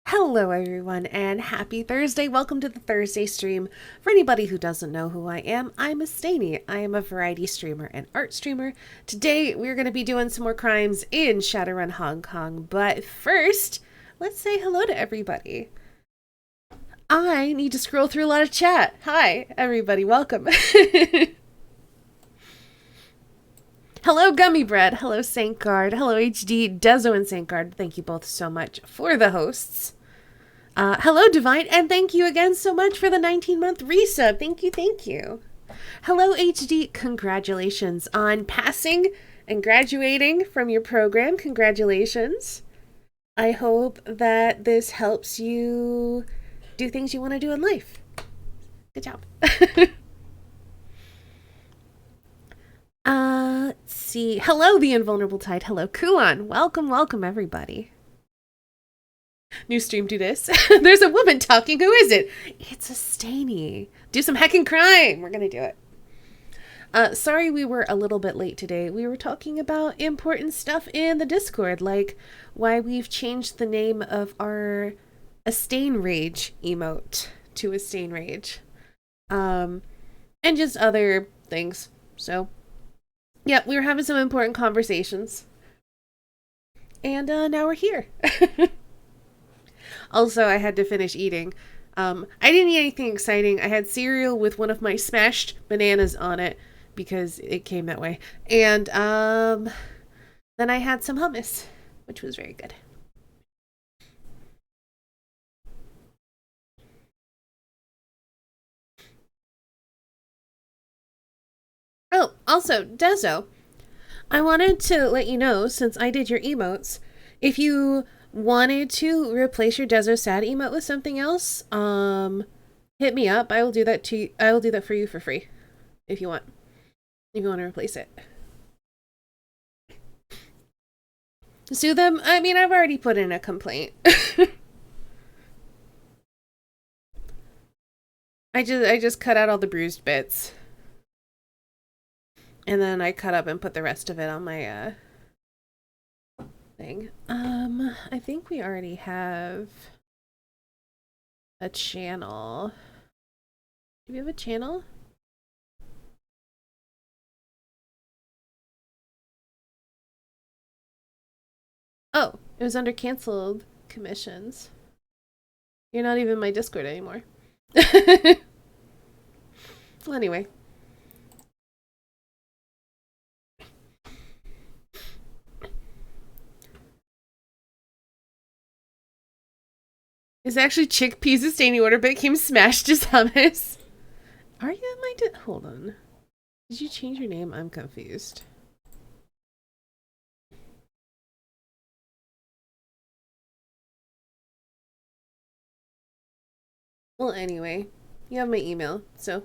Hello, everyone, and happy Thursday. Welcome to the Thursday stream. For anybody who doesn't know who I am, I'm Estani. I am a variety streamer and art streamer. Today, we're going to be doing some more crimes in Shadowrun Hong Kong. But first, let's say hello to everybody. I need to scroll through a lot of chat. Hi, everybody. Welcome. Hello, Gummy Bread. Hello, Saintguard. Hello, HD, Dezo, and Saintguard. Thank you both so much for the hosts. Hello, Divine, and thank you again so much for the 19-month resub. Thank you, thank you. Hello, HD. Congratulations on passing and graduating from your program. Congratulations. I hope that this helps you do things you want to do in life. Good job. Let's see. Hello, the Invulnerable Tide. Hello, Kuan. Welcome, welcome, everybody. New stream, do this. There's a woman talking. Who is it? It's a Stany. Do some heckin' crime. We're gonna do it. Sorry we were a little bit late today. We were talking about important stuff in the Discord, like why we've changed the name of our Astain Rage emote to Astain Rage. And just other things. So, yeah, we were having some important conversations. And now we're here. Also, I had to finish eating. I didn't eat anything exciting. I had cereal with one of my smashed bananas on it because it came that way. And then I had some hummus, which was very good. Oh, also, Dezo, I wanted to let you know, since I did your emotes, if you wanted to replace your Dezo Sad emote with something else, hit me up. I will do that I will do that for you for free, if you want. If you want to replace it. Sue them? I mean, I've already put in a complaint. I just cut out all the bruised bits. And then I cut up and put the rest of it on my thing. I think we already have a channel. Do we have a channel? Oh, it was under canceled commissions. You're not even my Discord anymore. Well, anyway. It's actually chickpeas a standing order, but it came smashed as hummus. Are you in my hold on. Did you change your name? I'm confused. Well, anyway, you have my email, so...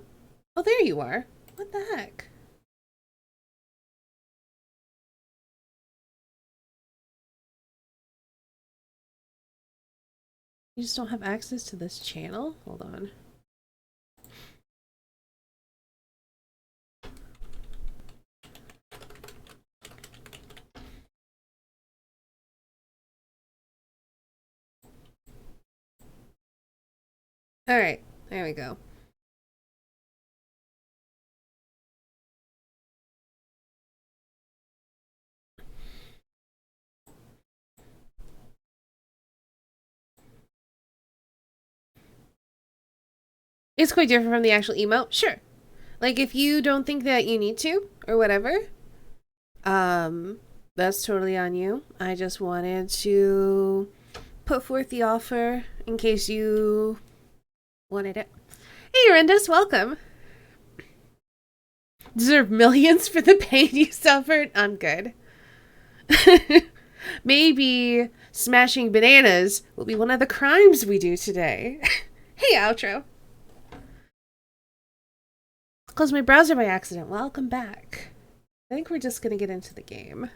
Oh, there you are. What the heck? You just don't have access to this channel? Hold on. Alright, there we go. It's quite different from the actual emote? Sure. Like, if you don't think that you need to, or whatever, that's totally on you. I just wanted to put forth the offer in case you wanted it. Hey, Arendis, welcome. Deserve millions for the pain you suffered? I'm good. Maybe smashing bananas will be one of the crimes we do today. Hey, outro. Closed my browser by accident. Welcome back. I think we're just gonna get into the game.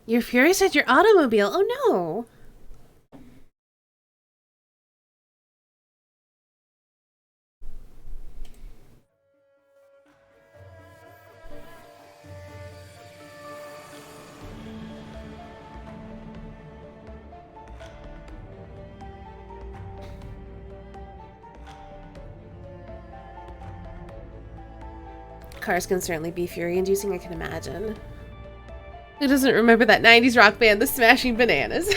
You're furious at your automobile. Oh no. Cars can certainly be fury-inducing, I can imagine. Who doesn't remember that 90s rock band, The Smashing Bananas?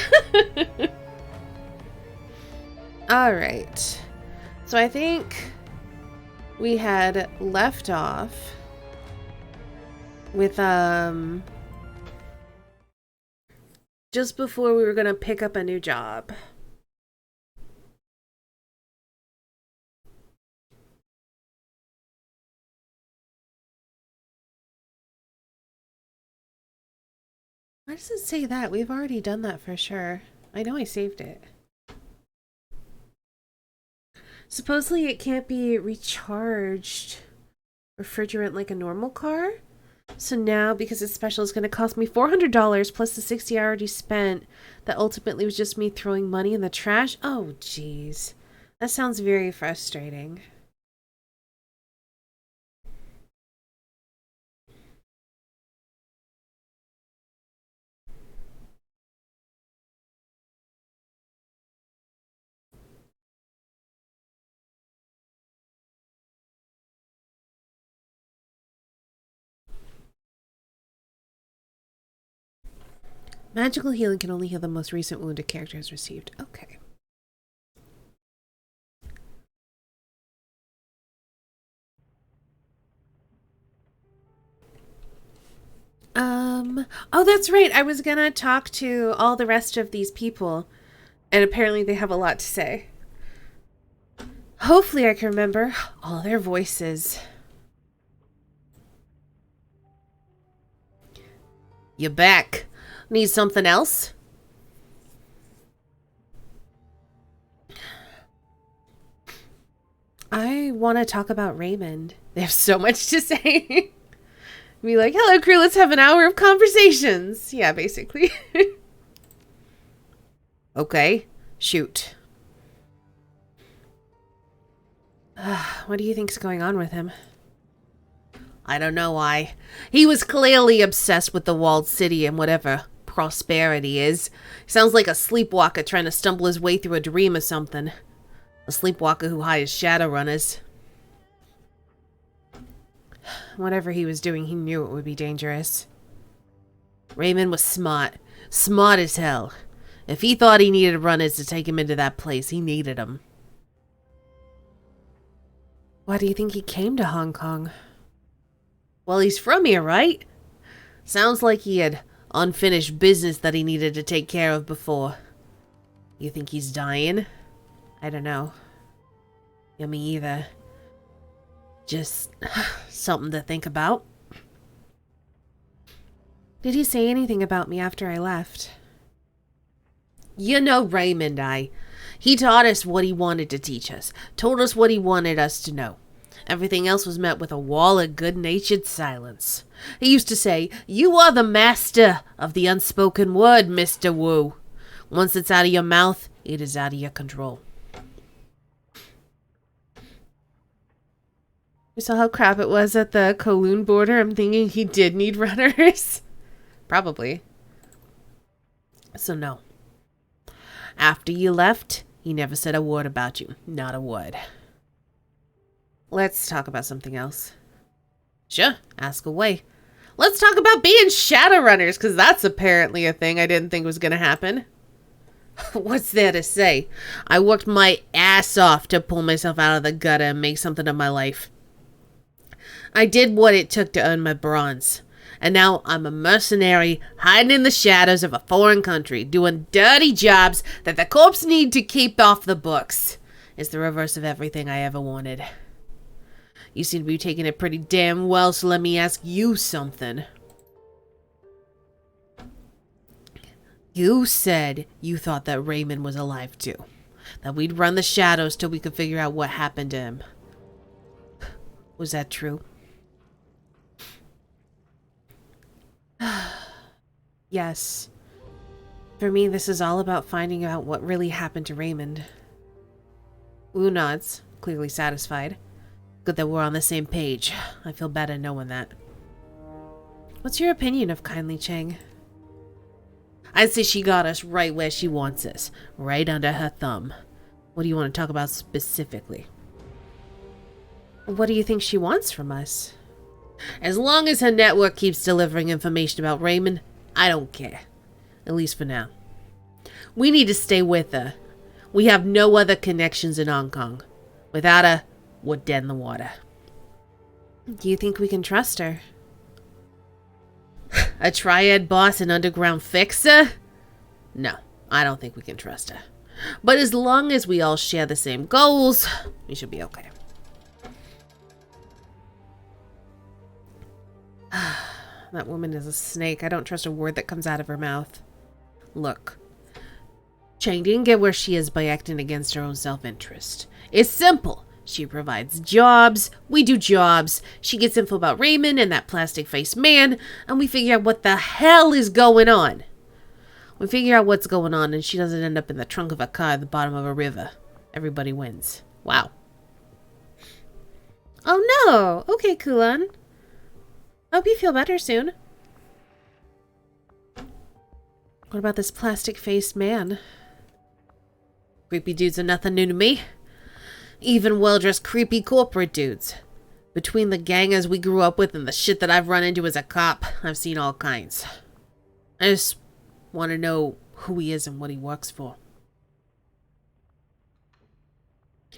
Alright. So I think we had left off with, just before we were gonna pick up a new job. Why does it say that? We've already done that for sure. I know I saved it. Supposedly it can't be recharged refrigerant like a normal car. So now, because it's special, it's going to cost me $400 plus the 60 I already spent. That ultimately was just me throwing money in the trash. Oh, jeez. That sounds very frustrating. Magical healing can only heal the most recent wound a character has received. Okay. Oh, that's right. I was gonna talk to all the rest of these people, and apparently they have a lot to say. Hopefully I can remember all their voices. You back? Need something else? I want to talk about Raymond. They have so much to say. Be like, hello crew, let's have an hour of conversations. Yeah, basically. Okay, shoot. What do you think's going on with him? I don't know why. He was clearly obsessed with the walled city and whatever prosperity is. He sounds like a sleepwalker trying to stumble his way through a dream or something. A sleepwalker who hires Shadowrunners. Whatever he was doing, he knew it would be dangerous. Raymond was smart. Smart as hell. If he thought he needed runners to take him into that place, he needed them. Why do you think he came to Hong Kong? Well, he's from here, right? Sounds like he had unfinished business that he needed to take care of before. You think he's dying? I don't know. Yeah, me either. Just something to think about. Did he say anything about me after I left? You know Raymond, he taught us what he wanted to teach us. Told us what he wanted us to know. Everything else was met with a wall of good-natured silence. He used to say, "You are the master of the unspoken word, Mr. Wu. Once it's out of your mouth, it is out of your control." You saw how crap it was at the Kowloon border? I'm thinking he did need runners. Probably. So no. After you left, he never said a word about you. Not a word. Let's talk about something else. Sure, ask away. Let's talk about being Shadowrunners, because that's apparently a thing I didn't think was going to happen. What's there to say? I worked my ass off to pull myself out of the gutter and make something of my life. I did what it took to earn my bronze. And now I'm a mercenary hiding in the shadows of a foreign country, doing dirty jobs that the corps need to keep off the books. It's the reverse of everything I ever wanted. You seem to be taking it pretty damn well, so let me ask you something. You said you thought that Raymond was alive too. That we'd run the shadows till we could figure out what happened to him. Was that true? Yes. For me, this is all about finding out what really happened to Raymond. Wu nods, clearly satisfied. Good that we're on the same page. I feel better knowing that. What's your opinion of Kindly Chang? I'd say she got us right where she wants us. Right under her thumb. What do you want to talk about specifically? What do you think she wants from us? As long as her network keeps delivering information about Raymond, I don't care. At least for now. We need to stay with her. We have no other connections in Hong Kong. Without her, we're dead in the water. Do you think we can trust her? A triad boss and underground fixer? No, I don't think we can trust her. But as long as we all share the same goals, we should be okay. That woman is a snake. I don't trust a word that comes out of her mouth. Look, Chang didn't get where she is by acting against her own self-interest. It's simple. She provides jobs, we do jobs, she gets info about Raymond and that plastic-faced man, and we figure out what the hell is going on. We figure out what's going on and she doesn't end up in the trunk of a car at the bottom of a river. Everybody wins. Wow. Oh no! Okay, Kulan. Hope you feel better soon. What about this plastic-faced man? Creepy dudes are nothing new to me. Even well-dressed creepy corporate dudes. Between the gangers we grew up with and the shit that I've run into as a cop, I've seen all kinds. I just want to know who he is and what he works for.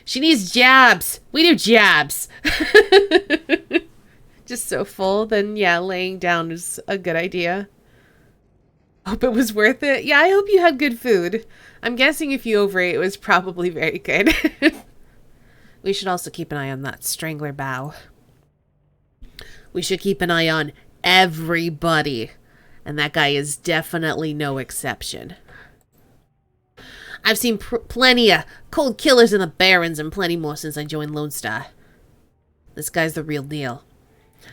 She needs jabs! We do jabs! Just so full, then yeah, laying down is a good idea. Hope it was worth it. Yeah, I hope you had good food. I'm guessing if you overate, it was probably very good. We should also keep an eye on that strangler bow. We should keep an eye on everybody. And that guy is definitely no exception. I've seen plenty of cold killers in the Barrens and plenty more since I joined Lone Star. This guy's the real deal.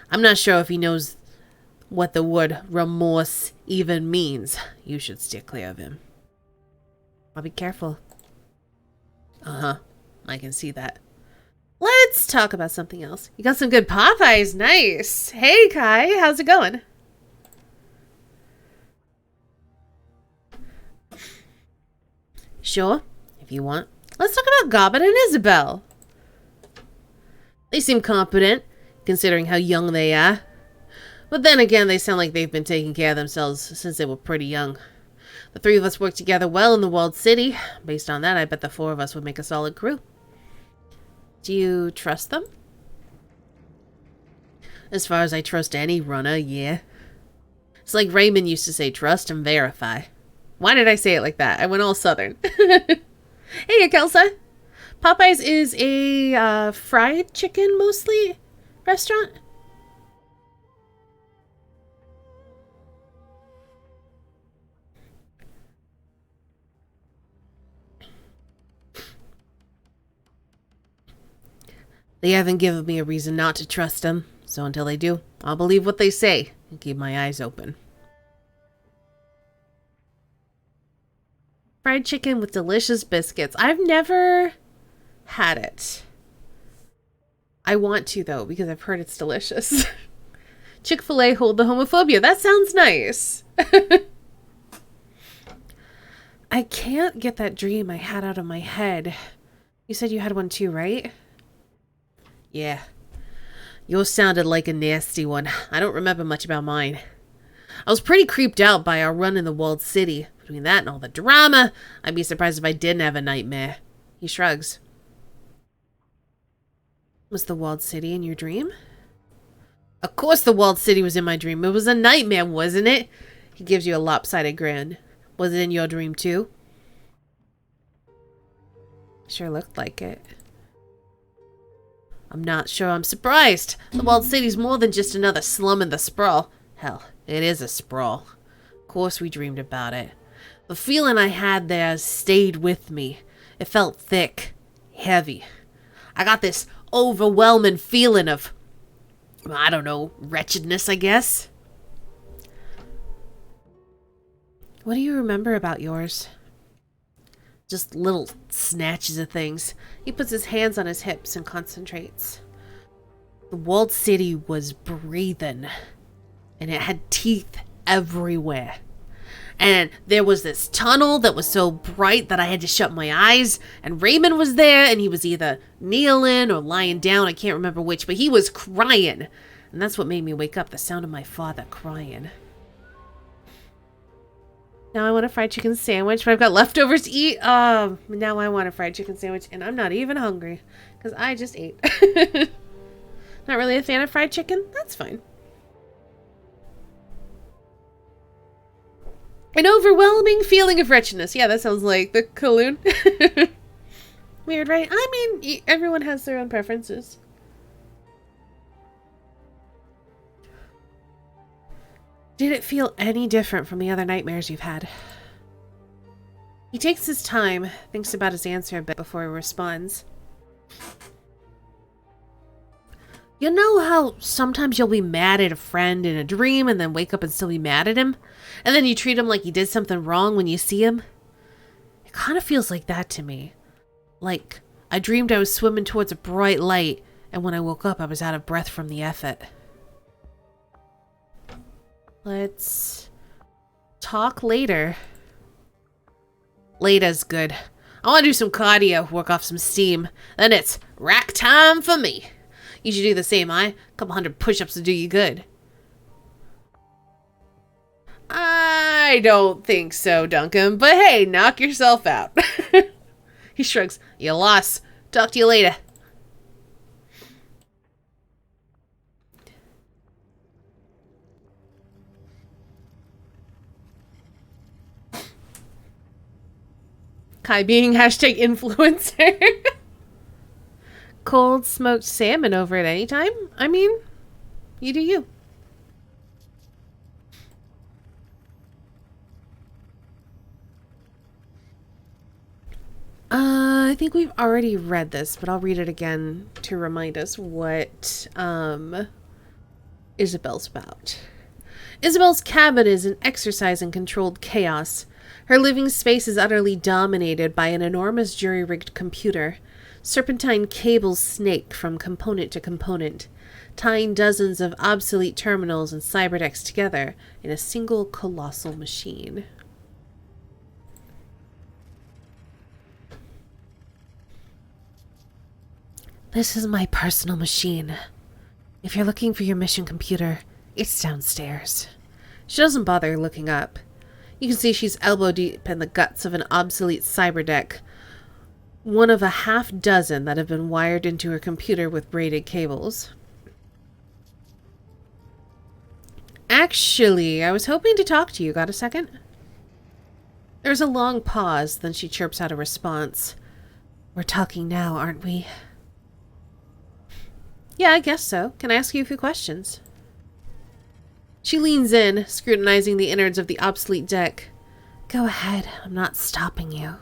I'm not sure if he knows what the word remorse even means. You should steer clear of him. I'll be careful. Uh-huh. I can see that. Let's talk about something else. You got some good Popeyes. Nice. Hey, Kai. How's it going? Sure, if you want. Let's talk about Gobbin and Isabel. They seem competent, considering how young they are. But then again, they sound like they've been taking care of themselves since they were pretty young. The three of us work together well in the walled city. Based on that, I bet the four of us would make a solid crew. Do you trust them? As far as I trust any runner, yeah. It's like Raymond used to say, trust and verify. Why did I say it like that? I went all southern. Hey, Kelsa. Popeyes is a fried chicken, mostly, restaurant. They haven't given me a reason not to trust them, so until they do, I'll believe what they say and keep my eyes open. Fried chicken with delicious biscuits. I've never had it. I want to, though, because I've heard it's delicious. Chick-fil-A hold the homophobia. That sounds nice. I can't get that dream I had out of my head. You said you had one too, right? Yeah. Yours sounded like a nasty one. I don't remember much about mine. I was pretty creeped out by our run in the walled city. Between that and all the drama, I'd be surprised if I didn't have a nightmare. He shrugs. Was the walled city in your dream? Of course the walled city was in my dream. It was a nightmare, wasn't it? He gives you a lopsided grin. Was it in your dream too? Sure looked like it. I'm not sure I'm surprised. The walled city's more than just another slum in the sprawl. Hell, it is a sprawl. Of course we dreamed about it. The feeling I had there stayed with me. It felt thick, heavy. I got this overwhelming feeling of, I don't know, wretchedness, I guess. What do you remember about yours? Just little snatches of things. He puts his hands on his hips and concentrates. The walled city was breathing, and it had teeth everywhere. And there was this tunnel that was so bright that I had to shut my eyes, and Raymond was there, and he was either kneeling or lying down, I can't remember which, but he was crying. And that's what made me wake up, the sound of my father crying. Now I want a fried chicken sandwich, but I've got leftovers to eat. Now I want a fried chicken sandwich, and I'm not even hungry, because I just ate. Not really a fan of fried chicken? That's fine. An overwhelming feeling of wretchedness. Yeah, that sounds like the Kowloon. Weird, right? I mean, everyone has their own preferences. Did it feel any different from the other nightmares you've had? He takes his time, thinks about his answer a bit before he responds. You know how sometimes you'll be mad at a friend in a dream and then wake up and still be mad at him? And then you treat him like he did something wrong when you see him? It kind of feels like that to me. Like, I dreamed I was swimming towards a bright light, and when I woke up I was out of breath from the effort. Let's talk later. Later's good. I want to do some cardio, work off some steam. Then it's rack time for me. You should do the same, A couple hundred push-ups to do you good. I don't think so, Duncan, but hey, knock yourself out. He shrugs. You lost. Talk to you later. Kai being hashtag influencer. Cold smoked salmon over at any time? I mean, you do you. I think we've already read this, but I'll read it again to remind us what Isabel's about. Isabel's cabin is an exercise in controlled chaos. Her living space is utterly dominated by an enormous jury-rigged computer. Serpentine cables snake from component to component, tying dozens of obsolete terminals and cyberdecks together in a single colossal machine. This is my personal machine. If you're looking for your mission computer, it's downstairs. She doesn't bother looking up. You can see she's elbow deep in the guts of an obsolete cyberdeck, one of a half dozen that have been wired into her computer with braided cables. Actually, I was hoping to talk to you. Got a second? There's a long pause, then she chirps out a response. We're talking now, aren't we? Yeah, I guess so. Can I ask you a few questions? She leans in, scrutinizing the innards of the obsolete deck. Go ahead, I'm not stopping you.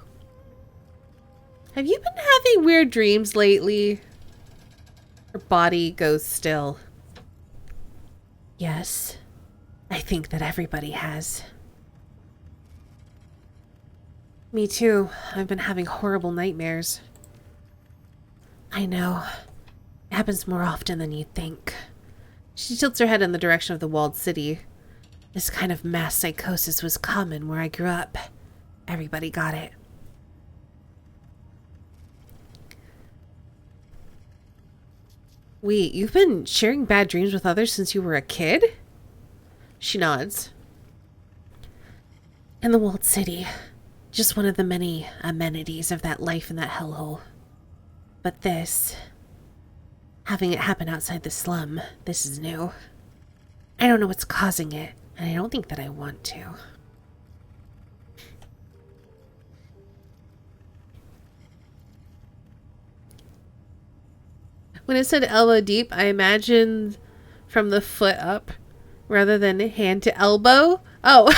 Have you been having weird dreams lately? Her body goes still. Yes, I think that everybody has. Me too. I've been having horrible nightmares. I know. It happens more often than you'd think. She tilts her head in the direction of the walled city. This kind of mass psychosis was common where I grew up. Everybody got it. Wait, you've been sharing bad dreams with others since you were a kid? She nods. In the walled city. Just one of the many amenities of that life in that hellhole. But this... having it happen outside the slum, this is new. I don't know what's causing it, and I don't think that I want to. When it said elbow deep, I imagined from the foot up rather than hand to elbow. Oh.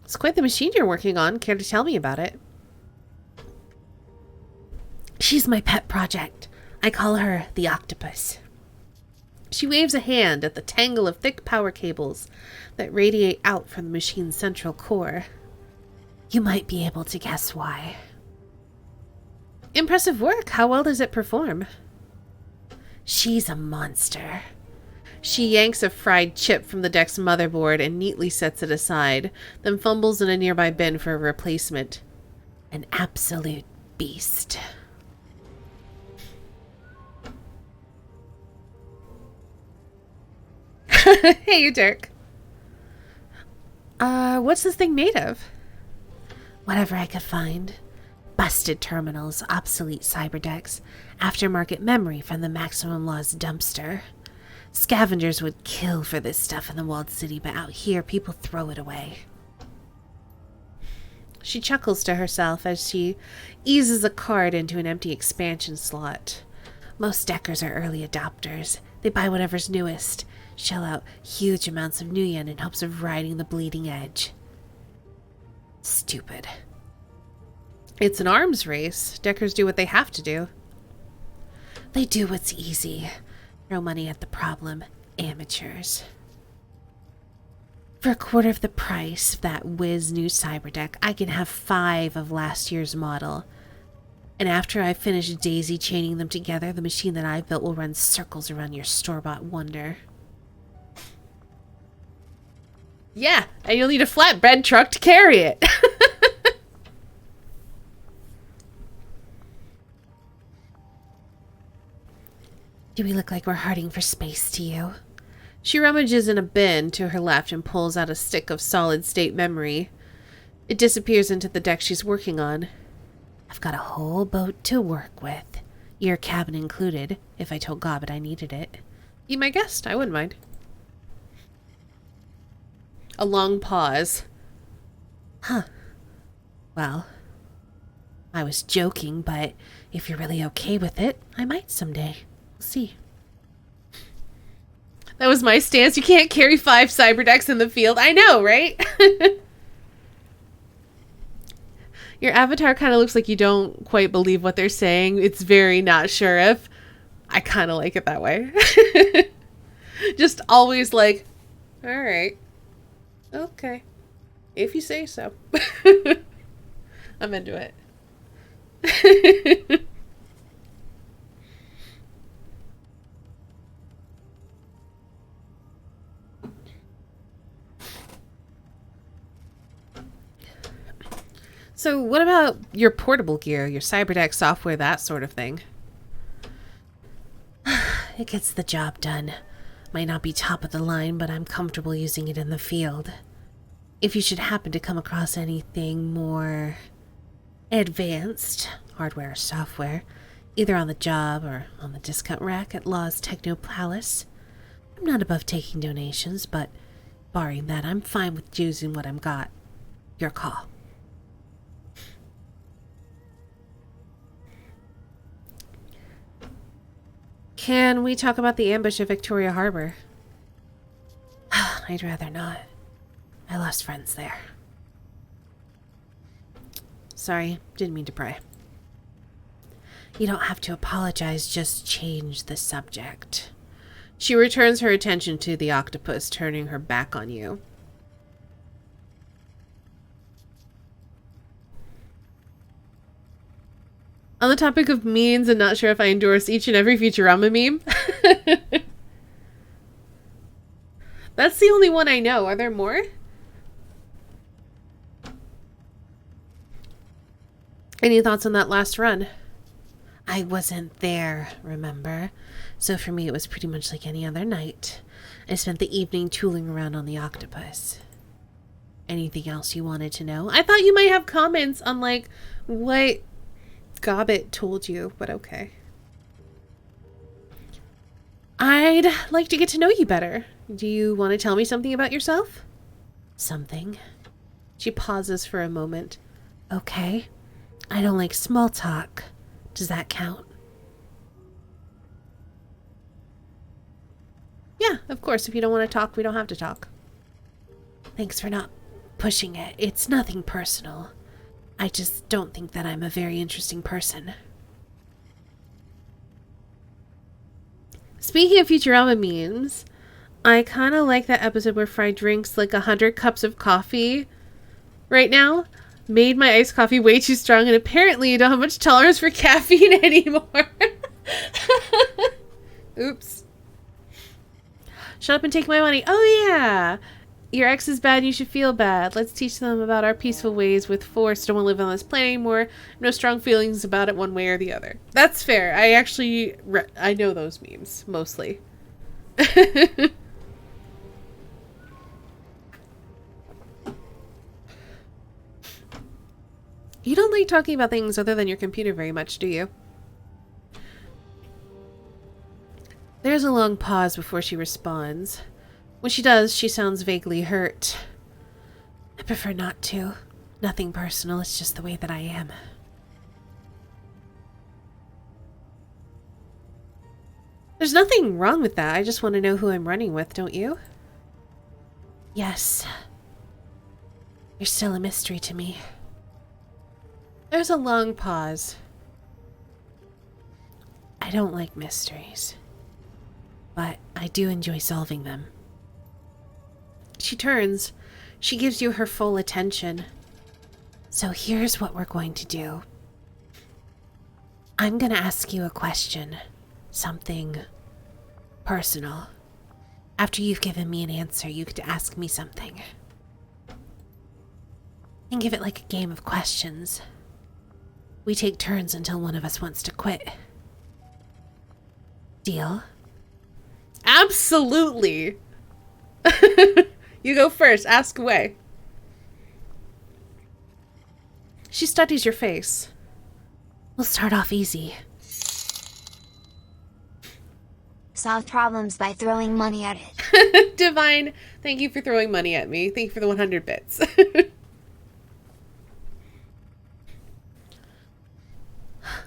It's quite the machine you're working on. Care to tell me about it? She's my pet project. I call her the octopus. She waves a hand at the tangle of thick power cables that radiate out from the machine's central core. You might be able to guess why. Impressive work. How well does it perform? She's a monster. She yanks a fried chip from the deck's motherboard and neatly sets it aside, then fumbles in a nearby bin for a replacement. An absolute beast. Hey, you Dirk. What's this thing made of? Whatever I could find. Busted terminals, obsolete cyberdecks, aftermarket memory from the Maximum Laws dumpster. Scavengers would kill for this stuff in the walled city, but out here, people throw it away. She chuckles to herself as she eases a card into an empty expansion slot. Most deckers are early adopters. They buy whatever's newest, shell out huge amounts of new yen in hopes of riding the bleeding edge. Stupid. It's an arms race. Deckers do what they have to do. They do what's easy. Throw money at the problem. Amateurs. For a quarter of the price of that whiz new cyberdeck, I can have 5 of last year's model. And after I've finished daisy chaining them together, the machine that I've built will run circles around your store-bought wonder. Yeah, and you'll need a flatbed truck to carry it. Do we look like we're hurting for space to you? She rummages in a bin to her left and pulls out a stick of solid-state memory. It disappears into the deck she's working on. I've got a whole boat to work with. Your cabin included, if I told Gobbet I needed it. Be my guest, I wouldn't mind. A long pause. Huh. Well, I was joking, but if you're really okay with it, I might someday. We'll see. That was my stance. You can't carry 5 cyberdecks in the field. I know, right? Your avatar kind of looks like you don't quite believe what they're saying. It's very not sure if. I kind of like it that way. Just always like, all right. Okay. If you say so. I'm into it. So what about your portable gear, your cyberdeck software, that sort of thing? It gets the job done. Might not be top of the line, but I'm comfortable using it in the field. If you should happen to come across anything more advanced, hardware or software, either on the job or on the discount rack at Law's Techno Palace, I'm not above taking donations, but barring that, I'm fine with using what I've got. Your call. Can we talk about the ambush at Victoria Harbor? I'd rather not. I lost friends there. Sorry, didn't mean to pry. You don't have to apologize, just change the subject. She returns her attention to the octopus, turning her back on you. On the topic of memes, and not sure if I endorse each and every Futurama meme. That's the only one I know. Are there more? Any thoughts on that last run? I wasn't there, remember? So for me, it was pretty much like any other night. I spent the evening tooling around on the octopus. Anything else you wanted to know? I thought you might have comments on, like, what Gobbet told you, but okay. I'd like to get to know you better. Do you want to tell me something about yourself? Something. She pauses for a moment. Okay. I don't like small talk. Does that count? Yeah, of course. If you don't want to talk, we don't have to talk. Thanks for not pushing it. It's nothing personal. I just don't think that I'm a very interesting person. Speaking of Futurama memes, I kind of like that episode where Fry drinks like 100 cups of coffee right now. Made my iced coffee way too strong, and apparently you don't have much tolerance for caffeine anymore. Oops. Shut up and take my money. Oh yeah. Your ex is bad, you should feel bad. Let's teach them about our peaceful ways with force. Don't want to live on this planet anymore. No strong feelings about it one way or the other. That's fair. I actually, I know those memes, mostly. You don't like talking about things other than your computer very much, do you? There's a long pause before she responds. When she does, she sounds vaguely hurt. I prefer not to. Nothing personal, it's just the way that I am. There's nothing wrong with that. I just want to know who I'm running with, don't you? Yes. You're still a mystery to me. There's a long pause. I don't like mysteries, but I do enjoy solving them. She turns. She gives you her full attention. So here's what we're going to do. I'm going to ask you a question. Something personal. After you've given me an answer, you get to ask me something. And give it like a game of questions. We take turns until one of us wants to quit. Deal? Absolutely! You go first. Ask away. She studies your face. We'll start off easy. Solve problems by throwing money at it. Divine, thank you for throwing money at me. Thank you for the 100 bits.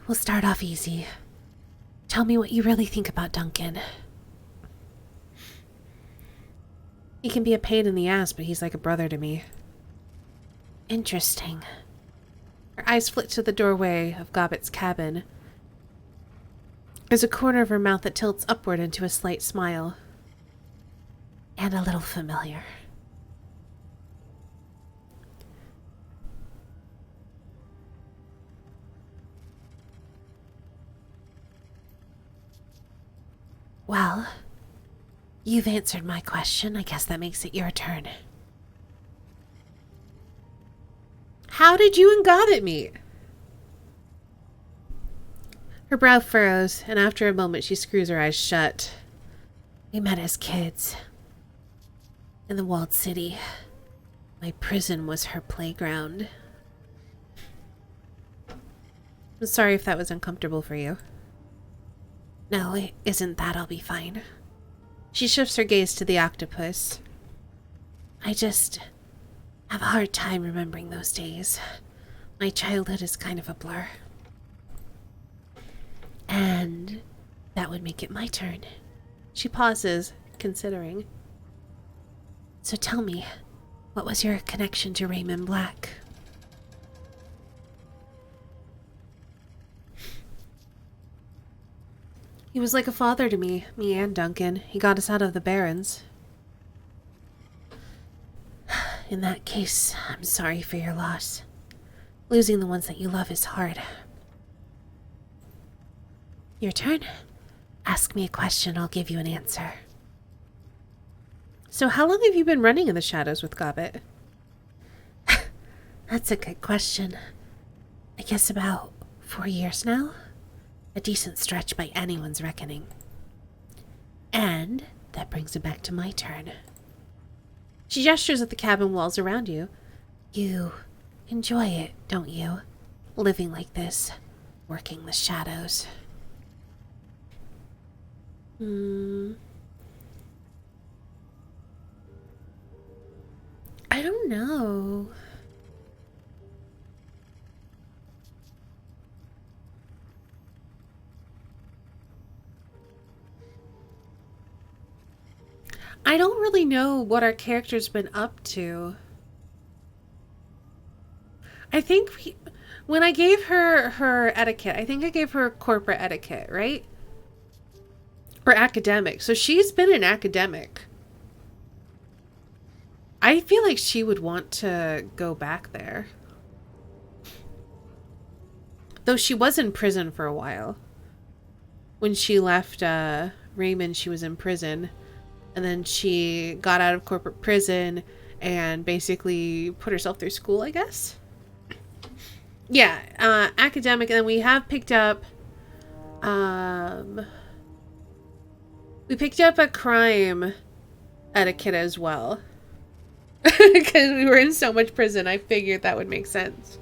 We'll start off easy. Tell me what you really think about Duncan. He can be a pain in the ass, but he's like a brother to me. Interesting. Her eyes flit to the doorway of Gobbet's cabin. There's a corner of her mouth that tilts upward into a slight smile. And a little familiar. Well, you've answered my question. I guess that makes it your turn. How did you and Gobbet meet? Her brow furrows, and after a moment she screws her eyes shut. We met as kids. In the walled city. My prison was her playground. I'm sorry if that was uncomfortable for you. No, it isn't that. I'll be fine. She shifts her gaze to the octopus. I just have a hard time remembering those days. My childhood is kind of a blur. And that would make it my turn. She pauses, considering. So tell me, what was your connection to Raymond Black? He was like a father to me and Duncan. He got us out of the Barrens. In that case, I'm sorry for your loss. Losing the ones that you love is hard. Your turn. Ask me a question, I'll give you an answer. So how long have you been running in the shadows with Gobbet? That's a good question. I guess about 4 years now? A decent stretch by anyone's reckoning. And that brings it back to my turn. She gestures at the cabin walls around you. You enjoy it, don't you? Living like this, working the shadows. I don't know. I don't really know what our character's been up to. I think when I gave her etiquette, I think I gave her corporate etiquette, right? For academic. So she's been an academic. I feel like she would want to go back there. Though she was in prison for a while. When she left Raymond, she was in prison. And then she got out of corporate prison and basically put herself through school, I guess. Yeah, academic. And then we have picked up... we picked up a crime etiquette as well. Because we were in so much prison, I figured that would make sense.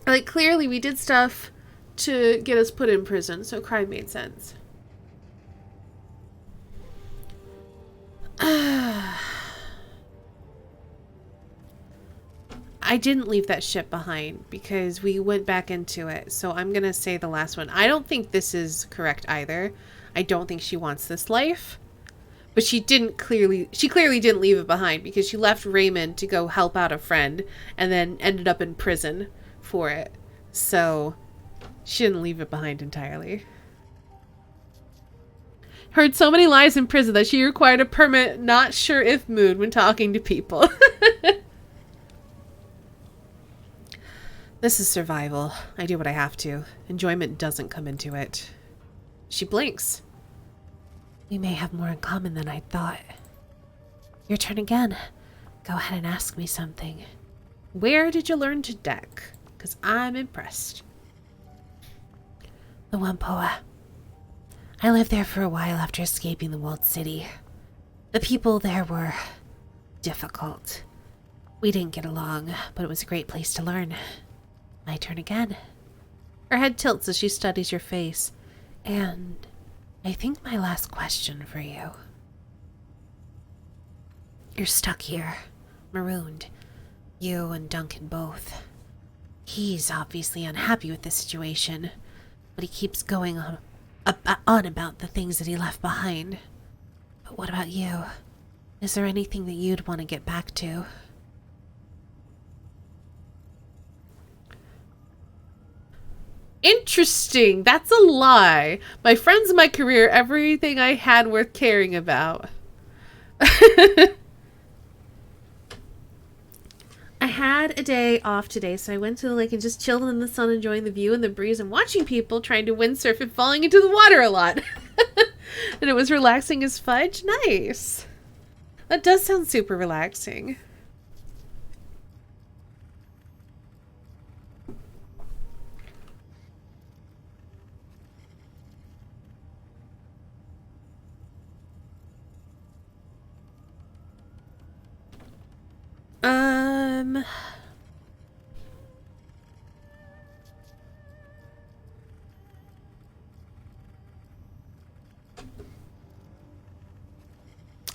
Like, clearly we did stuff to get us put in prison, so crime made sense. I didn't leave that ship behind because we went back into it, so I'm gonna say the last one. I don't think this is correct either. I don't think she wants this life. But she clearly didn't leave it behind because she left Raymond to go help out a friend and then ended up in prison for it. So she didn't leave it behind entirely. Heard so many lies in prison that she required a permanent not sure if mood when talking to people. This is survival. I do what I have to. Enjoyment doesn't come into it. She blinks. We may have more in common than I thought. Your turn again. Go ahead and ask me something. Where did you learn to deck? Because I'm impressed. The Wampoa. I lived there for a while after escaping the walled city. The people there were difficult. We didn't get along, but it was a great place to learn. My turn again. Her head tilts as she studies your face. And I think my last question for you. You're stuck here, marooned. You and Duncan both. He's obviously unhappy with this situation, but he keeps going on about the things that he left behind. But what about you? Is there anything that you'd want to get back to? Interesting. That's a lie. My friends, my career, everything I had worth caring about. I had a day off today, so I went to the lake and just chilled in the sun, enjoying the view and the breeze and watching people trying to windsurf and falling into the water a lot. And it was relaxing as fudge. Nice. That does sound super relaxing.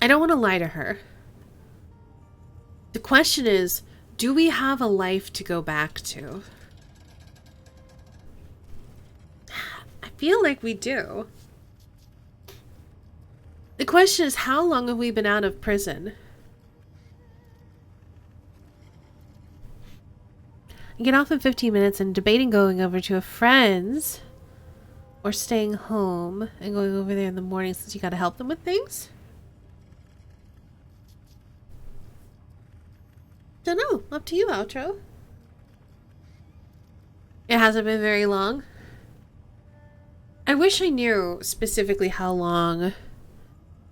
I don't want to lie to her. The question is, do we have a life to go back to? I feel like we do. The question is, how long have we been out of prison? I get off in 15 minutes and debating going over to a friend's or staying home and going over there in the morning since you gotta help them with things. Don't know. Up to you, outro. It hasn't been very long. I wish I knew specifically how long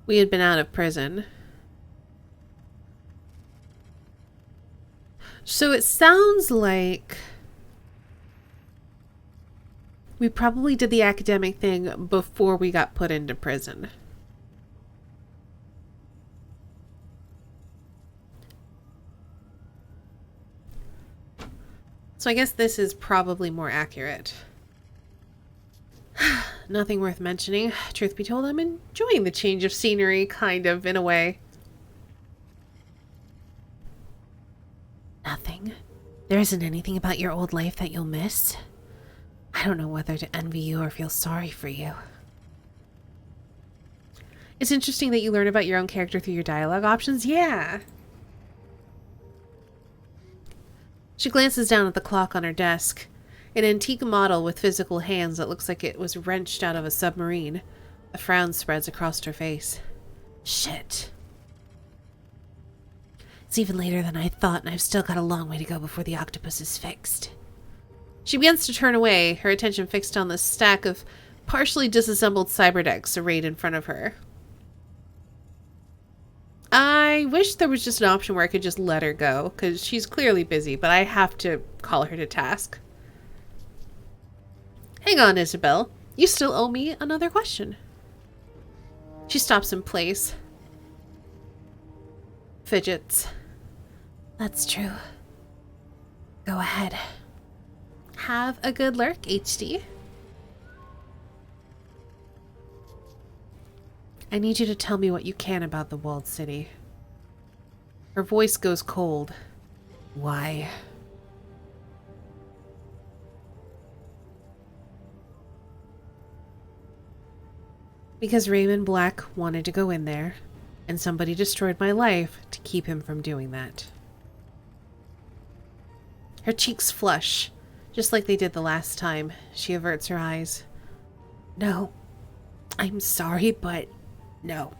we had been out of prison. So it sounds like we probably did the academic thing before we got put into prison. So I guess this is probably more accurate. Nothing worth mentioning. Truth be told, I'm enjoying the change of scenery, kind of, in a way. Nothing. There isn't anything about your old life that you'll miss. I don't know whether to envy you or feel sorry for you. It's interesting that you learn about your own character through your dialogue options. Yeah. She glances down at the clock on her desk. An antique model with physical hands that looks like it was wrenched out of a submarine. A frown spreads across her face. Shit. It's even later than I thought, and I've still got a long way to go before the octopus is fixed. She begins to turn away, her attention fixed on the stack of partially disassembled cyberdecks arrayed in front of her. I wish there was just an option where I could just let her go, because she's clearly busy, but I have to call her to task. Hang on, Isabel. You still owe me another question. She stops in place. Fidgets. That's true. Go ahead. Have a good lurk, HD. I need you to tell me what you can about the walled city. Her voice goes cold. Why? Because Raymond Black wanted to go in there, and somebody destroyed my life to keep him from doing that. Her cheeks flush, just like they did the last time. She averts her eyes. No, I'm sorry, but no.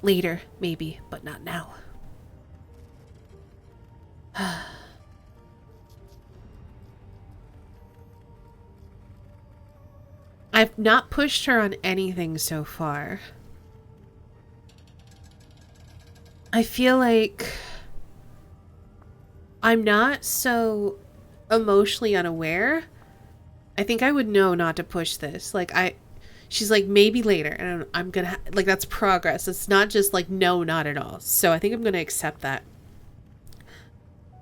Later, maybe, but not now. I've not pushed her on anything so far. I feel like I'm not so emotionally unaware. I think I would know not to push this. She's like, maybe later, and I'm gonna, like, that's progress. It's not just like, no, not at all. So I think I'm gonna accept that.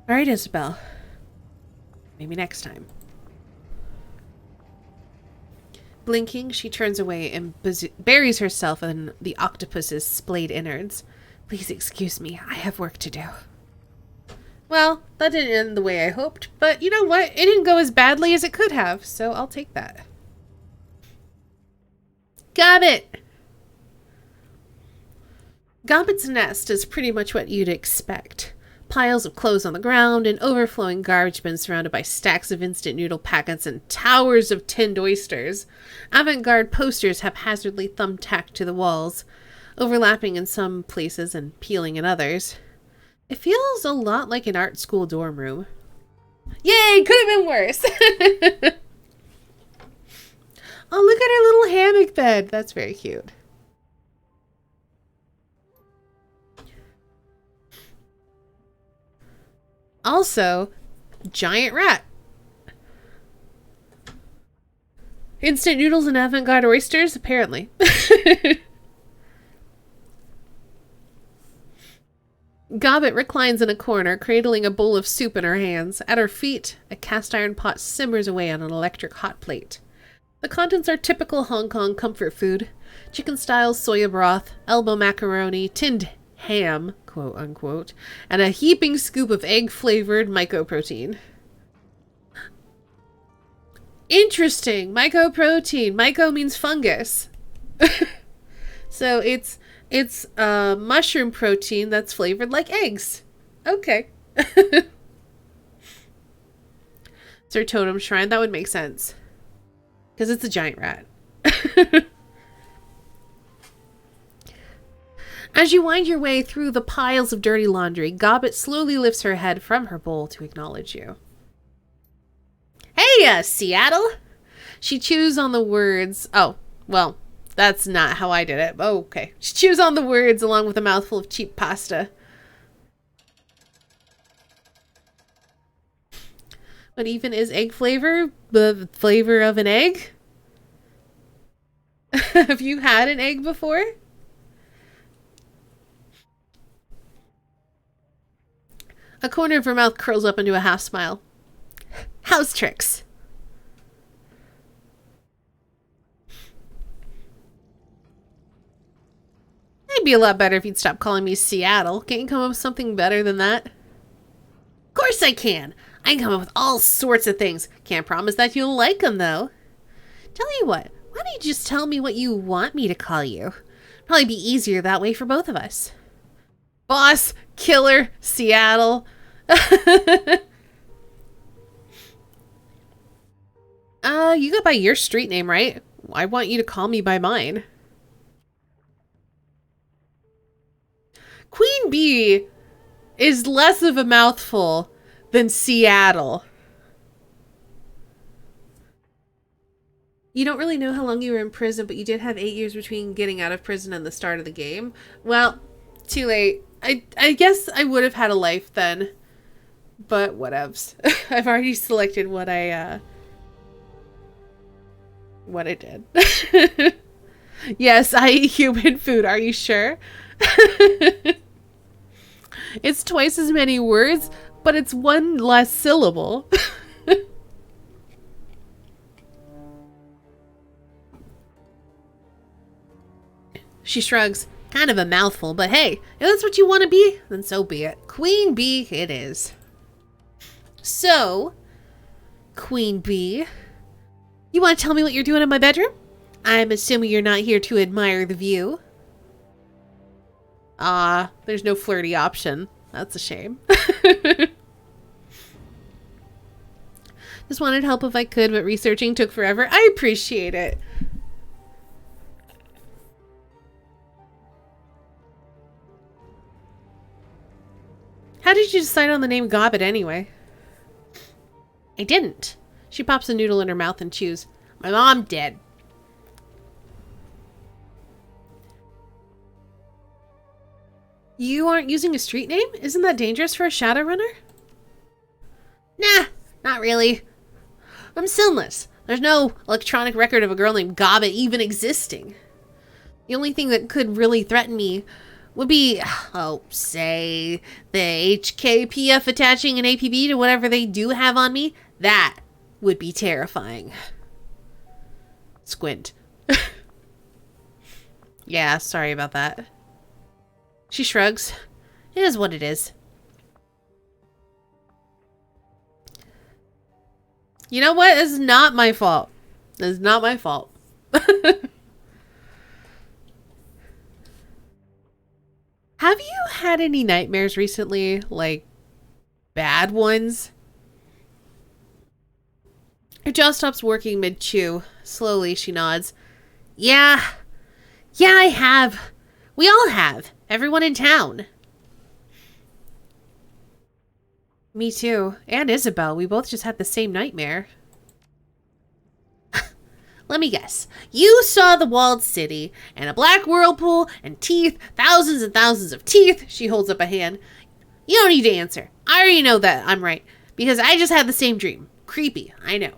All right, Isabel. Maybe next time. Blinking, she turns away and buries herself in the octopus's splayed innards. Please excuse me, I have work to do. Well, that didn't end the way I hoped, but you know what? It didn't go as badly as it could have, so I'll take that. Gobbit! Gobbit's nest is pretty much what you'd expect. Piles of clothes on the ground, an overflowing garbage bin surrounded by stacks of instant noodle packets and towers of tinned oysters. Avant-garde posters haphazardly thumbtacked to the walls, overlapping in some places and peeling in others. It feels a lot like an art school dorm room. Yay! Could have been worse! Oh, look at her little hammock bed. That's very cute. Also, giant rat. Instant noodles and avant-garde oysters, apparently. Gobbit reclines in a corner, cradling a bowl of soup in her hands. At her feet, a cast iron pot simmers away on an electric hot plate. The contents are typical Hong Kong comfort food. Chicken-style soya broth, elbow macaroni, tinned ham, quote unquote, and a heaping scoop of egg-flavored mycoprotein. Interesting. Mycoprotein. Myco means fungus. So it's mushroom protein that's flavored like eggs. Okay. It's her totem shrine. That would make sense. Because it's a giant rat. As you wind your way through the piles of dirty laundry, Gobbit slowly lifts her head from her bowl to acknowledge you. Hey, Seattle! She chews on the words. Oh, well, that's not how I did it. Oh, okay. She chews on the words along with a mouthful of cheap pasta. What even is egg flavor? The flavor of an egg? Have you had an egg before? A corner of her mouth curls up into a half smile. House tricks. It'd be a lot better if you'd stop calling me Seattle. Can't you come up with something better than that? Of course I can. I can come up with all sorts of things. Can't promise that you'll like them, though. Tell you what, why don't you just tell me what you want me to call you? Probably be easier that way for both of us. Boss, killer, Seattle. You go by your street name, right? I want you to call me by mine. Queen Bee is less of a mouthful than Seattle. You don't really know how long you were in prison, but you did have 8 years between getting out of prison and the start of the game. Well, too late. I guess I would have had a life then. But whatevs. I've already selected what I did. Yes, I eat human food. Are you sure? It's twice as many words, but it's one less syllable. She shrugs. Kind of a mouthful, but hey, if that's what you want to be, then so be it. Queen Bee it is. So, Queen Bee, you want to tell me what you're doing in my bedroom? I'm assuming you're not here to admire the view. There's no flirty option. That's a shame. Just wanted help if I could, but researching took forever. I appreciate it. How did you decide on the name Gobbet anyway? I didn't. She pops a noodle in her mouth and chews. My mom did. You aren't using a street name? Isn't that dangerous for a Shadowrunner? Nah, not really. I'm sinless. There's no electronic record of a girl named Gobbet even existing. The only thing that could really threaten me would be, say, the HKPF attaching an APB to whatever they do have on me. That would be terrifying. Squint. Yeah, sorry about that. She shrugs. It is what it is. You know what? It's not my fault. It's not my fault. Have you had any nightmares recently? Like, bad ones? Her jaw stops working mid-chew. Slowly, she nods. Yeah. Yeah, I have. We all have. Everyone in town. Me too. And Isabel. We both just had the same nightmare. Let me guess. You saw the walled city, and a black whirlpool, and teeth, thousands and thousands of teeth. She holds up a hand. You don't need to answer. I already know that I'm right, because I just had the same dream. Creepy, I know.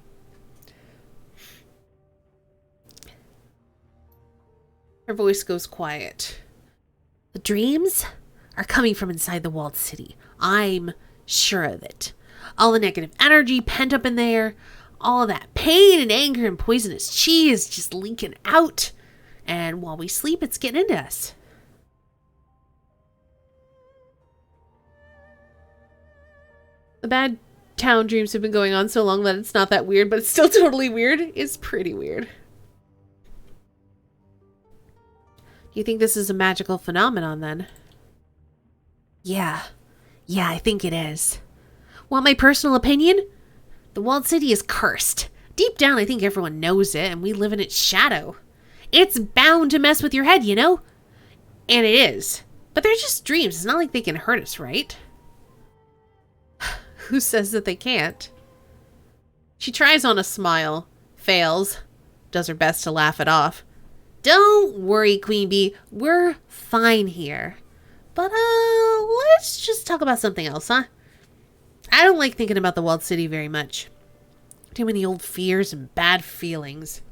Her voice goes quiet. The dreams are coming from inside the walled city. I'm sure of it. All the negative energy pent up in there, all of that pain and anger and poisonous chi is just leaking out. And while we sleep, it's getting into us. The bad town dreams have been going on so long that it's not that weird, but it's still totally weird. It's pretty weird. Do you think this is a magical phenomenon then? Yeah, I think it is. Want my personal opinion? The walled city is cursed. Deep down, I think everyone knows it, and we live in its shadow. It's bound to mess with your head, you know? And it is. But they're just dreams. It's not like they can hurt us, right? Who says that they can't? She tries on a smile. Fails. Does her best to laugh it off. Don't worry, Queen Bee. We're fine here. But, let's just talk about something else, huh? I don't like thinking about the walled city very much. Too many old fears and bad feelings.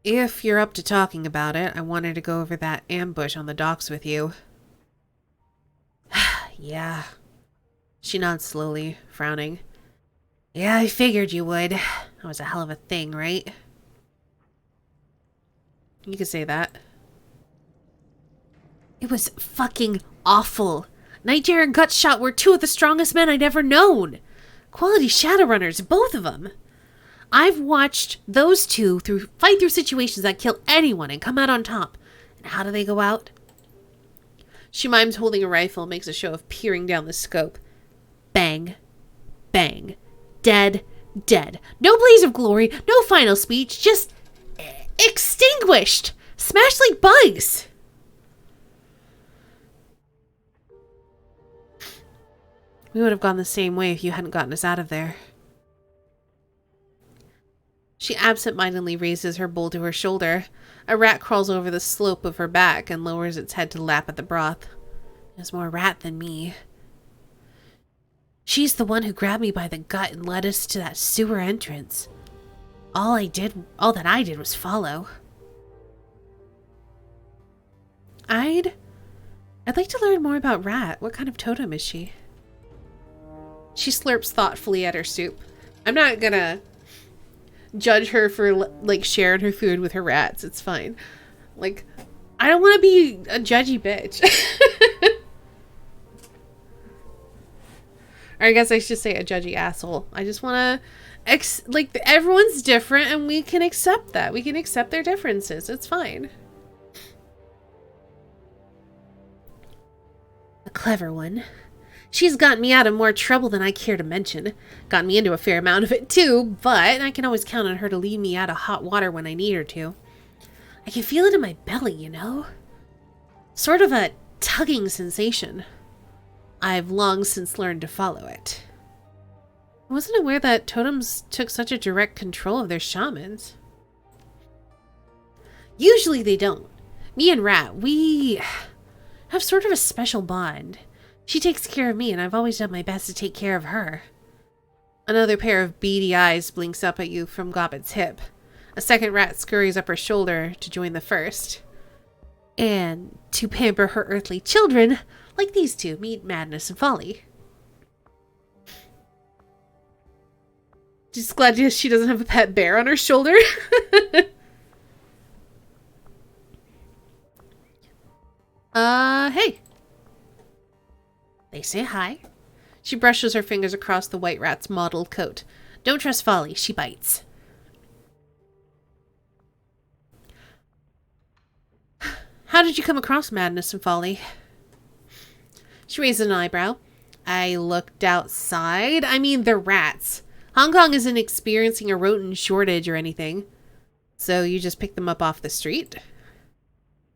If you're up to talking about it, I wanted to go over that ambush on the docks with you. Yeah. She nods slowly, frowning. Yeah, I figured you would. That was a hell of a thing, right? You could say that. It was fucking awful. Nightjar and Gutshot were two of the strongest men I'd ever known. Quality Shadowrunners, both of them. I've watched those two fight through situations that kill anyone and come out on top. And how do they go out? She mimes holding a rifle, makes a show of peering down the scope. Bang. Bang. Dead. Dead. No blaze of glory. No final speech. Just extinguished. Smashed like bugs. We would have gone the same way if you hadn't gotten us out of there. She absent-mindedly raises her bowl to her shoulder. A rat crawls over the slope of her back and lowers its head to lap at the broth. There's more rat than me. She's the one who grabbed me by the gut and led us to that sewer entrance. All that I did was follow. I'd like to learn more about Rat. What kind of totem is she? She slurps thoughtfully at her soup. I'm not gonna judge her for, like, sharing her food with her rats. It's fine. Like, I don't want to be a judgy bitch. Or I guess I should say a judgy asshole. I just want to, like, everyone's different and we can accept that. We can accept their differences. It's fine. A clever one. She's gotten me out of more trouble than I care to mention. Gotten me into a fair amount of it too, but I can always count on her to lead me out of hot water when I need her to. I can feel it in my belly, you know? Sort of a tugging sensation. I've long since learned to follow it. I wasn't aware that totems took such a direct control of their shamans. Usually they don't. Me and Rat, we have sort of a special bond. She takes care of me, and I've always done my best to take care of her. Another pair of beady eyes blinks up at you from Gobbet's hip. A second rat scurries up her shoulder to join the first. And to pamper her earthly children, like these two, meet Madness and Folly. Just glad she doesn't have a pet bear on her shoulder. Hey. They say hi. She brushes her fingers across the white rat's mottled coat. Don't trust Folly, she bites. How did you come across Madness and Folly? She raises an eyebrow. I looked outside. I mean, they're rats. Hong Kong isn't experiencing a rodent shortage or anything. So you just pick them up off the street?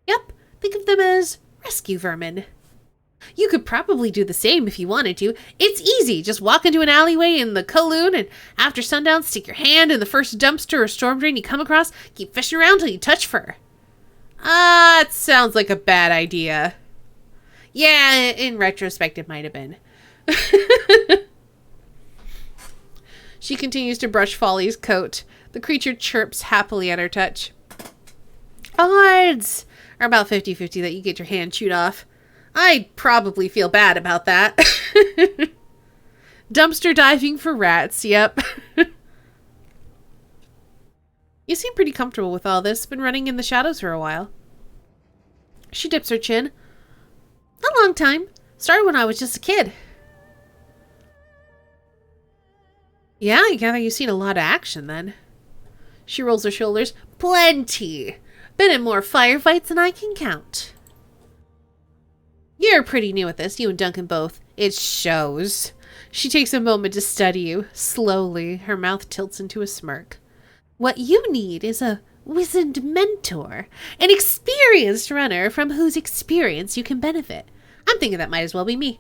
Yep. Think of them as rescue vermin. You could probably do the same if you wanted to. It's easy. Just walk into an alleyway in the Kowloon and after sundown, stick your hand in the first dumpster or storm drain you come across. Keep fishing around till you touch fur. It sounds like a bad idea. Yeah, in retrospect, it might have been. She continues to brush Folly's coat. The creature chirps happily at her touch. Odds are about 50-50 that you get your hand chewed off. I'd probably feel bad about that. Dumpster diving for rats, yep. You seem pretty comfortable with all this. Been running in the shadows for a while. She dips her chin. A long time. Started when I was just a kid. Yeah, I gather you've seen a lot of action then. She rolls her shoulders. Plenty. Been in more firefights than I can count. You're pretty new at this, you and Duncan both. It shows. She takes a moment to study you. Slowly, her mouth tilts into a smirk. What you need is a wizened mentor. An experienced runner from whose experience you can benefit. I'm thinking that might as well be me.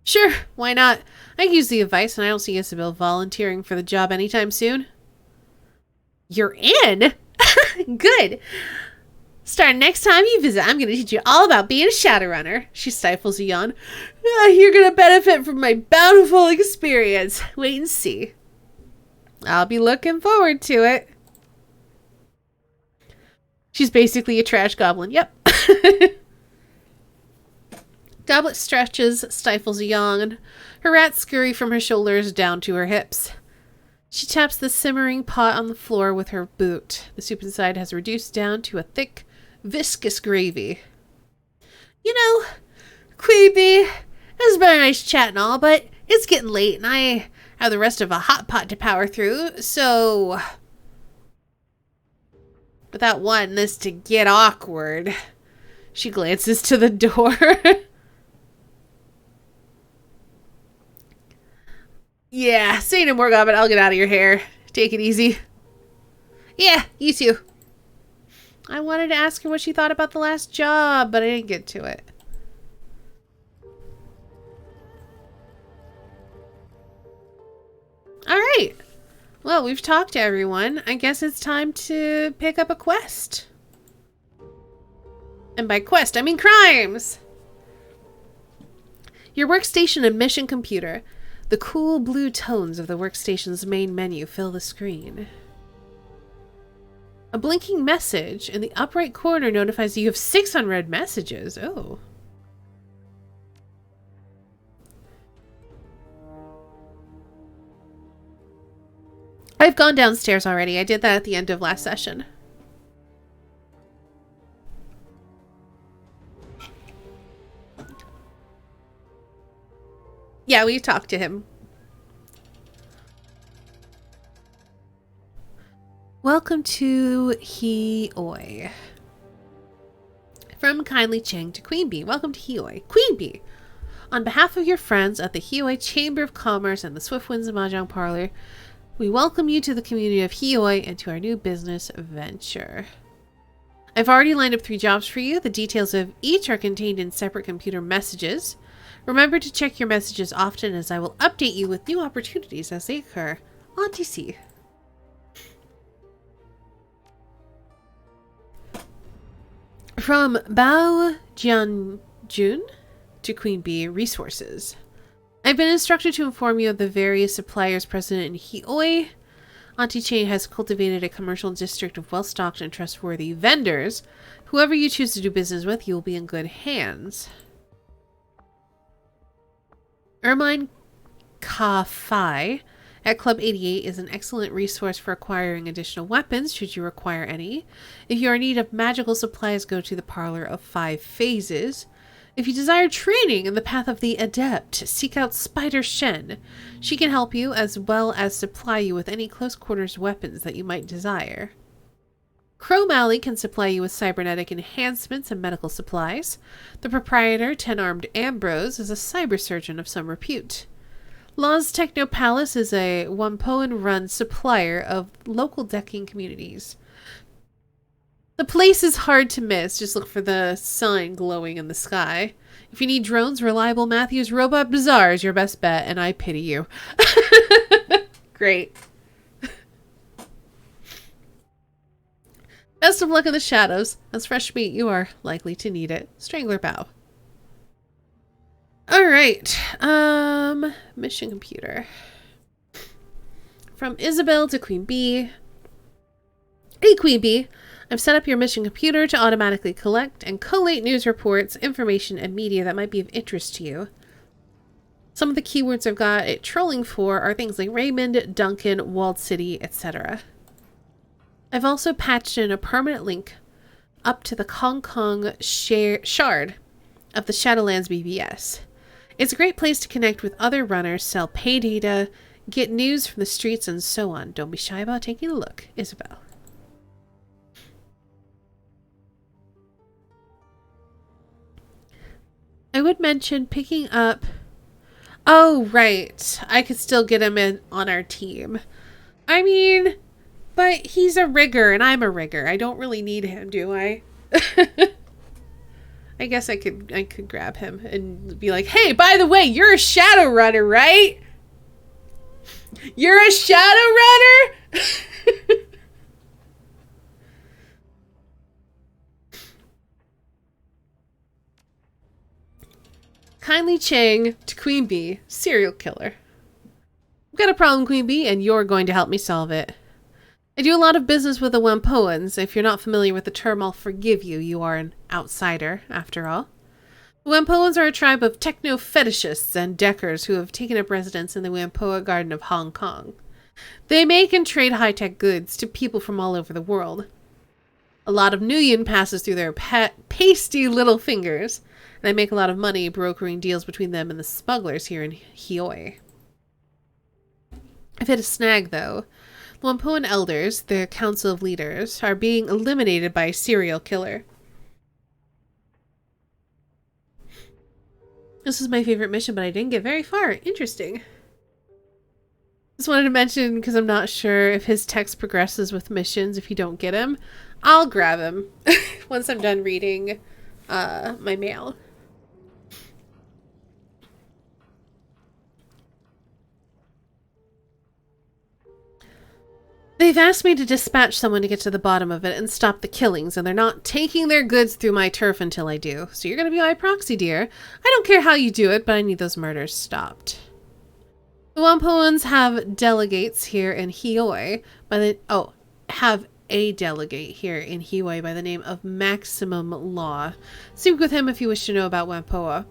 Sure, why not? I can use the advice and I don't see Isabel volunteering for the job anytime soon. You're in? Good. Starting next time you visit, I'm going to teach you all about being a Shadowrunner. She stifles a yawn. You're going to benefit from my bountiful experience. Wait and see. I'll be looking forward to it. She's basically a trash goblin. Yep. Goblet stretches, stifles a yawn. Her rats scurry from her shoulders down to her hips. She taps the simmering pot on the floor with her boot. The soup inside has reduced down to a thick, viscous gravy. You know, Queeby, it's been a nice chat and all, but it's getting late and I have the rest of a hot pot to power through, so without wanting this to get awkward, She glances to the door. Yeah, say no more, Goblin. I'll get out of your hair. Take it easy. Yeah, you too. I wanted to ask her what she thought about the last job, but I didn't get to it. Alright. Well, we've talked to everyone. I guess it's time to pick up a quest. And by quest, I mean crimes! Your workstation and mission computer. The cool blue tones of the workstation's main menu fill the screen. A blinking message in the upper right corner notifies you have 6 unread messages. Oh. I've gone downstairs already. I did that at the end of last session. Yeah, we talked to him. Welcome to Hioi. From Kindly Chang to Queen Bee. Welcome to Hioi. Queen Bee! On behalf of your friends at the Hioi Chamber of Commerce and the Swift Winds Mahjong Parlor, we welcome you to the community of Hioi and to our new business venture. I've already lined up 3 jobs for you. The details of each are contained in separate computer messages. Remember to check your messages often, as I will update you with new opportunities as they occur. On TC. From Bao Jianjun to Queen Bee Resources. I've been instructed to inform you of the various suppliers present in Hioi. Auntie Chain has cultivated a commercial district of well-stocked and trustworthy vendors. Whoever you choose to do business with, you will be in good hands. Ermine Ka-Fi at Club 88 is an excellent resource for acquiring additional weapons, should you require any. If you are in need of magical supplies, go to the Parlor of 5 Phases. If you desire training in the path of the adept, seek out Spider Shen. She can help you, as well as supply you with any close quarters weapons that you might desire. Chrome Alley can supply you with cybernetic enhancements and medical supplies. The proprietor, 10-Armed Ambrose, is a cyber surgeon of some repute. Law's Techno Palace is a Wampoan-run supplier of local decking communities. The place is hard to miss. Just look for the sign glowing in the sky. If you need drones, Reliable Matthews Robot Bazaar is your best bet, and I pity you. Great. Best of luck in the shadows. As fresh meat, you are likely to need it. Strangler bow. Alright. Mission computer. From Isabel to Queen Bee. Hey, Queen Bee. I've set up your mission computer to automatically collect and collate news reports, information, and media that might be of interest to you. Some of the keywords I've got it trolling for are things like Raymond, Duncan, Walled City, etc. I've also patched in a permanent link up to the Hong Kong shard of the Shadowlands BBS. It's a great place to connect with other runners, sell pay data, get news from the streets, and so on. Don't be shy about taking a look. Isabel. I would mention picking up... Oh, right. I could still get him in on our team. I mean... But he's a rigger, and I'm a rigger. I don't really need him, do I? I guess I could grab him and be like, hey, by the way, you're a Shadowrunner, right? You're a Shadowrunner? Kindly Chang to Queen Bee, serial killer. I've got a problem, Queen Bee, and you're going to help me solve it. I do a lot of business with the Wampoans. If you're not familiar with the term, I'll forgive you. You are an outsider, after all. The Wampoans are a tribe of techno-fetishists and deckers who have taken up residence in the Wampoa Garden of Hong Kong. They make and trade high-tech goods to people from all over the world. A lot of Nuyen passes through their pasty little fingers, and they make a lot of money brokering deals between them and the smugglers here in Hioi. I've hit a snag, though. The Wampoan elders, their council of leaders, are being eliminated by a serial killer. This is my favorite mission, but I didn't get very far. Interesting. Just wanted to mention, because I'm not sure if his text progresses with missions if you don't get him. I'll grab him once I'm done reading my mail. They've asked me to dispatch someone to get to the bottom of it and stop the killings, and they're not taking their goods through my turf until I do. So you're going to be my proxy, dear. I don't care how you do it, but I need those murders stopped. The Wampoans have delegates here in Hioi have a delegate here in Hioi by the name of Maximum Law. Speak with him if you wish to know about Wampoa.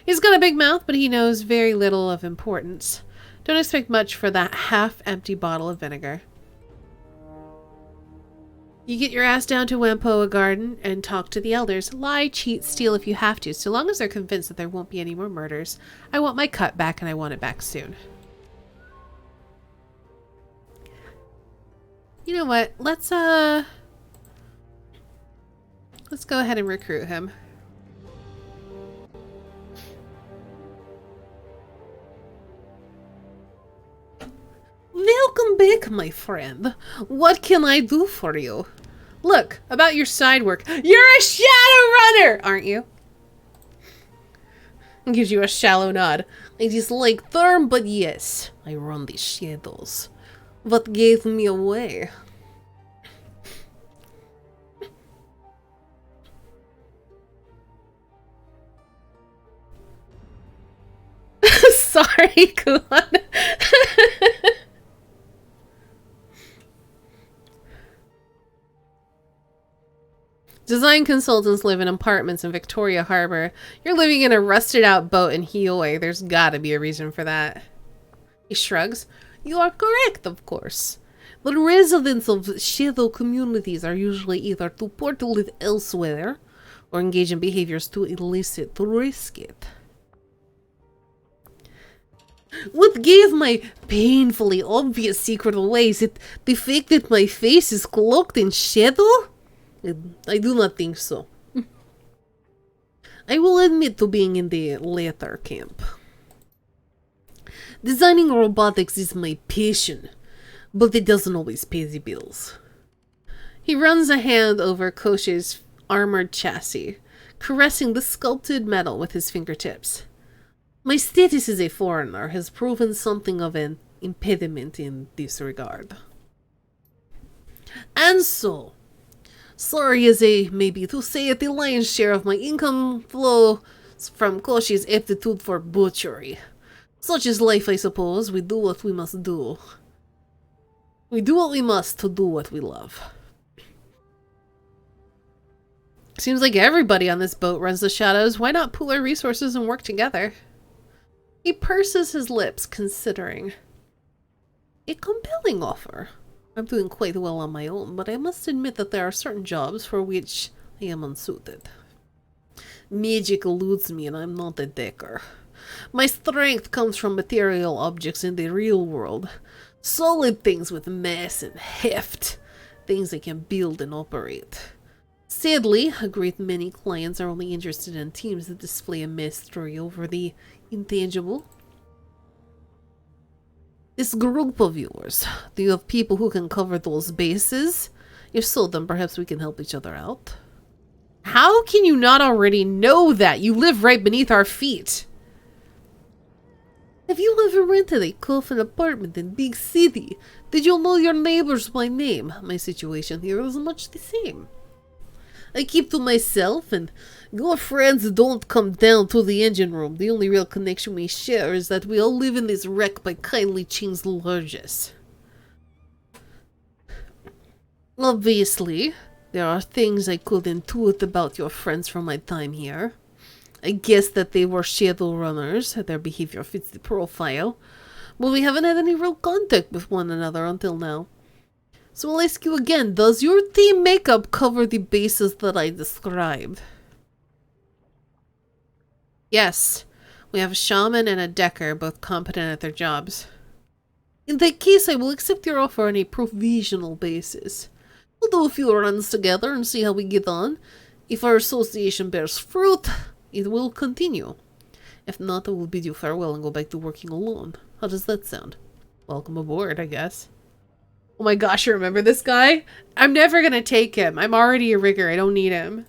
He's got a big mouth, but he knows very little of importance. Don't expect much for that half-empty bottle of vinegar. You get your ass down to Wampoa Garden and talk to the elders. Lie, cheat, steal if you have to, so long as they're convinced that there won't be any more murders. I want my cut back, and I want it back soon. You know what? Let's go ahead and recruit him. Welcome back, my friend. What can I do for you? Look, about your side work. You're a Shadowrunner, aren't you? Gives you a shallow nod. I dislike Therm, but yes, I run the shadows. What gave me away? Sorry, Kulan. Design consultants live in apartments in Victoria Harbor. You're living in a rusted out boat in Hioi. There's gotta be a reason for that. He shrugs. You are correct, of course. The residents of shadow communities are usually either too poor to live elsewhere or engage in behaviors too illicit to risk it. What gave my painfully obvious secret away? Is it the fact that my face is cloaked in shadow? I do not think so. I will admit to being in the latter camp. Designing robotics is my passion, but it doesn't always pay the bills. He runs a hand over Kosh's armored chassis, caressing the sculpted metal with his fingertips. My status as a foreigner has proven something of an impediment in this regard. And so, sorry as I may be to say it, the lion's share of my income flows from Koshi's aptitude for butchery. Such is life, I suppose. We do what we must do. We do what we must to do what we love. Seems like everybody on this boat runs the shadows. Why not pool our resources and work together? He purses his lips, considering. A compelling offer. I'm doing quite well on my own, but I must admit that there are certain jobs for which I am unsuited. Magic eludes me, and I'm not a decker. My strength comes from material objects in the real world. Solid things with mass and heft. Things I can build and operate. Sadly, a great many clients are only interested in teams that display a mastery over the intangible. This group of yours, do you have people who can cover those bases? If so, then perhaps we can help each other out. How can you not already know that? You live right beneath our feet. Have you ever rented a coffin apartment in big city? Did you know your neighbors by name? My situation here is much the same. I keep to myself, and your friends don't come down to the engine room. The only real connection we share is that we all live in this wreck by kindly Ching's largest. Obviously, there are things I could intuit about your friends from my time here. I guess that they were Shadowrunners. Their behavior fits the profile. But we haven't had any real contact with one another until now. So I'll ask you again, does your team makeup cover the bases that I described? Yes. We have a shaman and a decker, both competent at their jobs. In that case, I will accept your offer on a provisional basis. We'll do a few runs together and see how we get on. If our association bears fruit, it will continue. If not, I will bid you farewell and go back to working alone. How does that sound? Welcome aboard, I guess. Oh my gosh, you remember this guy? I'm never gonna take him. I'm already a rigger. I don't need him.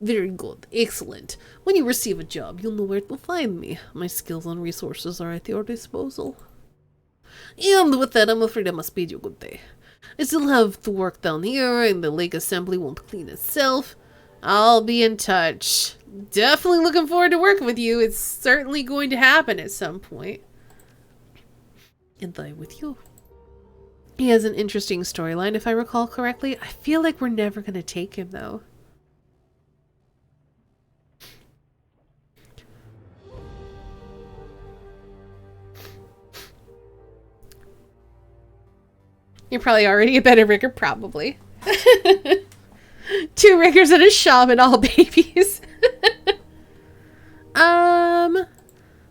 Very good. Excellent. When you receive a job, you'll know where to find me. My skills and resources are at your disposal. And with that, I'm afraid I must bid you good day. I still have to work down here, and the lake assembly won't clean itself. I'll be in touch. Definitely looking forward to working with you. It's certainly going to happen at some point. And I with you. He has an interesting storyline, if I recall correctly. I feel like we're never going to take him, though. You're probably already a better rigger, probably. 2 riggers and a shaman, all babies.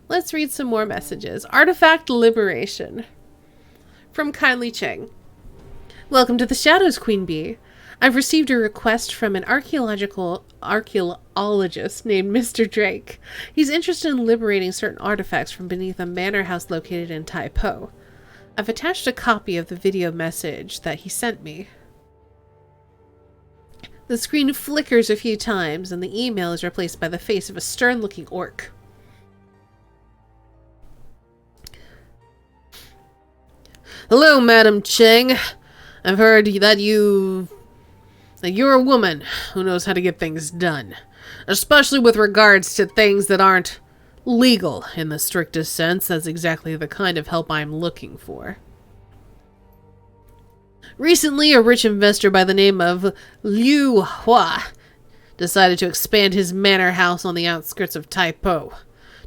Let's read some more messages. Artifact Liberation. From Kindly Cheng. Welcome to the Shadows, Queen Bee. I've received a request from an archaeologist named Mr. Drake. He's interested in liberating certain artifacts from beneath a manor house located in Taipo. I've attached a copy of the video message that he sent me. The screen flickers a few times, and the email is replaced by the face of a stern-looking orc. Hello, Madam Cheng. I've heard that you're a woman who knows how to get things done, especially with regards to things that aren't legal in the strictest sense. That's exactly the kind of help I'm looking for. Recently, a rich investor by the name of Liu Hua decided to expand his manor house on the outskirts of Taipo.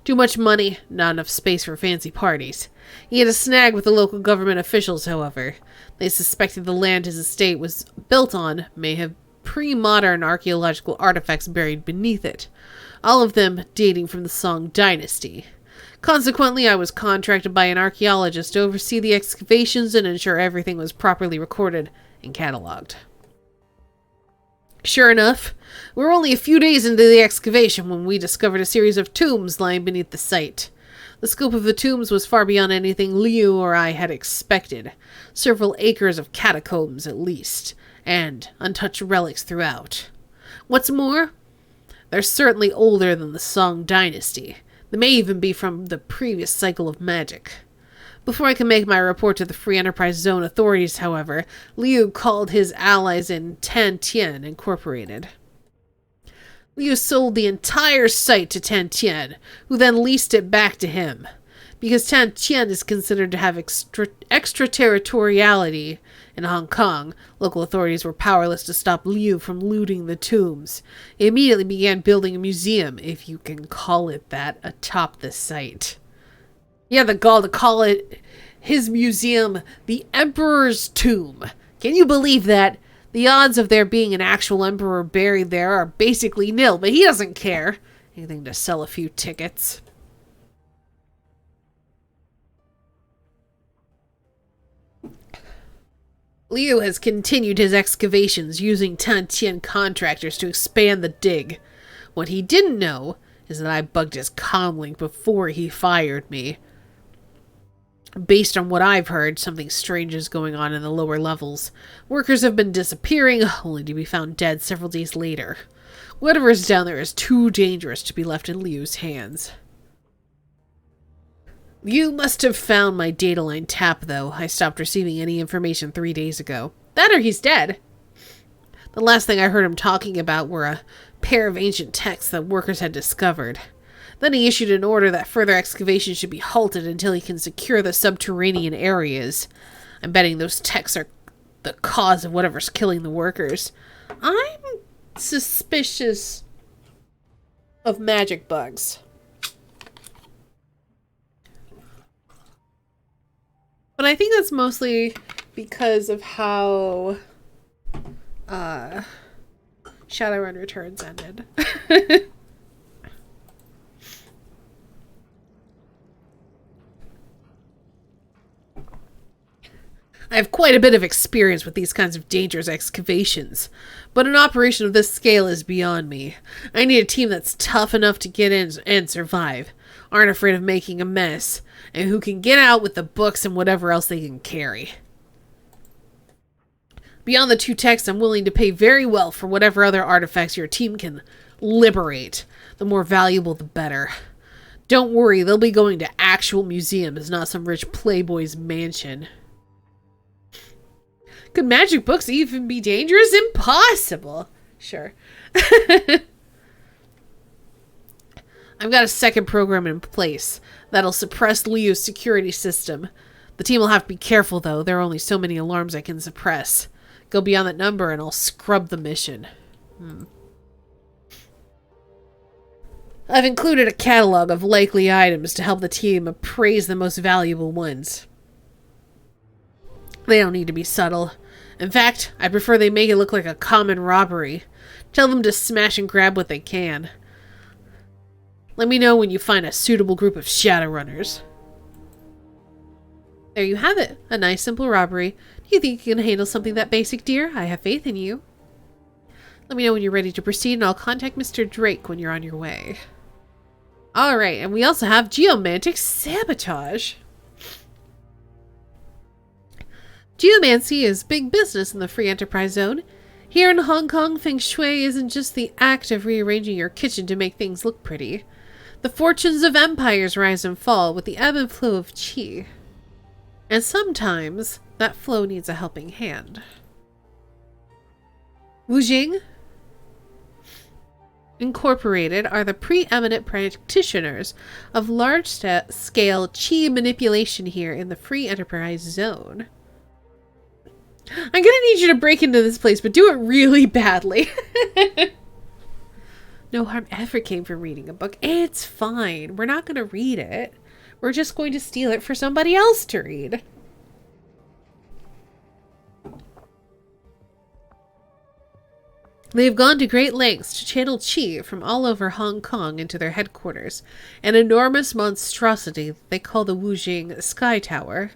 Too much money, not enough space for fancy parties. He had a snag with the local government officials, however. They suspected the land his estate was built on may have pre-modern archaeological artifacts buried beneath it, all of them dating from the Song Dynasty. Consequently, I was contracted by an archaeologist to oversee the excavations and ensure everything was properly recorded and catalogued. Sure enough, we were only a few days into the excavation when we discovered a series of tombs lying beneath the site. The scope of the tombs was far beyond anything Liu or I had expected. Several acres of catacombs, at least, and untouched relics throughout. What's more, they're certainly older than the Song Dynasty. They may even be from the previous cycle of magic. Before I can make my report to the Free Enterprise Zone authorities, however, Liu called his allies in Tantien Incorporated. Liu sold the entire site to Tantien, who then leased it back to him. Because Tantien is considered to have extraterritoriality in Hong Kong, local authorities were powerless to stop Liu from looting the tombs. He immediately began building a museum, if you can call it that, atop the site. He had the gall to call it his museum the Emperor's Tomb. Can you believe that? The odds of there being an actual emperor buried there are basically nil, but he doesn't care. Anything to sell a few tickets. Liu has continued his excavations using Tantien contractors to expand the dig. What he didn't know is that I bugged his comlink before he fired me. Based on what I've heard, something strange is going on in the lower levels. Workers have been disappearing, only to be found dead several days later. Whatever is down there is too dangerous to be left in Liu's hands. You must have found my data line tap, though. I stopped receiving any information 3 days ago. That or he's dead. The last thing I heard him talking about were a pair of ancient texts that workers had discovered. Then he issued an order that further excavation should be halted until he can secure the subterranean areas. I'm betting those texts are the cause of whatever's killing the workers. I'm suspicious of magic bugs. But I think that's mostly because of how Shadowrun Returns ended. I have quite a bit of experience with these kinds of dangerous excavations, but an operation of this scale is beyond me. I need a team that's tough enough to get in and survive, aren't afraid of making a mess, and who can get out with the books and whatever else they can carry. Beyond the 2 texts, I'm willing to pay very well for whatever other artifacts your team can liberate. The more valuable, the better. Don't worry, they'll be going to actual museums, not some rich playboy's mansion. Could magic books even be dangerous? Impossible. Sure. I've got a second program in place that'll suppress Leo's security system. The team will have to be careful, though. There are only so many alarms I can suppress. Go beyond that number and I'll scrub the mission. I've included a catalog of likely items to help the team appraise the most valuable ones. They don't need to be subtle. In fact, I prefer they make it look like a common robbery. Tell them to smash and grab what they can. Let me know when you find a suitable group of Shadowrunners. There you have it. A nice, simple robbery. Do you think you can handle something that basic, dear? I have faith in you. Let me know when you're ready to proceed, and I'll contact Mr. Drake when you're on your way. Alright, and we also have Geomantic Sabotage. Geomancy is big business in the free enterprise zone. Here in Hong Kong, Feng Shui isn't just the act of rearranging your kitchen to make things look pretty. The fortunes of empires rise and fall with the ebb and flow of qi. And sometimes, that flow needs a helping hand. Wujing Incorporated are the preeminent practitioners of large-scale qi manipulation here in the free enterprise zone. I'm gonna need you to break into this place, but do it really badly. No harm ever came from reading a book. It's fine. We're not gonna read it. We're just going to steal it for somebody else to read. They have gone to great lengths to channel qi from all over Hong Kong into their headquarters, an enormous monstrosity they call the Wujing Sky Tower.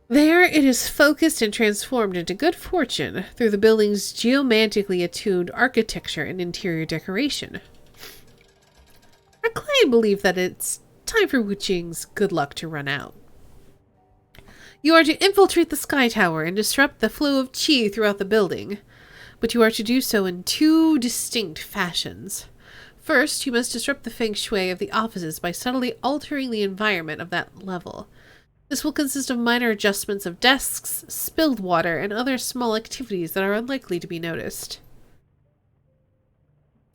There, it is focused and transformed into good fortune through the building's geomantically attuned architecture and interior decoration. Our client believed that it's time for Wujing's good luck to run out. You are to infiltrate the Sky Tower and disrupt the flow of qi throughout the building, but you are to do so in 2 distinct fashions. First, you must disrupt the feng shui of the offices by subtly altering the environment of that level. This will consist of minor adjustments of desks, spilled water, and other small activities that are unlikely to be noticed.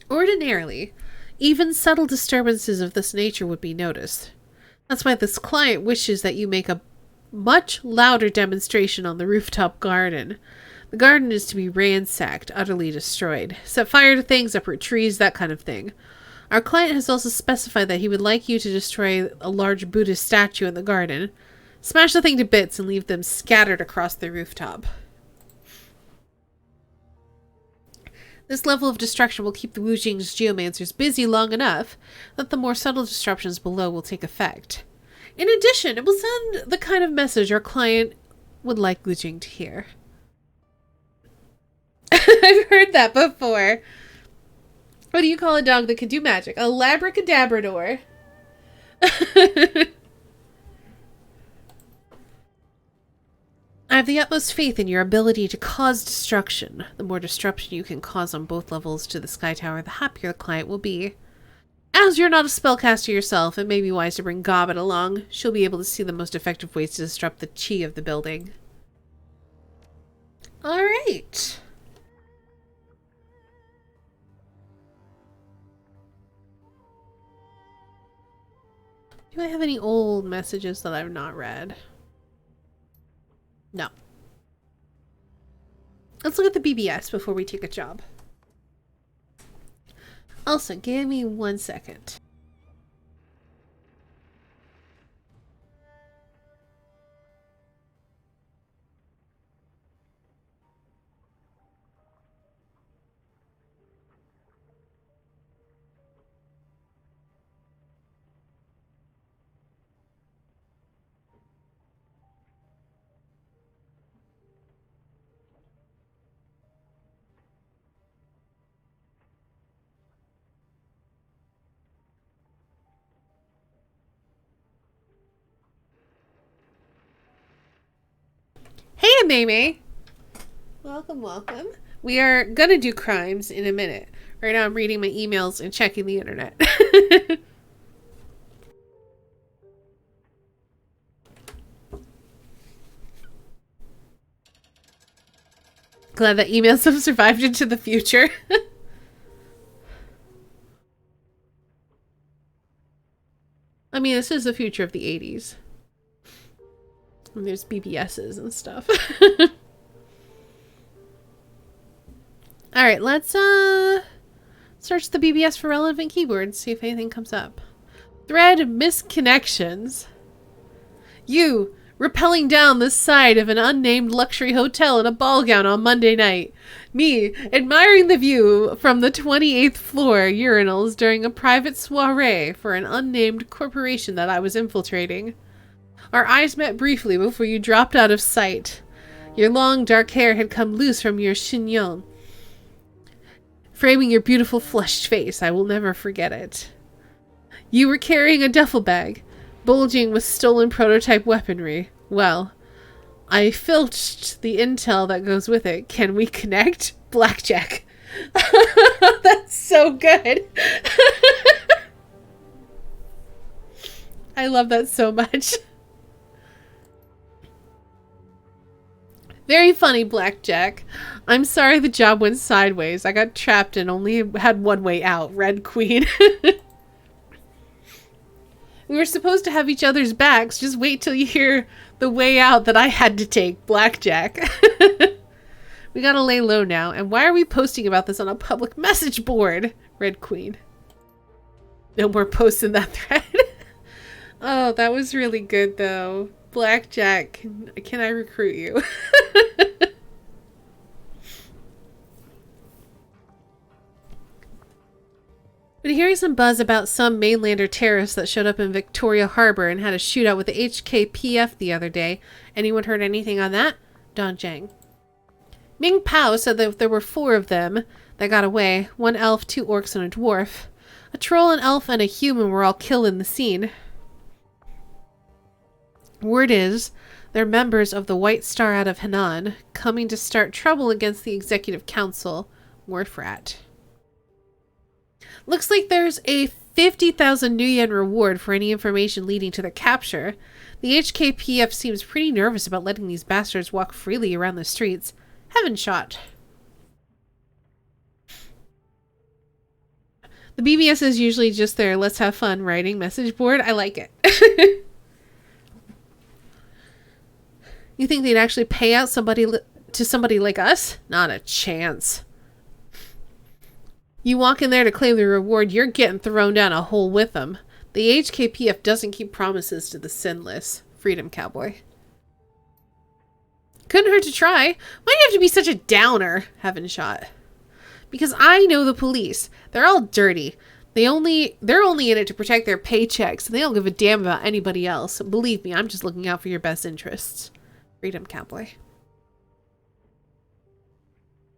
Ordinarily, even subtle disturbances of this nature would be noticed. That's why this client wishes that you make a much louder demonstration on the rooftop garden. The garden is to be ransacked, utterly destroyed. Set fire to things, uproot trees, that kind of thing. Our client has also specified that he would like you to destroy a large Buddhist statue in the garden. Smash the thing to bits and leave them scattered across the rooftop. This level of destruction will keep the Wujing's geomancers busy long enough that the more subtle disruptions below will take effect. In addition, it will send the kind of message our client would like Wujing to hear. I've heard that before. What do you call a dog that can do magic? A labracadabrador. I have the utmost faith in your ability to cause destruction. The more destruction you can cause on both levels to the Sky Tower, the happier the client will be. As you're not a spellcaster yourself, it may be wise to bring Gobbet along. She'll be able to see the most effective ways to disrupt the qi of the building. Alright. Do I have any old messages that I've not read? No. Let's look at the BBS before we take a job. Also, give me 1 second. Mamie. Welcome, welcome. We are gonna do crimes in a minute. Right now I'm reading my emails and checking the internet. Glad that emails have survived into the future. I mean, this is the future of the 80s. And there's BBSs and stuff. Alright, let's search the BBS for relevant keywords, see if anything comes up. Thread misconnections. You rappelling down the side of an unnamed luxury hotel in a ball gown on Monday night. Me admiring the view from the 28th floor urinals during a private soiree for an unnamed corporation that I was infiltrating. Our eyes met briefly before you dropped out of sight. Your long dark hair had come loose from your chignon, framing your beautiful flushed face. I will never forget it. You were carrying a duffel bag, bulging with stolen prototype weaponry. Well, I filched the intel that goes with it. Can we connect? Blackjack. That's so good. I love that so much. Very funny, Blackjack. I'm sorry the job went sideways. I got trapped and only had one way out. Red Queen. We were supposed to have each other's backs. Just wait till you hear the way out that I had to take. Blackjack. We gotta lay low now. And why are we posting about this on a public message board? Red Queen. No more posts in that thread. Oh, that was really good, though. Blackjack, can I recruit you? Been hearing some buzz about some mainlander terrorists that showed up in Victoria Harbor and had a shootout with the HKPF the other day. Anyone heard anything on that? Don Jang. Ming Pao said that there were 4 of them that got away. 1 elf, 2 orcs, and a dwarf. A troll, an elf, and a human were all killed in the scene. Word is, they're members of the White Star out of Henan, coming to start trouble against the Executive Council, Warfrat. Looks like there's a 50,000 new yen reward for any information leading to their capture. The HKPF seems pretty nervous about letting these bastards walk freely around the streets. Heaven shot. The BBS is usually just their let's have fun writing message board. I like it. You think they'd actually pay out to somebody like us? Not a chance. You walk in there to claim the reward, you're getting thrown down a hole with them. The HKPF doesn't keep promises to the sinless. Freedom Cowboy. Couldn't hurt to try. Why do you have to be such a downer? Heaven shot. Because I know the police. They're all dirty. They're only in it to protect their paychecks, and they don't give a damn about anybody else. Believe me, I'm just looking out for your best interests. Freedom Cowboy.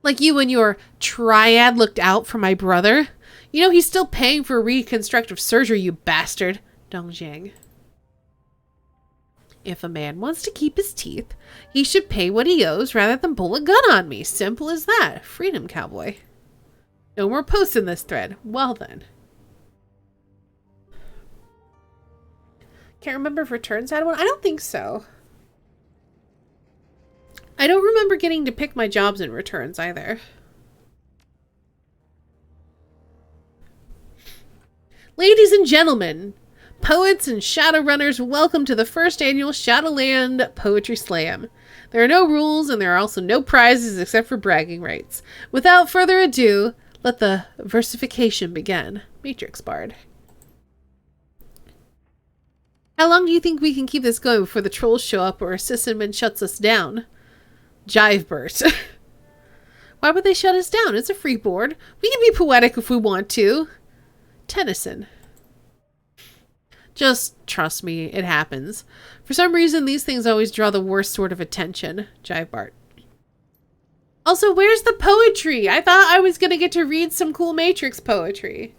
Like you and your triad looked out for my brother. You know he's still paying for reconstructive surgery, you bastard. Dongjiang. If a man wants to keep his teeth, he should pay what he owes rather than pull a gun on me. Simple as that. Freedom Cowboy. No more posts in this thread. Well then. Can't remember if Returns had one. I don't think so. I don't remember getting to pick my jobs in Returns either. Ladies and gentlemen, poets and Shadowrunners, welcome to the first annual Shadowland Poetry Slam. There are no rules and there are also no prizes except for bragging rights. Without further ado, let the versification begin. Matrix Bard. How long do you think we can keep this going before the trolls show up or Sissinman shuts us down? Jive burst. Why would they shut us down? It's a free board. We can be poetic if we want to. Tennyson. Just trust me, it happens. For some reason, these things always draw the worst sort of attention. Jive Bart. Also, where's the poetry? I thought I was going to get to read some cool Matrix poetry.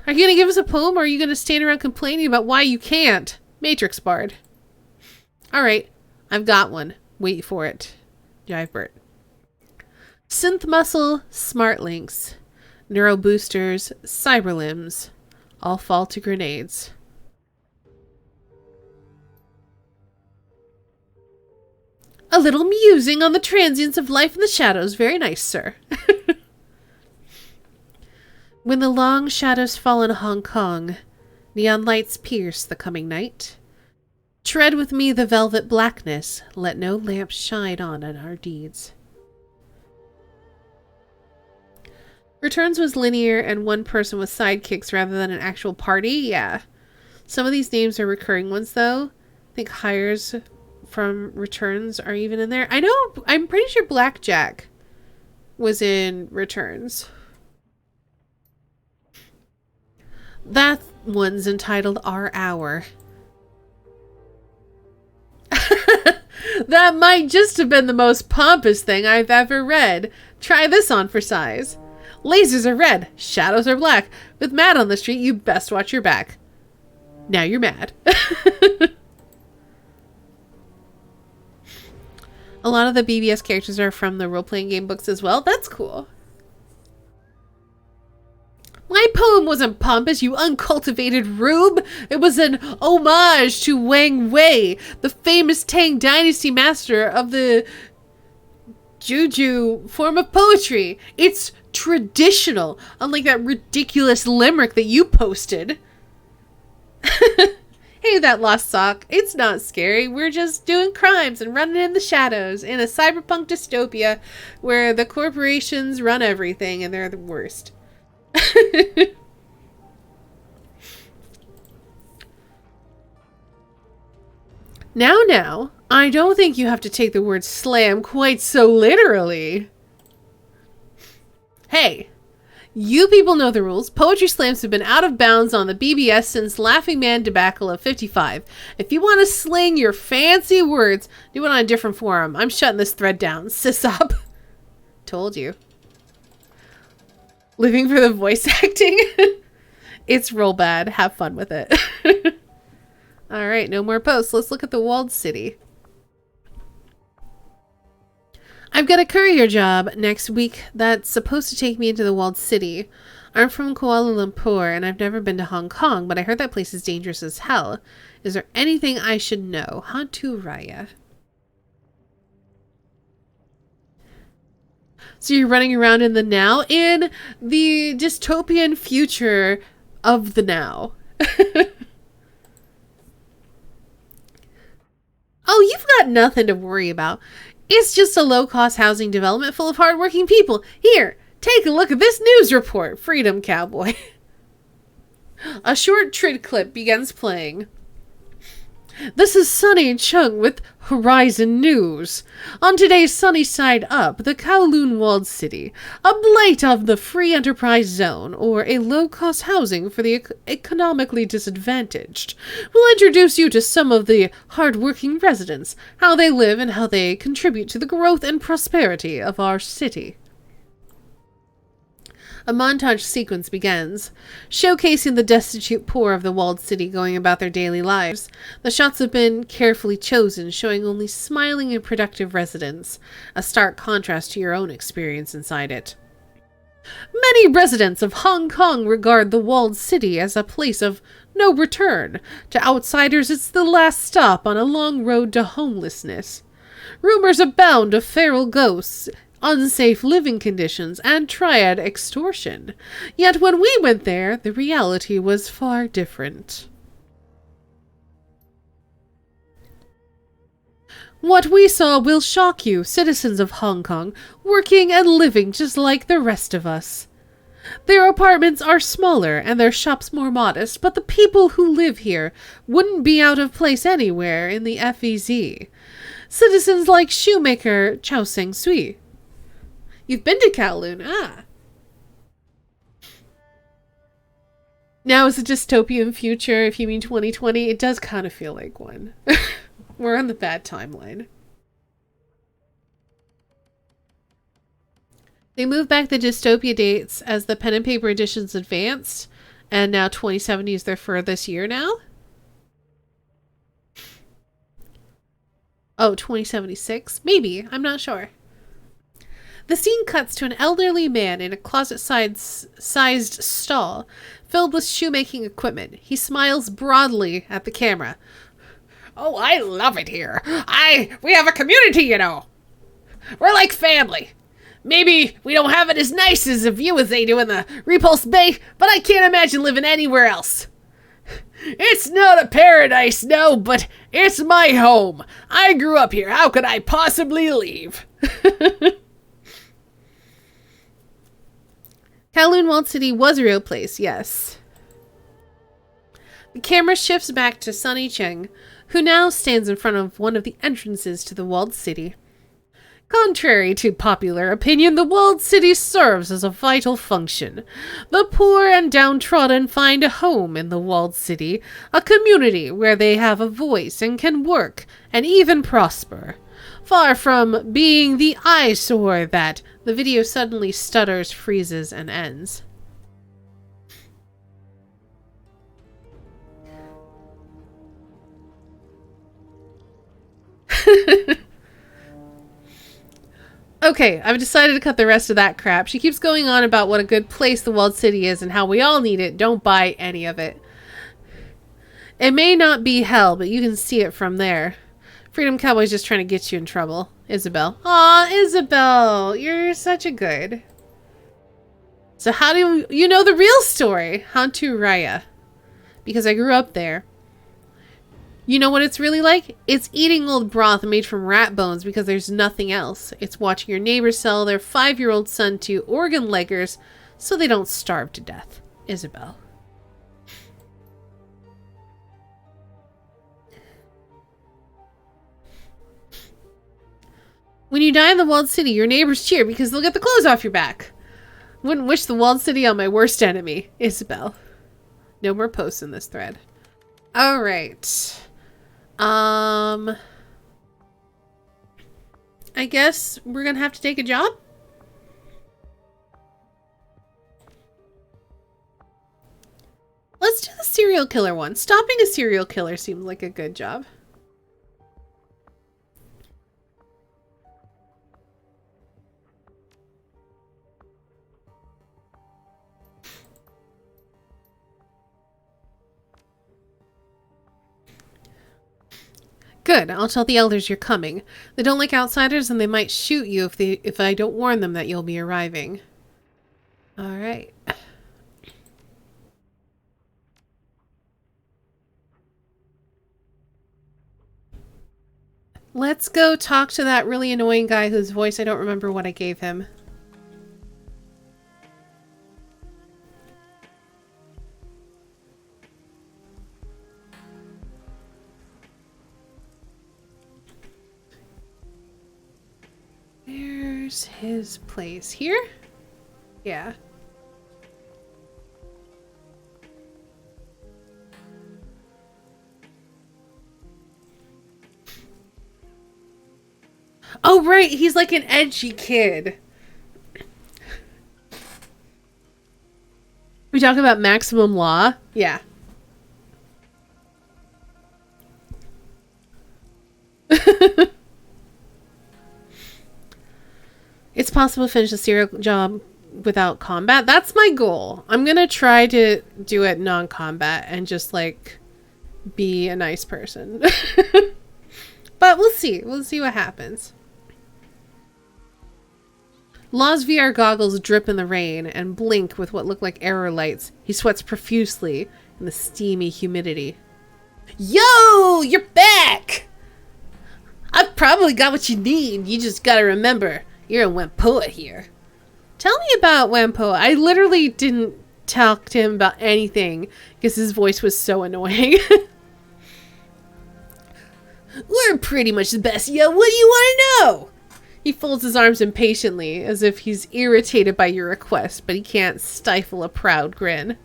Are you going to give us a poem or are you going to stand around complaining about why you can't? Matrix Bard. Alright. I've got one. Wait for it. Jivebert. Synth muscle, smart links, neuro boosters, cyber limbs, all fall to grenades. A little musing on the transience of life in the shadows. Very nice, sir. When the long shadows fall in Hong Kong, neon lights pierce the coming night. Tread with me the velvet blackness, let no lamp shine on our deeds. Returns was linear and one person with sidekicks rather than an actual party, yeah. Some of these names are recurring ones though. I think hires from Returns are even in there. I know, I'm pretty sure Blackjack was in Returns. That one's entitled Our Hour. That might just have been the most pompous thing I've ever read. Try this on for size. Lasers are red, shadows are black. With Mad on the street, you best watch your back. Now you're mad. A lot of the BBS characters are from the role-playing game books as well. That's cool. My poem wasn't pompous, you uncultivated rube. It was an homage to Wang Wei, the famous Tang Dynasty master of the Juju form of poetry. It's traditional, unlike that ridiculous limerick that you posted. Hey, that lost sock. It's not scary. We're just doing crimes and running in the shadows in a cyberpunk dystopia where the corporations run everything and they're the worst. Now, I don't think you have to take the word slam quite so literally. Hey, you people know the rules. Poetry slams have been out of bounds on the BBS since Laughing Man debacle of 55. If you want to sling your fancy words, do it on a different forum. I'm shutting this thread down. Sis up. Told you. Living for the voice acting. It's real bad. Have fun with it. Alright, no more posts. Let's look at the walled city. I've got a courier job next week that's supposed to take me into the walled city. I'm from Kuala Lumpur and I've never been to Hong Kong, but I heard that place is dangerous as hell. Is there anything I should know? Hantu Raya. So you're running around in the now? In the dystopian future of the now. Oh, you've got nothing to worry about. It's just a low-cost housing development full of hardworking people. Here, take a look at this news report, Freedom Cowboy. A short trid clip begins playing. This is Sunny Chung with Horizon News. On today's Sunny Side Up, the Kowloon Walled City, a blight of the free enterprise zone, or a low-cost housing for the economically disadvantaged, will introduce you to some of the hard-working residents, how they live and how they contribute to the growth and prosperity of our city. A montage sequence begins, showcasing the destitute poor of the walled city going about their daily lives. The shots have been carefully chosen, showing only smiling and productive residents, a stark contrast to your own experience inside it. Many residents of Hong Kong regard the walled city as a place of no return. To outsiders, it's the last stop on a long road to homelessness. Rumors abound of feral ghosts, unsafe living conditions, and triad extortion. Yet when we went there, the reality was far different. What we saw will shock you, citizens of Hong Kong, working and living just like the rest of us. Their apartments are smaller and their shops more modest, but the people who live here wouldn't be out of place anywhere in the FEZ. Citizens like shoemaker Chow Seng Sui. You've been to Kowloon, Now is a dystopian future, if you mean 2020. It does kind of feel like one. We're on the bad timeline. They moved back the dystopia dates as the pen and paper editions advanced, and now 2070 is their furthest year now. Oh, 2076? Maybe. I'm not sure. The scene cuts to an elderly man in a closet-sized stall filled with shoemaking equipment. He smiles broadly at the camera. Oh, I love it here. We have a community, you know. We're like family. Maybe we don't have it as nice as a view as they do in the Repulse Bay, but I can't imagine living anywhere else. It's not a paradise, no, but it's my home. I grew up here. How could I possibly leave? Kowloon Walled City was a real place, yes. The camera shifts back to Sunny Cheng, who now stands in front of one of the entrances to the walled city. Contrary to popular opinion, the walled city serves as a vital function. The poor and downtrodden find a home in the walled city, a community where they have a voice and can work and even prosper. Far from being the eyesore that the video suddenly stutters, freezes, and ends. Okay, I've decided to cut the rest of that crap. She keeps going on about what a good place the walled city is and how we all need it. Don't buy any of it. It may not be hell, but you can see it from there. Freedom Cowboy's just trying to get you in trouble. Isabel. Aw, Isabel, you're such a good. So how do you know the real story? Hantu Raya. Because I grew up there. You know what it's really like? It's eating old broth made from rat bones because there's nothing else. It's watching your neighbors sell their 5-year-old son to organ leggers so they don't starve to death. Isabel. When you die in the walled city, your neighbors cheer because they'll get the clothes off your back. Wouldn't wish the walled city on my worst enemy. Isabel. No more posts in this thread. Alright. I guess we're gonna have to take a job? Let's do the serial killer one. Stopping a serial killer seems like a good job. Good. I'll tell the elders you're coming. They don't like outsiders and they might shoot you if I don't warn them that you'll be arriving. All right. Let's go talk to that really annoying guy whose voice I don't remember what I gave him. Where's his place? Here? Yeah. Oh, right. He's like an edgy kid. We talk about maximum law? Yeah. It's possible to finish the serial job without combat. That's my goal. I'm going to try to do it non-combat and just, like, be a nice person. But we'll see. We'll see what happens. Law's VR goggles drip in the rain and blink with what look like error lights. He sweats profusely in the steamy humidity. Yo! You're back! I've probably got what you need. You just gotta remember, you're a Wampoa here. Tell me about Wampoa. I literally didn't talk to him about anything because his voice was so annoying. We're pretty much the best. Yo, what do you want to know? He folds his arms impatiently, as if he's irritated by your request, but he can't stifle a proud grin.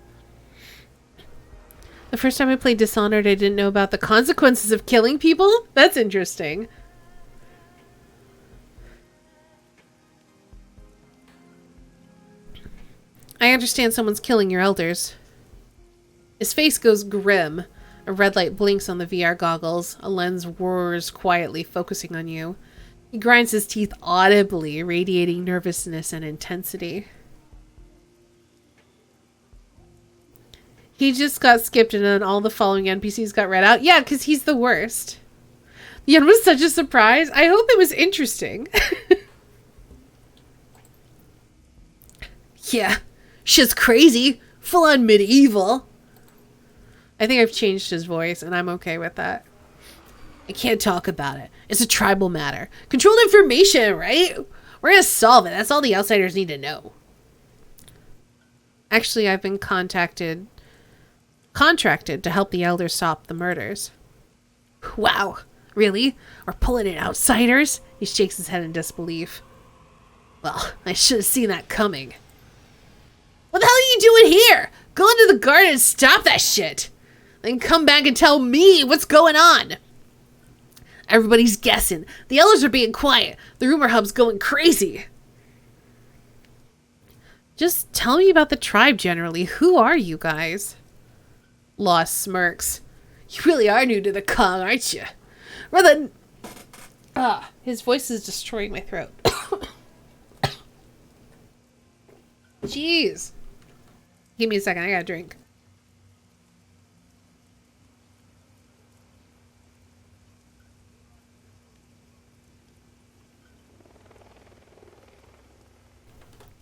The first time I played Dishonored, I didn't know about the consequences of killing people? That's interesting. I understand someone's killing your elders. His face goes grim. A red light blinks on the VR goggles. A lens whirs quietly, focusing on you. He grinds his teeth audibly, radiating nervousness and intensity. He just got skipped and then all the following NPCs got read out. Yeah, because he's the worst. The end was such a surprise. I hope it was interesting. Yeah, shit's crazy. Full on medieval. I think I've changed his voice and I'm okay with that. I can't talk about it. It's a tribal matter. Controlled information, right? We're gonna solve it. That's all the outsiders need to know. Actually, I've been contracted to help the elders stop the murders. Wow, really? We're pulling in outsiders? He shakes his head in disbelief. Well, I should have seen that coming. What the hell are you doing here? Go into the garden and stop that shit. Then come back and tell me what's going on. Everybody's guessing. The elders are being quiet. The rumor hub's going crazy. Just tell me about the tribe generally. Who are you guys? Law smirks. You really are new to the Kong, aren't you? Rather than... his voice is destroying my throat. Jeez. Give me a second. I gotta drink.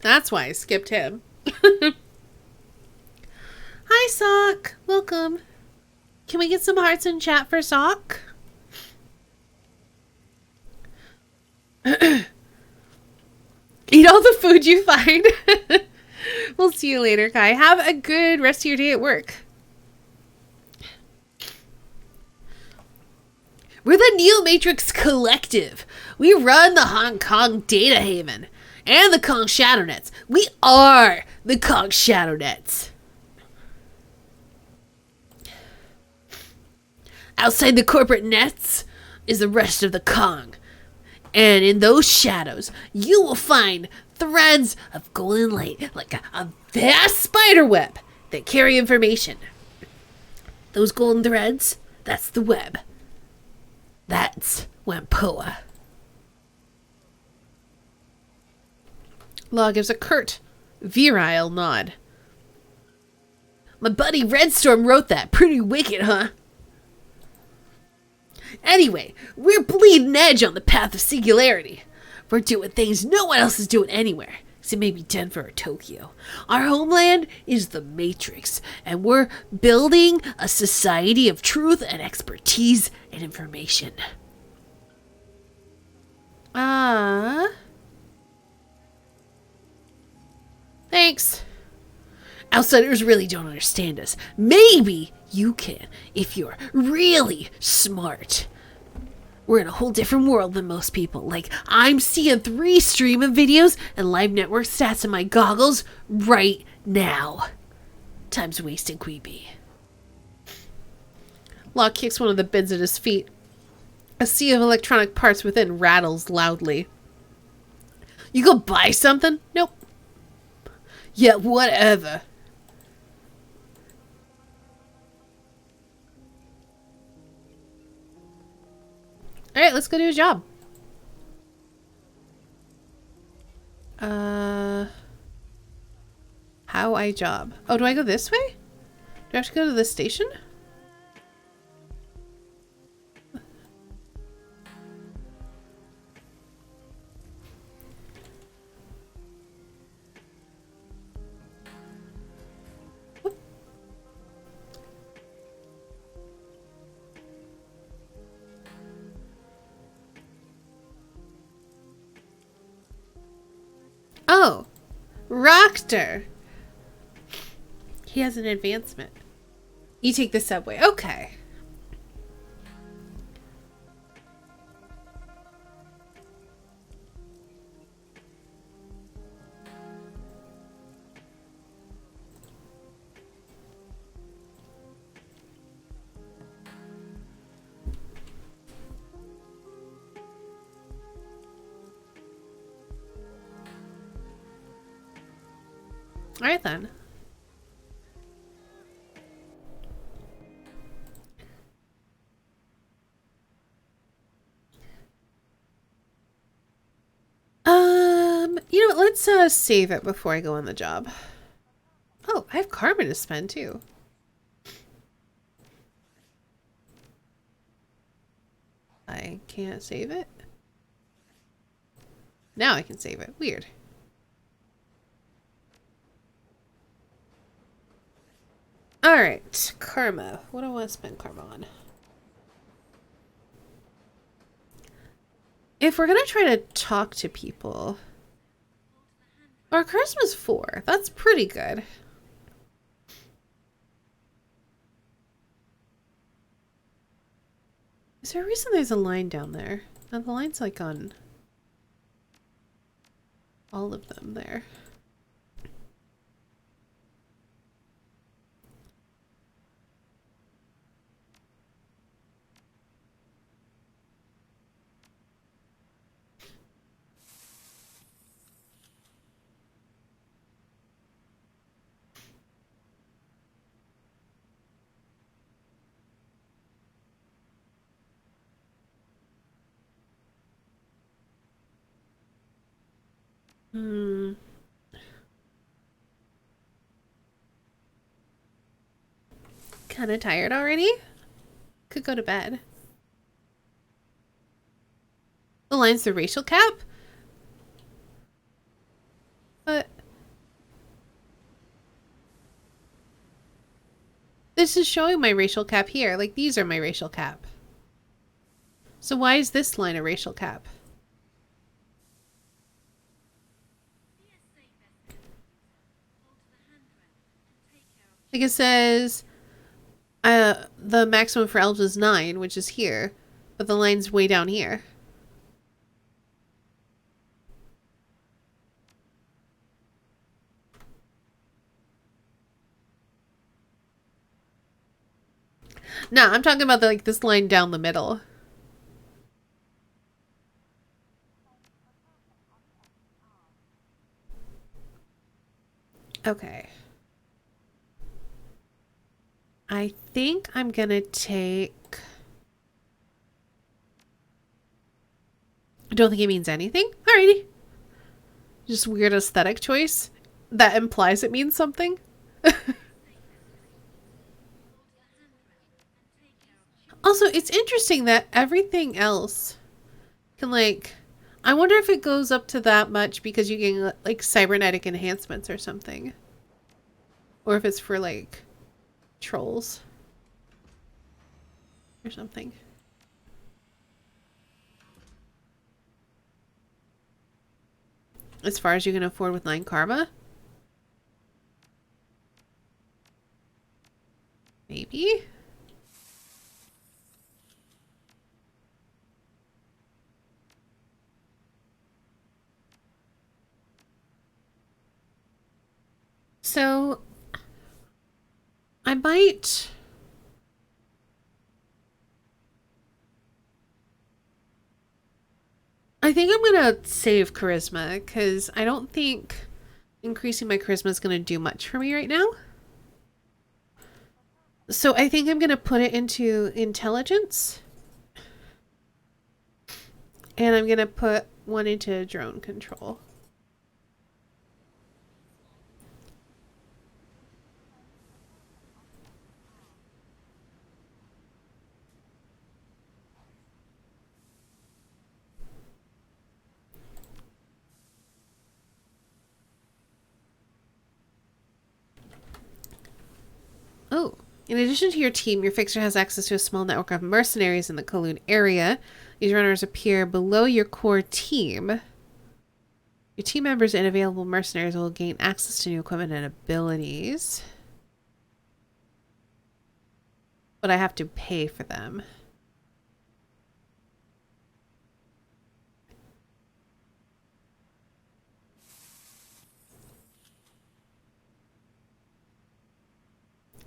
That's why I skipped him. Hi, Sock. Welcome. Can we get some hearts in chat for Sock? Eat all the food you find. We'll see you later, Kai. Have a good rest of your day at work. We're the Neo Matrix Collective. We run the Hong Kong Data Haven and the Kong Shadownets. We are the Kong Shadownets. Outside the corporate nets is the rest of the Kong. And in those shadows, you will find threads of golden light like a vast spider web that carry information. Those golden threads, that's the web. That's Wampoa. Law gives a curt, virile nod. My buddy Redstorm wrote that. Pretty wicked, huh? Anyway, we're bleeding edge on the path of singularity. We're doing things no one else is doing anywhere, except maybe Denver or Tokyo. Our homeland is the Matrix, and we're building a society of truth and expertise and information. Thanks. Outsiders really don't understand us. Maybe you can if you're really smart. We're in a whole different world than most people. Like, I'm seeing 3 streaming videos and live network stats in my goggles right now. Time's wasting, Queeby. Law kicks one of the bins at his feet. A sea of electronic parts within rattles loudly. You go buy something? Nope. Yeah, whatever. Alright, let's go do a job. How I job? Oh, do I go this way? Do I have to go to the station? Oh, Rockter. He has an advancement. You take the subway. Okay. All right then. You know what? Let's save it before I go on the job. Oh, I have karma to spend too. I can't save it. Now I can save it. Weird. Alright, karma. What do I want to spend karma on? If we're gonna try to talk to people... Our charisma's 4. That's pretty good. Is there a reason there's a line down there? No, the line's like on all of them there. Hmm. Kind of tired already? Could go to bed. Aligns the racial cap? But... This is showing my racial cap here. Like, these are my racial cap. So why is this line a racial cap? Like it says... the maximum for elves is 9, which is here. But the line's way down here. Nah, I'm talking about like this line down the middle. Okay. I think I'm gonna take... I don't think it means anything. Alrighty. Just weird aesthetic choice. That implies it means something. Also, it's interesting that everything else can like... I wonder if it goes up to that much because you get like cybernetic enhancements or something. Or if it's for like trolls or something. As far as you can afford with 9 karma? Maybe? So, I might... I think I'm gonna save charisma, because I don't think increasing my charisma is gonna do much for me right now. So I think I'm gonna put it into intelligence. And I'm gonna put one into drone control. Oh, in addition to your team, your fixer has access to a small network of mercenaries in the Kowloon area. These runners appear below your core team. Your team members and available mercenaries will gain access to new equipment and abilities. But I have to pay for them.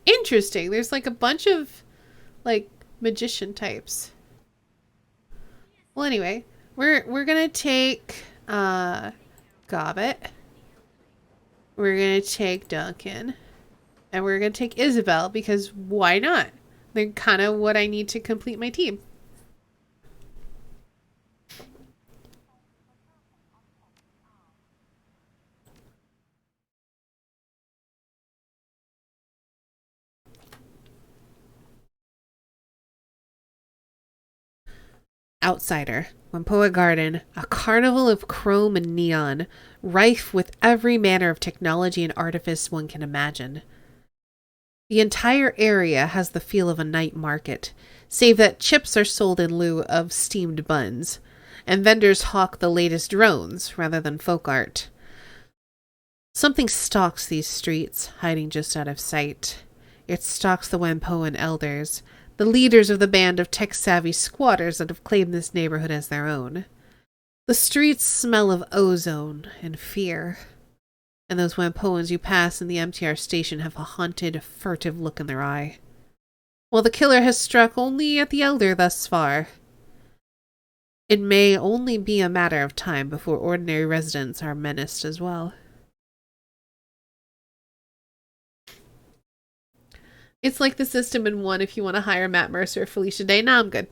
Interesting. There's like a bunch of like magician types. Well, anyway, we're gonna take Gobbet. We're gonna take Duncan, and we're gonna take Isabel because why not? They're kind of what I need to complete my team. Outsider, Wampoa Garden, a carnival of chrome and neon, rife with every manner of technology and artifice one can imagine. The entire area has the feel of a night market, save that chips are sold in lieu of steamed buns, and vendors hawk the latest drones rather than folk art. Something stalks these streets, hiding just out of sight. It stalks the Wampoan elders, the leaders of the band of tech-savvy squatters that have claimed this neighborhood as their own. The streets smell of ozone and fear, and those Wampoans you pass in the MTR station have a haunted, furtive look in their eye. While the killer has struck only at the elder thus far, it may only be a matter of time before ordinary residents are menaced as well. It's like the system in one if you want to hire Matt Mercer or Felicia Day. Nah, I'm good.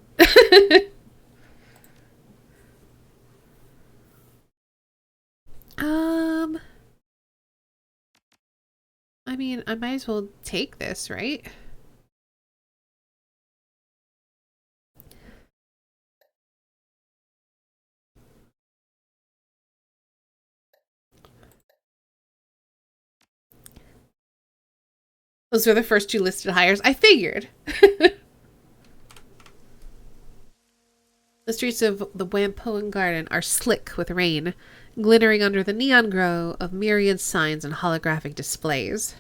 I mean, I might as well take this, right? Those were the first two listed hires. I figured. The streets of the Wampoan Garden are slick with rain, glittering under the neon glow of myriad signs and holographic displays.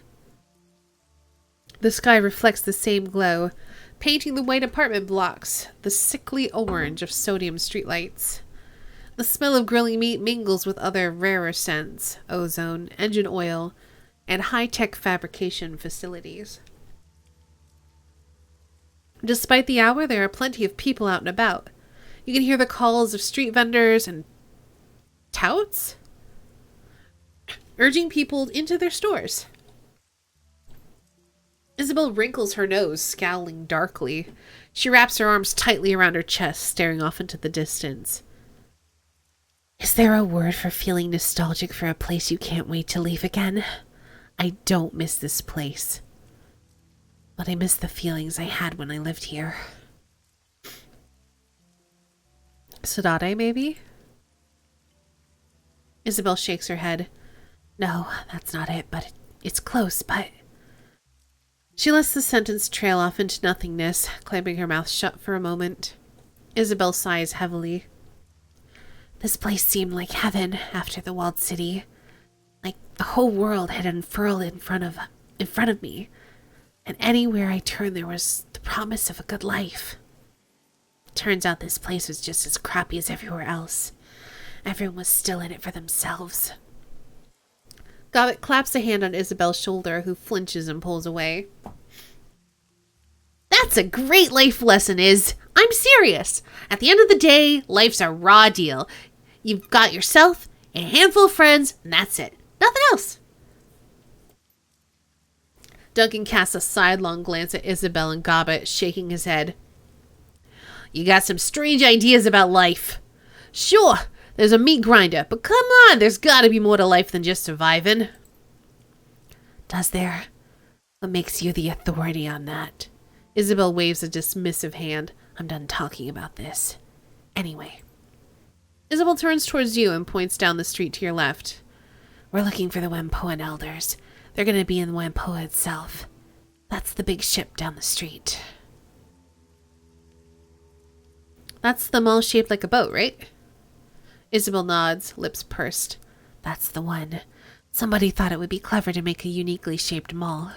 The sky reflects the same glow, painting the white apartment blocks the sickly orange of sodium streetlights. The smell of grilling meat mingles with other rarer scents, ozone, engine oil, and high-tech fabrication facilities. Despite the hour, there are plenty of people out and about. You can hear the calls of street vendors and touts urging people into their stores. Isabel wrinkles her nose, scowling darkly. She wraps her arms tightly around her chest, staring off into the distance. Is there a word for feeling nostalgic for a place you can't wait to leave again? I don't miss this place, but I miss the feelings I had when I lived here. Sadate, maybe? Isabel shakes her head. No, that's not it, but it's close, but... She lets the sentence trail off into nothingness, clamping her mouth shut for a moment. Isabel sighs heavily. This place seemed like heaven after the walled city. Like the whole world had unfurled in front of me. And anywhere I turned there was the promise of a good life. Turns out this place was just as crappy as everywhere else. Everyone was still in it for themselves. Gobbett claps a hand on Isabel's shoulder, who flinches and pulls away. That's a great life lesson, Is. I'm serious. At the end of the day, life's a raw deal. You've got yourself, a handful of friends, and that's it. Nothing else. Duncan casts a sidelong glance at Isabel and Gobbett, shaking his head. You got some strange ideas about life. Sure, there's a meat grinder, but come on, there's gotta be more to life than just surviving. Does there? What makes you the authority on that? Isabel waves a dismissive hand. I'm done talking about this. Anyway. Isabel turns towards you and points down the street to your left. We're looking for the Wampoan elders. They're gonna be in Wampoa itself. That's the big ship down the street. That's the mall shaped like a boat, right? Isabel nods, lips pursed. That's the one. Somebody thought it would be clever to make a uniquely shaped mall.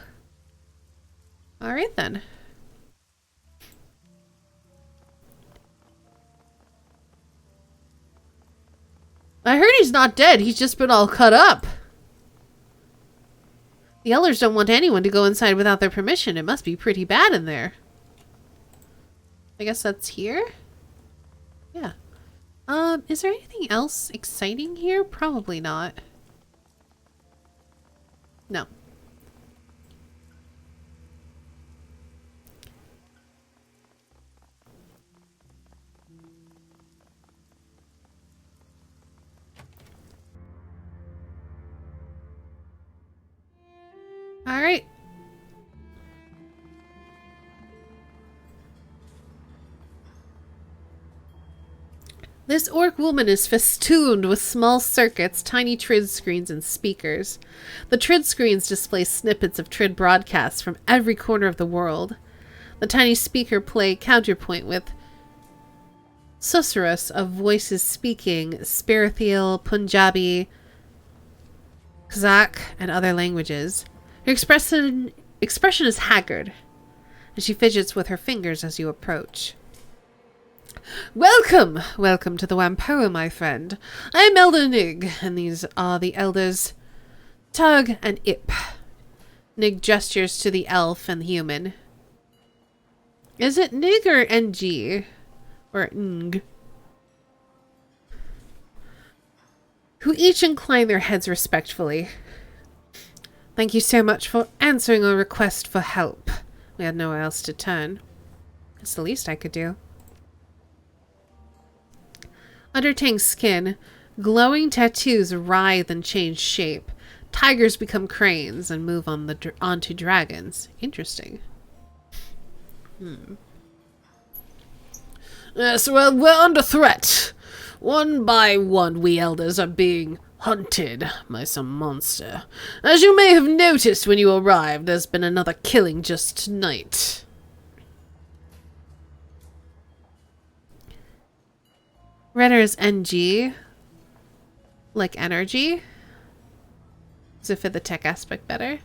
Alright then. I heard he's not dead. He's just been all cut up. The elders don't want anyone to go inside without their permission. It must be pretty bad in there. I guess that's here? Yeah. Is there anything else exciting here? Probably not. No. Alright. This orc woman is festooned with small circuits, tiny trid screens, and speakers. The trid screens display snippets of trid broadcasts from every corner of the world. The tiny speaker play counterpoint with susurrus of voices speaking Spirithial, Punjabi, Kazakh, and other languages. Her expression is haggard, and she fidgets with her fingers as you approach. Welcome! Welcome to the Wampoa, my friend. I am Elder Nig, and these are the elders Tug and Ip. Nig gestures to the elf and the human. Is it Nig or NG? Or Ng? Who each incline their heads respectfully. Thank you so much for answering our request for help. We had nowhere else to turn. It's the least I could do. Under Tang's skin, glowing tattoos writhe and change shape. Tigers become cranes and move onto dragons. Interesting. Yes, well, we're under threat. One by one, we elders are being hunted by some monster. As you may have noticed when you arrived, there's been another killing just tonight. Redder is NG. Like energy. Does it fit the tech aspect better?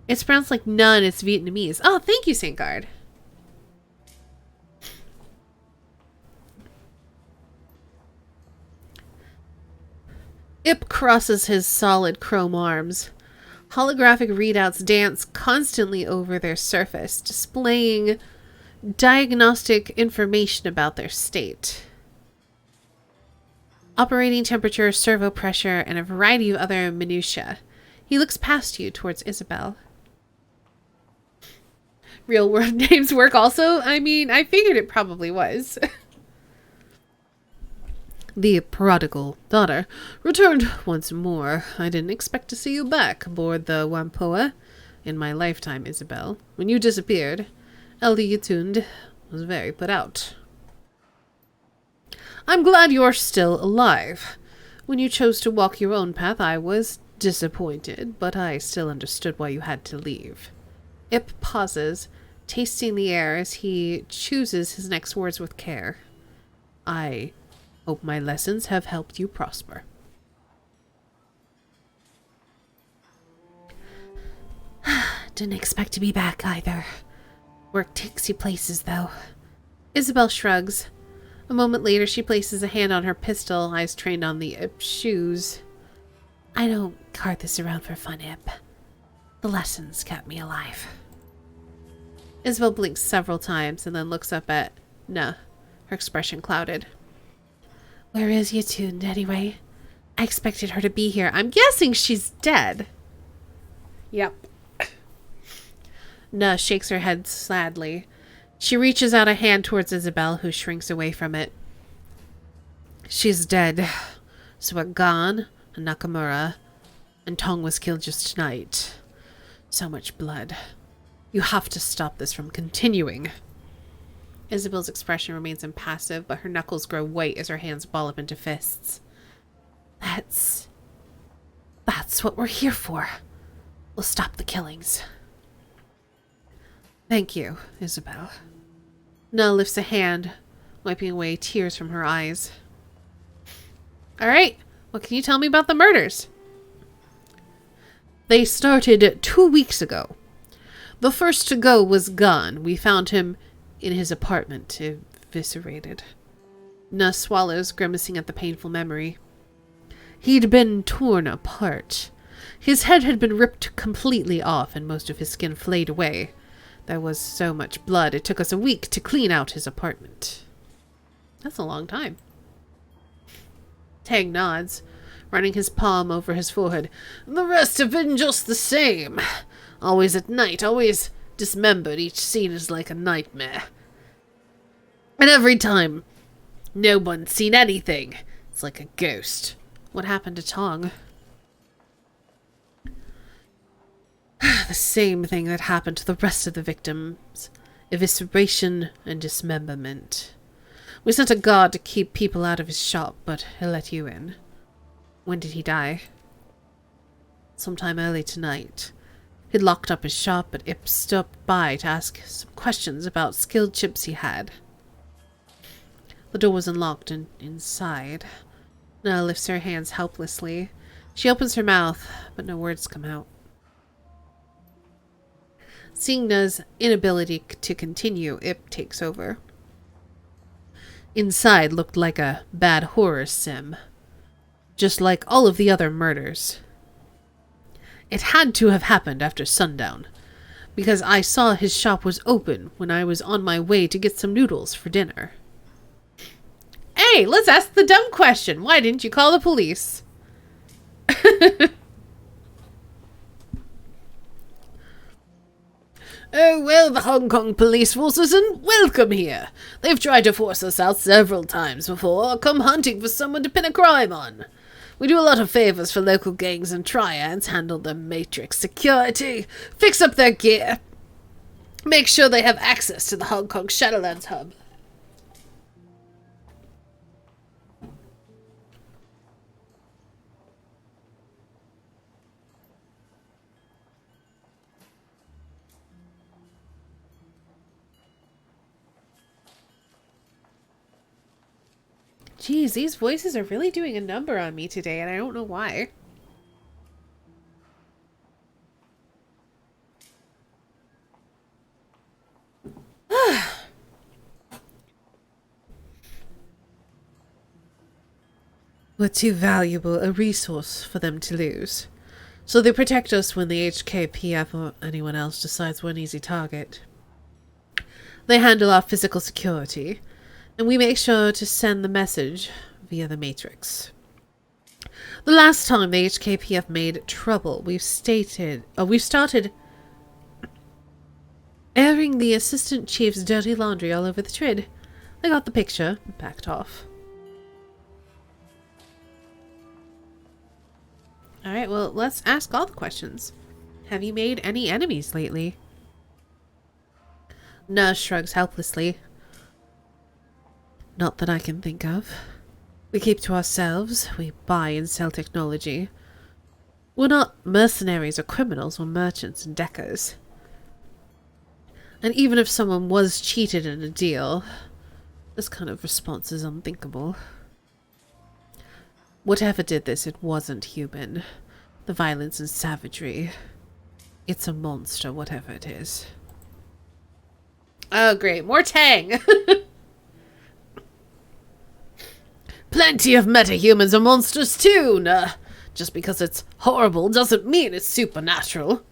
It's pronounced like none, it's Vietnamese. Oh, thank you, Saint Guard. Ip crosses his solid chrome arms. Holographic readouts dance constantly over their surface, displaying diagnostic information about their state. Operating temperature, servo pressure, and a variety of other minutiae. He looks past you towards Isabel. Real world names work also? I mean, I figured it probably was. The prodigal daughter returned once more. I didn't expect to see you back aboard the Wampoa in my lifetime, Isabel. When you disappeared, Elder Yatund was very put out. I'm glad you're still alive. When you chose to walk your own path, I was disappointed, but I still understood why you had to leave. Ip pauses, tasting the air as he chooses his next words with care. I hope my lessons have helped you prosper. Didn't expect to be back either. Work takes you places, though. Isabel shrugs. A moment later, she places a hand on her pistol, eyes trained on the Ip shoes. I don't cart this around for fun, Ip. The lessons kept me alive. Isabel blinks several times and then looks up at Nah, her expression clouded. Where is Yatund, anyway? I expected her to be here. I'm guessing she's dead. Yep. Nah shakes her head sadly. She reaches out a hand towards Isabel, who shrinks away from it. She's dead. So are Gon and Nakamura, and Tong was killed just tonight. So much blood. You have to stop this from continuing. Isabel's expression remains impassive, but her knuckles grow white as her hands ball up into fists. That's what we're here for. We'll stop the killings. Thank you, Isabel. Null lifts a hand, wiping away tears from her eyes. All right, what can you tell me about the murders? They started 2 weeks ago. The first to go was Gon. We found him in his apartment, eviscerated. Nuh swallows, grimacing at the painful memory. He'd been torn apart. His head had been ripped completely off and most of his skin flayed away. There was so much blood, it took us a week to clean out his apartment. That's a long time. Tang nods, running his palm over his forehead. The rest have been just the same. Always at night, always dismembered. Each scene is like a nightmare. And every time, no one's seen anything. It's like a ghost. What happened to Tong? The same thing that happened to the rest of the victims. Evisceration and dismemberment. We sent a guard to keep people out of his shop, but he'll let you in. When did he die? Sometime early tonight. He'd locked up his shop, but Ip stopped by to ask some questions about skilled chips he had. The door was unlocked and inside. Nella lifts her hands helplessly. She opens her mouth, but no words come out. Seeing Na's inability to continue, Ip takes over. Inside looked like a bad horror sim, just like all of the other murders. It had to have happened after sundown, because I saw his shop was open when I was on my way to get some noodles for dinner. Hey, let's ask the dumb question. Why didn't you call the police? Oh, well, the Hong Kong police force isn't welcome here. They've tried to force us out several times before, come hunting for someone to pin a crime on. We do a lot of favors for local gangs and triads, handle their matrix security, fix up their gear, make sure they have access to the Hong Kong Shadowlands hub. Jeez, these voices are really doing a number on me today, and I don't know why. We're too valuable a resource for them to lose. So they protect us when the HKPF or anyone else decides we're an easy target. They handle our physical security, and we make sure to send the message via the Matrix. The last time the HKPF made trouble, we've started airing the assistant chief's dirty laundry all over the TRID. They got the picture and backed off. Alright, well, let's ask all the questions. Have you made any enemies lately? Nurse shrugs helplessly. Not that I can think of. We keep to ourselves. We buy and sell technology. We're not mercenaries or criminals. We're merchants and deckers. And even if someone was cheated in a deal, this kind of response is unthinkable. Whatever did this, it wasn't human. The violence and savagery. It's a monster, whatever it is. Oh, great. More Tang! Plenty of metahumans are monsters too, nah. Just because it's horrible doesn't mean it's supernatural.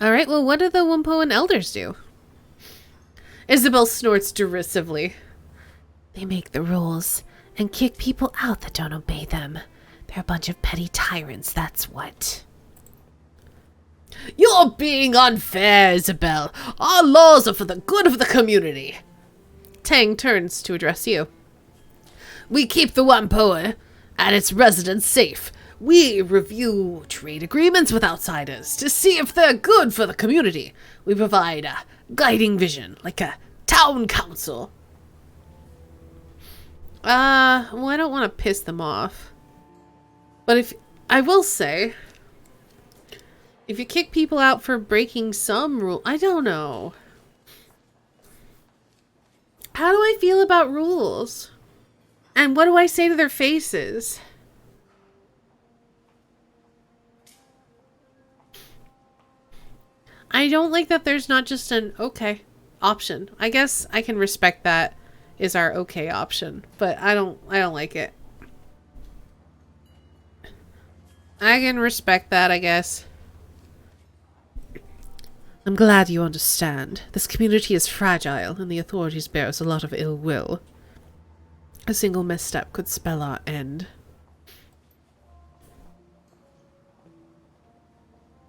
Alright, well, what do the Wumpoan elders do? Isabel snorts derisively. They make the rules and kick people out that don't obey them. They're a bunch of petty tyrants, that's what. You're being unfair, Isabel. Our laws are for the good of the community. Tang turns to address you. We keep the Wampoa and its residents safe. We review trade agreements with outsiders to see if they're good for the community. We provide a guiding vision, like a town council. Well, I don't want to piss them off. But if I will say, if you kick people out for breaking some rule, I don't know. How do I feel about rules? And what do I say to their faces? I don't like that there's not just an okay option. I guess I can respect that is our okay option, but I don't like it. I can respect that, I guess. I'm glad you understand. This community is fragile, and the authorities bear us a lot of ill will. A single misstep could spell our end.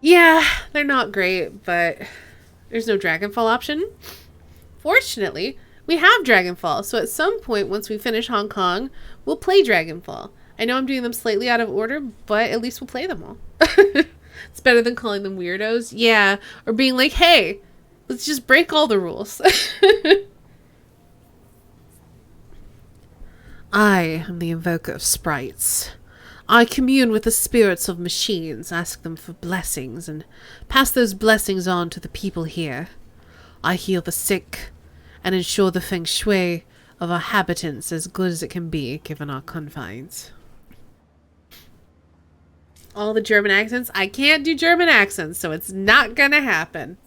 Yeah, they're not great, but there's no Dragonfall option. Fortunately, we have Dragonfall, so at some point once we finish Hong Kong, we'll play Dragonfall. I know I'm doing them slightly out of order, but at least we'll play them all. It's better than calling them weirdos. Yeah, or being like, hey, let's just break all the rules. I am the invoker of sprites. I commune with the spirits of machines, ask them for blessings, and pass those blessings on to the people here. I heal the sick, and ensure the feng shui of our habitants as good as it can be, given our confines. All the German accents? I can't do German accents, so it's not gonna happen.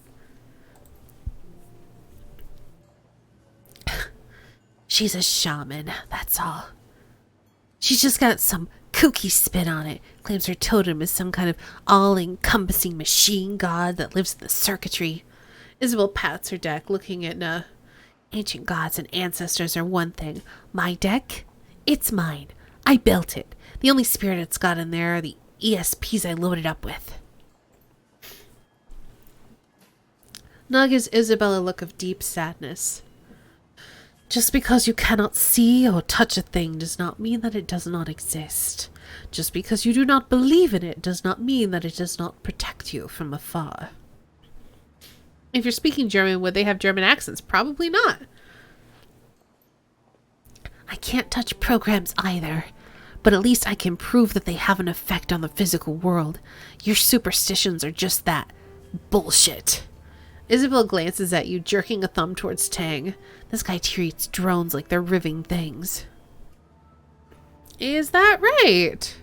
She's a shaman, that's all. She's just got some kooky spin on it. Claims her totem is some kind of all-encompassing machine god that lives in the circuitry. Isabel pats her deck, looking at ancient gods and ancestors are one thing. My deck? It's mine. I built it. The only spirit it's got in there are the ESPs I loaded up with. Nug gives Isabel a look of deep sadness. Just because you cannot see or touch a thing does not mean that it does not exist. Just because you do not believe in it does not mean that it does not protect you from afar. If you're speaking German, would they have German accents? Probably not. I can't touch programs either, but at least I can prove that they have an effect on the physical world. Your superstitions are just that. Bullshit. Isabel glances at you, jerking a thumb towards Tang. This guy treats drones like they're living things. Is that right?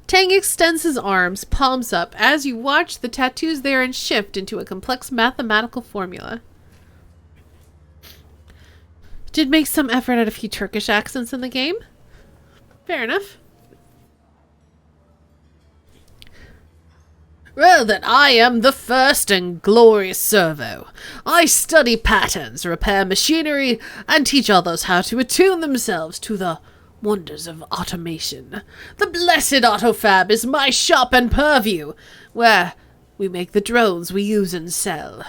Tang extends his arms, palms up, as you watch the tattoos therein shift into a complex mathematical formula. Did make some effort at a few Turkish accents in the game. Fair enough. Well then, I am the first and glorious servo. I study patterns, repair machinery, and teach others how to attune themselves to the wonders of automation. The blessed Autofab is my shop and purview, where we make the drones we use and sell.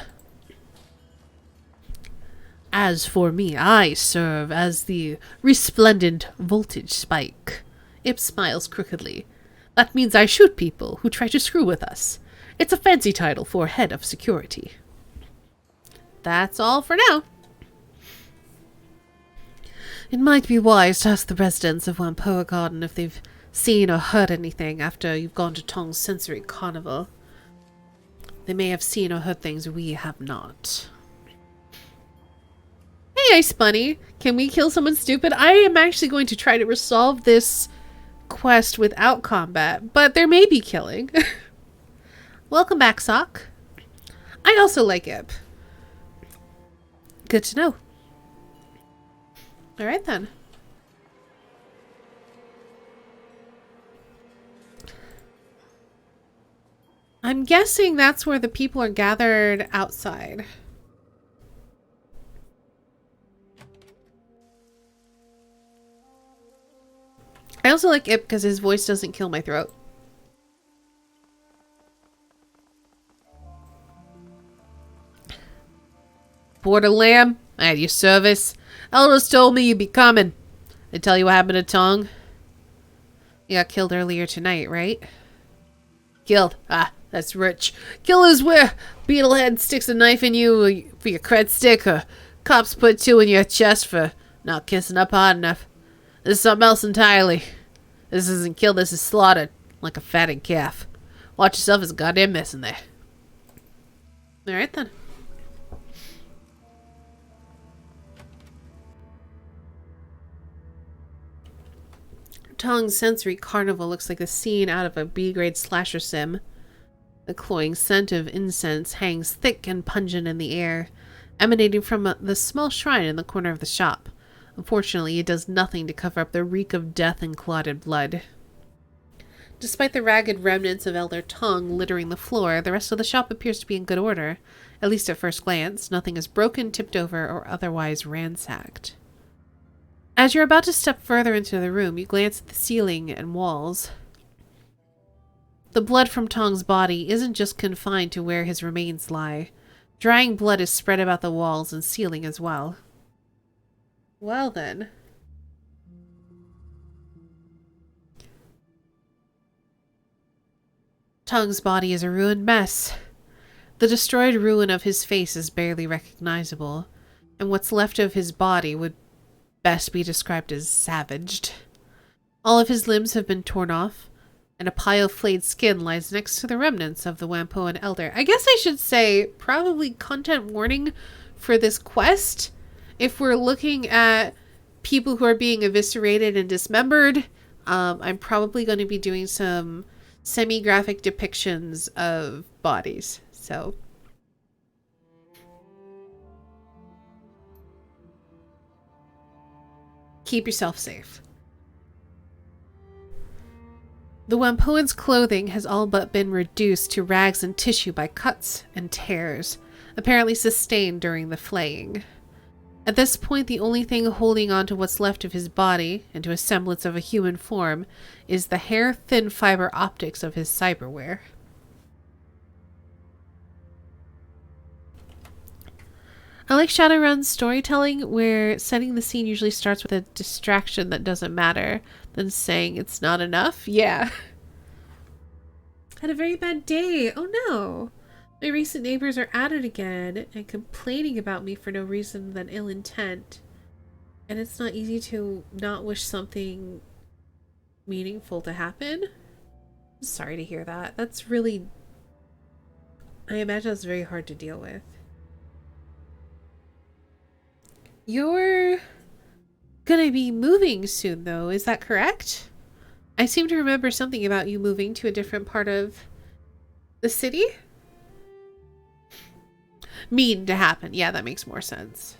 As for me, I serve as the resplendent voltage spike. Ip smiles crookedly. That means I shoot people who try to screw with us. It's a fancy title for head of security. That's all for now. It might be wise to ask the residents of Wampoa Garden if they've seen or heard anything after you've gone to Tong's sensory carnival. They may have seen or heard things we have not. Hey, Ice Bunny. Can we kill someone stupid? I am actually going to try to resolve this quest without combat, but there may be killing. Welcome back, Sock. I also like Ip. Good to know. Alright then. I'm guessing that's where the people are gathered outside. I also like Ip because his voice doesn't kill my throat. Porter Lamb, at your service. Elders told me you'd be coming. They tell you what happened to Tong? You got killed earlier tonight, right? Killed? Ah, that's rich. Killers where Beetlehead sticks a knife in you for your cred stick, or cops put two in your chest for not kissing up hard enough. This is something else entirely. This isn't killed, this is slaughtered, like a fatted calf. Watch yourself, there's a goddamn mess in there. Alright then. Tong's sensory carnival looks like a scene out of a B-grade slasher sim. The cloying scent of incense hangs thick and pungent in the air, emanating from the small shrine in the corner of the shop. Unfortunately, it does nothing to cover up the reek of death and clotted blood. Despite the ragged remnants of Elder Tong littering the floor, the rest of the shop appears to be in good order. At least at first glance, nothing is broken, tipped over, or otherwise ransacked. As you're about to step further into the room, you glance at the ceiling and walls. The blood from Tong's body isn't just confined to where his remains lie. Drying blood is spread about the walls and ceiling as well. Well then. Tong's body is a ruined mess. The destroyed ruin of his face is barely recognizable. and what's left of his body would best be described as savaged. All of his limbs have been torn off, and a pile of flayed skin lies next to the remnants of the Wampoan elder. I guess I should say probably content warning for this quest. If we're looking at people who are being eviscerated and dismembered, I'm probably going to be doing some semi-graphic depictions of bodies. So keep yourself safe. The Wampoan's clothing has all but been reduced to rags and tissue by cuts and tears, apparently sustained during the flaying. At this point, the only thing holding on to what's left of his body, and to a semblance of a human form, is the hair-thin fiber optics of his cyberware. I like Shadowrun's storytelling, where setting the scene usually starts with a distraction that doesn't matter, then saying it's not enough. Yeah. Had a very bad day. Oh no. My recent neighbors are at it again and complaining about me for no reason than ill intent. And it's not easy to not wish something meaningful to happen. I'm sorry to hear that. That's really... I imagine that's very hard to deal with. You're gonna be moving soon, though. Is that correct? I seem to remember something about you moving to a different part of the city. Mean to happen. Yeah, that makes more sense.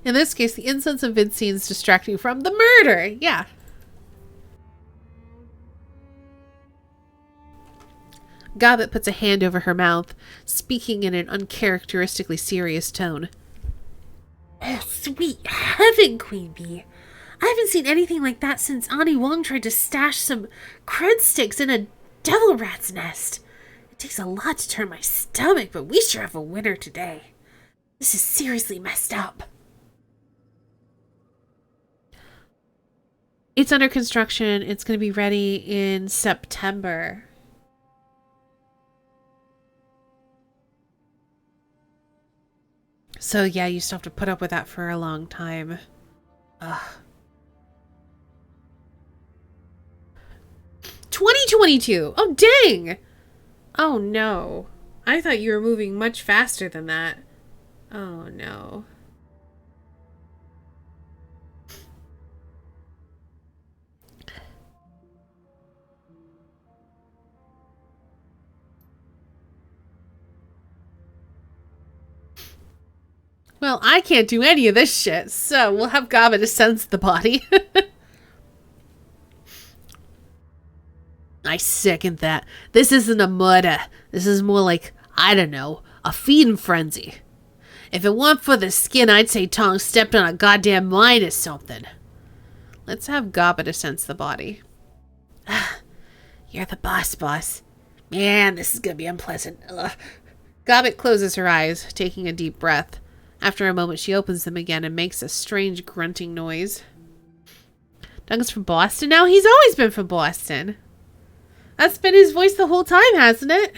In this case, the incense of Vincine's distracting from the murder. Yeah. Gobbet puts a hand over her mouth, speaking in an uncharacteristically serious tone. Oh, sweet heaven, Queen Bee. I haven't seen anything like that since Ani Wong tried to stash some crud sticks in a devil rat's nest. It takes a lot to turn my stomach, but we sure have a winner today. This is seriously messed up. It's under construction. It's going to be ready in September. So yeah, you still have to put up with that for a long time. Ugh. 2022! Oh, dang! Oh, no. I thought you were moving much faster than that. Oh, no. Well, I can't do any of this shit, so we'll have Gaba to sense the body. I second that. This isn't a murder. This is more like, I don't know, a feeding frenzy. If it weren't for the skin, I'd say Tong stepped on a goddamn mine or something. Let's have Gaba to sense the body. You're the boss. Man, this is gonna be unpleasant. Ugh. Gobbet closes her eyes, taking a deep breath. After a moment, she opens them again and makes a strange grunting noise. Doug's from Boston now? He's always been from Boston. That's been his voice the whole time, hasn't it?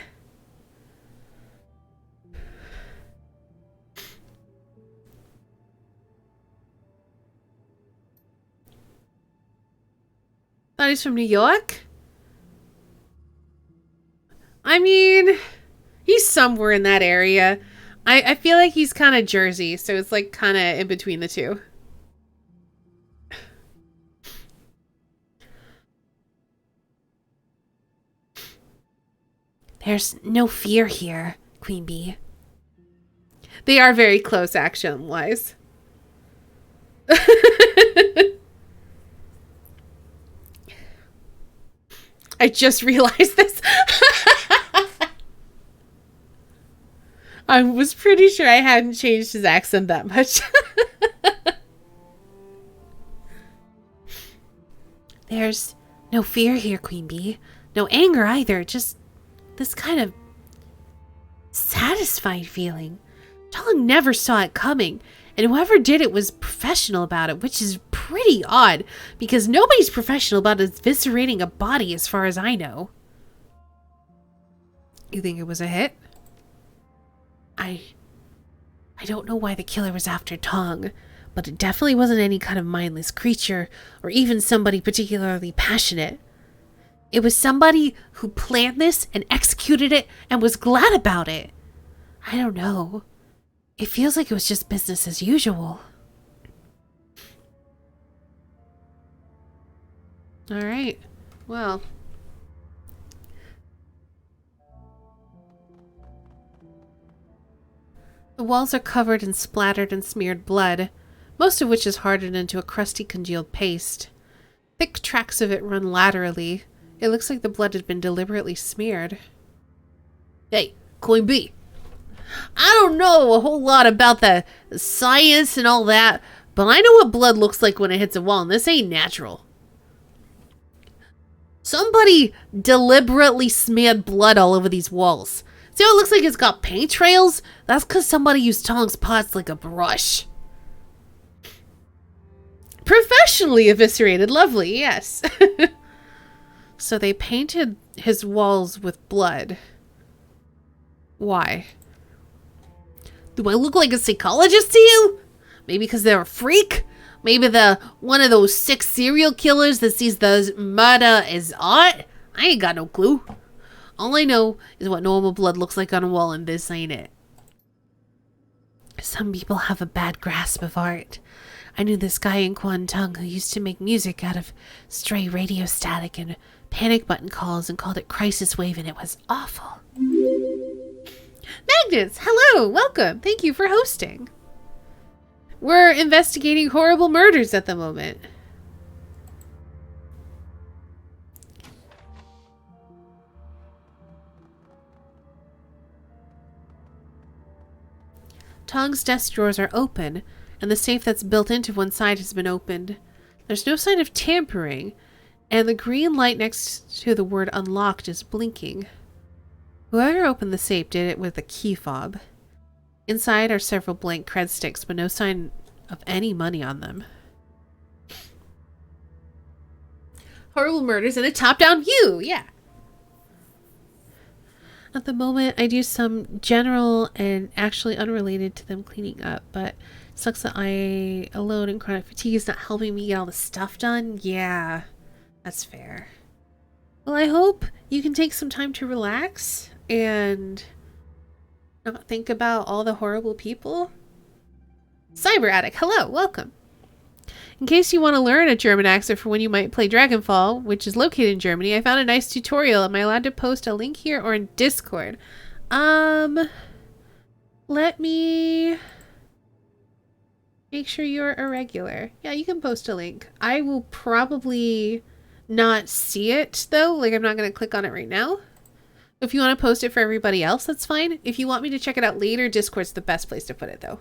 Thought he's from New York? I mean, he's somewhere in that area. I feel like he's kind of Jersey, so it's like kind of in between the two. There's no fear here, Queen Bee. They are very close action-wise. I just realized this. I was pretty sure I hadn't changed his accent that much. There's no fear here, Queen Bee. No anger either. Just this kind of satisfied feeling. Tong never saw it coming, and whoever did it was professional about it, which is pretty odd, because nobody's professional about eviscerating a body as far as I know. You think it was a hit? I don't know why the killer was after Tong, but it definitely wasn't any kind of mindless creature, or even somebody particularly passionate. It was somebody who planned this and executed it and was glad about it. I don't know. It feels like it was just business as usual. Alright, well. The walls are covered in splattered and smeared blood, most of which is hardened into a crusty congealed paste. Thick tracks of it run laterally. It looks like the blood had been deliberately smeared. Hey, Coin B. I don't know a whole lot about the science and all that, but I know what blood looks like when it hits a wall, and this ain't natural. Somebody deliberately smeared blood all over these walls. See how it looks like it's got paint trails? That's because somebody used Tong's pots like a brush. Professionally eviscerated. Lovely, yes. So they painted his walls with blood. Why? Do I look like a psychologist to you? Maybe because they're a freak? Maybe they're one of those sick serial killers that sees the murder as art? I ain't got no clue. All I know is what normal blood looks like on a wall, and this ain't it. Some people have a bad grasp of art. I knew this guy in Kwantung who used to make music out of stray radio static and panic button calls and called it crisis wave, and it was awful. Magnus, hello, welcome. Thank you for hosting. We're investigating horrible murders at the moment. Tong's desk drawers are open, and the safe that's built into one side has been opened. There's no sign of tampering, and the green light next to the word unlocked is blinking. Whoever opened the safe did it with a key fob. Inside are several blank cred sticks, but no sign of any money on them. Horrible murders in a top-down view, yeah. At the moment, I do some general and actually unrelated to them cleaning up, but it sucks that I alone and chronic fatigue is not helping me get all the stuff done. Yeah, that's fair. Well, I hope you can take some time to relax and not think about all the horrible people. Cyber Addict, hello, welcome. In case you want to learn a German accent for when you might play Dragonfall, which is located in Germany, I found a nice tutorial. Am I allowed to post a link here or in Discord? Let me make sure you're a regular. Yeah, you can post a link. I will probably not see it though. Like, I'm not going to click on it right now. If you want to post it for everybody else, that's fine. If you want me to check it out later, Discord's the best place to put it though.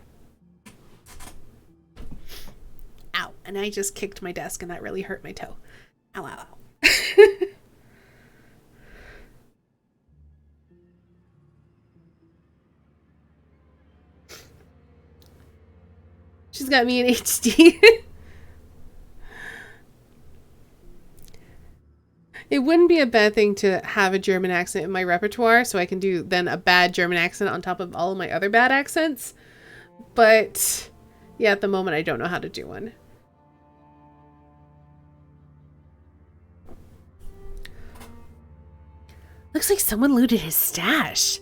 Ow. And I just kicked my desk and that really hurt my toe. Ow, ow, ow. She's got me in HD. It wouldn't be a bad thing to have a German accent in my repertoire, so I can do then a bad German accent on top of all of my other bad accents. But yeah, at the moment I don't know how to do one. Looks like someone looted his stash.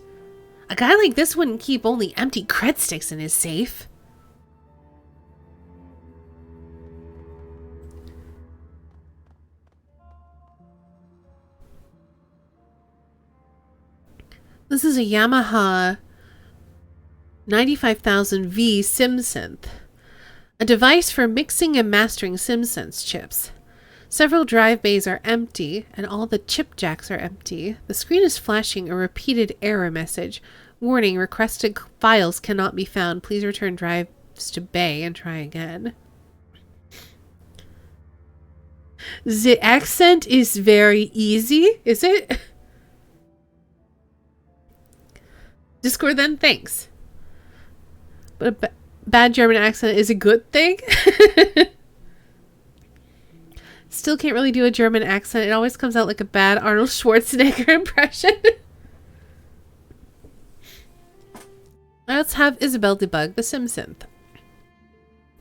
A guy like this wouldn't keep only empty cred sticks in his safe. This is a Yamaha 95,000V SimSynth, a device for mixing and mastering SimSense chips. Several drive bays are empty, and all the chip jacks are empty. The screen is flashing a repeated error message. Warning, requested files cannot be found. Please return drives to bay and try again. The accent is very easy, is it? Discord then, thanks. But a bad German accent is a good thing? Still can't really do a German accent. It always comes out like a bad Arnold Schwarzenegger impression. Let's have Isabel debug the SimSynth.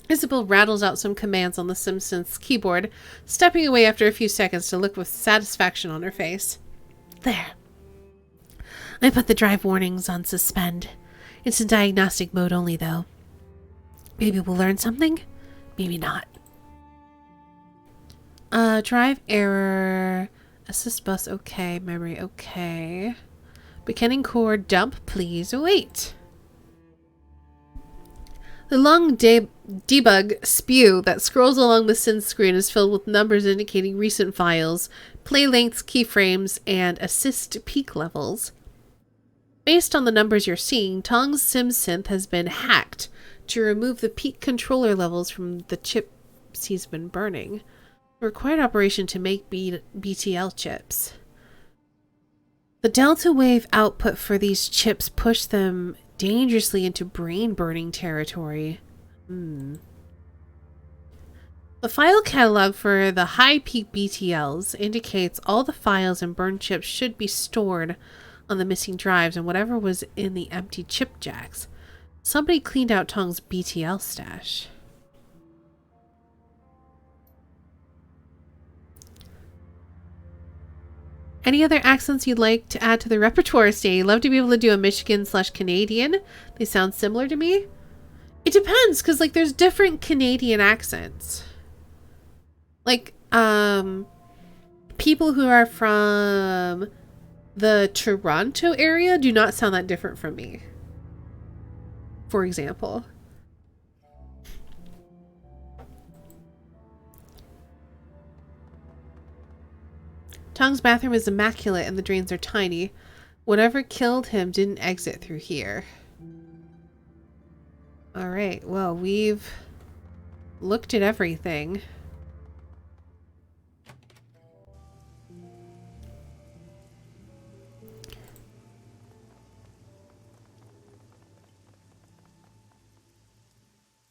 Isabel rattles out some commands on the SimSynth's keyboard, stepping away after a few seconds to look with satisfaction on her face. There. I put the drive warnings on suspend. It's in diagnostic mode only, though. Maybe we'll learn something? Maybe not. Drive error. Assist bus, okay. Memory, okay. Beginning core dump, please wait. The long debug spew that scrolls along the synth screen is filled with numbers indicating recent files, play lengths, keyframes, and assist peak levels. Based on the numbers you're seeing, Tong's SimSynth has been hacked to remove the peak controller levels from the chips he's been burning. A required operation to make BTL chips. The delta wave output for these chips pushed them dangerously into brain-burning territory. The file catalog for the high-peak BTLs indicates all the files and burned chips should be stored on the missing drives and whatever was in the empty chip jacks. Somebody cleaned out Tong's BTL stash. Any other accents you'd like to add to the repertoire, Stay? Love to be able to do a Michigan/Canadian. They sound similar to me. It depends, because like there's different Canadian accents. Like, people who are from the Toronto area do not sound that different from me. For example. Tong's bathroom is immaculate and the drains are tiny. Whatever killed him didn't exit through here. Alright, well, we've looked at everything.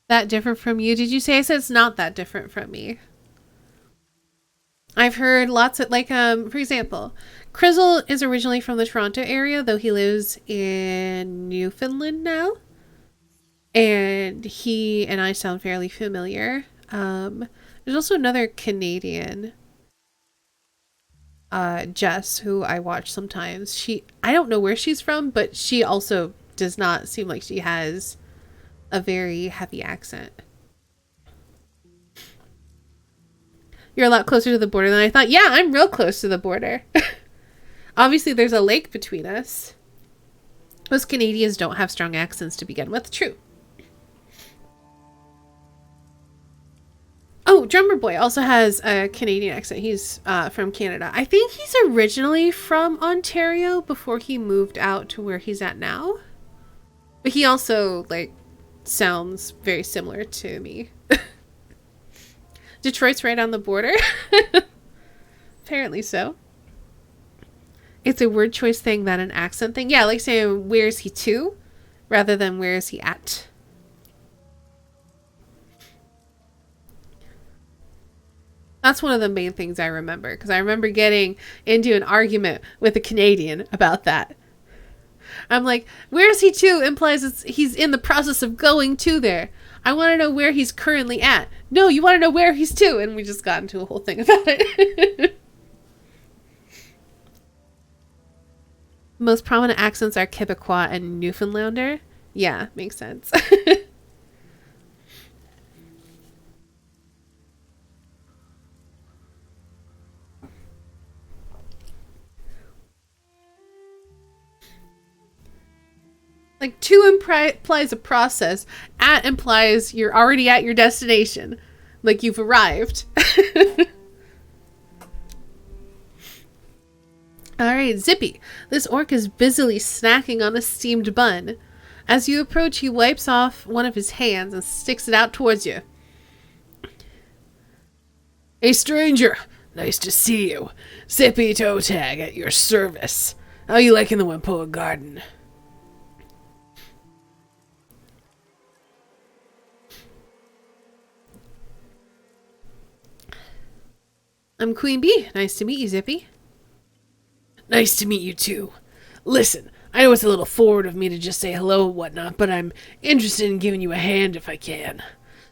That different from you? Did you say? I said it's not that different from me. I've heard lots of, like, for example, Crizzle is originally from the Toronto area, though he lives in Newfoundland now. And he and I sound fairly familiar. There's also another Canadian, Jess, who I watch sometimes. I don't know where she's from, but she also does not seem like she has a very heavy accent. You're a lot closer to the border than I thought. Yeah, I'm real close to the border. Obviously, there's a lake between us. Most Canadians don't have strong accents to begin with. True. Oh, Drummer Boy also has a Canadian accent. He's from Canada. I think he's originally from Ontario before he moved out to where he's at now. But he also, like, sounds very similar to me. Detroit's right on the border. Apparently so. It's a word choice thing than an accent thing. Yeah, like saying, where is he to? Rather than where is he at? That's one of the main things I remember. Because I remember getting into an argument with a Canadian about that. I'm like, where is he to implies he's in the process of going to there. I want to know where he's currently at. No, you want to know where he's to. And we just got into a whole thing about it. Most prominent accents are Quebecois and Newfoundlander. Yeah, makes sense. Like, to implies a process. At implies you're already at your destination. Like, you've arrived. Alright, Zippy. This orc is busily snacking on a steamed bun. As you approach, he wipes off one of his hands and sticks it out towards you. Hey, stranger. Nice to see you. Zippy Toe Tag at your service. How you liking the Wimpoa Garden? I'm Queen Bee. Nice to meet you, Zippy. Nice to meet you too. Listen, I know it's a little forward of me to just say hello and whatnot, but I'm interested in giving you a hand if I can.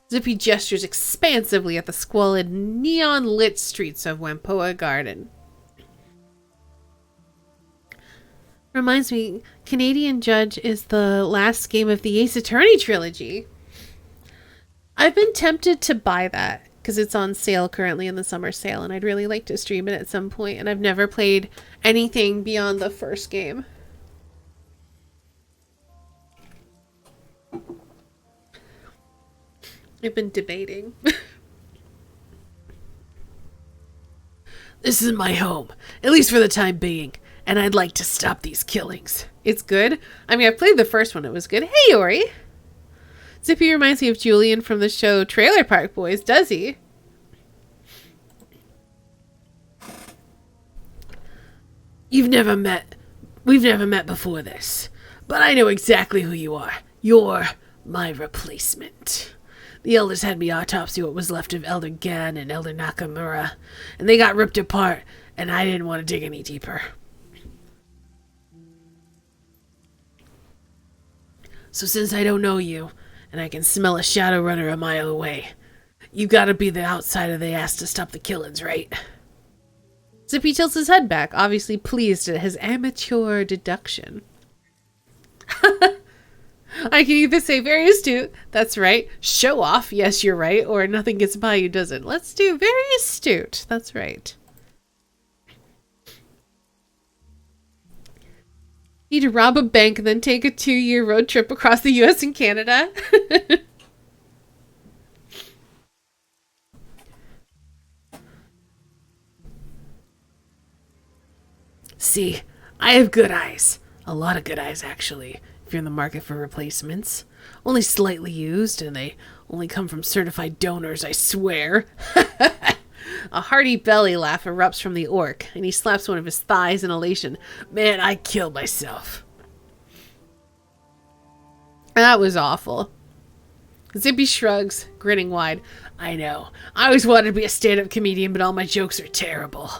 Zippy gestures expansively at the squalid, neon-lit streets of Whampoa Garden. Reminds me, Canadian Judge is the last game of the Ace Attorney trilogy. I've been tempted to buy that because it's on sale currently in the summer sale, and I'd really like to stream it at some point, and I've never played anything beyond the first game. I've been debating. This is my home, at least for the time being, and I'd like to stop these killings. It's good. I mean, I played the first one. It was good. Hey, Ori. Zippy reminds me of Julian from the show Trailer Park Boys, does he? We've never met before this, but I know exactly who you are. You're my replacement. The elders had me autopsy what was left of Elder Gan and Elder Nakamura, and they got ripped apart, and I didn't want to dig any deeper. So since I don't know you, and I can smell a Shadowrunner a mile away, you gotta be the outsider they asked to stop the killings, right? Zippy tilts his head back, obviously pleased at his amateur deduction. I can either say very astute, that's right, show off, yes you're right, or nothing gets by you doesn't. Let's do very astute, that's right. Need to rob a bank and then take a 2-year road trip across the US and Canada. See, I have good eyes. A lot of good eyes, actually, if you're in the market for replacements. Only slightly used, and they only come from certified donors, I swear. A hearty belly laugh erupts from the orc, and he slaps one of his thighs in elation. Man, I killed myself. That was awful. Zippy shrugs, grinning wide. I know. I always wanted to be a stand-up comedian, but all my jokes are terrible.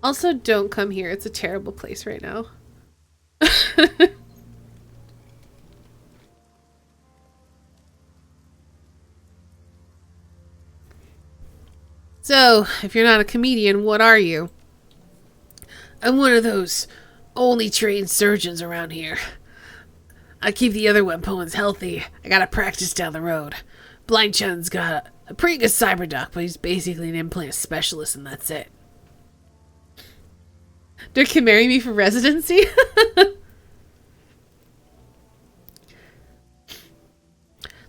Also, don't come here. It's a terrible place right now. So, if you're not a comedian, what are you? I'm one of those only trained surgeons around here. I keep the other Whampoans healthy. I gotta practice down the road. Blind Chun's got a pretty good cyber doc, but he's basically an implant specialist and that's it. Dirk can marry me for residency? That's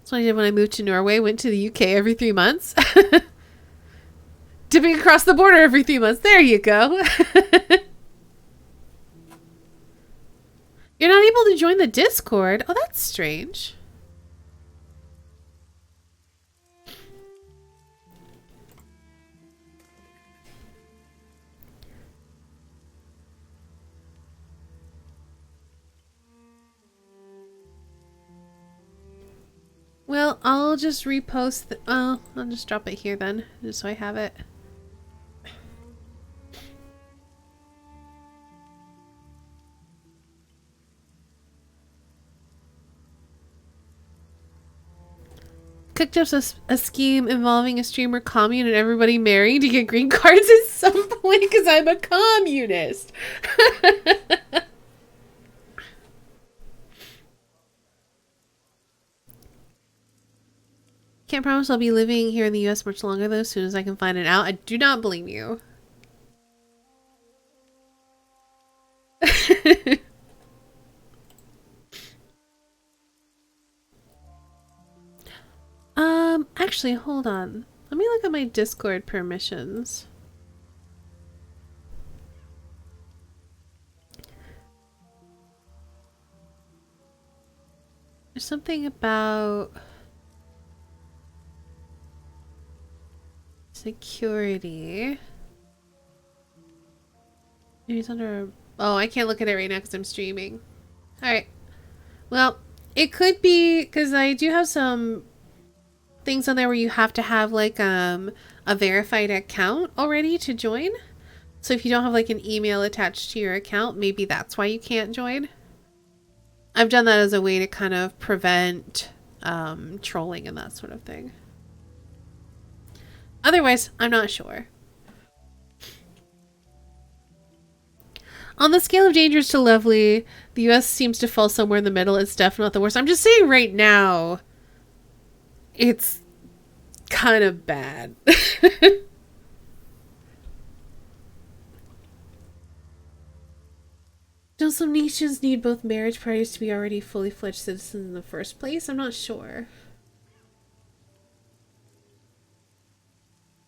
what I did when I moved to Norway. Went to the UK every 3 months. Dipping across the border every 3 months. There you go. You're not able to join the Discord. Oh, that's strange. Well, I'll just repost I'll just drop it here then, just so I have it. Cooked up a scheme involving a streamer commune and everybody marrying to get green cards at some point because I'm a communist. Can't promise I'll be living here in the US much longer though. As soon as I can find it out, I do not blame you. Actually, hold on. Let me look at my Discord permissions. There's something about security. Maybe it's under... Oh, I can't look at it right now because I'm streaming. Alright. Well, it could be because I do have some things on there where you have to have like a verified account already to join. So if you don't have like an email attached to your account, maybe that's why you can't join. I've done that as a way to kind of prevent trolling and that sort of thing. Otherwise, I'm not sure. On the scale of dangerous to lovely, the US seems to fall somewhere in the middle. It's definitely not the worst. I'm just saying right now, it's kind of bad. Don't some nations need both marriage parties to be already fully fledged citizens in the first place? I'm not sure.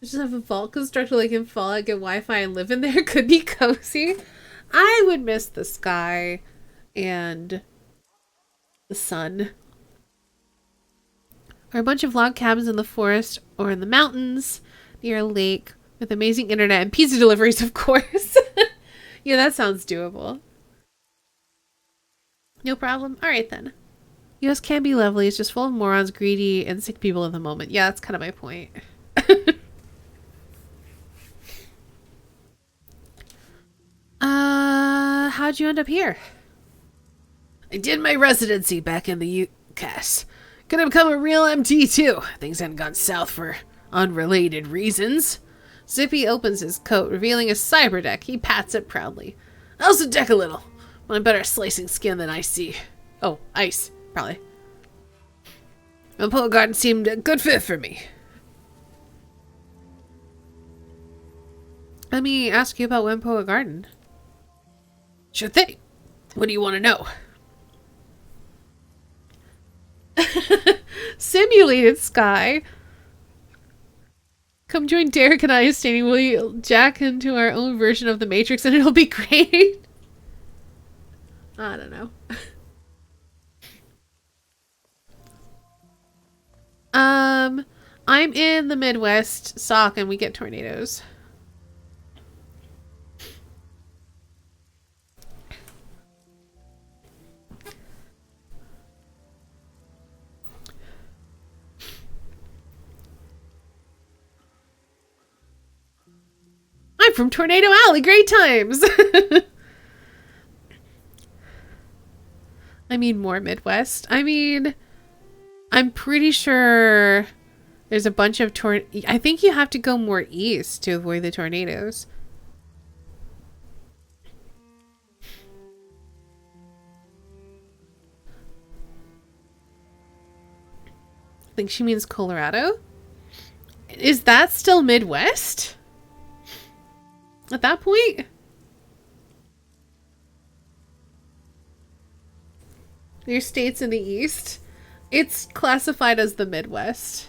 Just have a vault constructed like in Fallout, get Wi-Fi and live in there. Could be cozy. I would miss the sky and the sun. Or a bunch of log cabins in the forest or in the mountains near a lake with amazing internet and pizza deliveries, of course. Yeah, that sounds doable. No problem. All right, then. US can be lovely. It's just full of morons, greedy, and sick people at the moment. Yeah, that's kind of my point. How'd you end up here? I did my residency back in the UCAS. Could have become a real MT too. Things hadn't gone south for unrelated reasons. Zippy opens his coat, revealing a cyber deck. He pats it proudly. I also deck a little. I'm better at slicing skin than icy. Oh, ice, probably. Wempoa Garden seemed a good fit for me. Let me ask you about Wempoa Garden. Sure thing. What do you want to know? Simulated sky. Come join Derek and I as standing. We'll jack into our own version of the Matrix and it'll be great. I don't know. I'm in the Midwest, Sock, and we get tornadoes. I'm from Tornado Alley. Great times. I mean, more Midwest. I mean, I'm pretty sure there's a bunch of I think you have to go more east to avoid the tornadoes. I think she means Colorado. Is that still Midwest? At that point? Your state's in the East. It's classified as the Midwest.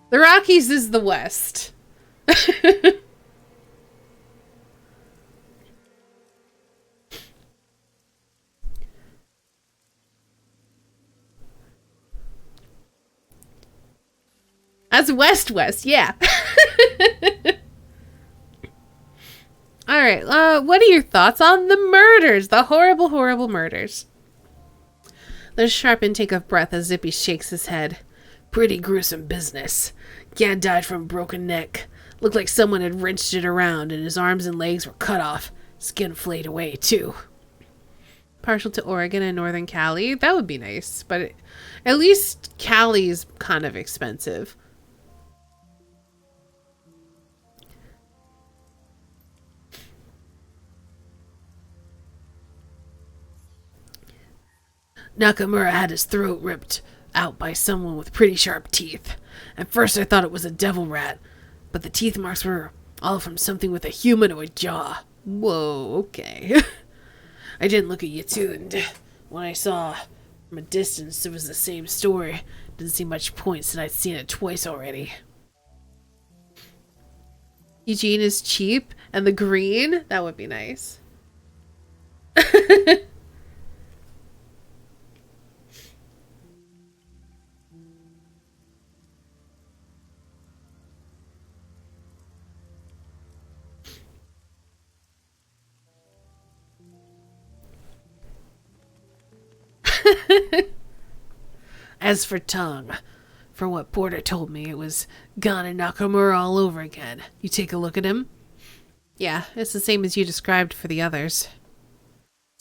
The Rockies is the West. That's West, yeah. All right, what are your thoughts on the murders? The horrible, horrible murders. There's a sharp intake of breath as Zippy shakes his head. Pretty gruesome business. Gad died from a broken neck. Looked like someone had wrenched it around and his arms and legs were cut off. Skin flayed away, too. Partial to Oregon and Northern Cali. That would be nice, but at least Cali's kind of expensive. Nakamura had his throat ripped out by someone with pretty sharp teeth. At first I thought it was a devil rat, but the teeth marks were all from something with a humanoid jaw. Whoa, okay. I didn't look at you too, and when I saw from a distance it was the same story. Didn't see much point since I'd seen it twice already. Eugene is cheap, and the green? That would be nice. As for tongue, From what Porter told me, it was Gon and Nakamura all over again. You take a look at him? Yeah, it's the same as you described for the others.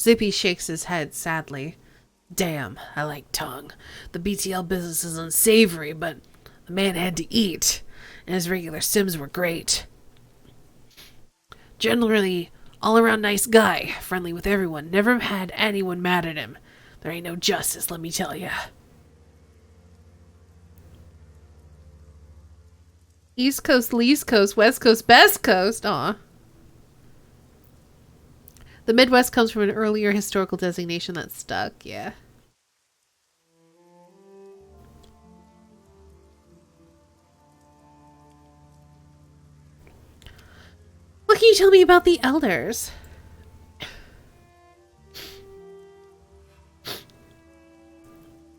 Zippy shakes his head sadly. Damn, I like Tong. The BTL business is unsavory, but the man had to eat, and his regular sims were great. Generally, all-around nice guy, friendly with everyone, never had anyone mad at him. There ain't no justice, let me tell ya. East Coast, Least Coast, West Coast, Best Coast. Aw. The Midwest comes from an earlier historical designation that stuck, yeah. What can you tell me about the elders?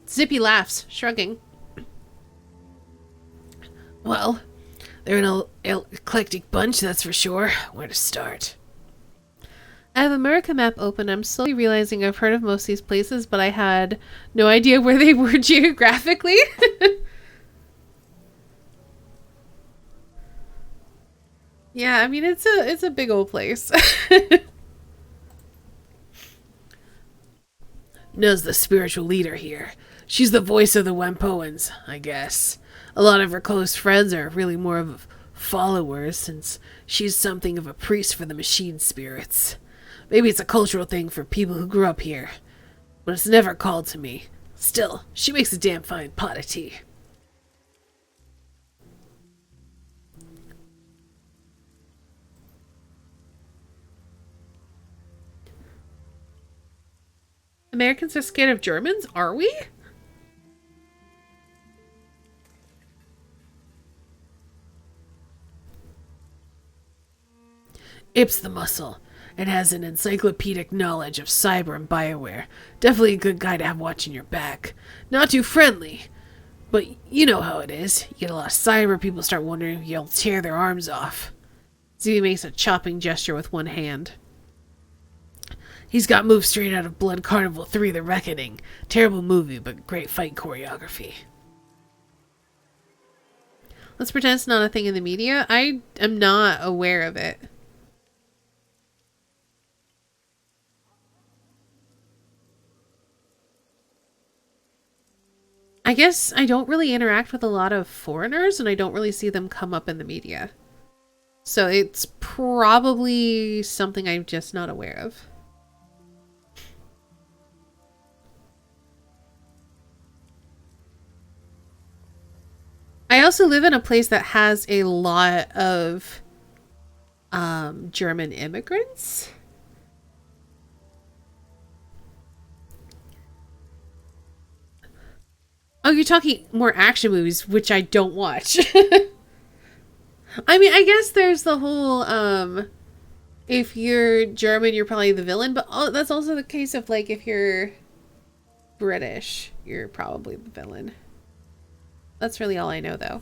Zippy laughs, shrugging. Well, they're an eclectic bunch, that's for sure. Where to start? I have America map open. I'm slowly realizing I've heard of most of these places, but I had no idea where they were geographically. Yeah, I mean it's a big old place. Na's the spiritual leader here. She's the voice of the Wempoans, I guess. A lot of her close friends are really more of followers, since she's something of a priest for the machine spirits. Maybe it's a cultural thing for people who grew up here, but it's never called to me. Still, she makes a damn fine pot of tea. Americans are scared of Germans, are we? Ip's the muscle, and has an encyclopedic knowledge of cyber and bioware. Definitely a good guy to have watching your back. Not too friendly, but you know how it is. You get a lot of cyber, people start wondering if you'll tear their arms off. Zippy makes a chopping gesture with one hand. He's got moves straight out of Blood Carnival 3 The Reckoning. Terrible movie, but great fight choreography. Let's pretend it's not a thing in the media. I am not aware of it. I guess I don't really interact with a lot of foreigners, and I don't really see them come up in the media. So it's probably something I'm just not aware of. I also live in a place that has a lot of German immigrants. Oh, you're talking more action movies, which I don't watch. I mean, I guess there's the whole, if you're German, you're probably the villain, but that's also the case of, like, if you're British, you're probably the villain. That's really all I know, though.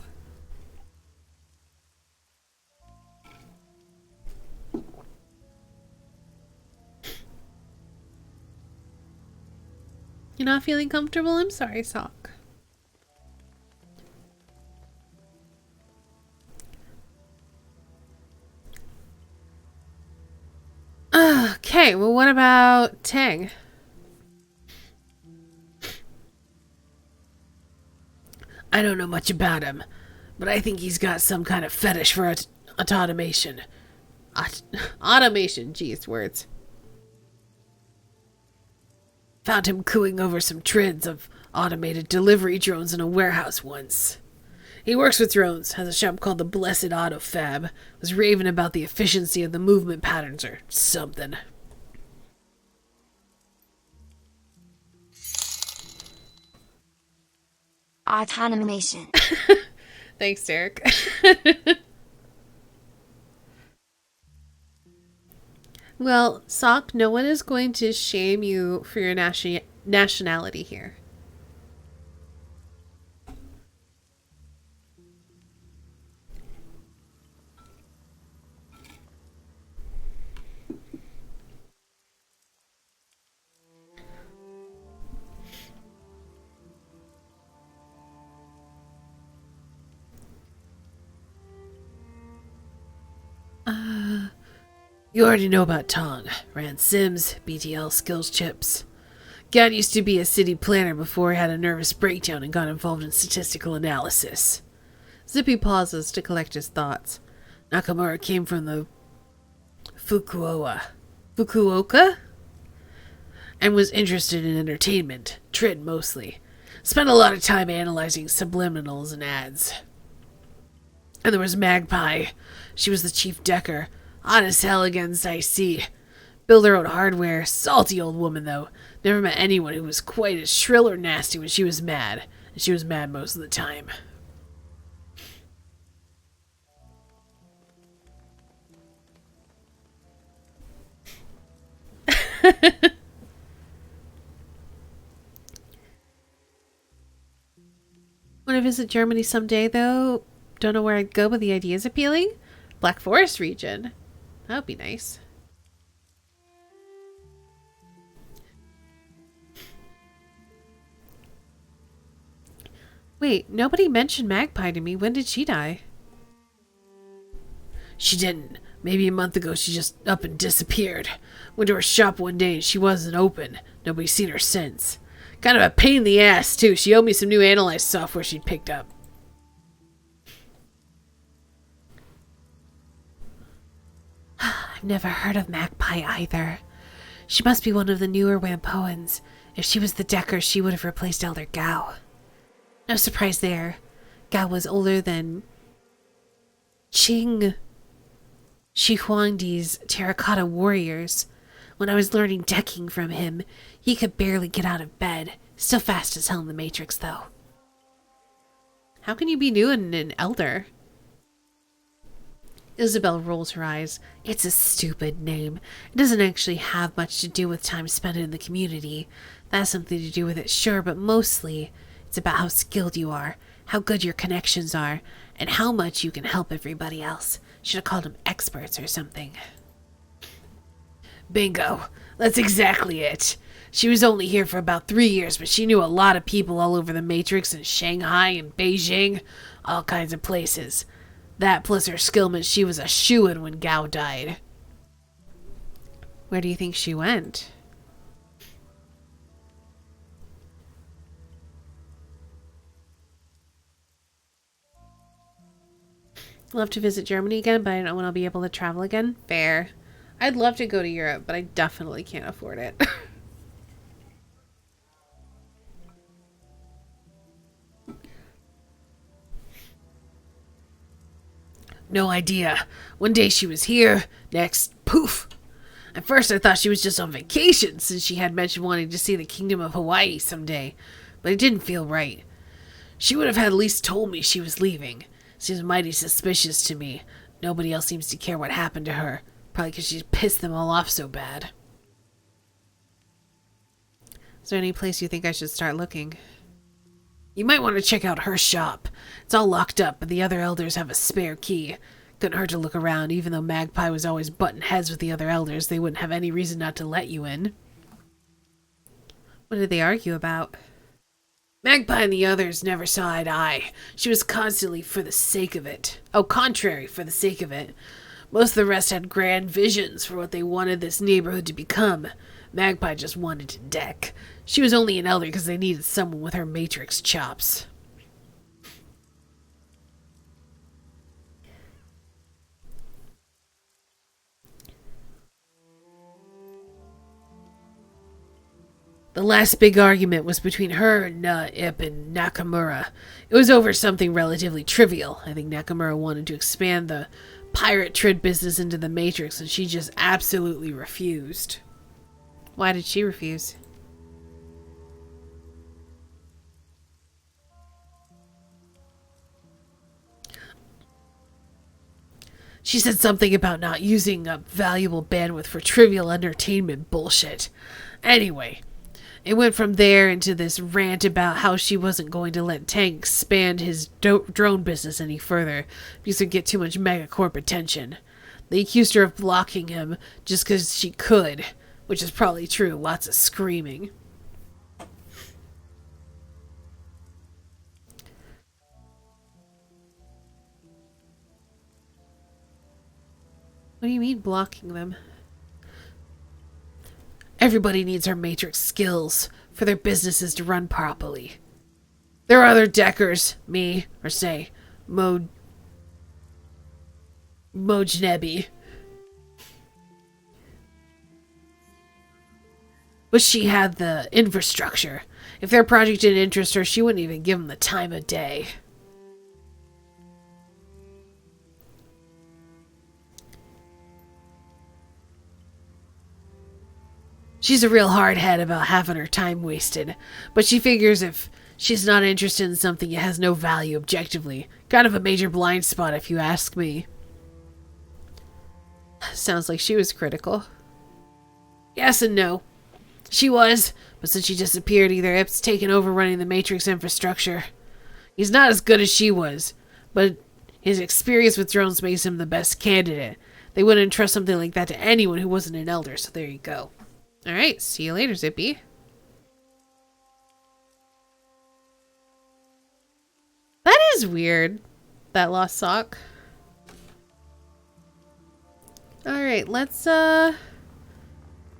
You're not feeling comfortable? I'm sorry, Sock. Okay, well, what about Tang? I don't know much about him, but I think he's got some kind of fetish for automation. Automation, geez, words. Found him cooing over some trids of automated delivery drones in a warehouse once. He works with drones, has a shop called the Blessed Auto Fab, was raving about the efficiency of the movement patterns or something. Automation. Thanks, Derek. Well, Sock, no one is going to shame you for your nationality here. You already know about Tong. Ran Sims, BTL skills chips. Gad used to be a city planner before he had a nervous breakdown and got involved in statistical analysis. Zippy pauses to collect his thoughts. Nakamura came from the Fukuoka? and was interested in entertainment, Trid mostly. Spent a lot of time analyzing subliminals and ads. And there was Magpie. She was the chief decker. Hot as hell against IC. Build her own hardware. Salty old woman, though. Never met anyone who was quite as shrill or nasty when she was mad. And she was mad most of the time. Want to visit Germany someday, though? Don't know where I'd go, but the idea is appealing. Black Forest region. That would be nice. Wait, nobody mentioned Magpie to me. When did she die? She didn't. Maybe a month ago she just up and disappeared. Went to her shop one day and she wasn't open. Nobody's seen her since. Kind of a pain in the ass, too. She owed me some new analyze software she'd picked up. I've never heard of Magpie either. She must be one of the newer Wampoans. If she was the Decker, she would have replaced Elder Gao. No surprise there. Gao was older than Qing Shi Huangdi's terracotta warriors. When I was learning decking from him, he could barely get out of bed. Still fast as hell in the Matrix, though. How can you be new and an elder? Isabel rolls her eyes. It's a stupid name. It doesn't actually have much to do with time spent in the community. That has something to do with it, sure, but mostly it's about how skilled you are, how good your connections are, and how much you can help everybody else. Should have called them experts or something. Bingo. That's exactly it. She was only here for about 3 years, but she knew a lot of people all over the Matrix in Shanghai and Beijing, all kinds of places. That plus her skill meant she was a shoo-in when Gao died. Where do you think she went? Love to visit Germany again, but I don't know when I'll be able to travel again. Fair. I'd love to go to Europe, but I definitely can't afford it. No idea. One day she was here, next, poof. At first I thought she was just on vacation, since she had mentioned wanting to see the Kingdom of Hawaii someday, but it didn't feel right. She would have at least told me she was leaving. Seems mighty suspicious to me. Nobody else seems to care what happened to her, probably because she pissed them all off so bad. Is there any place you think I should start looking? You might want to check out her shop. It's all locked up, but the other elders have a spare key. Couldn't hurt to look around. Even though Magpie was always butting heads with the other elders, they wouldn't have any reason not to let you in. What did they argue about? Magpie and the others never saw eye to eye. She was constantly for the sake of it. Oh, contrary, for the sake of it. Most of the rest had grand visions for what they wanted this neighborhood to become. Magpie just wanted to deck. She was only an elder because they needed someone with her Matrix chops. The last big argument was between her, Ip, and Nakamura. It was over something relatively trivial. I think Nakamura wanted to expand the pirate trade business into the Matrix, and she just absolutely refused. Why did she refuse? She said something about not using up valuable bandwidth for trivial entertainment bullshit. Anyway, it went from there into this rant about how she wasn't going to let Tank expand his drone business any further because it would get too much megacorp attention. They accused her of blocking him just because she could, which is probably true. Lots of screaming. What do you mean blocking them? Everybody needs our matrix skills for their businesses to run properly. There are other deckers, me, or say, Mojnebi. But she had the infrastructure. If their project didn't interest her, she wouldn't even give them the time of day. She's a real hardhead about having her time wasted, but she figures if she's not interested in something, it has no value objectively. Kind of a major blind spot, if you ask me. Sounds like she was critical. Yes and no. She was, but since she disappeared, either Ip's taken over running the Matrix infrastructure. He's not as good as she was, but his experience with drones makes him the best candidate. They wouldn't entrust something like that to anyone who wasn't an elder, so there you go. Alright, see you later, Zippy. That is weird. That lost sock. Alright, let's go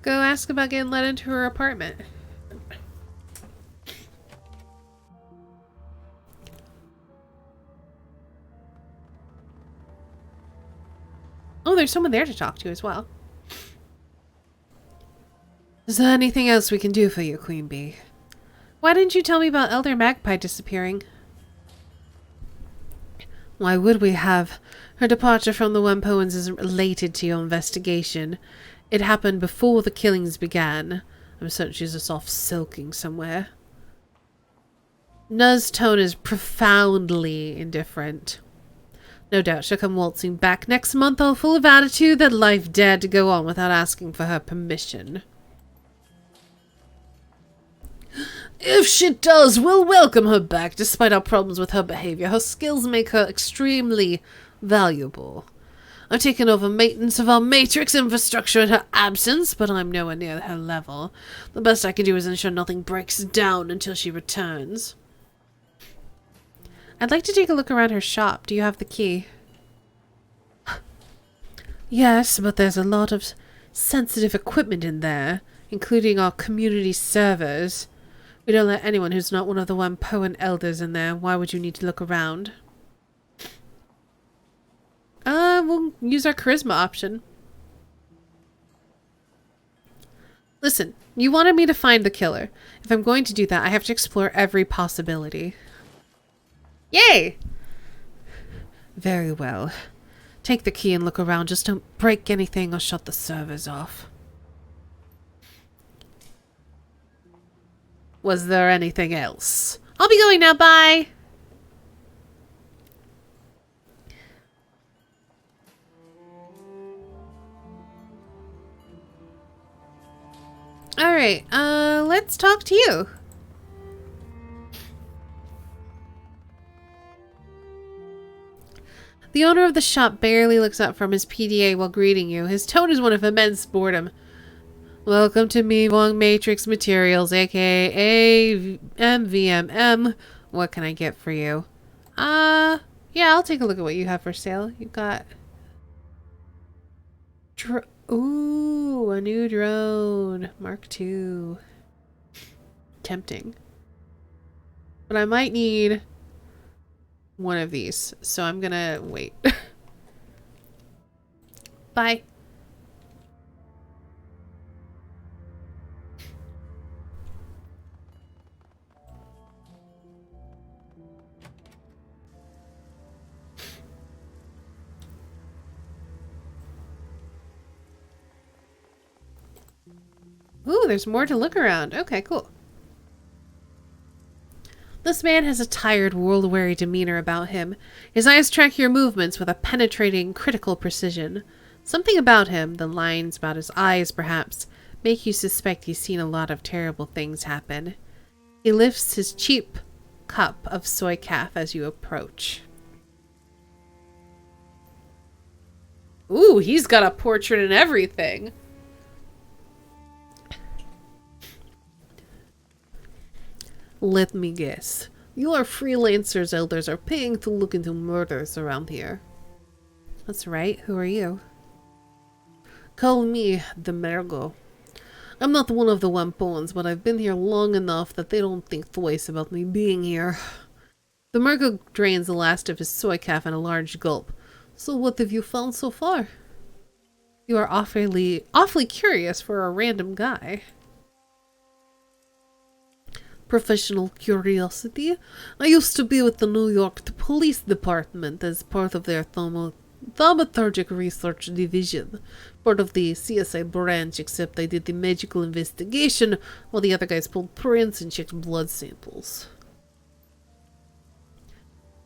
ask about getting let into her apartment. Oh, there's someone there to talk to as well. Is there anything else we can do for you, Queen Bee? Why didn't you tell me about Elder Magpie disappearing? Why would we have? Her departure from the Wempoans isn't related to your investigation. It happened before the killings began. I'm certain she's just off sulking somewhere. Nuz's tone is profoundly indifferent. No doubt she'll come waltzing back next month, all full of attitude that life dared to go on without asking for her permission. If she does, we'll welcome her back. Despite our problems with her behavior, her skills make her extremely valuable. I've taken over maintenance of our Matrix infrastructure in her absence, but I'm nowhere near her level. The best I can do is ensure nothing breaks down until she returns. I'd like to take a look around her shop. Do you have the key? Yes, but there's a lot of sensitive equipment in there, including our community servers. We don't let anyone who's not one of the Wampoan elders in there. Why would you need to look around? We'll use our charisma option. Listen, you wanted me to find the killer. If I'm going to do that, I have to explore every possibility. Yay! Very well. Take the key and look around. Just don't break anything or shut the servers off. Was there anything else? I'll be going now, bye! Alright, let's talk to you. The owner of the shop barely looks up from his PDA while greeting you. His tone is one of immense boredom. Welcome to Me Wong Matrix Materials, aka MVMM. What can I get for you? Yeah, I'll take a look at what you have for sale. You got... Ooh, a new drone. Mark II. Tempting. But I might need one of these, so I'm gonna wait. Bye. Ooh, there's more to look around. Okay, cool. This man has a tired, world-weary demeanor about him. His eyes track your movements with a penetrating, critical precision. Something about him, the lines about his eyes perhaps, make you suspect he's seen a lot of terrible things happen. He lifts his cheap cup of soy calf as you approach. Ooh, he's got a portrait and everything. Let me guess. You are freelancers elders are paying to look into murders around here. That's right. Who are you? Call me Demergo. I'm not one of the Wampons, but I've been here long enough that they don't think twice about me being here. Demergo drains the last of his soy calf in a large gulp. So what have you found so far? You are awfully curious for a random guy. Professional curiosity. I used to be with the New York Police Department as part of their thaumaturgic research division. Part of the CSI branch, except I did the magical investigation while the other guys pulled prints and checked blood samples.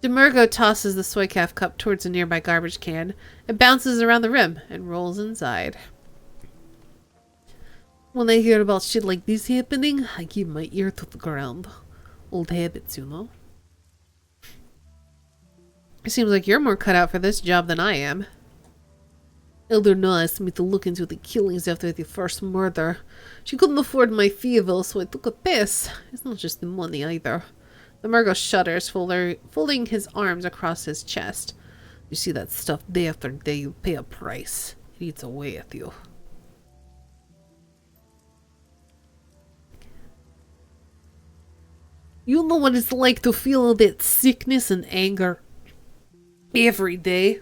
Demergo tosses the soy calf cup towards a nearby garbage can. It bounces around the rim and rolls inside. When I hear about shit like this happening, I keep my ear to the ground. Old habits, you know. It seems like you're more cut out for this job than I am. Elder Na asked me to look into the killings after the first murder. She couldn't afford my fever, so I took a piss. It's not just the money either. Demergo shudders, folding his arms across his chest. You see that stuff day after day, you pay a price. It eats away at you. You know what it's like to feel all that sickness and anger every day?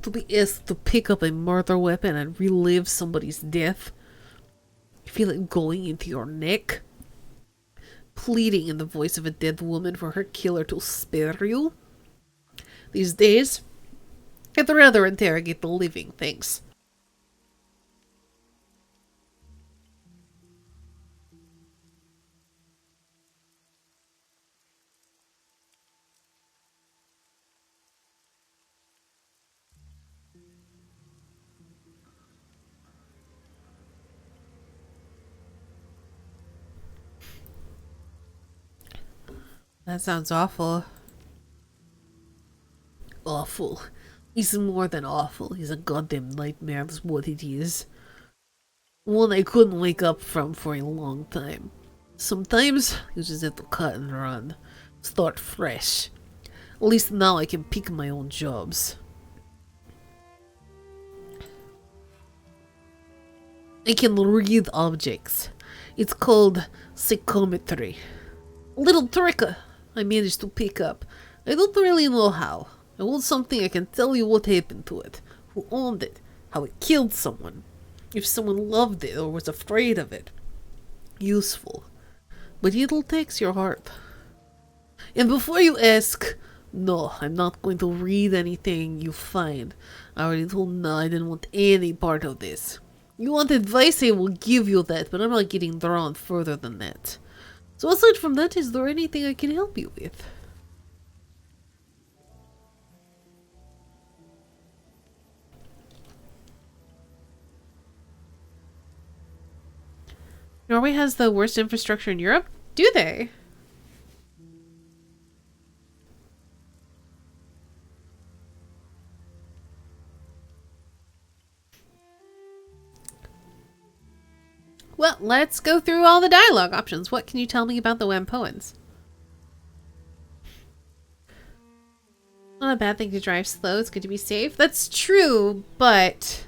To be asked to pick up a murder weapon and relive somebody's death. You feel it going into your neck. Pleading in the voice of a dead woman for her killer to spare you. These days, I'd rather interrogate the living things. That sounds awful. Awful. He's more than awful. He's a goddamn nightmare, that's what it is. One I couldn't wake up from for a long time. Sometimes, you just have to cut and run. Start fresh. At least now I can pick my own jobs. I can read objects. It's called psychometry. A little trick I managed to pick up. I don't really know how. I want something I can tell you what happened to it, who owned it, how it killed someone, if someone loved it or was afraid of it. Useful. But it'll tax your heart. And before you ask, no, I'm not going to read anything you find. I already told No I didn't want any part of this. You want advice, I will give you that, but I'm not getting drawn further than that. So aside from that, is there anything I can help you with? Norway has the worst infrastructure in Europe? Do they? Well, let's go through all the dialogue options. What can you tell me about the Wampoans? Not a bad thing to drive slow. It's good to be safe. That's true, but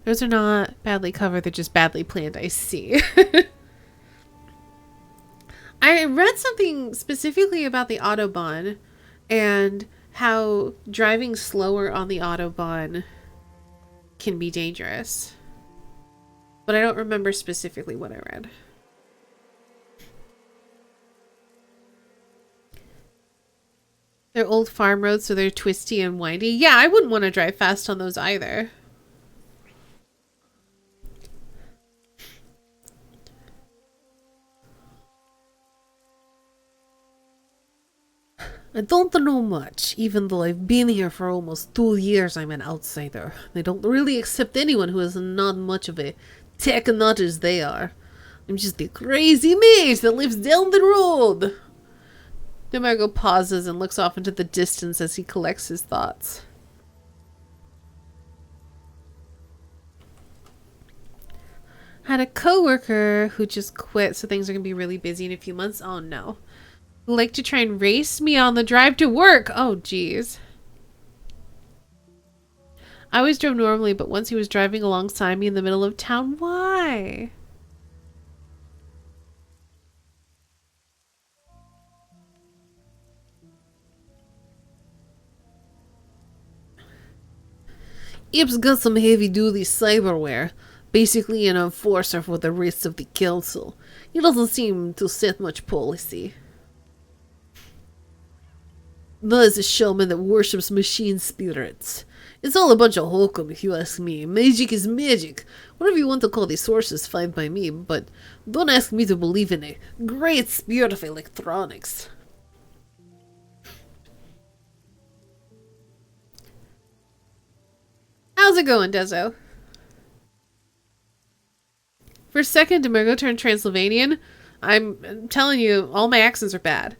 those are not badly covered. They're just badly planned. I see. I read something specifically about the Autobahn and how driving slower on the Autobahn can be dangerous. But I don't remember specifically what I read. They're old farm roads, so they're twisty and windy. Yeah, I wouldn't want to drive fast on those either. I don't know much. Even though I've been here for almost 2 years, I'm an outsider. They don't really accept anyone who is not much of a tech nut as they are. I'm just a crazy mage that lives down the road. Demergo pauses and looks off into the distance as he collects his thoughts. Had a coworker who just quit, so things are gonna be really busy in a few months. Oh no. Who like to try and race me on the drive to work. Oh geez. I always drove normally, but once he was driving alongside me in the middle of town. Why? Ip's got some heavy-duty cyberware. Basically an enforcer for the rest of the council. He doesn't seem to set much policy. There's a shaman that worships machine spirits. It's all a bunch of hokum, if you ask me. Magic is magic. Whatever you want to call the source is fine by me, but don't ask me to believe in a great spirit of electronics. How's it going, Dezo? For a second, Demergo turned Transylvanian. I'm telling you, all my accents are bad.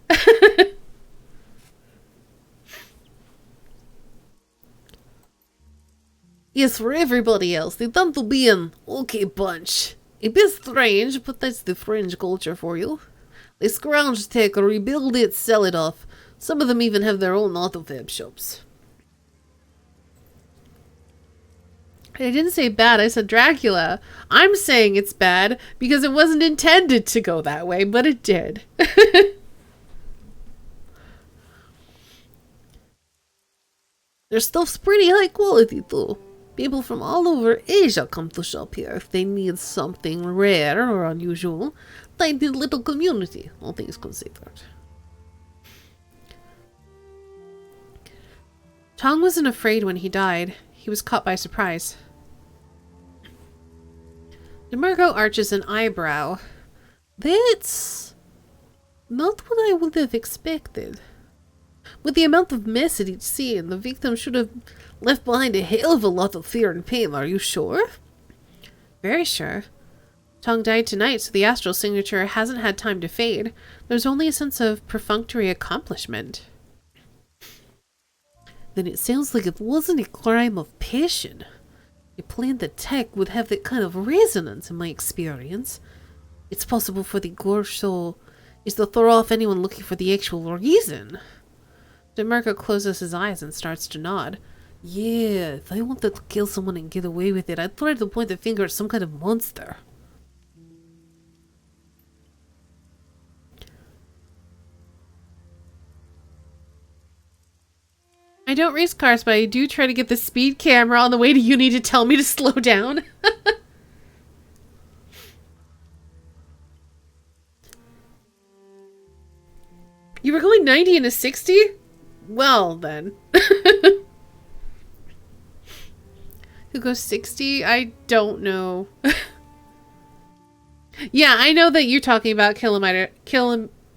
Yes, for everybody else, they tend to be an okay bunch. A bit strange, but that's the fringe culture for you. They scrounge tech, rebuild it, sell it off. Some of them even have their own autofab shops. I didn't say bad, I said Dracula. I'm saying it's bad because it wasn't intended to go that way, but it did. Their stuff's pretty high quality too. People from all over Asia come to shop here if they need something rare or unusual. Tiny little community, all things considered. Tong wasn't afraid when he died. He was caught by surprise. Demergo arches an eyebrow. That's not what I would have expected. With the amount of mess at each scene, the victim should have left behind a hell of a lot of fear and pain. Are you sure? Very sure. Tong died tonight, so the astral signature hasn't had time to fade. There's only a sense of perfunctory accomplishment. Then it sounds like it wasn't a crime of passion. A planned attack would have that kind of resonance in my experience. It's possible for the gore show is to throw off anyone looking for the actual reason. Demergo closes his eyes and starts to nod. Yeah, if I wanted to kill someone and get away with it, I'd try to point the finger at some kind of monster. I don't race cars, but I do try to get the speed camera on the way to uni to tell me to slow down. You were going 90 and a 60? Well, then. Who goes 60? I don't know. Yeah, I know that you're talking about kilometer.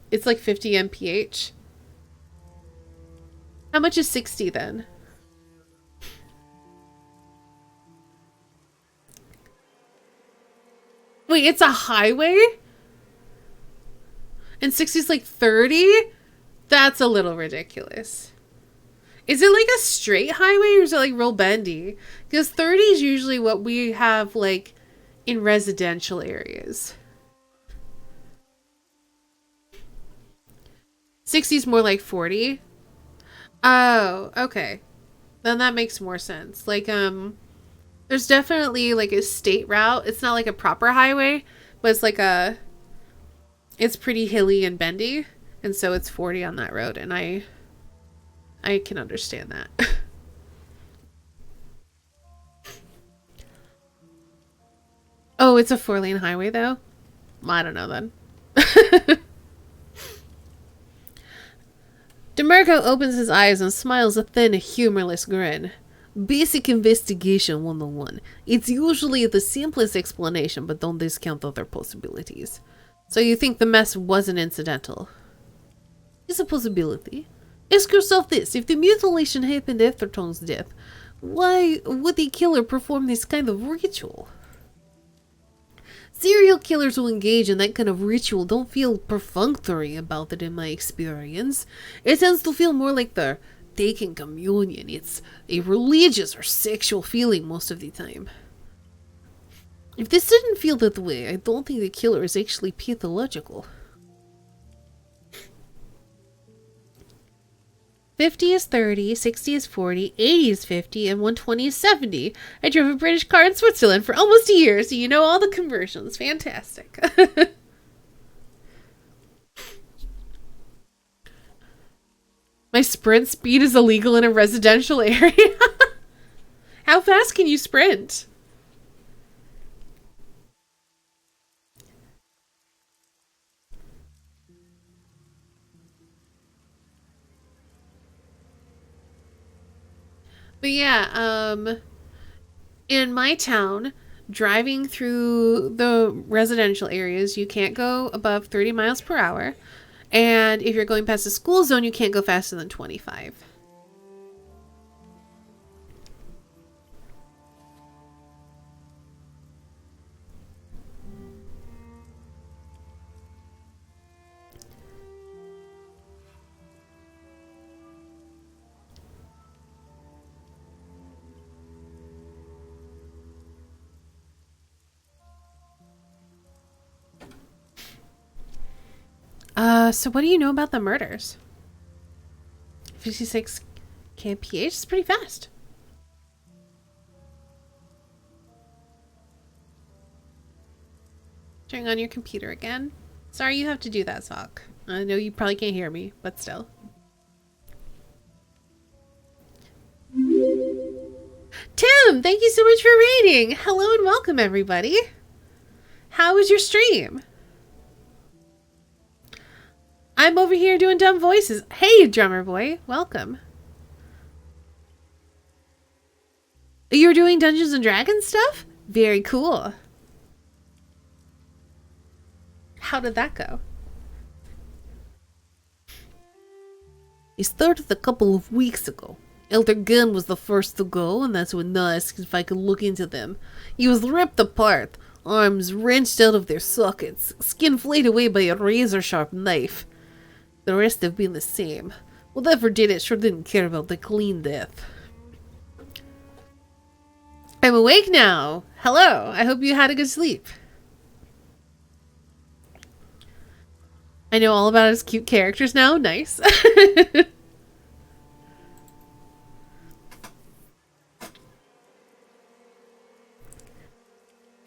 It's like 50 mph. How much is 60 then? Wait, it's a highway? And 60 is like 30? That's a little ridiculous. Is it like a straight highway or is it like real bendy? Because 30 is usually what we have like in residential areas. 60 is more like 40. Oh, okay. Then that makes more sense. Like, there's definitely like a state route. It's not like a proper highway, but it's like it's pretty hilly and bendy. And so it's 40 on that road. And I can understand that. Oh, it's a 4-lane highway though? I don't know then. Demergo opens his eyes and smiles a thin, humorless grin. Basic investigation 101. It's usually the simplest explanation, but don't discount other possibilities. So you think the mess wasn't incidental? It's a possibility. Ask yourself this, if the mutilation happened after Tong's death, why would the killer perform this kind of ritual? Serial killers who engage in that kind of ritual don't feel perfunctory about it in my experience. It tends to feel more like they're taking communion. It's a religious or sexual feeling most of the time. If this didn't feel that way, I don't think the killer is actually pathological. 50 is 30, 60 is 40, 80 is 50, and 120 is 70. I drove a British car in Switzerland for almost a year, so you know all the conversions. Fantastic. My sprint speed is illegal in a residential area. How fast can you sprint? But yeah, in my town, driving through the residential areas, you can't go above 30 miles per hour. And if you're going past the school zone, you can't go faster than 25. So what do you know about the murders? 56 kph is pretty fast. Turning on your computer again. Sorry you have to do that, Sock. I know you probably can't hear me, but still. Tim, thank you so much for reading. Hello and welcome, everybody. How was your stream? I'm over here doing dumb voices. Hey, drummer boy. Welcome. You're doing Dungeons and Dragons stuff? Very cool. How did that go? It started a couple of weeks ago. Elder Gunn was the first to go, and that's when I asked if I could look into them. He was ripped apart, arms wrenched out of their sockets, skin flayed away by a razor-sharp knife. The rest have been the same. Whatever did it sure didn't care about the clean death. I'm awake now. Hello. I hope you had a good sleep. I know all about his cute characters now. Nice.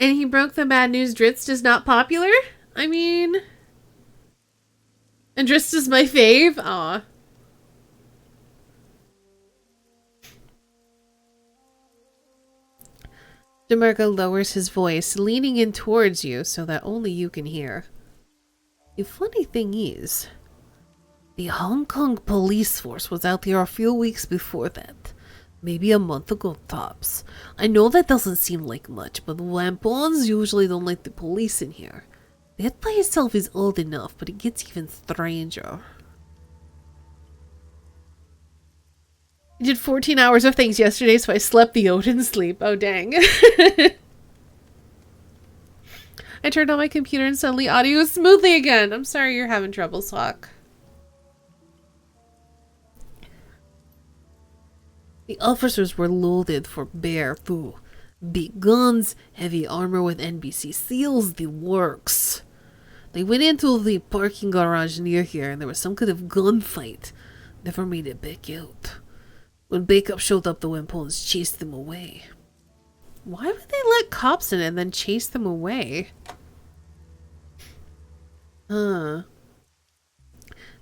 And he broke the bad news Dritz is not popular? I mean... And Dritz is my fave? Aw. DeMarco lowers his voice, leaning in towards you so that only you can hear. The funny thing is, the Hong Kong police force was out there a few weeks before that. Maybe a month ago tops. I know that doesn't seem like much, but Lampons usually don't like the police in here. That by itself is odd enough, but it gets even stranger. I did 14 hours of things yesterday, so I slept the Odin sleep. Oh, dang. I turned on my computer and suddenly audio is smoothly again. I'm sorry you're having trouble, Sock. The officers were loaded for bear, too. Big guns, heavy armor with NBC seals, the works. They went into the parking garage near here and there was some kind of gunfight. Never made it back out. When backup showed up, the Wimpons chased them away. Why would they let cops in and then chase them away? That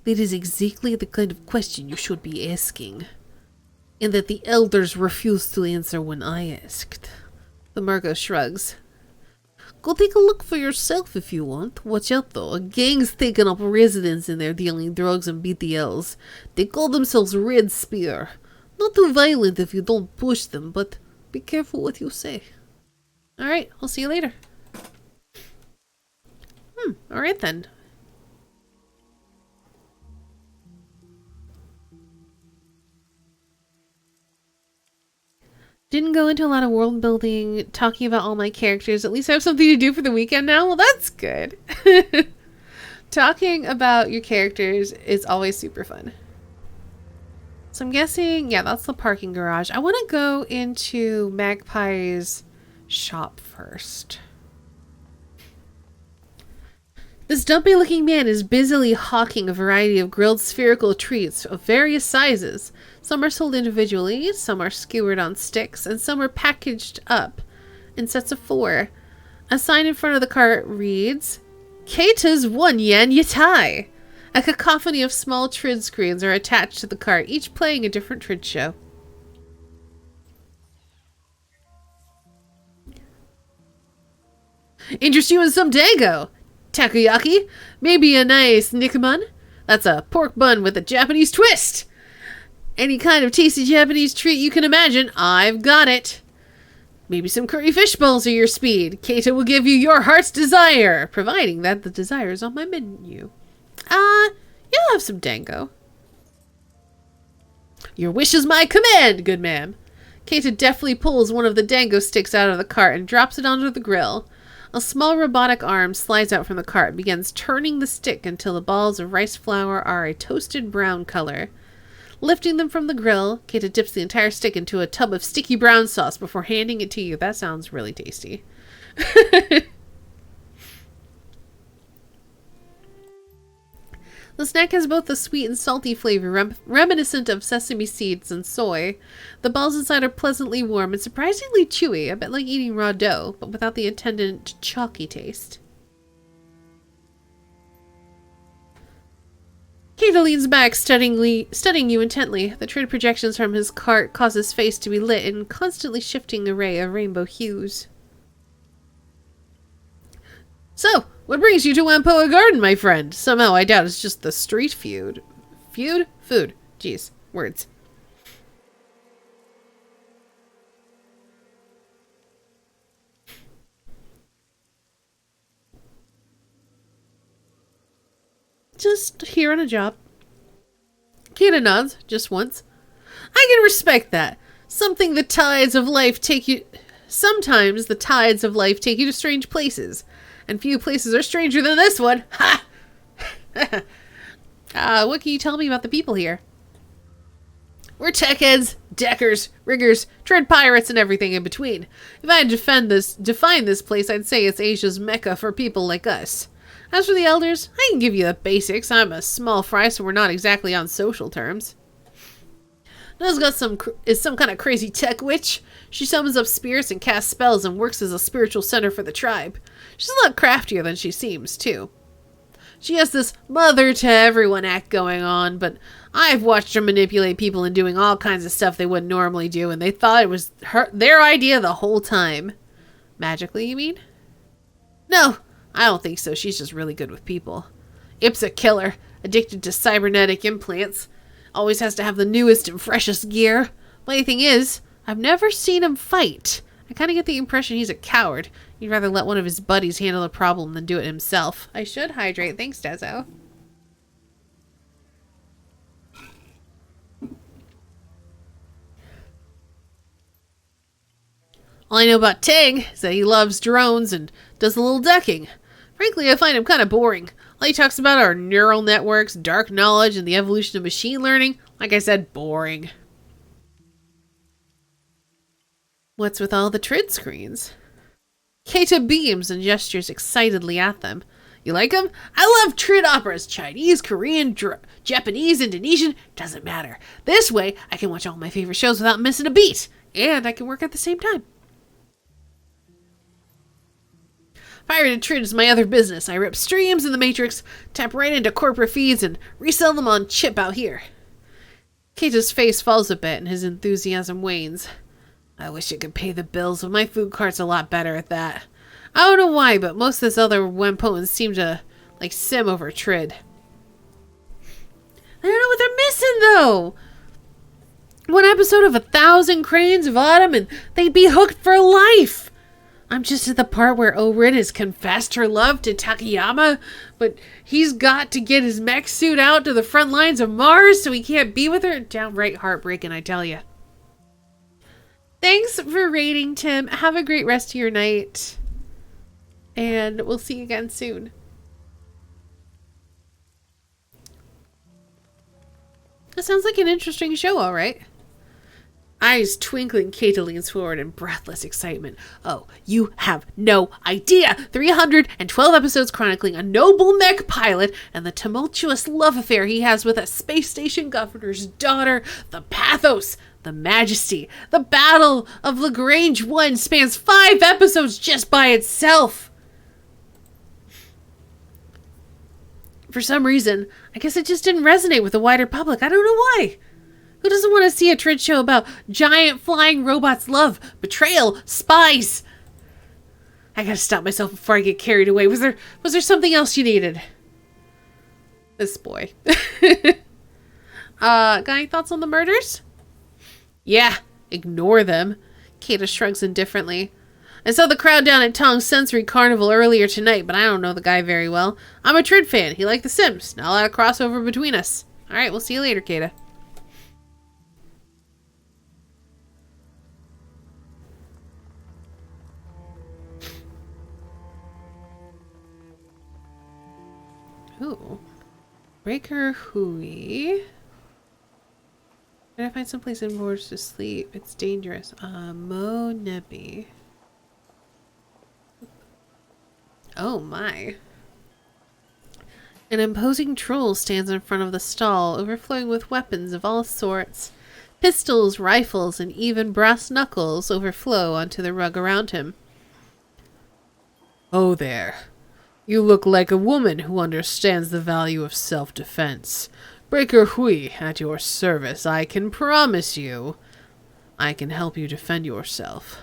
is exactly the kind of question you should be asking. And that the elders refused to answer when I asked. The Murgo shrugs. Go take a look for yourself if you want. Watch out though, a gang's taken up residence in there dealing drugs and BTLs. They call themselves Red Spear. Not too violent if you don't push them, but be careful what you say. Alright, I'll see you later. Alright then. Didn't go into a lot of world building, talking about all my characters. At least I have something to do for the weekend now. Well, that's good. Talking about your characters is always super fun. So I'm guessing, yeah, that's the parking garage. I want to go into Magpie's shop first. This dumpy-looking man is busily hawking a variety of grilled spherical treats of various sizes. Some are sold individually, some are skewered on sticks, and some are packaged up in sets of 4. A sign in front of the cart reads, Keita's 1 yen yatai. A cacophony of small trid screens are attached to the cart, each playing a different trid show. Interest you in some dango? Takoyaki? Maybe a nice nikuman? That's a pork bun with a Japanese twist. Any kind of tasty Japanese treat you can imagine, I've got it. Maybe some curry fish balls are your speed. Keita will give you your heart's desire, providing that the desire is on my menu. You'll have some dango. Your wish is my command, good ma'am. Keita deftly pulls one of the dango sticks out of the cart and drops it onto the grill. A small robotic arm slides out from the cart and begins turning the stick until the balls of rice flour are a toasted brown color. Lifting them from the grill, Keita dips the entire stick into a tub of sticky brown sauce before handing it to you. That sounds really tasty. The snack has both a sweet and salty flavor, reminiscent of sesame seeds and soy. The balls inside are pleasantly warm and surprisingly chewy, a bit like eating raw dough, but without the intended chalky taste. Keita leans back, studying you intently. The trid projections from his cart cause his face to be lit in constantly shifting array of rainbow hues. So, what brings you to Wampoa Garden, my friend? Somehow I doubt it's just the street food. Food. Jeez, words. Just here on a job. Keita nods, just once. I can respect that. Sometimes the tides of life take you to strange places. And few places are stranger than this one. Ha! What can you tell me about the people here? We're tech heads, deckers, riggers, trid pirates, and everything in between. If I had to define this place, I'd say it's Asia's mecca for people like us. As for the elders, I can give you the basics. I'm a small fry, so we're not exactly on social terms. Nuz is some kind of crazy tech witch. She summons up spirits and casts spells and works as a spiritual center for the tribe. She's a lot craftier than she seems, too. She has this mother-to-everyone act going on, but I've watched her manipulate people and doing all kinds of stuff they wouldn't normally do, and they thought it was their idea the whole time. Magically, you mean? No, I don't think so. She's just really good with people. Ip's a killer, addicted to cybernetic implants. Always has to have the newest and freshest gear. Funny thing is, I've never seen him fight. I kind of get the impression he's a coward. He'd rather let one of his buddies handle the problem than do it himself. I should hydrate. Thanks, Dezo. All I know about Tang is that he loves drones and does a little decking. Frankly, I find him kind of boring. All he talks about are neural networks, dark knowledge, and the evolution of machine learning. Like I said, boring. What's with all the trid screens? Keita beams and gestures excitedly at them. You like them? I love trid operas. Chinese, Korean, Japanese, Indonesian. Doesn't matter. This way, I can watch all my favorite shows without missing a beat. And I can work at the same time. Pirated trid is my other business. I rip streams in the Matrix, tap right into corporate feeds, and resell them on chip out here. Keita's face falls a bit and his enthusiasm wanes. I wish I could pay the bills, but my food cart's a lot better at that. I don't know why, but most of this other Wempoans seem to, sim over trid. I don't know what they're missing, though! One episode of 1,000 Cranes of Autumn, and they'd be hooked for life! I'm just at the part where Orin has confessed her love to Takayama, but he's got to get his mech suit out to the front lines of Mars so he can't be with her. Downright heartbreaking, I tell you. Thanks for rating, Tim. Have a great rest of your night. And we'll see you again soon. That sounds like an interesting show, all right. Eyes twinkling, Kata leans forward in breathless excitement. Oh, you have no idea! 312 episodes chronicling a noble mech pilot and the tumultuous love affair he has with a space station governor's daughter. The pathos, the majesty, the Battle of Lagrange 1 spans 5 episodes just by itself! For some reason, I guess it just didn't resonate with the wider public. I don't know why. Who doesn't want to see a Trid show about giant flying robots' love, betrayal, spies? I gotta stop myself before I get carried away. Was there something else you needed? This boy. Got any thoughts on the murders? Yeah, ignore them. Kata shrugs indifferently. I saw the crowd down at Tong's Sensory Carnival earlier tonight, but I don't know the guy very well. I'm a Trid fan. He liked The Sims. Not a lot of crossover between us. Alright, we'll see you later, Kata. Ooh. Breaker Hui. Can I find someplace indoors to sleep? It's dangerous. Mo Nebi. Oh my. An imposing troll stands in front of the stall, overflowing with weapons of all sorts. Pistols, rifles, and even brass knuckles overflow onto the rug around him. Oh there. You look like a woman who understands the value of self-defense. Breaker Hui, at your service. I can promise you, I can help you defend yourself.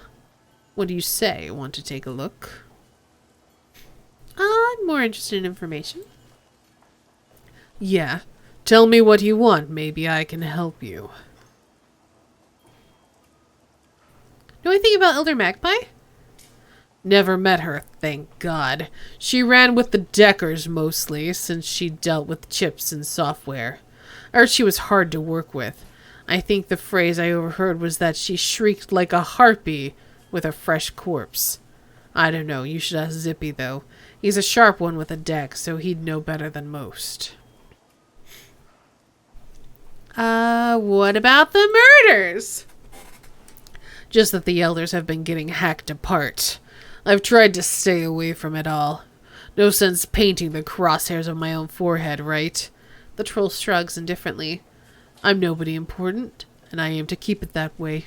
What do you say? Want to take a look? I'm more interested in information. Yeah. Tell me what you want. Maybe I can help you. Know anything about Elder Magpie? Never met her, thank God. She ran with the Deckers mostly, since she dealt with chips and software. I heard she was hard to work with. I think the phrase I overheard was that she shrieked like a harpy with a fresh corpse. I don't know, you should ask Zippy though. He's a sharp one with a deck, so he'd know better than most. What about the murders? Just that the elders have been getting hacked apart. I've tried to stay away from it all. No sense painting the crosshairs on my own forehead, right? The troll shrugs indifferently. I'm nobody important, and I aim to keep it that way.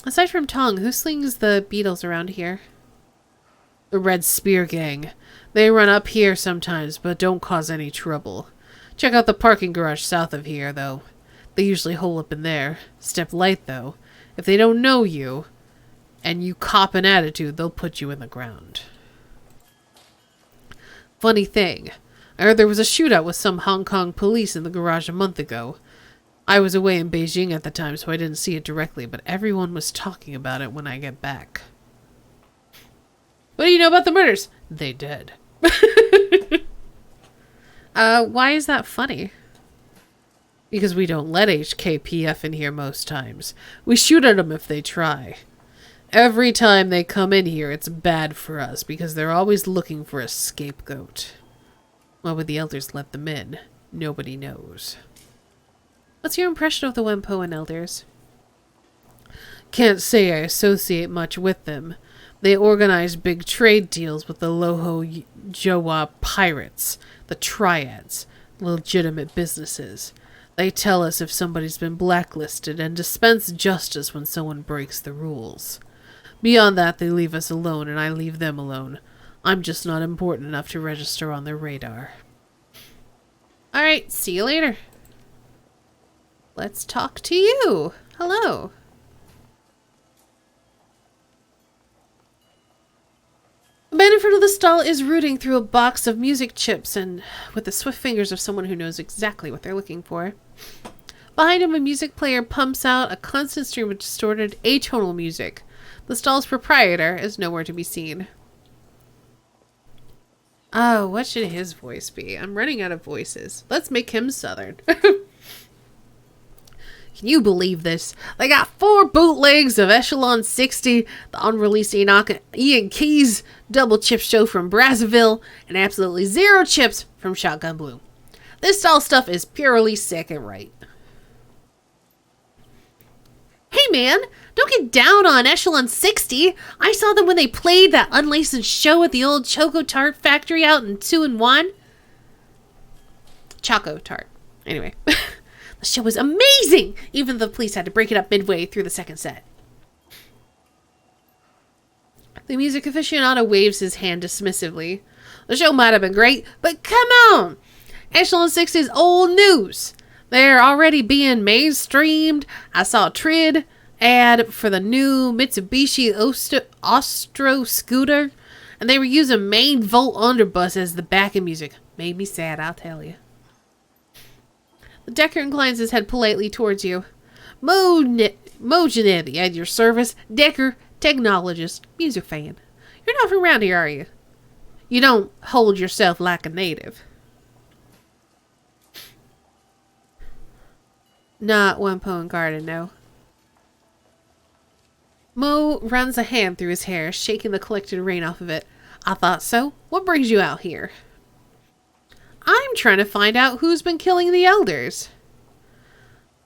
Aside from Tong, who slings the beetles around here? The Red Spear Gang. They run up here sometimes, but don't cause any trouble. Check out the parking garage south of here, though. They usually hole up in there. Step light, though. If they don't know you, and you cop an attitude, they'll put you in the ground. Funny thing, I heard there was a shootout with some Hong Kong police in the garage a month ago. I was away in Beijing at the time, so I didn't see it directly, but everyone was talking about it when I get back. What do you know about the murders? They did. Why is that funny? Because we don't let HKPF in here most times. We shoot at them if they try. Every time they come in here, it's bad for us, because they're always looking for a scapegoat. Why would the elders let them in? Nobody knows. What's your impression of the Wempo elders? Can't say I associate much with them. They organize big trade deals with the Loho Jowa pirates, the triads, legitimate businesses. They tell us if somebody's been blacklisted and dispense justice when someone breaks the rules. Beyond that, they leave us alone, and I leave them alone. I'm just not important enough to register on their radar. Alright, see you later. Let's talk to you. Hello. The man in front of the stall is rooting through a box of music chips and with the swift fingers of someone who knows exactly what they're looking for. Behind him, a music player pumps out a constant stream of distorted, atonal music. The stall's proprietor is nowhere to be seen. Oh, what should his voice be? I'm running out of voices. Let's make him Southern. Can you believe this? They got 4 bootlegs of Echelon 60, the unreleased Ian Keys double chip show from Brazzaville, and absolutely 0 chips from Shotgun Blue. This style stuff is purely sick and right. Hey man, don't get down on Echelon 60. I saw them when they played that unlicensed show at the old Choco Tart factory out in 2 and 1. Choco Tart. Anyway, the show was amazing. Even the police had to break it up midway through the second set. The music aficionado waves his hand dismissively. The show might have been great, but come on! Echelon 60 is old news. They're already being mainstreamed. I saw a Trid ad for the new Mitsubishi Ostro scooter, and they were using main Volt underbus as the backing music. Made me sad, I'll tell you. The Decker inclines his head politely towards you. Mojanevi at your service. Decker, technologist, music fan. You're not from around here, are you? You don't hold yourself like a native. Not Wempo and Garden, no. Mo runs a hand through his hair, shaking the collected rain off of it. I thought so. What brings you out here? I'm trying to find out who's been killing the elders.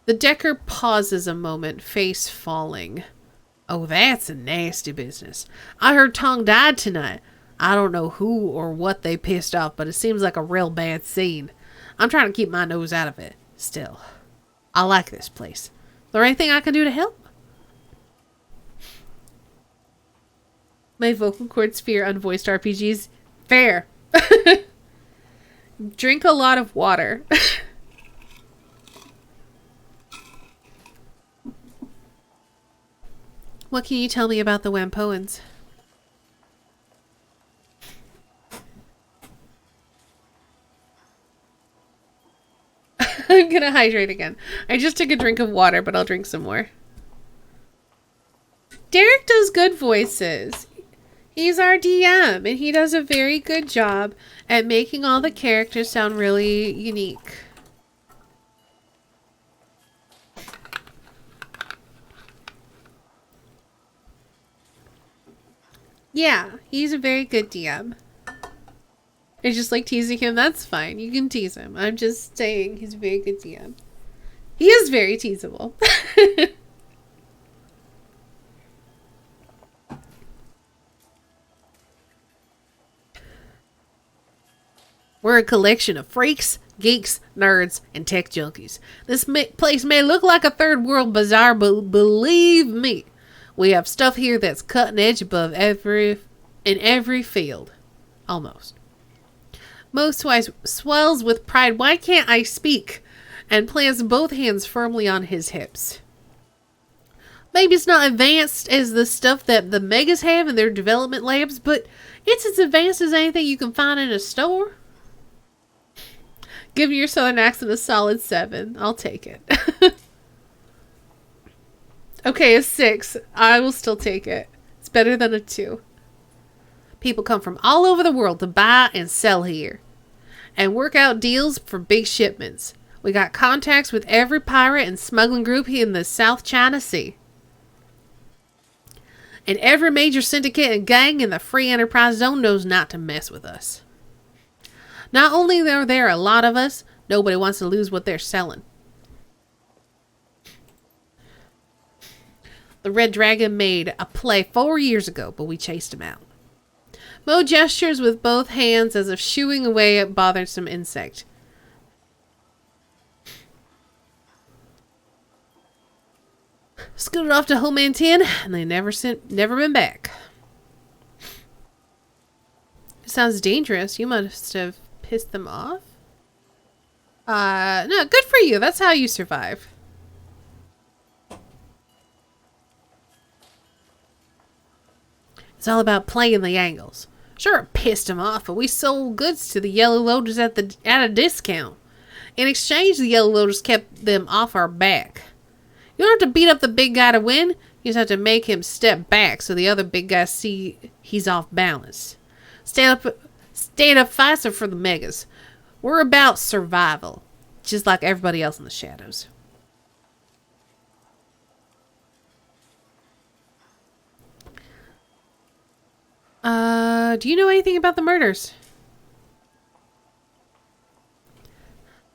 The Decker pauses a moment, face falling. Oh, that's a nasty business. I heard Tong died tonight. I don't know who or what they pissed off, but it seems like a real bad scene. I'm trying to keep my nose out of it. Still. I like this place. Is there anything I can do to help? My vocal cords fear unvoiced RPGs. Fair. Drink a lot of water. What can you tell me about the Wampoans? I'm gonna hydrate again. I just took a drink of water, but I'll drink some more. Derek does good voices. He's our DM, and he does a very good job at making all the characters sound really unique. Yeah, he's a very good DM. It's just like teasing him. That's fine. You can tease him. I'm just saying he's a very good DM. He is very teasable. We're a collection of freaks, geeks, nerds, and tech junkies. This place may look like a third world bazaar, but believe me, we have stuff here that's cutting edge above in every field. Almost. Most swells with pride. Why can't I speak? And plants both hands firmly on his hips. Maybe it's not advanced as the stuff that the megas have in their development labs, but it's as advanced as anything you can find in a store. Give your southern accent a solid 7. I'll take it. Okay, a 6. I will still take it. It's better than a 2. People come from all over the world to buy and sell here. And work out deals for big shipments. We got contacts with every pirate and smuggling group here in the South China Sea. And every major syndicate and gang in the free enterprise zone knows not to mess with us. Not only are there a lot of us, nobody wants to lose what they're selling. The Red Dragon made a play 4 years ago, but we chased him out. Mo gestures with both hands as if shooing away at bothersome insect. Scooted off to Homeland 10, and they never been back. It sounds dangerous. You must have pissed them off. No, good for you. That's how you survive. It's all about playing the angles. Sure, it pissed him off, but we sold goods to the Yellow Lotus at a discount. In exchange, the Yellow Lotus kept them off our back. You don't have to beat up the big guy to win. You just have to make him step back so the other big guys see he's off balance. Stand up faster for the megas. We're about survival, just like everybody else in the shadows. Do you know anything about the murders?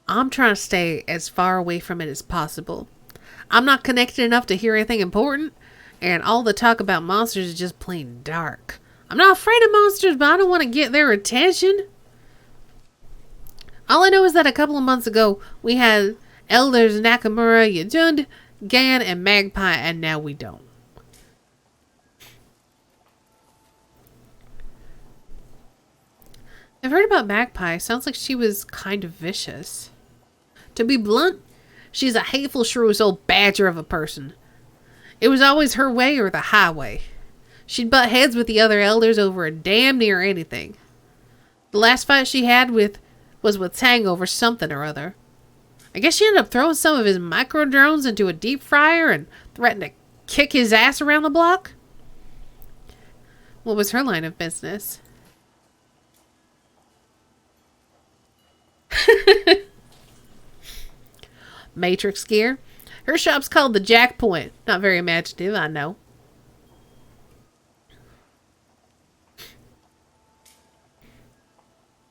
I'm trying to stay as far away from it as possible. I'm not connected enough to hear anything important, and all the talk about monsters is just plain dark. I'm not afraid of monsters, but I don't want to get their attention. All I know is that a couple of months ago, we had Elders Nakamura, Yajund, Gan, and Magpie, and now we don't. I've heard about Magpie. Sounds like she was kind of vicious. To be blunt, she's a hateful, shrewish old badger of a person. It was always her way or the highway. She'd butt heads with the other elders over damn near anything. The last fight she had was with Tang over something or other. I guess she ended up throwing some of his micro drones into a deep fryer and threatened to kick his ass around the block. What was her line of business? Matrix gear. Her shop's called the Jack Point. Not very imaginative, I know.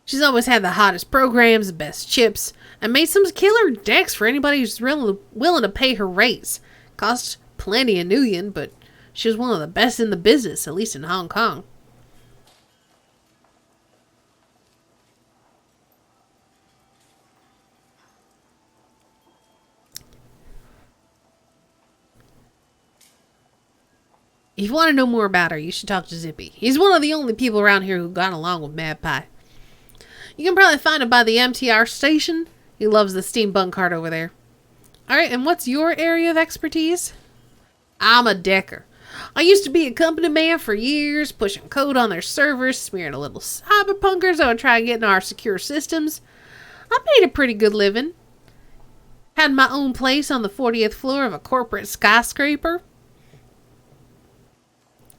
She's always had the hottest programs, the best chips, and made some killer decks for anybody who's really willing to pay her rates. Cost plenty of Nuyen, but she was one of the best in the business, at least in Hong Kong. If you want to know more about her, you should talk to Zippy. He's one of the only people around here who got along with Magpie. You can probably find him by the MTR station. He loves the steampunk cart over there. Alright, and what's your area of expertise? I'm a decker. I used to be a company man for years, pushing code on their servers, smearing a little cyberpunkers that would try and get into our secure systems. I made a pretty good living. Had my own place on the 40th floor of a corporate skyscraper.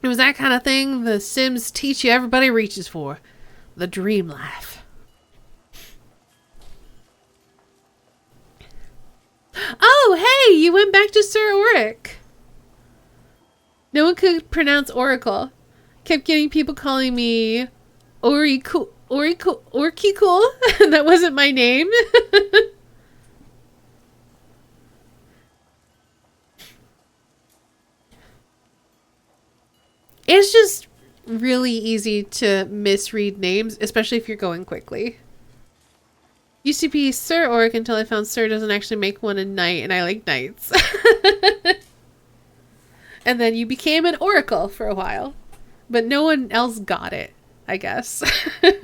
It was that kind of thing the Sims teach you everybody reaches for. The dream life. Oh, hey! You went back to Sir Auric. No one could pronounce Oracle. Kept getting people calling me Orikul. That wasn't my name. It's just really easy to misread names, especially if you're going quickly. Used to be Sir Auric until I found Sir doesn't actually make one a knight, and I like knights. And then you became an Oracle for a while. But no one else got it, I guess. Oracle,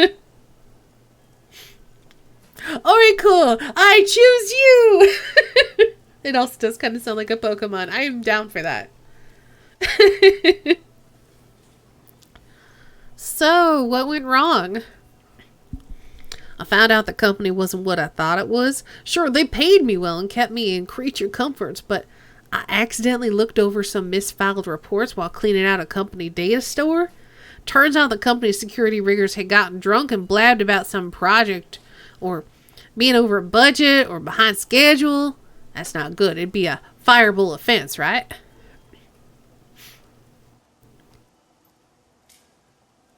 I choose you! It also does kind of sound like a Pokemon. I am down for that. So, what went wrong? I found out the company wasn't what I thought it was. Sure, they paid me well and kept me in creature comforts, but I accidentally looked over some misfiled reports while cleaning out a company data store. Turns out the company's security riggers had gotten drunk and blabbed about some project or being over budget or behind schedule. That's not good. It'd be a fireable offense, right?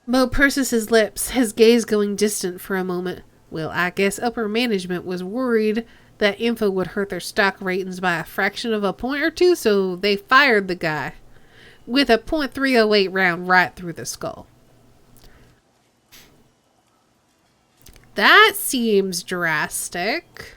Mo purses his lips, his gaze going distant for a moment. Well, I guess upper management was worried that info would hurt their stock ratings by a fraction of a point or two, so they fired the guy with a .308 round right through the skull. That seems drastic.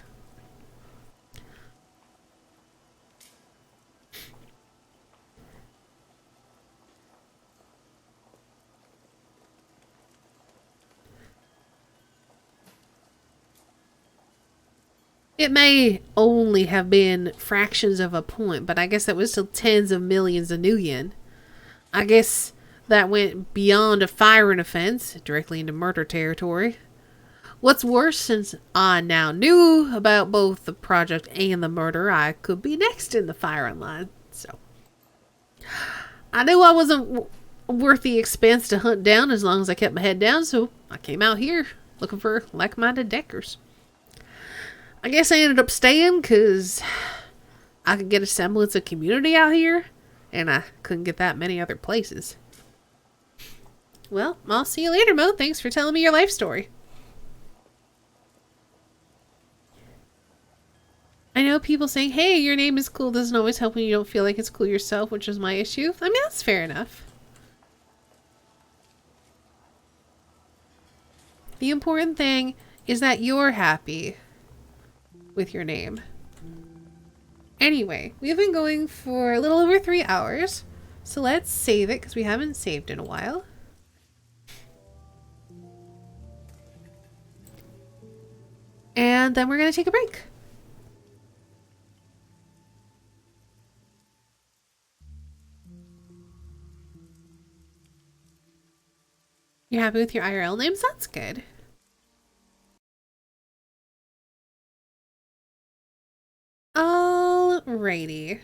It may only have been fractions of a point, but I guess that was still tens of millions of Nuyen. I guess that went beyond a firing offense, directly into murder territory. What's worse, since I now knew about both the project and the murder, I could be next in the firing line. So, I knew I wasn't worth the expense to hunt down as long as I kept my head down, so I came out here looking for like-minded deckers. I guess I ended up staying because I could get a semblance of community out here, and I couldn't get that many other places. Well, I'll see you later, Mo. Thanks for telling me your life story. I know, people saying, hey, your name is cool doesn't always help when you don't feel like it's cool yourself, which is my issue. I mean, that's fair enough. The important thing is that you're happy with your name. Anyway, we've been going for a little over 3 hours. So let's save it because we haven't saved in a while. And then we're going to take a break. You're happy with your IRL names? That's good. Alrighty.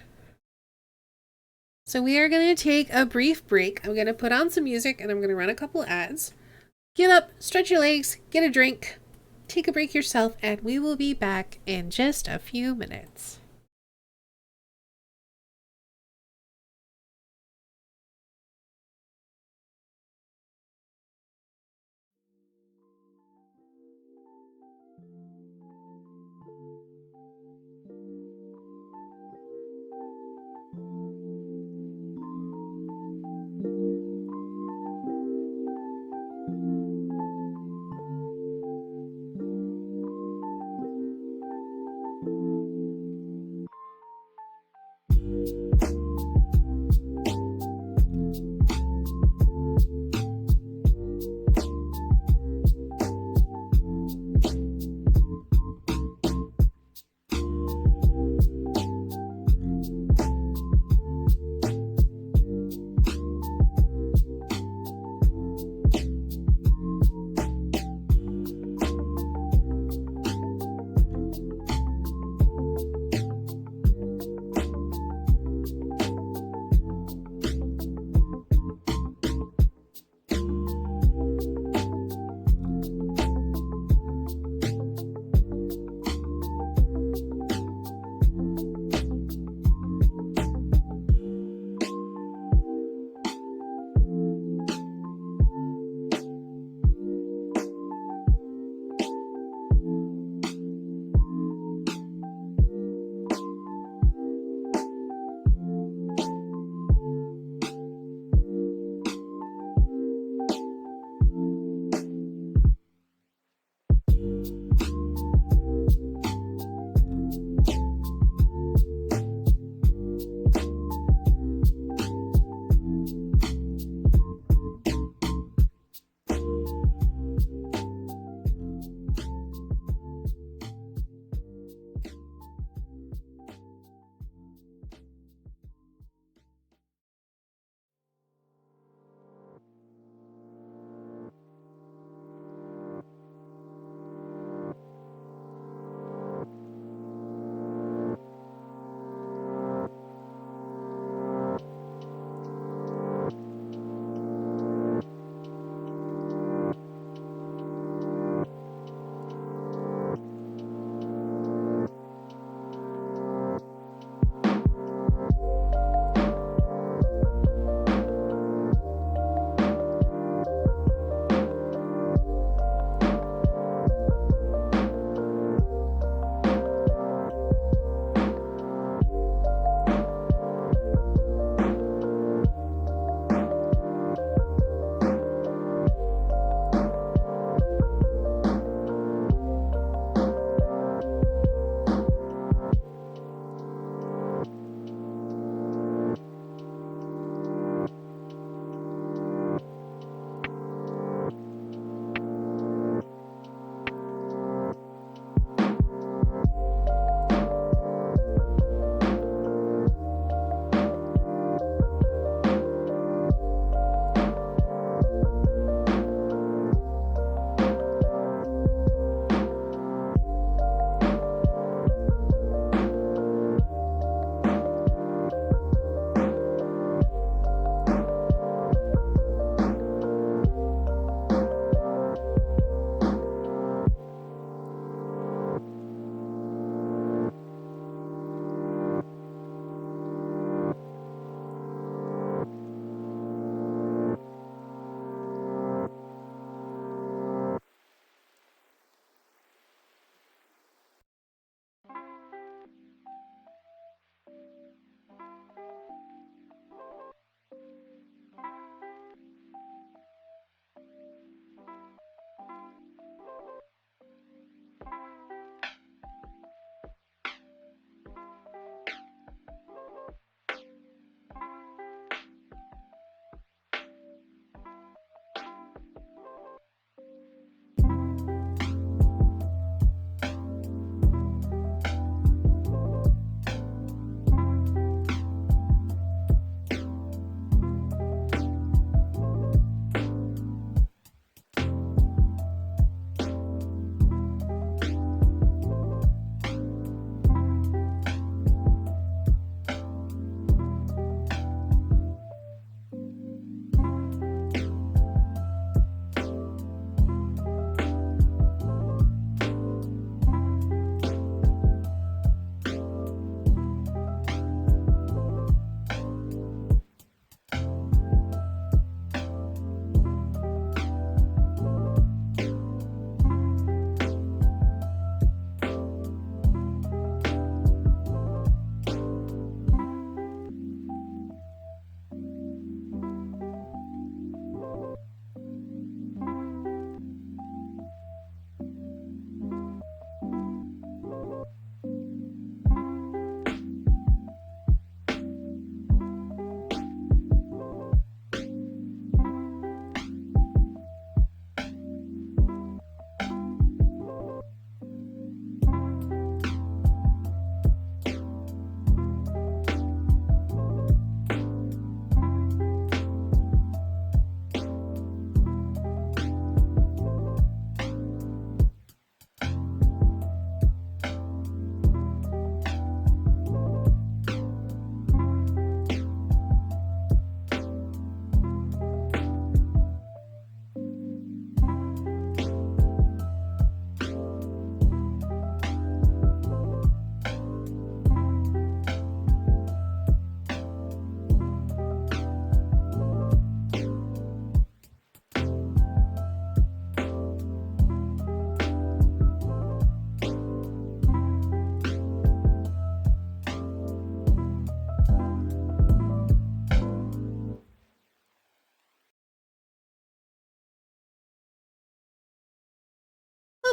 So we are going to take a brief break. I'm going to put on some music and I'm going to run a couple ads. Get up, stretch your legs, get a drink, take a break yourself, and we will be back in just a few minutes.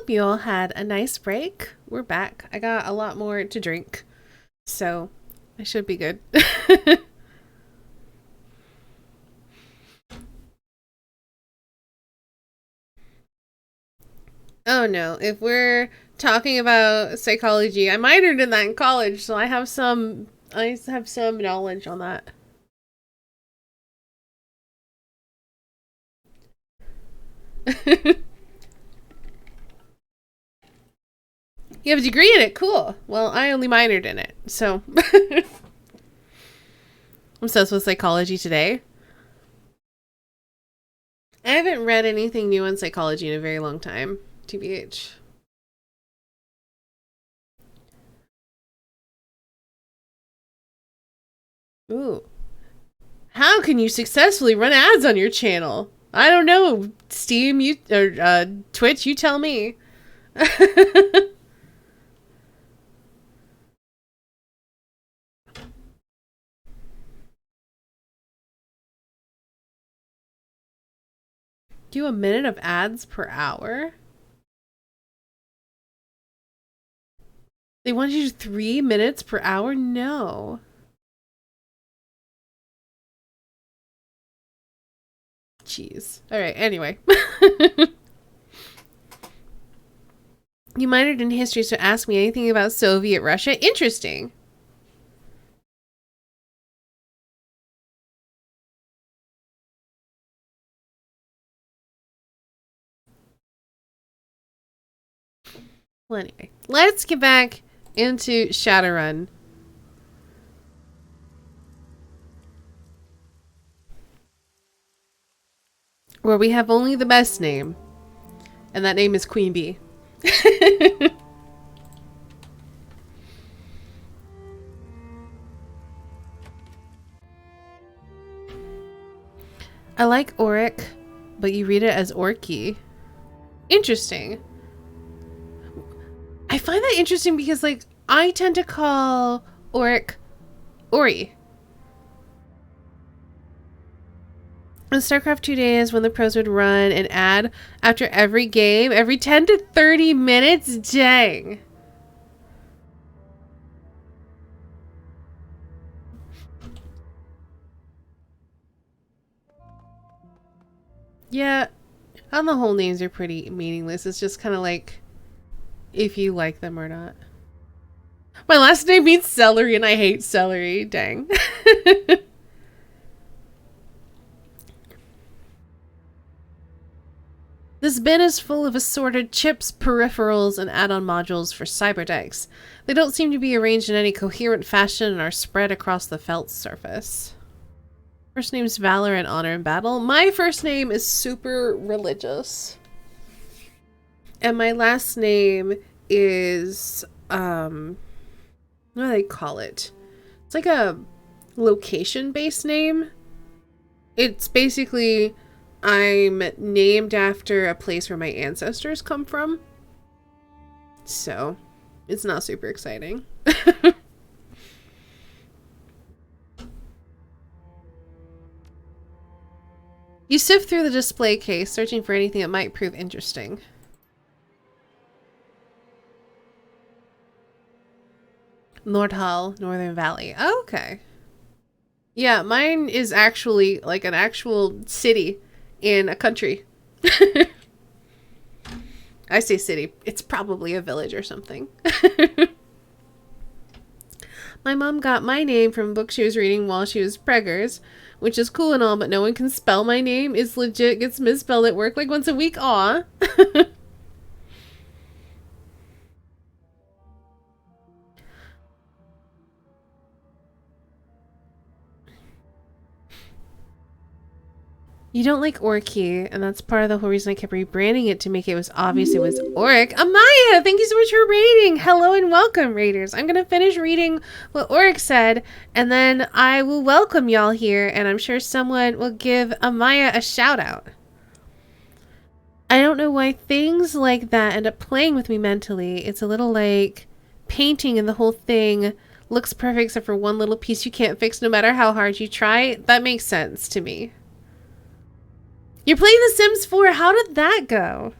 hope you all had a nice break. We're back. I got a lot more to drink, so I should be good. Oh no, if we're talking about psychology, I minored in that in college, so I have some knowledge on that. You have a degree in it, cool. Well, I only minored in it, so I'm obsessed with psychology today. I haven't read anything new on psychology in a very long time, TBH. Ooh. How can you successfully run ads on your channel? I don't know. Steam, you or Twitch, you tell me. Do a minute of ads per hour? They want you to do 3 minutes per hour? No. Jeez. Alright, anyway. You minored in history, so ask me anything about Soviet Russia. Interesting. Well, anyway, let's get back into Shadowrun. Where we have only the best name. And that name is Queen Bee. I like Auric, but you read it as Orky. Interesting. I find that interesting because, like, I tend to call Auric Ori. In StarCraft 2 days, when the pros would run an ad after every game, every 10 to 30 minutes, dang. Yeah, on the whole, names are pretty meaningless. It's just kind of like if you like them or not. My last name means celery and I hate celery. Dang. This bin is full of assorted chips, peripherals, and add-on modules for cyberdecks. They don't seem to be arranged in any coherent fashion and are spread across the felt surface. First name's Valor and Honor in Battle. My first name is super religious. And my last name is, what do they call it? It's like a location-based name. It's basically, I'm named after a place where my ancestors come from. So, it's not super exciting. You sift through the display case, searching for anything that might prove interesting. Nordhall, Northern Valley. Oh, okay. Yeah, mine is actually like an actual city in a country. I say city. It's probably a village or something. My mom got my name from a book she was reading while she was preggers, which is cool and all, but no one can spell my name. It's legit gets misspelled at work like once a week. Aw. You don't like Orky, and that's part of the whole reason I kept rebranding it to make it was obvious it was Auric. Amaya, thank you so much for raiding. Hello and welcome, raiders. I'm going to finish reading what Auric said, and then I will welcome y'all here, and I'm sure someone will give Amaya a shout out. I don't know why things like that end up playing with me mentally. It's a little like painting and the whole thing looks perfect except for one little piece you can't fix no matter how hard you try. That makes sense to me. You're playing The Sims 4. How did that go?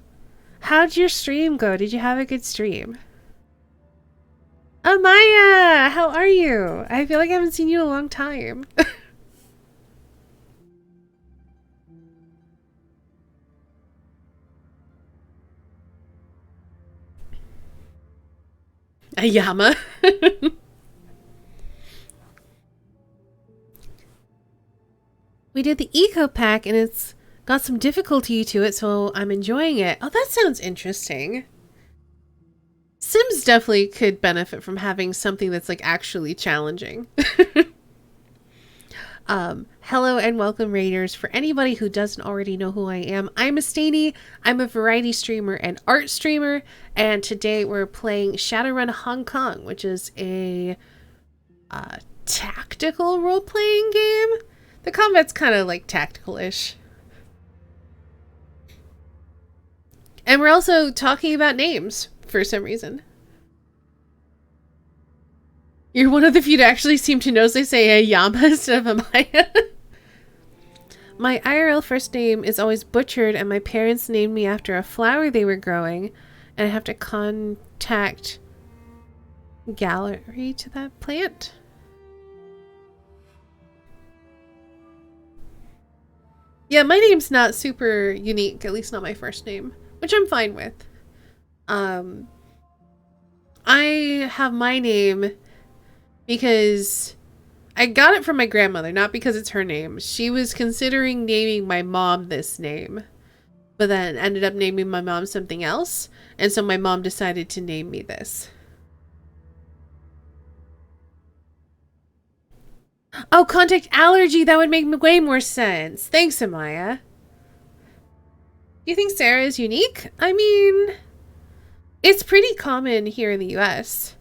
How'd your stream go? Did you have a good stream? Oh, Maya! How are you? I feel like I haven't seen you in a long time. A llama. We did the eco pack and it's got some difficulty to it, so I'm enjoying it. Oh, that sounds interesting. Sims definitely could benefit from having something that's like actually challenging. Hello and welcome, Raiders. For anybody who doesn't already know who I am, I'm Astaney. I'm a variety streamer and art streamer, and today we're playing Shadowrun Hong Kong, which is a tactical role-playing game. The combat's kind of like tactical-ish. And we're also talking about names for some reason. You're one of the few to actually seem to know they say a Yama instead of a Maya. My IRL first name is always butchered, and my parents named me after a flower they were growing, and I have to contact gallery to that plant. Yeah, my name's not super unique, at least not my first name, which I'm fine with. I have my name because I got it from my grandmother, not because it's her name. She was considering naming my mom this name, but then ended up naming my mom something else, and so my mom decided to name me this. Oh, contact allergy, that would make way more sense. Thanks, Amaya. Do you think Sarah is unique? I mean, it's pretty common here in the US.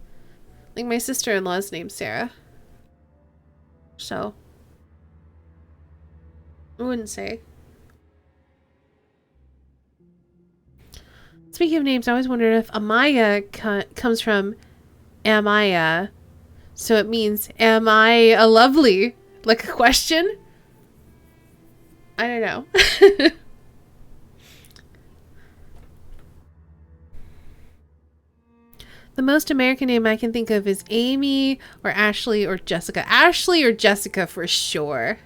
Like, my sister-in-law's name's Sarah. So, I wouldn't say. Speaking of names, I always wondered if Amaya comes from Amaya. So it means, am I a lovely? Like a question? I don't know. The most American name I can think of is Amy or Ashley or Jessica. Ashley or Jessica for sure.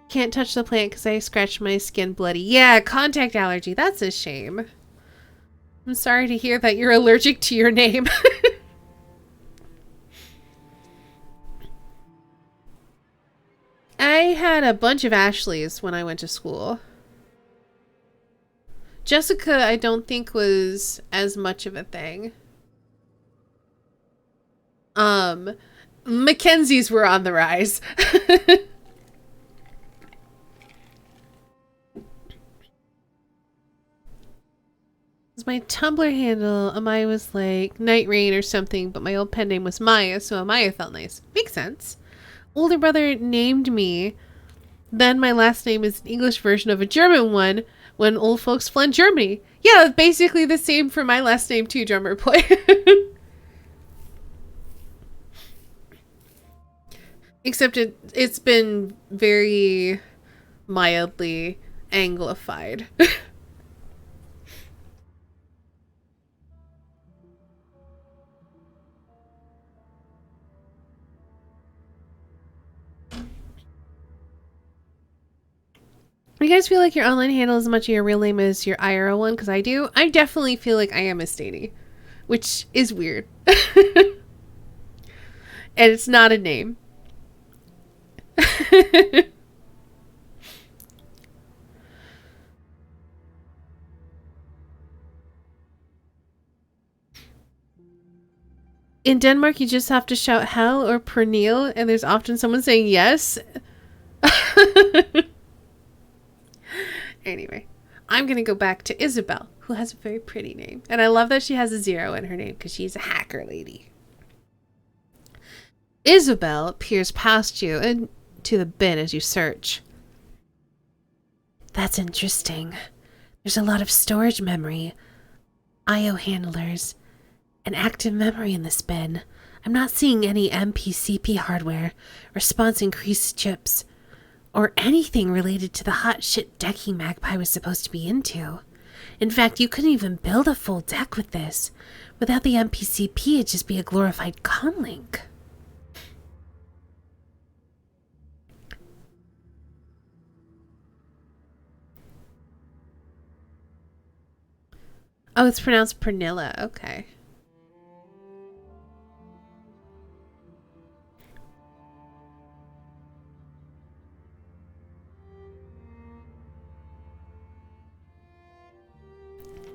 Can't touch the plant because I scratched my skin bloody. Yeah, contact allergy. That's a shame. I'm sorry to hear that you're allergic to your name. I had a bunch of Ashleys when I went to school. Jessica, I don't think was as much of a thing. Mackenzies were on the rise. My Tumblr handle, Amaya was like Night Rain or something, but my old pen name was Maya, so Amaya felt nice. Makes sense. Older brother named me. Then my last name is an English version of a German one when old folks fled Germany. Yeah, basically the same for my last name too, drummer boy. Except it's been very mildly Anglified. You guys feel like your online handle is as much of your real name as your IRL one? Because I do. I definitely feel like I am a Stady, which is weird. And it's not a name. In Denmark, you just have to shout hell or pernil, and there's often someone saying yes. Anyway, I'm going to go back to Isabel, who has a very pretty name. And I love that she has a 0 in her name because she's a hacker lady. Isabel peers past you into the bin as you search. That's interesting. There's a lot of storage memory, IO handlers, and active memory in this bin. I'm not seeing any MPCP hardware, response increased chips, or anything related to the hot shit decking Magpie was supposed to be into. In fact, you couldn't even build a full deck with this. Without the MPCP, it'd just be a glorified conlink. Oh, it's pronounced Pernilla. Okay.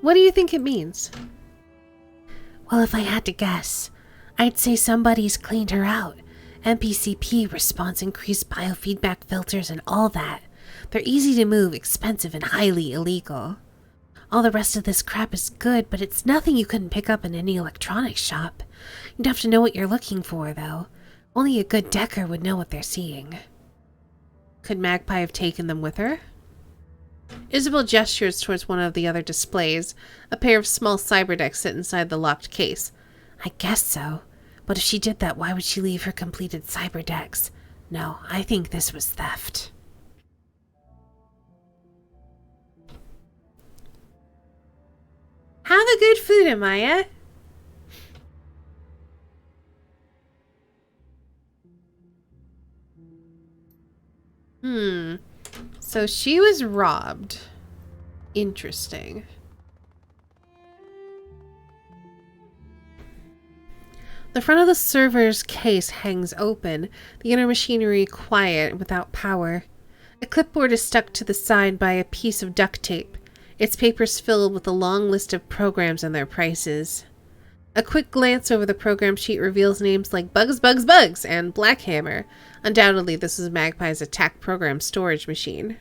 What do you think it means? Well, if I had to guess, I'd say somebody's cleaned her out. MPCP response increased biofeedback filters and all that. They're easy to move, expensive, and highly illegal. All the rest of this crap is good, but it's nothing you couldn't pick up in any electronics shop. You'd have to know what you're looking for, though. Only a good decker would know what they're seeing. Could Magpie have taken them with her? Isabel gestures towards one of the other displays. A pair of small cyberdecks sit inside the locked case. I guess so. But if she did that, why would she leave her completed cyberdecks? No, I think this was theft. Have a good food, Amaya. So she was robbed. Interesting. The front of the server's case hangs open, the inner machinery quiet without power. A clipboard is stuck to the side by a piece of duct tape, its papers filled with a long list of programs and their prices. A quick glance over the program sheet reveals names like Bugs, Bugs, Bugs and Blackhammer. Undoubtedly, this is Magpie's attack program storage machine.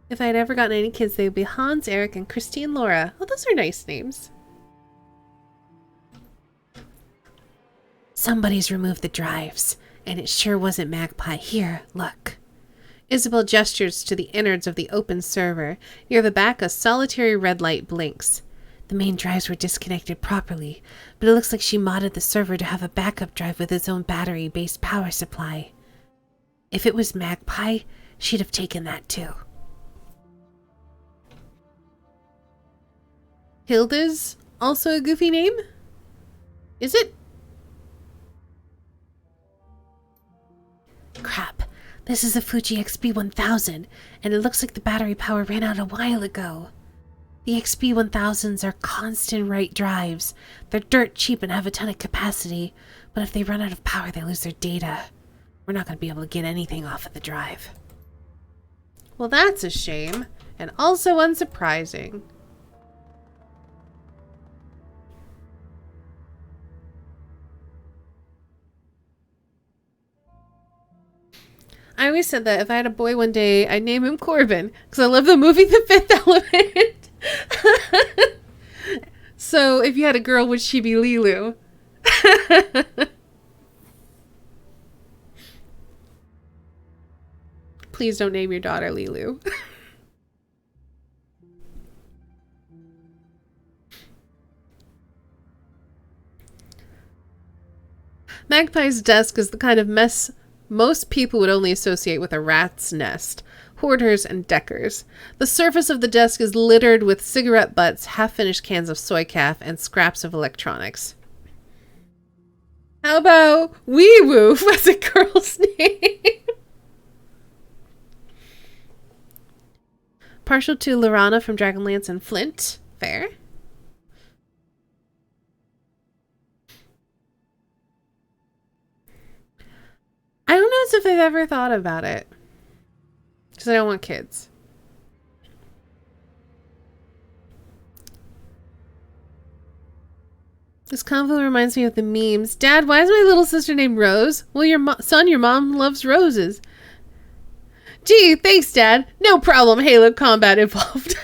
If I had ever gotten any kids, they would be Hans, Eric, and Christine Laura. Oh, those are nice names. Somebody's removed the drives, and it sure wasn't Magpie. Here, look. Isabel gestures to the innards of the open server. Near the back, a solitary red light blinks. The main drives were disconnected properly, but it looks like she modded the server to have a backup drive with its own battery-based power supply. If it was Magpie, she'd have taken that too. Hilda's also a goofy name? Is it? Crap. This is a Fuji XB1000, and it looks like the battery power ran out a while ago. The XB1000s are constant write drives. They're dirt cheap and have a ton of capacity, but if they run out of power, they lose their data. We're not going to be able to get anything off of the drive. Well, that's a shame, and also unsurprising. I always said that if I had a boy one day, I'd name him Corbin, because I love the movie The Fifth Element. So, if you had a girl, would she be Lilu? Please don't name your daughter Lilu. Magpie's desk is the kind of mess most people would only associate with a rat's nest. Hoarders and deckers. The surface of the desk is littered with cigarette butts, half-finished cans of soy calf, and scraps of electronics. How about Wee Woof as a girl's name? Partial to Lorana from Dragonlance and Flint. Fair. I don't know if I've ever thought about it. Because I don't want kids. This convo reminds me of the memes. Dad, why is my little sister named Rose? Well, your mom loves roses. Gee, thanks, Dad. No problem. Halo combat involved.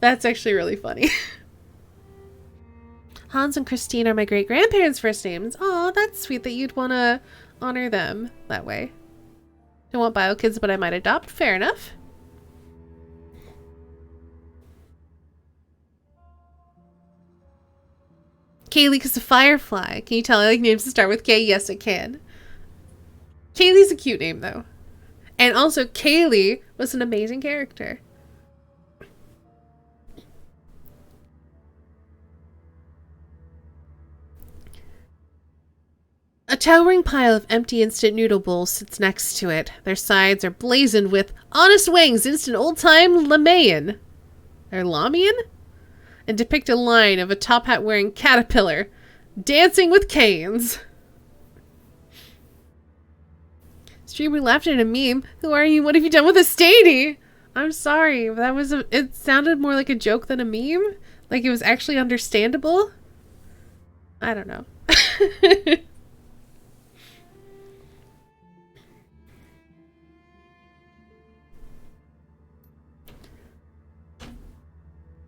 That's actually really funny. Hans and Christine are my great-grandparents' first names. Aw, that's sweet that you'd want to honor them that way. Don't want bio kids, but I might adopt. Fair enough. Kaylee because of Firefly. Can you tell I like names that start with K? Yes, I can. Kaylee's a cute name, though. And also, Kaylee was an amazing character. A towering pile of empty instant noodle bowls sits next to it. Their sides are blazoned with Honest Wang's instant old-time Lamayan. Or Lamian? And depict a line of a top hat wearing caterpillar dancing with canes. Streamer laughed at a meme. Who are you? What have you done with a Stady? I'm sorry. That was it sounded more like a joke than a meme. Like it was actually understandable. I don't know.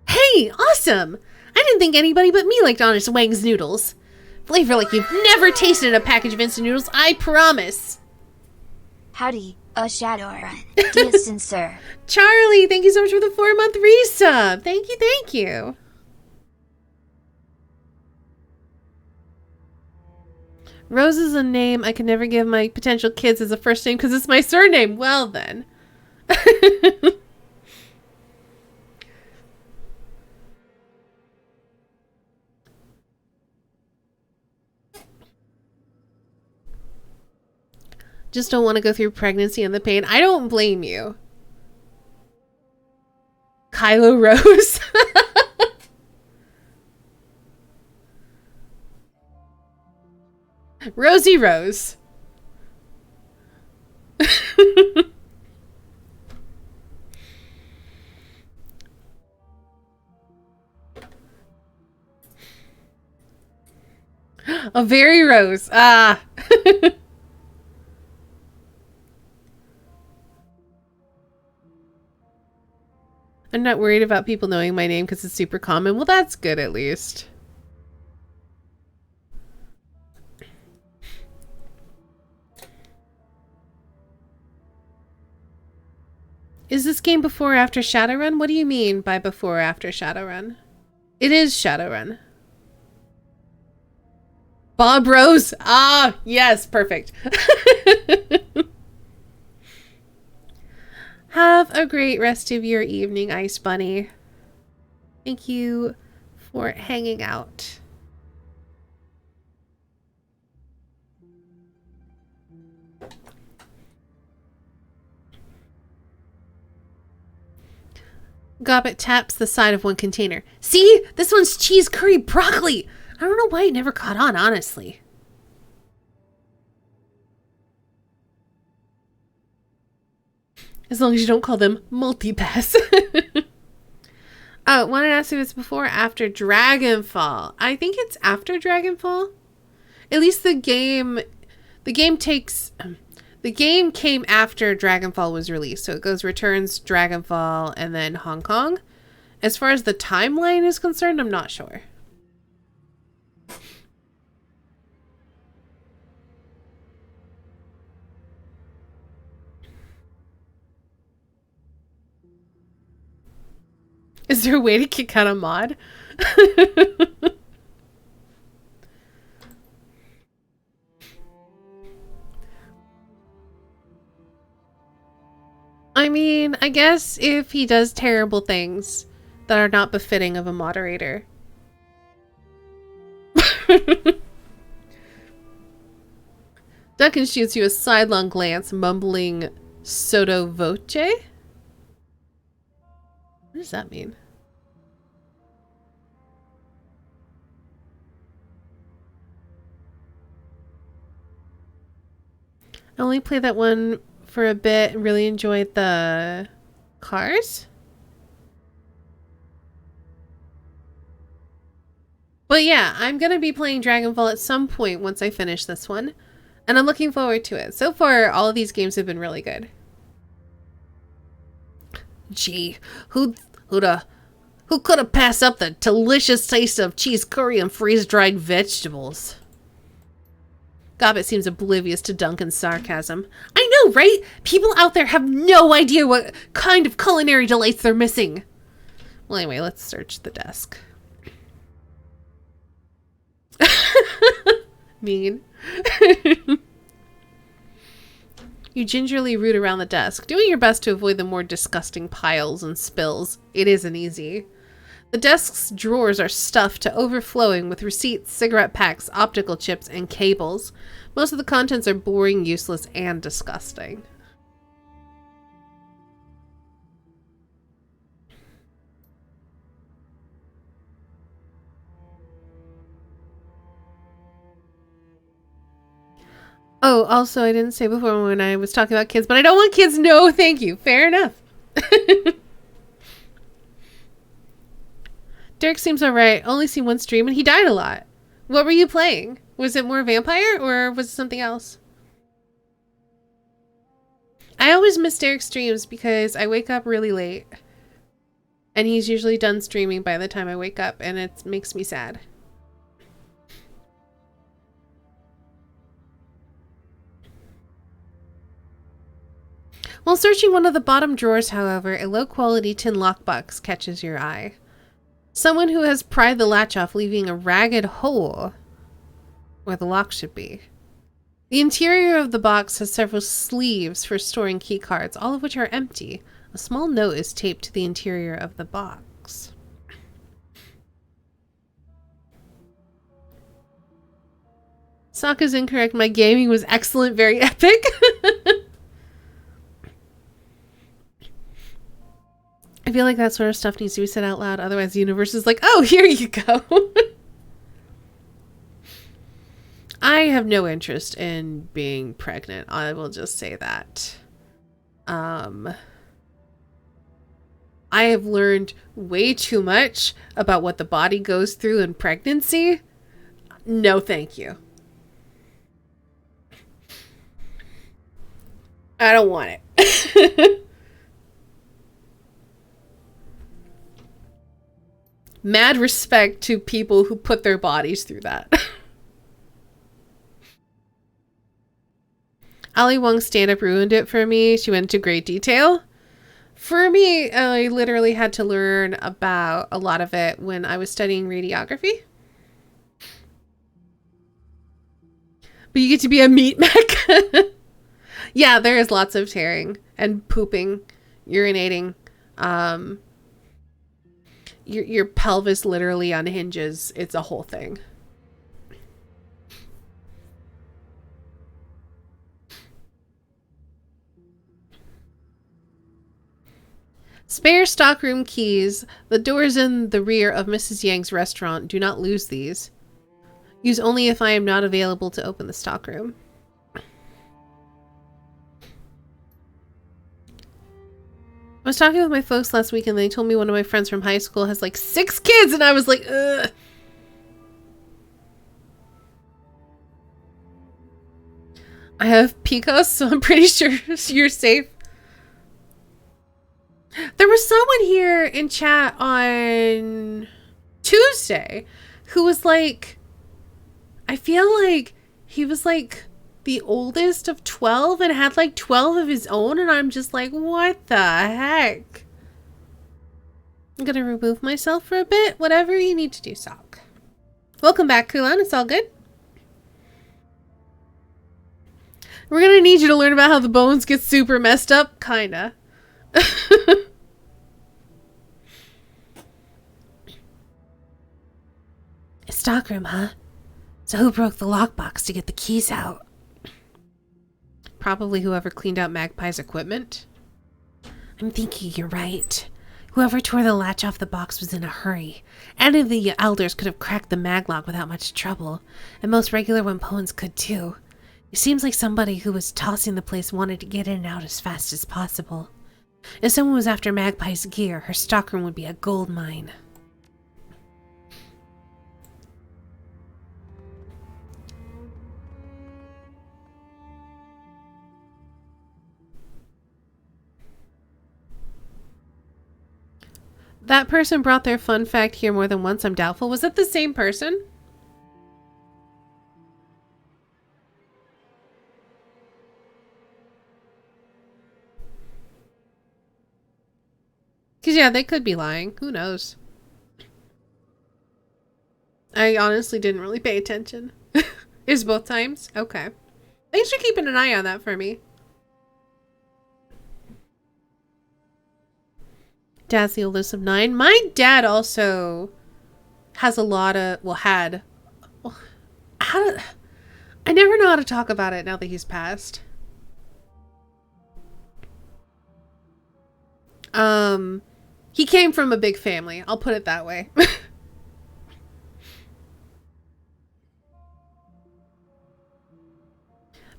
Hey, awesome! I didn't think anybody but me liked Honest Wang's noodles. Flavor like you've never tasted in a package of instant noodles, I promise. Howdy, a Shadowrun. Distant sir. Charlie, thank you so much for the 4-month resub. Thank you, thank you. Rose is a name I could never give my potential kids as a first name because it's my surname. Well then. Just don't want to go through pregnancy and the pain. I don't blame you. Kylo Rose. Rosie Rose. A very Rose. Ah. I'm not worried about people knowing my name because it's super common. Well, that's good at least. Is this game before or after Shadowrun? What do you mean by before or after Shadowrun? It is Shadowrun. Bob Rose. Ah, yes, perfect. Have a great rest of your evening, Ice Bunny. Thank you for hanging out. Gobbet taps the side of one container. See? This one's cheese curry broccoli. I don't know why it never caught on, honestly. As long as you don't call them multipass. Oh, wanted to ask if it's before or after Dragonfall. I think it's after Dragonfall. At least the game came after Dragonfall was released. So it goes Returns, Dragonfall, and then Hong Kong. As far as the timeline is concerned, I'm not sure. Is there a way to kick out a mod? I mean, I guess if he does terrible things that are not befitting of a moderator. Duncan shoots you a sidelong glance, mumbling sotto voce? What does that mean? I only played that one for a bit and really enjoyed the cars. But yeah, I'm going to be playing Dragonfall at some point once I finish this one. And I'm looking forward to it. So far, all of these games have been really good. Gee, who could have passed up the delicious taste of cheese curry and freeze-dried vegetables? Gobbet seems oblivious to Duncan's sarcasm. I know, right? People out there have no idea what kind of culinary delights they're missing. Well, anyway, let's search the desk. Mean. You gingerly root around the desk, doing your best to avoid the more disgusting piles and spills. It isn't easy. The desk's drawers are stuffed to overflowing with receipts, cigarette packs, optical chips, and cables. Most of the contents are boring, useless, and disgusting. Oh, also, I didn't say before when I was talking about kids, but I don't want kids. No, thank you. Fair enough. Derek seems alright. Only seen one stream and he died a lot. What were you playing? Was it more vampire or was it something else? I always miss Derek's streams because I wake up really late. And he's usually done streaming by the time I wake up and it makes me sad. While searching one of the bottom drawers, however, a low-quality tin lockbox catches your eye. Someone who has pried the latch off, leaving a ragged hole where the lock should be. The interior of the box has several sleeves for storing key cards, all of which are empty. A small note is taped to the interior of the box. Sokka's incorrect. My gaming was excellent, very epic. I feel like that sort of stuff needs to be said out loud. Otherwise, the universe is like, oh, here you go. I have no interest in being pregnant. I will just say that. I have learned way too much about what the body goes through in pregnancy. No, thank you. I don't want it. Mad respect to people who put their bodies through that. Ali Wong's stand-up ruined it for me. She went into great detail. For me, I literally had to learn about a lot of it when I was studying radiography. But you get to be a meat mech. Yeah, there is lots of tearing and pooping, urinating. Your pelvis literally unhinges. It's a whole thing. Spare stockroom keys. The doors in the rear of Mrs. Yang's restaurant. Do not lose these. Use only if I am not available to open the stockroom. I was talking with my folks last week and they told me one of my friends from high school has like 6 kids and I was like, ugh. I have PCOS, so I'm pretty sure you're safe. There was someone here in chat on Tuesday who was like, I feel like he was like the oldest of 12 and had like 12 of his own, and I'm just like, what the heck? I'm gonna remove myself for a bit. Whatever you need to do, Sok. Welcome back, Kulan. It's all good. We're gonna need you to learn about how the bones get super messed up. Kinda. A stockroom, huh? So who broke the lockbox to get the keys out? Probably whoever cleaned out Magpie's equipment. I'm thinking you're right. Whoever tore the latch off the box was in a hurry. Any of the elders could have cracked the maglock without much trouble, and most regular Wimpoans could too. It seems like somebody who was tossing the place wanted to get in and out as fast as possible. If someone was after Magpie's gear, her stockroom would be a gold mine. That person brought their fun fact here more than once. I'm doubtful. Was it the same person? Because, yeah, they could be lying. Who knows? I honestly didn't really pay attention. Is both times? Okay. Thanks for keeping an eye on that for me. Dad's the oldest of 9. My dad also has a lot of, well, had, well, I never know how to talk about it now that he's passed. He came from a big family. I'll put it that way.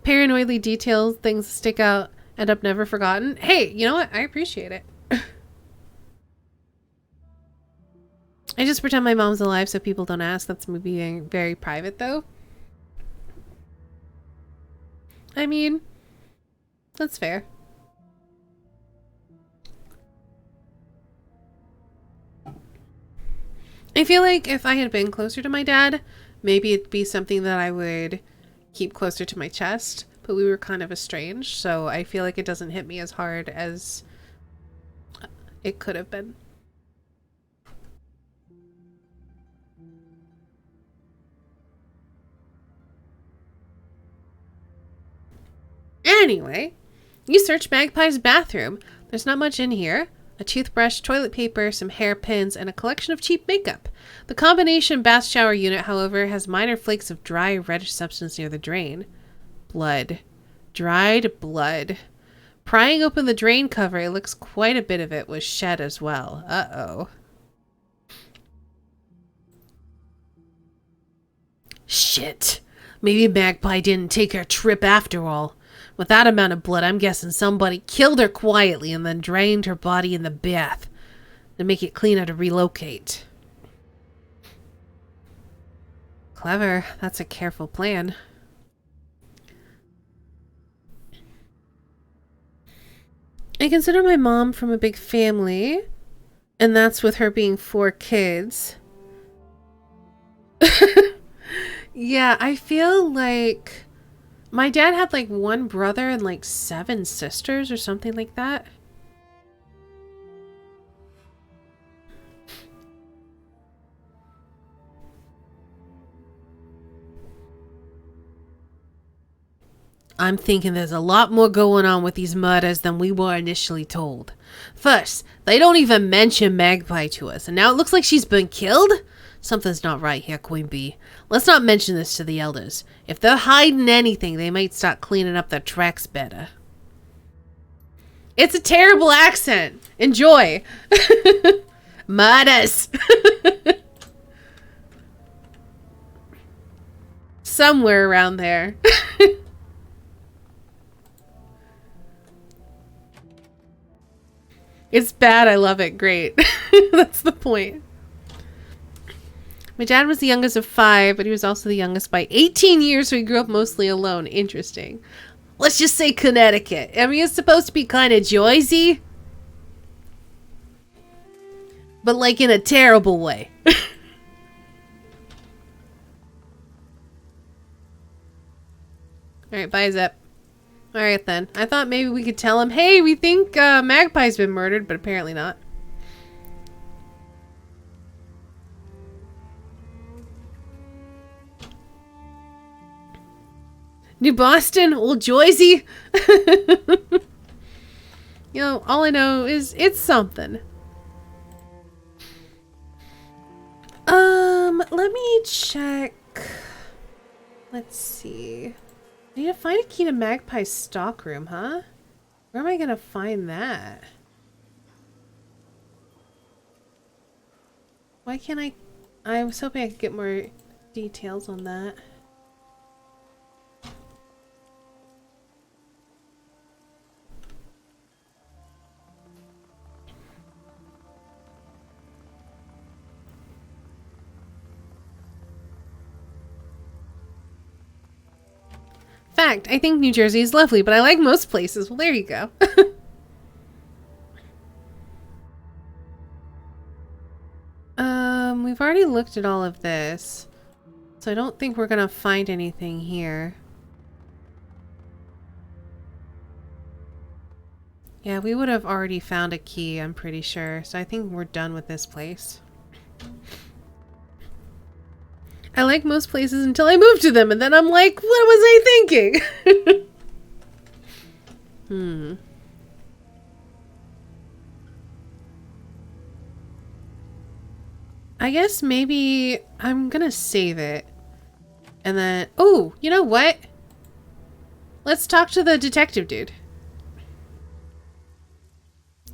Paranoidly detailed things stick out, end up never forgotten. Hey, you know what? I appreciate it. I just pretend my mom's alive so people don't ask. That's me being very private, though. I mean, that's fair. I feel like if I had been closer to my dad, maybe it'd be something that I would keep closer to my chest, but we were kind of estranged, so I feel like it doesn't hit me as hard as it could have been. Anyway, you search Magpie's bathroom. There's not much in here. A toothbrush, toilet paper, some hairpins, and a collection of cheap makeup. The combination bath shower unit, however, has minor flakes of dry, reddish substance near the drain. Blood. Dried blood. Prying open the drain cover, it looks quite a bit of it was shed as well. Uh-oh. Shit. Maybe Magpie didn't take her trip after all. With that amount of blood, I'm guessing somebody killed her quietly and then drained her body in the bath to make it cleaner to relocate. Clever. That's a careful plan. I consider my mom from a big family, and that's with her being 4 kids. Yeah, I feel like my dad had like 1 brother and like 7 sisters or something like that. I'm thinking there's a lot more going on with these murders than we were initially told. First, they don't even mention Magpie to us, and now it looks like she's been killed? Something's not right here, Queen Bee. Let's not mention this to the elders. If they're hiding anything, they might start cleaning up their tracks better. It's a terrible accent. Enjoy. Murders. Somewhere around there. It's bad. I love it. Great. That's the point. My dad was the youngest of 5, but he was also the youngest by 18 years, so he grew up mostly alone. Interesting. Let's just say Connecticut. I mean, it's supposed to be kind of Jersey, but like in a terrible way. Alright, bye, Zep. Alright then. I thought maybe we could tell him, hey, we think Magpie's been murdered, but apparently not. New Boston, Old Jersey. You know, all I know is it's something. Let me check. Let's see. I need to find a key to Magpie's stockroom, huh? Where am I gonna find that? Why can't I was hoping I could get more details on that. Fact, I think New Jersey is lovely, but I like most places. Well, there you go. We've already looked at all of this, so I don't think we're gonna find anything here. Yeah, we would have already found a key, I'm pretty sure, so I think we're done with this place. I like most places until I move to them, and then I'm like, what was I thinking? I guess maybe I'm gonna save it. And then, oh, you know what? Let's talk to the detective dude.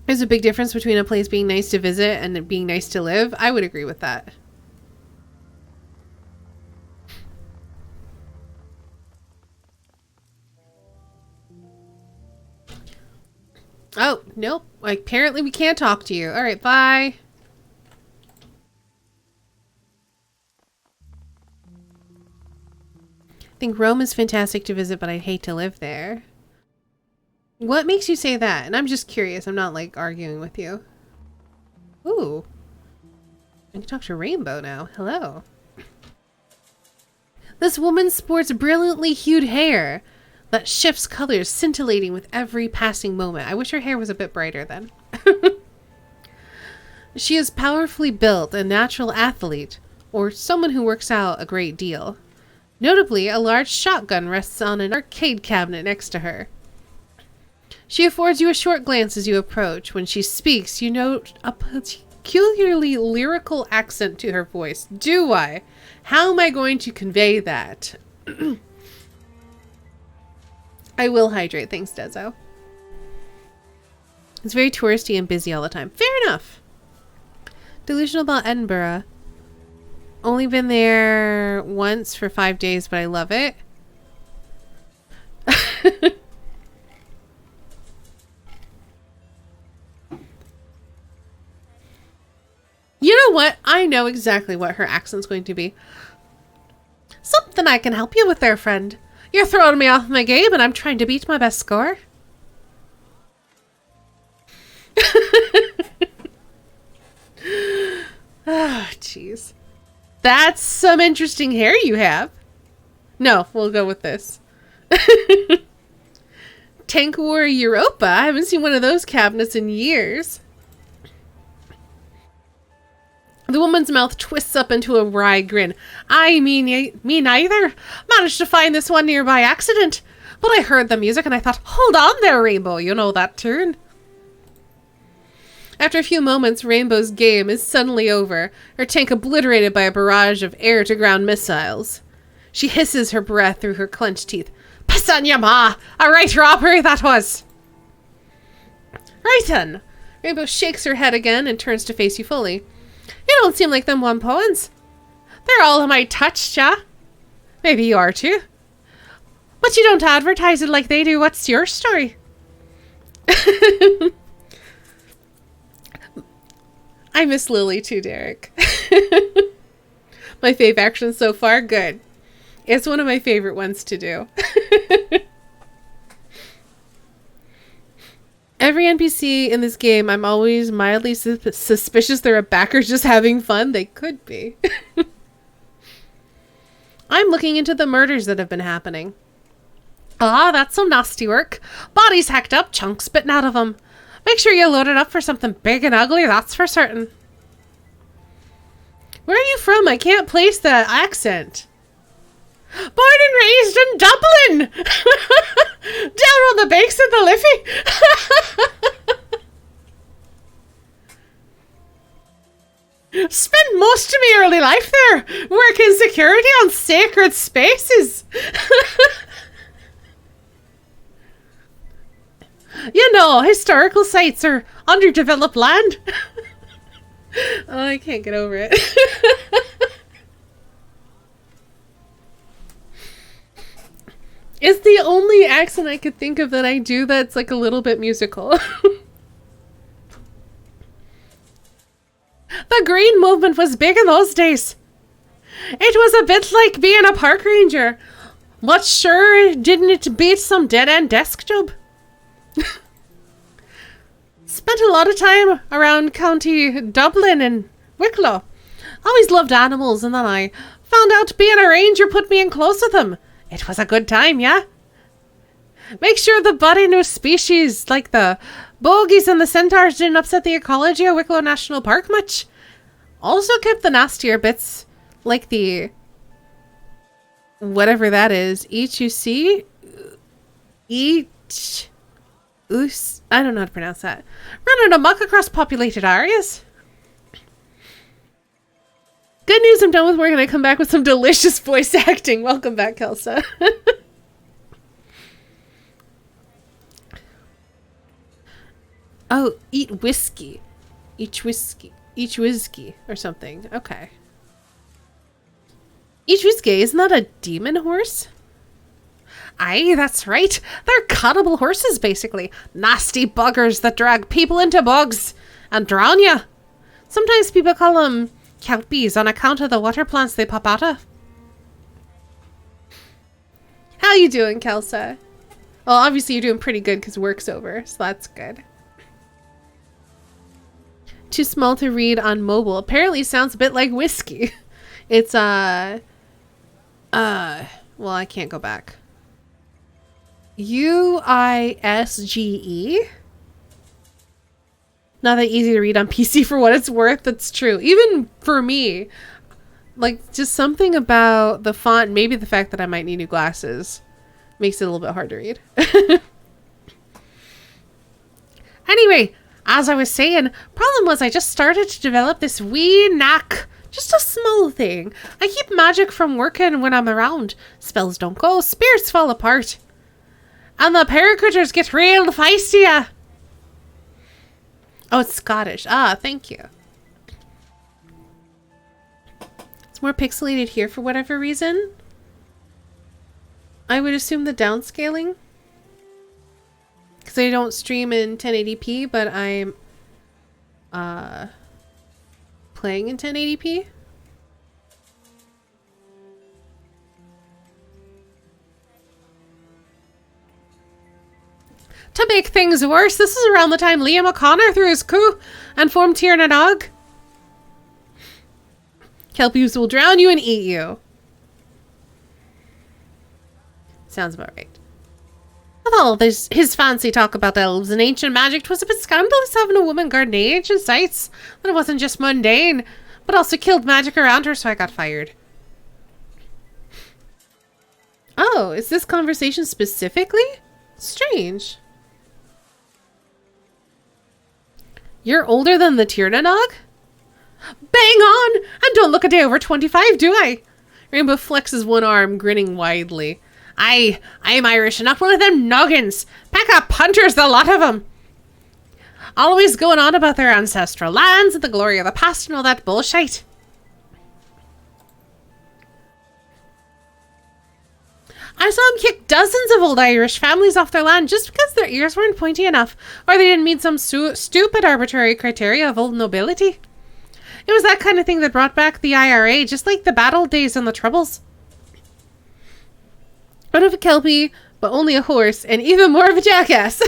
There's a big difference between a place being nice to visit and it being nice to live. I would agree with that. Oh, nope. Like, apparently we can't talk to you. All right, bye. I think Rome is fantastic to visit, but I'd hate to live there. What makes you say that? And I'm just curious. I'm not, like, arguing with you. Ooh. I can talk to Rainbow now. Hello. This woman sports brilliantly hued hair that shifts colors, scintillating with every passing moment. I wish her hair was a bit brighter then. She is powerfully built, a natural athlete, or someone who works out a great deal. Notably, a large shotgun rests on an arcade cabinet next to her. She affords you a short glance as you approach. When she speaks, you note a peculiarly lyrical accent to her voice. Do I? How am I going to convey that? I will hydrate. Thanks, Dezo. It's very touristy and busy all the time. Fair enough. Delusional about Edinburgh. Only been there once for 5 days, but I love it. You know what? I know exactly what her accent's going to be. Something I can help you with there, friend. You're throwing me off my game and I'm trying to beat my best score. Oh, jeez. That's some interesting hair you have. No, we'll go with this. Tank War Europa. I haven't seen one of those cabinets in years. The woman's mouth twists up into a wry grin. I mean, me neither. Managed to find this one near by accident. But I heard the music and I thought, hold on there, Rainbow. You know that tune. After a few moments, Rainbow's game is suddenly over, her tank obliterated by a barrage of air-to-ground missiles. She hisses her breath through her clenched teeth. Piss on ya, ma! A right robbery that was! Right then. Rainbow shakes her head again and turns to face you fully. You don't seem like them one poems. They're all I might touch, ya. Maybe you are too. But you don't advertise it like they do. What's your story? I miss Lily too, Derek. My fave action so far, good. It's one of my favorite ones to do. Every NPC in this game, I'm always mildly suspicious they're a backer just having fun. They could be. I'm looking into the murders that have been happening. Ah, that's some nasty work. Bodies hacked up, chunks bitten out of them. Make sure you load it up for something big and ugly, that's for certain. Where are you from? I can't place that accent. Born and raised in Dublin! Down on the banks of the Liffey! Spent most of my early life there, working security on sacred spaces. You know, historical sites are underdeveloped land. Oh, I can't get over it. It's the only accent I could think of that I do that's like a little bit musical. The green movement was big in those days. It was a bit like being a park ranger. But sure didn't it beat some dead-end desk job? Spent a lot of time around County Dublin and Wicklow. Always loved animals, and then I found out being a ranger put me in close with them. It was a good time, yeah? Make sure the buddy new species like the bogies and the centaurs didn't upset the ecology of Wicklow National Park much. Also kept the nastier bits like the whatever that is. Each you see, I don't know how to pronounce that. Running amok across populated areas. Good news, I'm done with work and I come back with some delicious voice acting. Welcome back, Kelsa. Oh, eat whiskey. Each whiskey or something. Okay. Each whiskey, isn't that a demon horse? Aye, that's right. They're cannibal horses, basically. Nasty buggers that drag people into bogs and drown you. Sometimes people call them kelpies on account of the water plants they pop out of. How you doing, Kelsa? Well, obviously you're doing pretty good because work's over, so that's good. Too small to read on mobile. Apparently sounds a bit like whiskey. It's, well, I can't go back. UISGE. Not that easy to read on PC for what it's worth. That's true. Even for me, like just something about the font, maybe the fact that I might need new glasses makes it a little bit hard to read. Anyway, as I was saying, problem was I just started to develop this wee knack. Just a small thing. I keep magic from working when I'm around. Spells don't go, spirits fall apart. And the paracritters get real feisty. Oh, it's Scottish. Ah, thank you. It's more pixelated here for whatever reason. I would assume the downscaling. Because I don't stream in 1080p, but I'm playing in 1080p. To make things worse, this is around the time Liam O'Connor threw his coup and formed Tir na Nog. Kelpies will drown you and eat you. Sounds about right. With all this, his fancy talk about elves and ancient magic, 'twas a bit scandalous having a woman guard ancient sites. That it wasn't just mundane, but also killed magic around her, so I got fired. Oh, is this conversation specifically? Strange. You're older than the Tir na Nog? Bang on! And don't look a day over 25, do I? Rainbow flexes one arm, grinning widely. I'm Irish and not one of them noggins. Pack of punters, the lot of 'em. Always going on about their ancestral lands and the glory of the past and all that bullshit. I saw him kick dozens of old Irish families off their land just because their ears weren't pointy enough, or they didn't meet some stupid arbitrary criteria of old nobility. It was that kind of thing that brought back the IRA, just like the battle days and the Troubles. Out of a Kelpie, but only a horse, and even more of a jackass.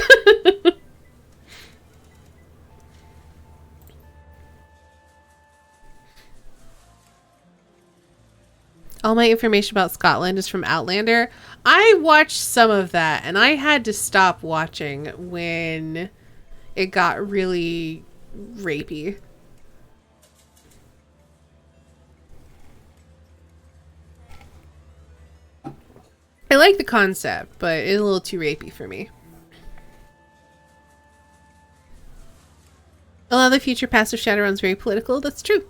All my information about Scotland is from Outlander. I watched some of that, and I had to stop watching when it got really rapey. I like the concept, but it's a little too rapey for me. A lot of the future past of Shadowrun's very political. That's true.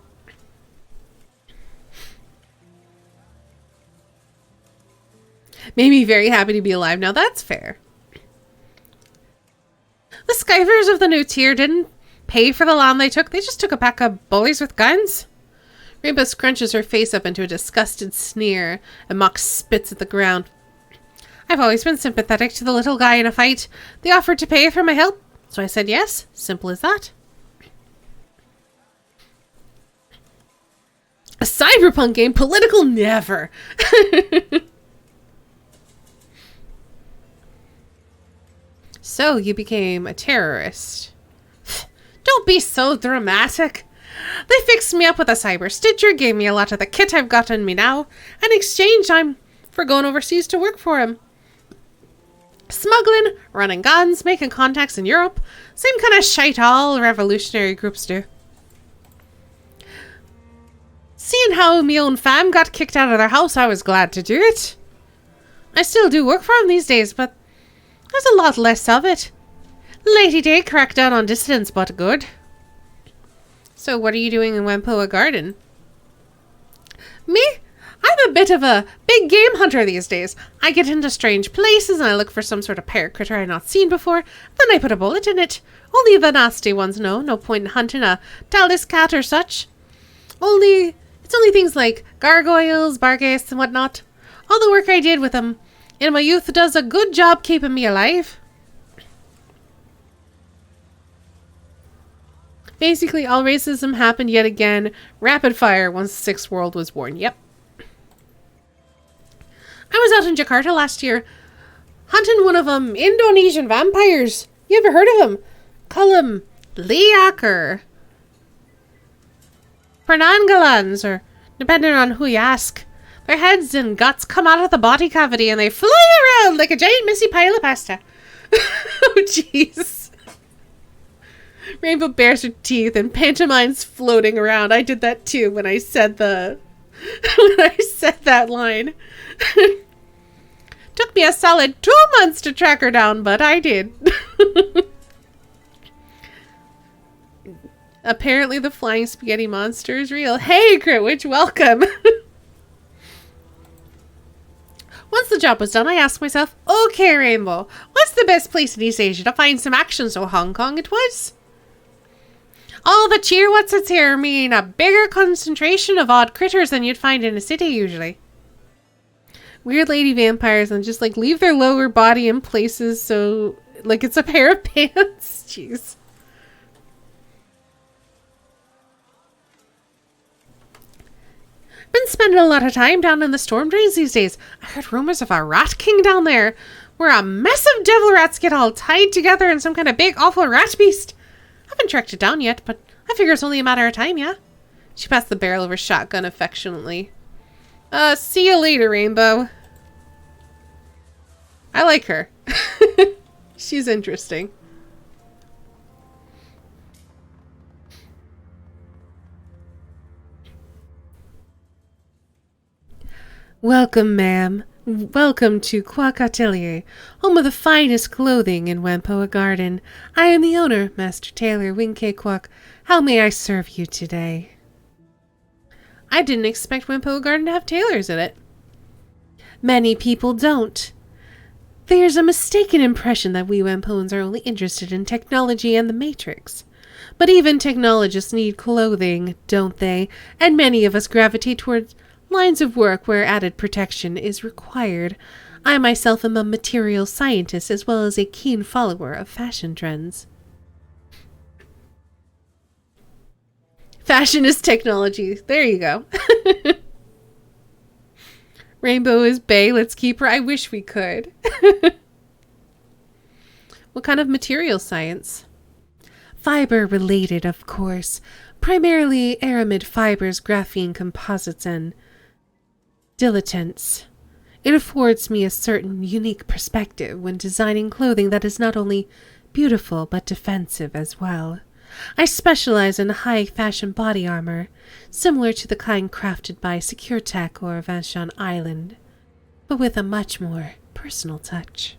Made me very happy to be alive. Now that's fair. The Skyvers of the new tier didn't pay for the land they took. They just took a pack of bullies with guns. Rainbow scrunches her face up into a disgusted sneer and Mock spits at the ground. I've always been sympathetic to the little guy in a fight. They offered to pay for my help, so I said yes. Simple as that. A cyberpunk game? Political? Never. So you became a terrorist. Don't be so dramatic. They fixed me up with a cyber stitcher, gave me a lot of the kit I've got on me now. In exchange, I'm for going overseas to work for him. Smuggling, running guns, making contacts in Europe. Same kind of shite all revolutionary groups do. Seeing how me own fam got kicked out of their house, I was glad to do it. I still do work for 'em these days, but there's a lot less of it. Lady Day cracked down on dissidents, but good. So what are you doing in Wampoa Garden? Me? I'm a bit of a big game hunter these days. I get into strange places and I look for some sort of parrot critter I've not seen before. Then I put a bullet in it. Only the nasty ones know. No point in hunting a Talis cat or such. It's only things like gargoyles, barghaists and whatnot. All the work I did with them in my youth does a good job keeping me alive. Basically, all racism happened yet again. Rapid fire once the Sixth World was born. Yep. I was out in Jakarta last year hunting one of them Indonesian vampires. You ever heard of them? Call them Liak or Pernangalans, or depending on who you ask. Their heads and guts come out of the body cavity and they fly around like a giant messy pile of pasta. Oh, jeez. Rainbow bears her teeth and pantomimes floating around. I did that too when I said that line. Took me a solid 2 months to track her down, but I did. Apparently the flying spaghetti monster is real. Hey, Critwitch, welcome. Once the job was done, I asked myself, okay, Rainbow, what's the best place in East Asia to find some action? So Hong Kong it was. All the cheer what's it's here mean a bigger concentration of odd critters than you'd find in a city usually. Weird lady vampires and just like leave their lower body in places so like it's a pair of pants. Jeez. Been spending a lot of time down in the storm drains these days. I heard rumors of a rat king down there, where a mess of devil rats get all tied together in some kind of big awful rat beast. Haven't tracked it down yet, but I figure it's only a matter of time, yeah? She passed the barrel of her shotgun affectionately. See you later, Rainbow. I like her. She's interesting. Welcome, ma'am. Welcome to Quack Atelier, home of the finest clothing in Wampoa Garden. I am the owner, Master Tailor Winkay Quack. How may I serve you today? I didn't expect Wampoa Garden to have tailors in it. Many people don't. There's a mistaken impression that we Wampoans are only interested in technology and the Matrix. But even technologists need clothing, don't they? And many of us gravitate towards lines of work where added protection is required. I myself am a material scientist as well as a keen follower of fashion trends. Fashion is technology. There you go. Rainbow is bae. Let's keep her. I wish we could. What kind of material science? Fiber related, of course. Primarily aramid fibers, graphene composites, and dilettants. It affords me a certain unique perspective when designing clothing that is not only beautiful but defensive as well. I specialize in high fashion body armor, similar to the kind crafted by SecureTech or Vashon Island, but with a much more personal touch.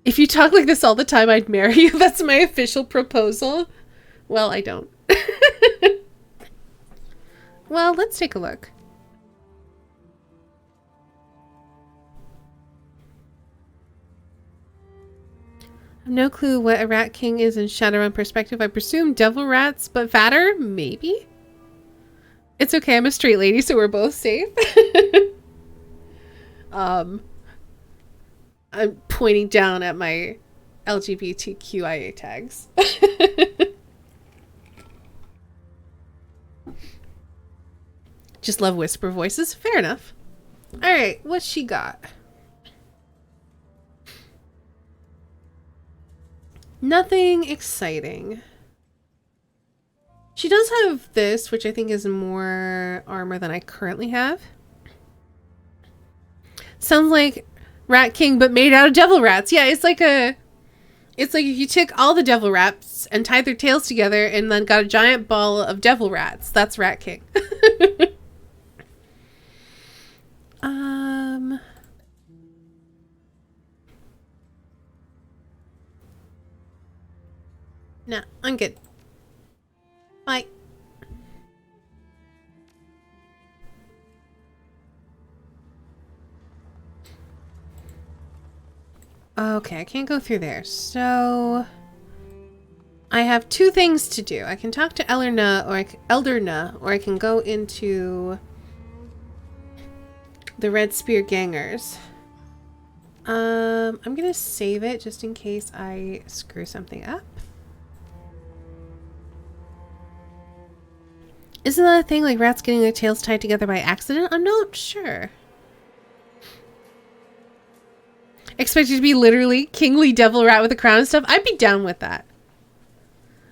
If you talk like this all the time, I'd marry you. That's my official proposal. Well, I don't. Well, let's take a look. I have no clue what a rat king is in Shadowrun perspective. I presume devil rats, but fatter? Maybe? It's okay, I'm a straight lady, so we're both safe. I'm pointing down at my LGBTQIA tags. Just love whisper voices. Fair enough. Alright, what's she got? Nothing exciting. She does have this, which I think is more armor than I currently have. Sounds like Rat King, but made out of devil rats. Yeah, it's like a It's like if you took all the devil rats and tied their tails together and then got a giant ball of devil rats. That's Rat King. Nah, I'm good. Bye. Okay, I can't go through there. So I have two things to do. I can talk to Elderna, or I can go into the Red Spear Gangers. I'm gonna save it just in case I screw something up. Isn't that a thing, like rats getting their tails tied together by accident? I'm not sure. Expected to be literally kingly devil rat with a crown and stuff? I'd be down with that.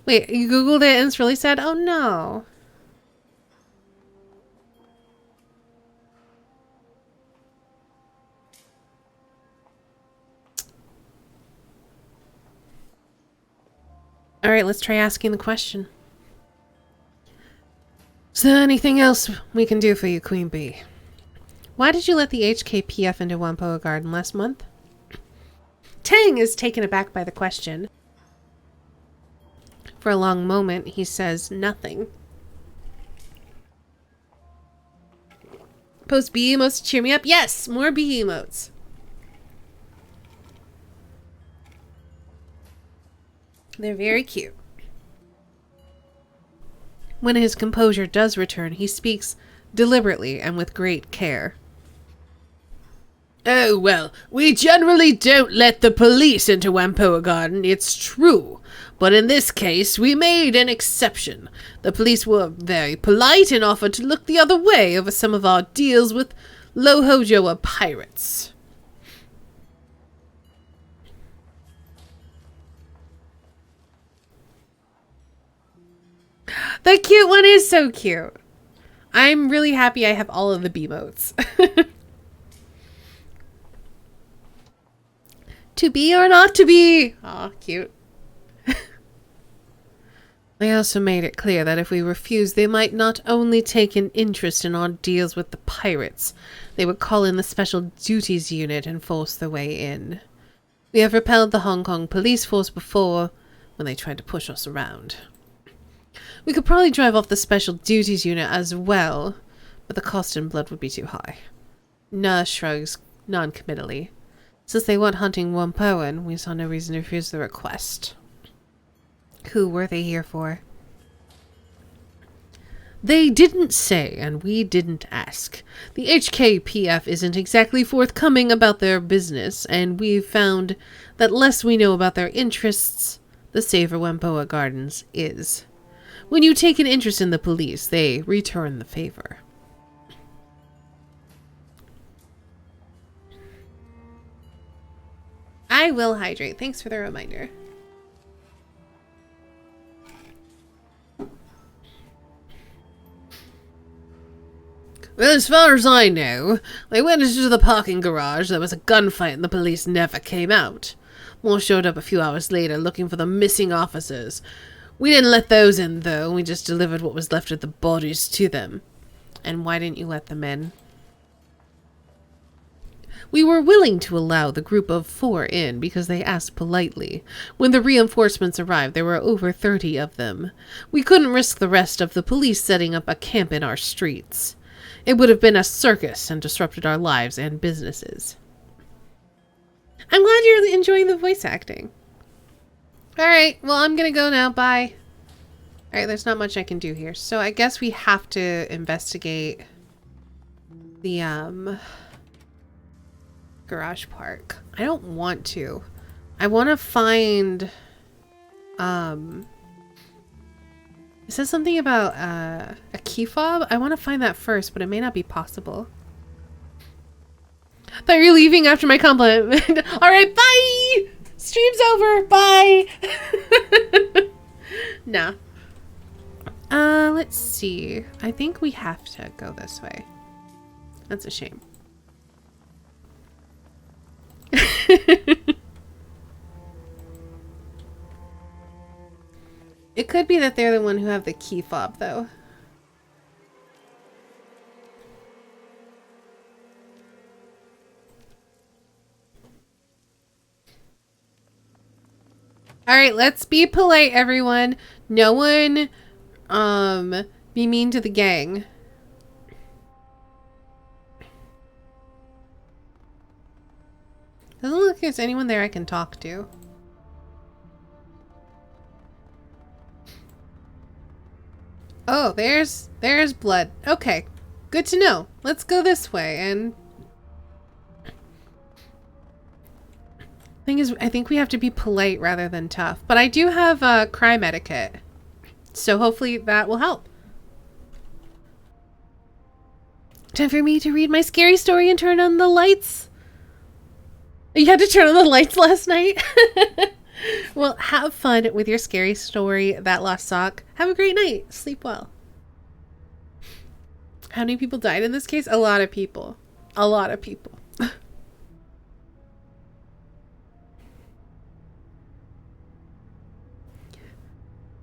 Wait, you googled it and it's really sad? Oh no. Alright, let's try asking the question. Is there anything else we can do for you, Queen Bee? Why did you let the HKPF into Wampoa Garden last month? Tang is taken aback by the question. For a long moment, he says nothing. Post bee emotes to cheer me up? Yes! More bee emotes. They're very cute. When his composure does return, he speaks deliberately and with great care. Oh, well, we generally don't let the police into Wampoa Garden, it's true. But in this case, we made an exception. The police were very polite and offered to look the other way over some of our deals with Lohojoa pirates. The cute one is so cute. I'm really happy I have all of the B-motes. To be or not to be? Aw, cute. They also made it clear that if we refused, they might not only take an interest in our deals with the pirates, they would call in the Special Duties Unit and force their way in. We have repelled the Hong Kong police force before, when they tried to push us around. We could probably drive off the Special Duties Unit as well, but the cost in blood would be too high. Nurse shrugs non-committally. Since they want hunting Wampoan, we saw no reason to refuse the request. Who were they here for? They didn't say, and we didn't ask. The HKPF isn't exactly forthcoming about their business, and we've found that less we know about their interests, the safer Wampoa Gardens is. When you take an interest in the police, they return the favor. I will hydrate. Thanks for the reminder. Well, as far as I know, they went into the parking garage, there was a gunfight, and the police never came out. More showed up a few hours later looking for the missing officers. We didn't let those in, though. We just delivered what was left of the bodies to them. And why didn't you let them in? We were willing to allow the group of 4 in because they asked politely. When the reinforcements arrived, there were over 30 of them. We couldn't risk the rest of the police setting up a camp in our streets. It would have been a circus and disrupted our lives and businesses. I'm glad you're enjoying the voice acting. Alright, well, I'm gonna go now. Bye. Alright, there's not much I can do here. So I guess we have to investigate the, garage park. I don't want to. I want to find, it says something about, a key fob. I want to find that first, but it may not be possible. Thought you were leaving after my compliment. Alright, bye! Stream's over. Bye! Nah. Let's see. I think we have to go this way. That's a shame. could be that they're the one who have the key fob, though. Alright, let's be polite, everyone. No one, be mean to the gang. Doesn't look like there's anyone there I can talk to. Oh, there's blood. Okay, good to know. Let's go this way. And thing is, I think we have to be polite rather than tough. But I do have crime etiquette, so hopefully that will help. Time for me to read my scary story and turn on the lights. You had to turn on the lights last night? Well, have fun with your scary story, That Lost Sock. Have a great night. Sleep well. How many people died in this case? A lot of people. A lot of people.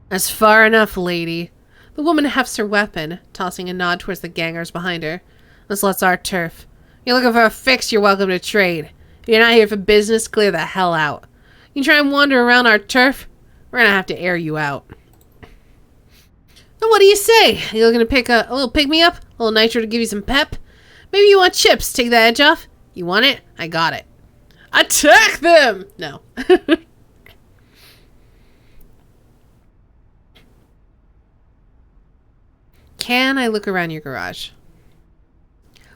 That's far enough, lady. The woman hefts her weapon, tossing a nod towards the gangers behind her. This lot's our turf. You're looking for a fix, you're welcome to trade. If you're not here for business, clear the hell out. You try and wander around our turf, we're gonna have to air you out. Now what do you say? You looking to pick a little pick-me-up? A little nitro to give you some pep? Maybe you want chips, take the edge off? You want it? I got it. Attack them! No. Can I look around your garage?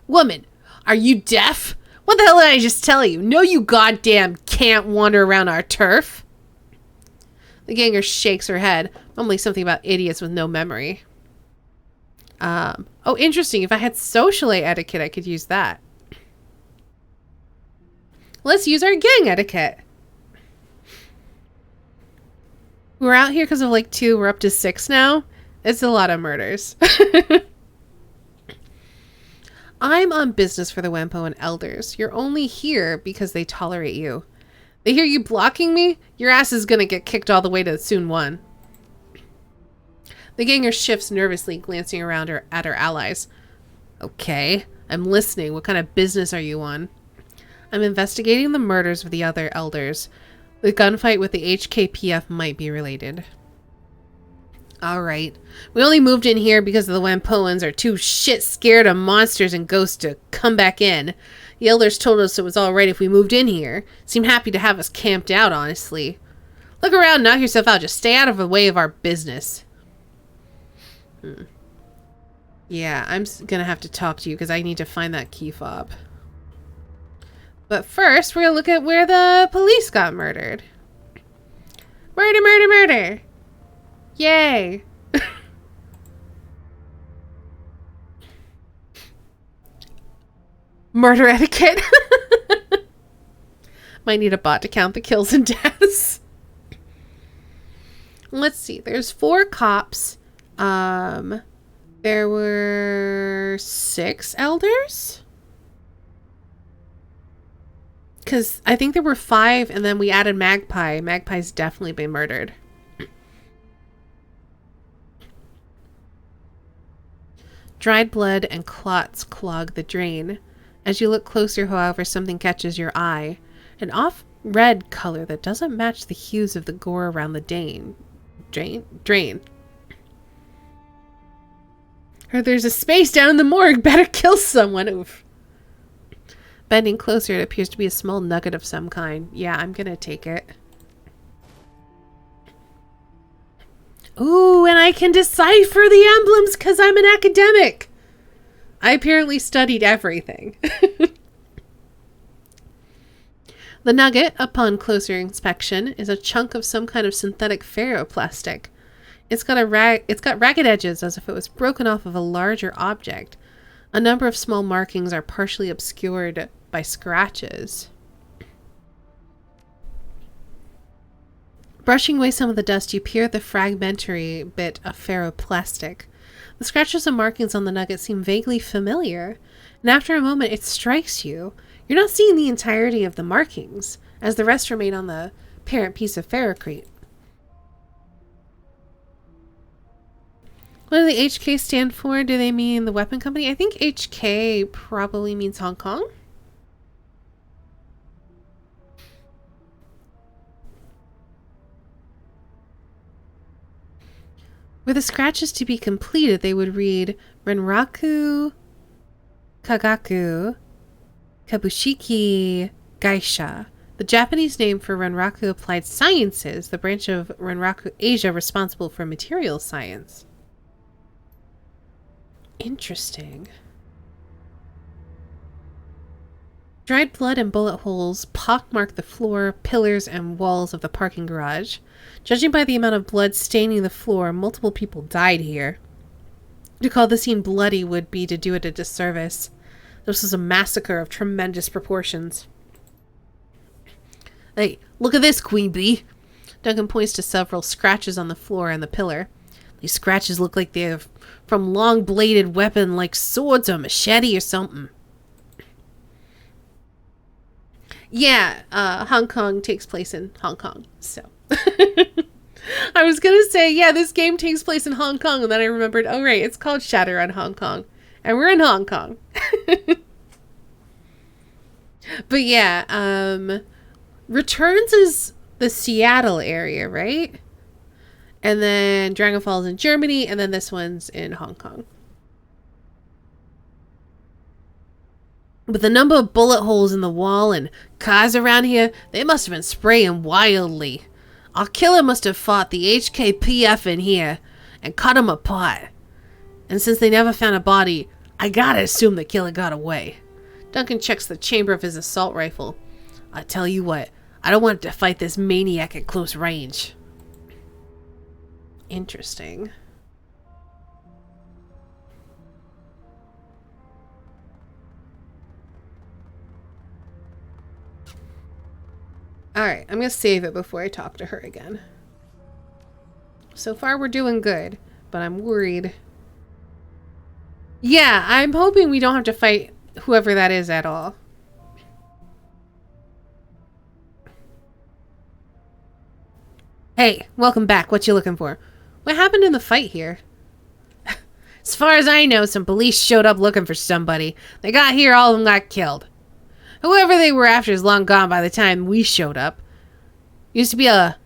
Woman, are you deaf? What the hell did I just tell you? No, you goddamn can't wander around our turf. The ganger shakes her head, mumbling something about idiots with no memory. Oh, interesting. If I had socialite etiquette, I could use that. Let's use our gang etiquette. We're out here because of like 2. We're up to 6 now. It's a lot of murders. I'm on business for the Wempo and Elders. You're only here because they tolerate you. They hear you blocking me, your ass is gonna get kicked all the way to Soon 1. The ganger shifts nervously, glancing around at her allies. Okay, I'm listening. What kind of business are you on? I'm investigating the murders of the other Elders. The gunfight with the HKPF might be related. Alright. We only moved in here because the Wampoans are too shit scared of monsters and ghosts to come back in. The elders told us it was alright if we moved in here. Seemed happy to have us camped out, honestly. Look around, knock yourself out. Just stay out of the way of our business. Yeah, I'm gonna have to talk to you because I need to find that key fob. But first, we're gonna look at where the police got murdered. Murder, murder, murder! Yay! Murder etiquette. Might need a bot to count the kills and deaths. Let's see. There's 4 cops. There were 6 elders. Because I think there were 5 and then we added Magpie. Magpie's definitely been murdered. Dried blood and clots clog the drain. As you look closer, however, something catches your eye. An off-red color that doesn't match the hues of the gore around the drain. Or there's a space down in the morgue. Better kill someone. Oof. Bending closer, it appears to be a small nugget of some kind. Yeah, I'm gonna take it. Ooh, and I can decipher the emblems because I'm an academic. I apparently studied everything. The nugget, upon closer inspection, is a chunk of some kind of synthetic ferroplastic. It's got ragged edges as if it was broken off of a larger object. A number of small markings are partially obscured by scratches. Brushing away some of the dust, you peer at the fragmentary bit of ferroplastic. The scratches and markings on the nugget seem vaguely familiar, and after a moment it strikes you. You're not seeing the entirety of the markings, as the rest remain on the parent piece of ferrocrete. What do the HK stand for? Do they mean the weapon company? I think HK probably means Hong Kong. Were the scratches to be completed, they would read Renraku Kagaku Kabushiki Gaisha. The Japanese name for Renraku Applied Sciences, the branch of Renraku Asia responsible for materials science. Interesting. Dried blood and bullet holes pockmarked the floor, pillars, and walls of the parking garage. Judging by the amount of blood staining the floor, multiple people died here. To call the scene bloody would be to do it a disservice. This was a massacre of tremendous proportions. Hey, look at this, Queen Bee. Duncan points to several scratches on the floor and the pillar. These scratches look like they're from long-bladed weapon like swords or machete or something. Yeah, Hong Kong takes place in Hong Kong, so. I was gonna say, yeah, this game takes place in Hong Kong, and then I remembered, oh right, it's called Shadowrun Hong Kong, and we're in Hong Kong. But yeah, Returns is the Seattle area, right? And then Dragon Falls in Germany, and then this one's in Hong Kong. With the number of bullet holes in the wall and cars around here, they must have been spraying wildly. Our killer must have fought the HKPF in here and cut them apart. And since they never found a body, I gotta assume the killer got away. Duncan checks the chamber of his assault rifle. I tell you what, I don't want to fight this maniac at close range. Interesting. Alright, I'm going to save it before I talk to her again. So far we're doing good, but I'm worried. Yeah, I'm hoping we don't have to fight whoever that is at all. Hey, welcome back. What you looking for? What happened in the fight here? As far as I know, some police showed up looking for somebody. They got here, all of them got killed. Whoever they were after is long gone by the time we showed up. Used to be a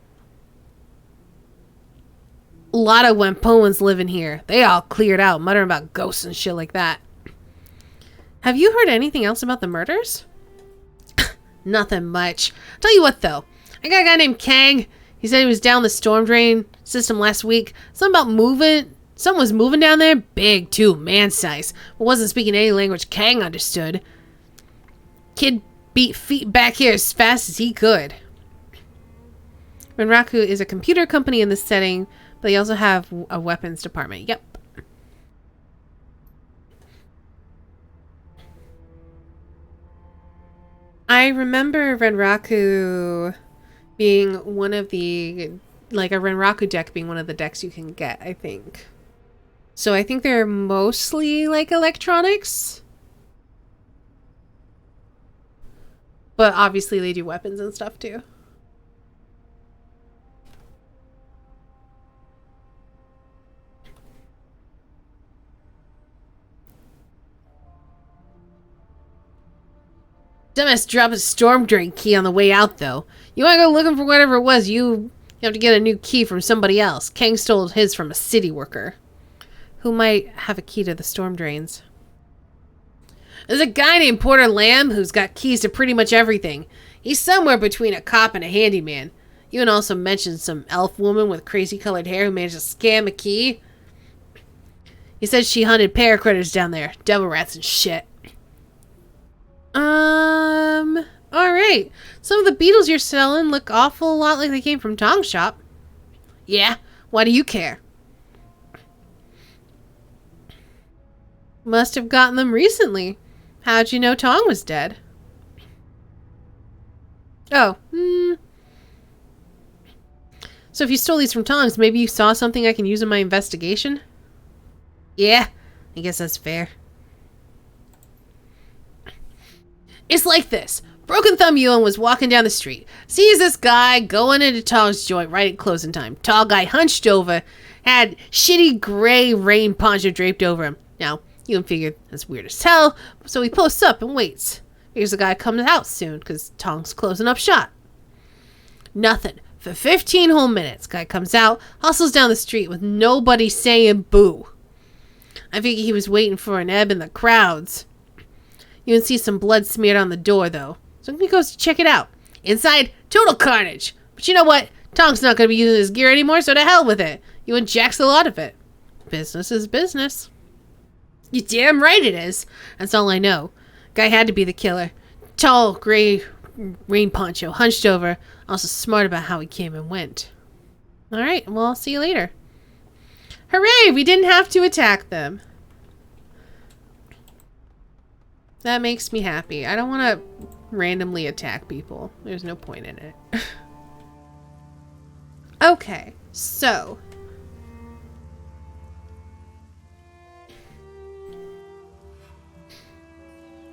lot of Wempoans living here. They all cleared out, muttering about ghosts and shit like that. Have you heard anything else about the murders? Nothing much. Tell you what, though. I got a guy named Kang. He said he was down the storm drain system last week. Something about moving. Someone was moving down there. Big, too. Man-size. But wasn't speaking any language Kang understood. Kid beat feet back here as fast as he could. Renraku is a computer company in this setting, but they also have a weapons department. Yep. I remember Renraku being one of the, like a Renraku deck being one of the decks you can get, I think. So I think they're mostly like electronics. But obviously they do weapons and stuff too. Dumbass dropped a storm drain key on the way out, though. You want to go looking for whatever it was, you have to get a new key from somebody else. Kang stole his from a city worker, who might have a key to the storm drains. There's a guy named Porter Lamb who's got keys to pretty much everything. He's somewhere between a cop and a handyman. You can also mention some elf woman with crazy colored hair who managed to scam a key. He said she hunted paracritters down there, devil rats and shit. Alright. Some of the beetles you're selling look awful lot like they came from Tong's shop. Yeah? Why do you care? Must have gotten them recently. How'd you know Tong was dead? Oh, So if you stole these from Tong's, maybe you saw something I can use in my investigation? Yeah, I guess that's fair. It's like this. Broken Thumb Ewan was walking down the street. Sees this guy going into Tong's joint right at closing time. Tall guy hunched over. had shitty gray rain poncho draped over him. Now, you can figure that's weird as hell, so he posts up and waits. Here's the guy comes out soon, because Tong's closing up shop. Nothing. For 15 whole minutes, guy comes out, hustles down the street with nobody saying boo. I figure he was waiting for an ebb in the crowds. You can see some blood smeared on the door, though. So he goes to check it out. Inside, total carnage. But you know what? Tong's not going to be using his gear anymore, so to hell with it. You and Jack's a lot of it. Business is business. You damn right it is. That's all I know. Guy had to be the killer. Tall, gray rain poncho, hunched over. Also smart about how he came and went. Alright, well, I'll see you later. Hooray! We didn't have to attack them. That makes me happy. I don't want to randomly attack people. There's no point in it. Okay, so...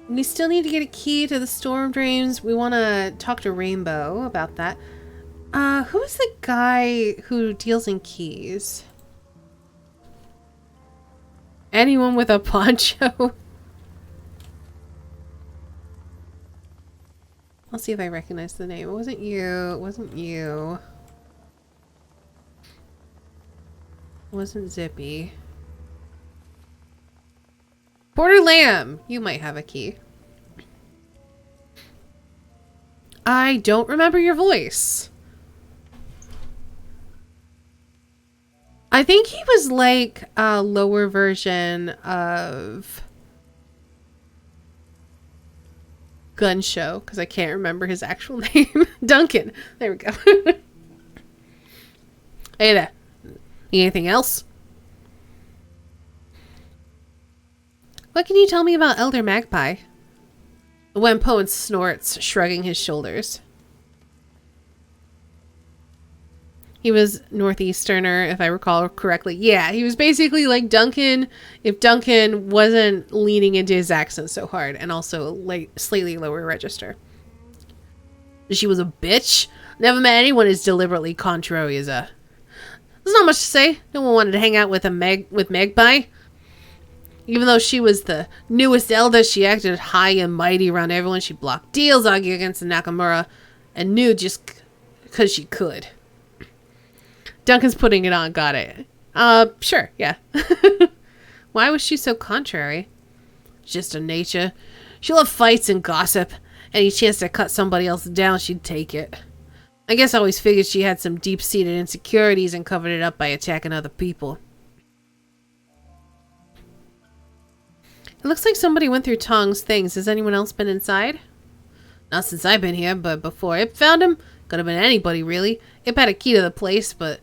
we still need to get a key to the storm drains. We want to talk to Rainbow about that. Who is the guy who deals in keys? Anyone with a poncho? I'll see if I recognize the name. It wasn't you. It wasn't you. It wasn't Zippy. Porter Lamb! You might have a key. I don't remember your voice. I think he was like a lower version of Gun Show, because I can't remember his actual name. Duncan. There we go. Hey there. Need anything else? What can you tell me about Elder Magpie? Wempo snorts, shrugging his shoulders. He was Northeasterner, if I recall correctly. Yeah, he was basically like Duncan, if Duncan wasn't leaning into his accent so hard, and also like slightly lower register. She was a bitch. Never met anyone as deliberately contrary as a... There's not much to say. No one wanted to hang out with Magpie. Even though she was the newest elder, she acted high and mighty around everyone. She blocked deals, argued against the Nakamura, and knew just because she could. Duncan's putting it on, got it. Sure, yeah. Why was she so contrary? Just her nature. She loved fights and gossip. Any chance to cut somebody else down, she'd take it. I guess I always figured she had some deep-seated insecurities and covered it up by attacking other people. It looks like somebody went through Tong's things. Has anyone else been inside? Not since I've been here, but before Ip found him, could have been anybody, really. Ip had a key to the place, but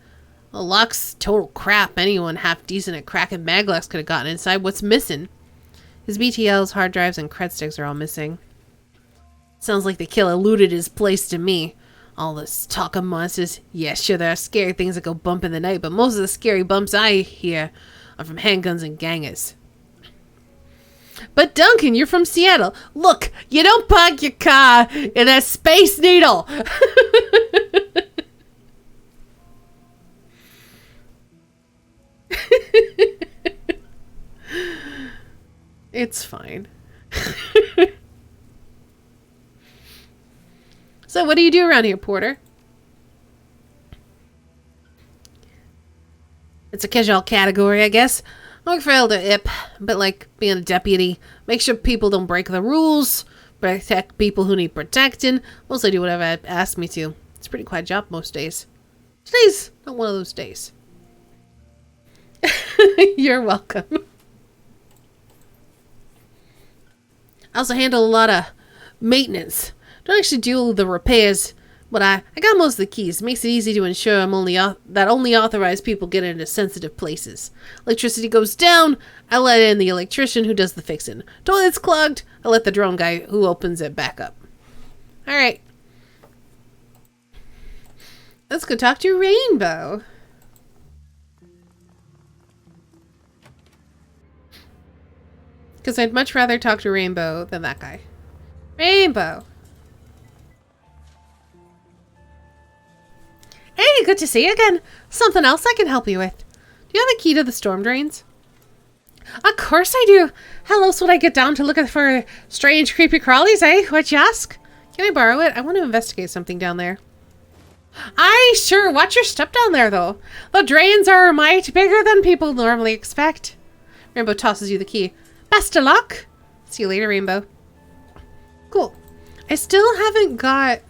the lock's total crap. Anyone half decent at cracking maglocks could have gotten inside. What's missing? His BTLs, hard drives, and cred sticks are all missing. Sounds like the killer looted his place to me. All this talk of monsters. Yeah, sure, there are scary things that go bump in the night, but most of the scary bumps I hear are from handguns and gangers. But Duncan, you're from Seattle. Look, you don't park your car in a Space Needle. It's fine. So what do you do around here, Porter? It's a casual category, I guess. I work for Elder Ip, but like being a deputy, make sure people don't break the rules, protect people who need protecting. Mostly do whatever I ask me to. It's a pretty quiet job most days. Today's not one of those days. You're welcome. I also handle a lot of maintenance. Don't actually do the repairs, but I got most of the keys. Makes it easy to ensure that only authorized people get into sensitive places. Electricity goes down, I let in the electrician who does the fixing. Toilet's clogged, I let the drone guy who opens it back up. Alright. Let's go talk to Rainbow. Because I'd much rather talk to Rainbow than that guy. Rainbow. Hey, good to see you again. Something else I can help you with. Do you have the key to the storm drains? Of course I do. How else would I get down to look for strange, creepy crawlies, eh? What'd you ask? Can I borrow it? I want to investigate something down there. Aye, sure. Watch your step down there, though. The drains are a mite bigger than people normally expect. Rainbow tosses you the key. Best of luck. See you later, Rainbow. Cool. I still haven't got,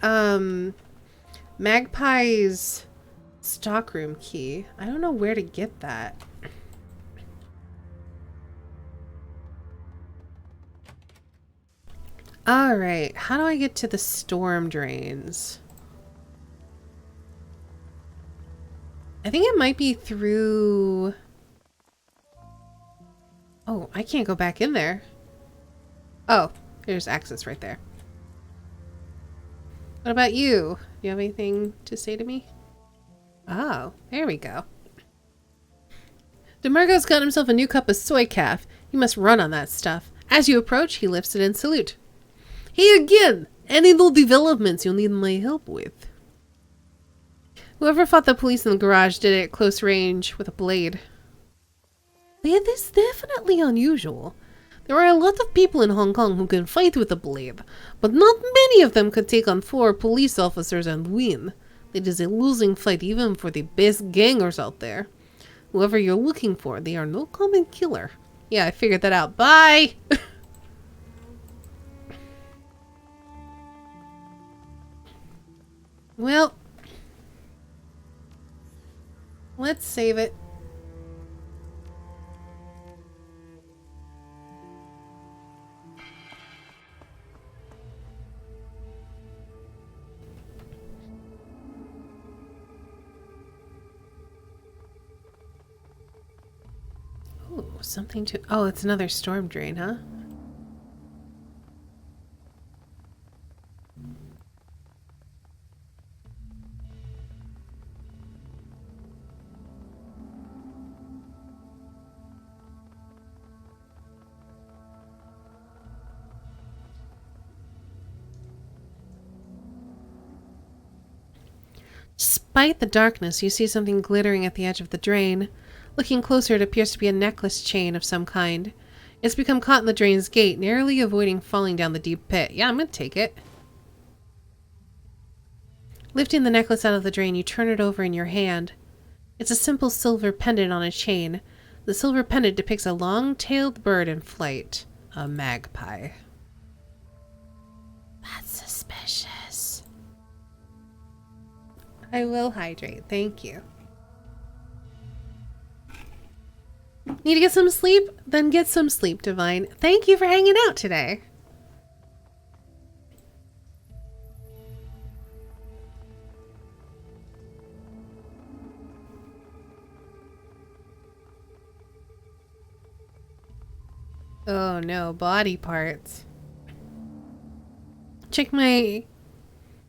Magpie's stockroom key. I don't know where to get that. Alright, how do I get to the storm drains? I think it might be through... Oh, I can't go back in there. Oh, there's access right there. What about you? Do you have anything to say to me? Oh, there we go. DeMargo's got himself a new cup of soy calf. You must run on that stuff. As you approach, he lifts it in salute. Hey again! Any little developments you'll need my help with? Whoever fought the police in the garage did it at close range with a blade. That is definitely unusual. There are a lot of people in Hong Kong who can fight with a blade, but not many of them could take on 4 police officers and win. It is a losing fight even for the best gangers out there. Whoever you're looking for, they are no common killer. Yeah, I figured that out. Bye! Well, let's save it. Oh, something to... Oh, it's another storm drain, huh? Despite the darkness, you see something glittering at the edge of the drain. Looking closer, it appears to be a necklace chain of some kind. It's become caught in the drain's gate, narrowly avoiding falling down the deep pit. Yeah, I'm gonna take it. Lifting the necklace out of the drain, you turn it over in your hand. It's a simple silver pendant on a chain. The silver pendant depicts a long-tailed bird in flight. A magpie. That's suspicious. I will hydrate, thank you. Need to get some sleep? Then get some sleep, Divine. Thank you for hanging out today. Oh no, body parts. Check my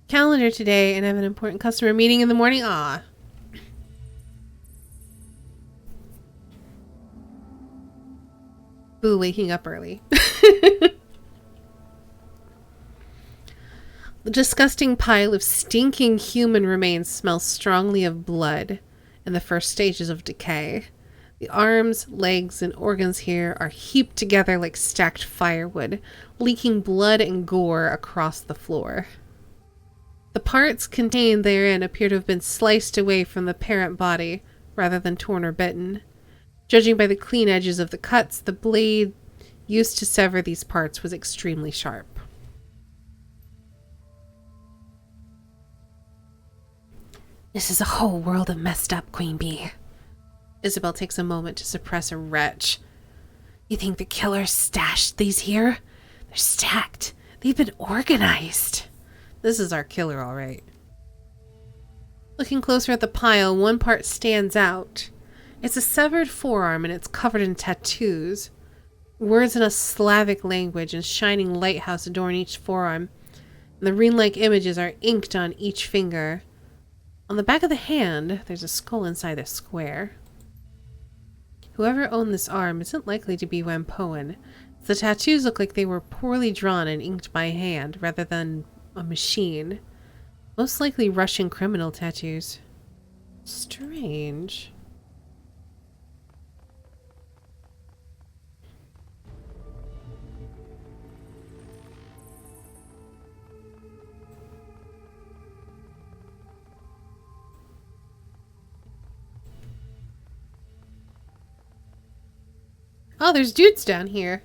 calendar today and I have an important customer meeting in the morning. Ah. Boo, waking up early. The disgusting pile of stinking human remains smells strongly of blood and the first stages of decay. The arms, legs, and organs here are heaped together like stacked firewood, leaking blood and gore across the floor. The parts contained therein appear to have been sliced away from the parent body, rather than torn or bitten. Judging by the clean edges of the cuts, the blade used to sever these parts was extremely sharp. This is a whole world of messed up, Queen Bee. Isabel takes a moment to suppress a retch. You think the killers stashed these here? They're stacked. They've been organized. This is our killer, all right. Looking closer at the pile, one part stands out. It's a severed forearm and it's covered in tattoos. Words in a Slavic language and shining lighthouse adorn each forearm. And the rune-like images are inked on each finger. On the back of the hand, there's a skull inside the square. Whoever owned this arm isn't likely to be Wampoan. The tattoos look like they were poorly drawn and inked by hand rather than a machine. Most likely Russian criminal tattoos. Strange. Oh, there's dudes down here.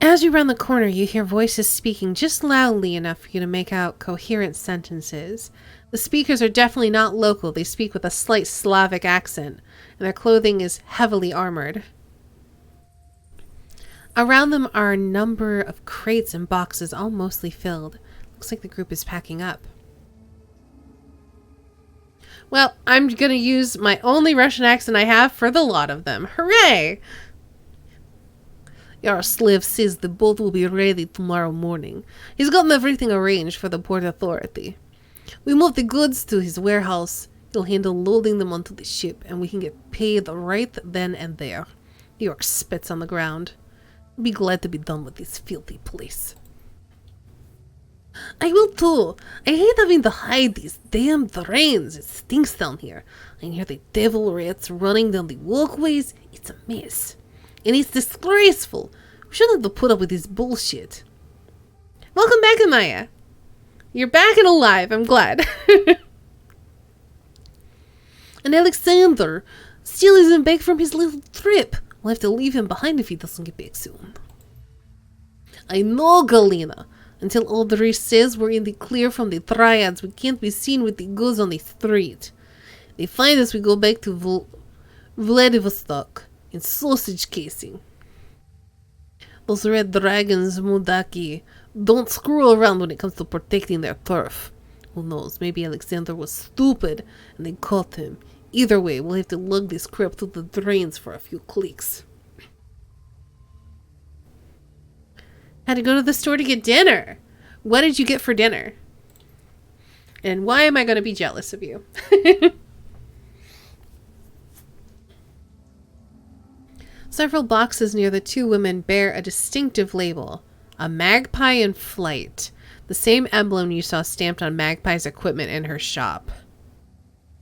As you round the corner, you hear voices speaking just loudly enough for you to make out coherent sentences. The speakers are definitely not local. They speak with a slight Slavic accent, and their clothing is heavily armored. Around them are a number of crates and boxes, all mostly filled. Looks like the group is packing up. Well, I'm gonna use my only Russian accent I have for the lot of them. Hooray! Yaroslav says the boat will be ready tomorrow morning. He's gotten everything arranged for the Port Authority. We move the goods to his warehouse. He'll handle loading them onto the ship, and we can get paid right then and there. York spits on the ground. I'll be glad to be done with this filthy place. I will too. I hate having to hide these damn drains. It stinks down here. I hear the devil rats running down the walkways. It's a mess. And it's disgraceful. We shouldn't have to put up with this bullshit. Welcome back, Amaya. You're back and alive. I'm glad. And Alexander still isn't back from his little trip. We'll have to leave him behind if he doesn't get back soon. I know, Galina. Until Audrey says we're in the clear from the triads, we can't be seen with the goods on the street. They find us, we go back to Vladivostok in sausage casing. Those red dragons, Mudaki, don't screw around when it comes to protecting their turf. Who knows, maybe Alexander was stupid and they caught him. Either way, we'll have to lug this crap to the drains for a few clicks. Had to go to the store to get dinner. What did you get for dinner? And why am I going to be jealous of you? Several boxes near the two women bear a distinctive label. A magpie in flight. The same emblem you saw stamped on Magpie's equipment in her shop.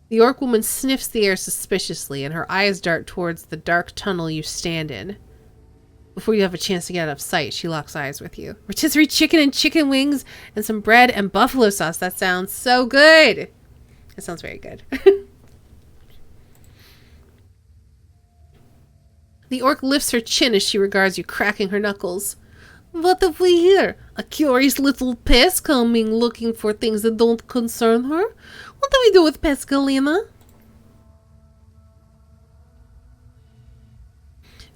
The orc woman sniffs the air suspiciously, and her eyes dart towards the dark tunnel you stand in. Before you have a chance to get out of sight, she locks eyes with you. Rotisserie chicken and chicken wings, and some bread and buffalo sauce. That sounds so good. That sounds very good. The orc lifts her chin as she regards you, cracking her knuckles. What have we here? A curious little pest coming looking for things that don't concern her? What do we do with pests, Galina?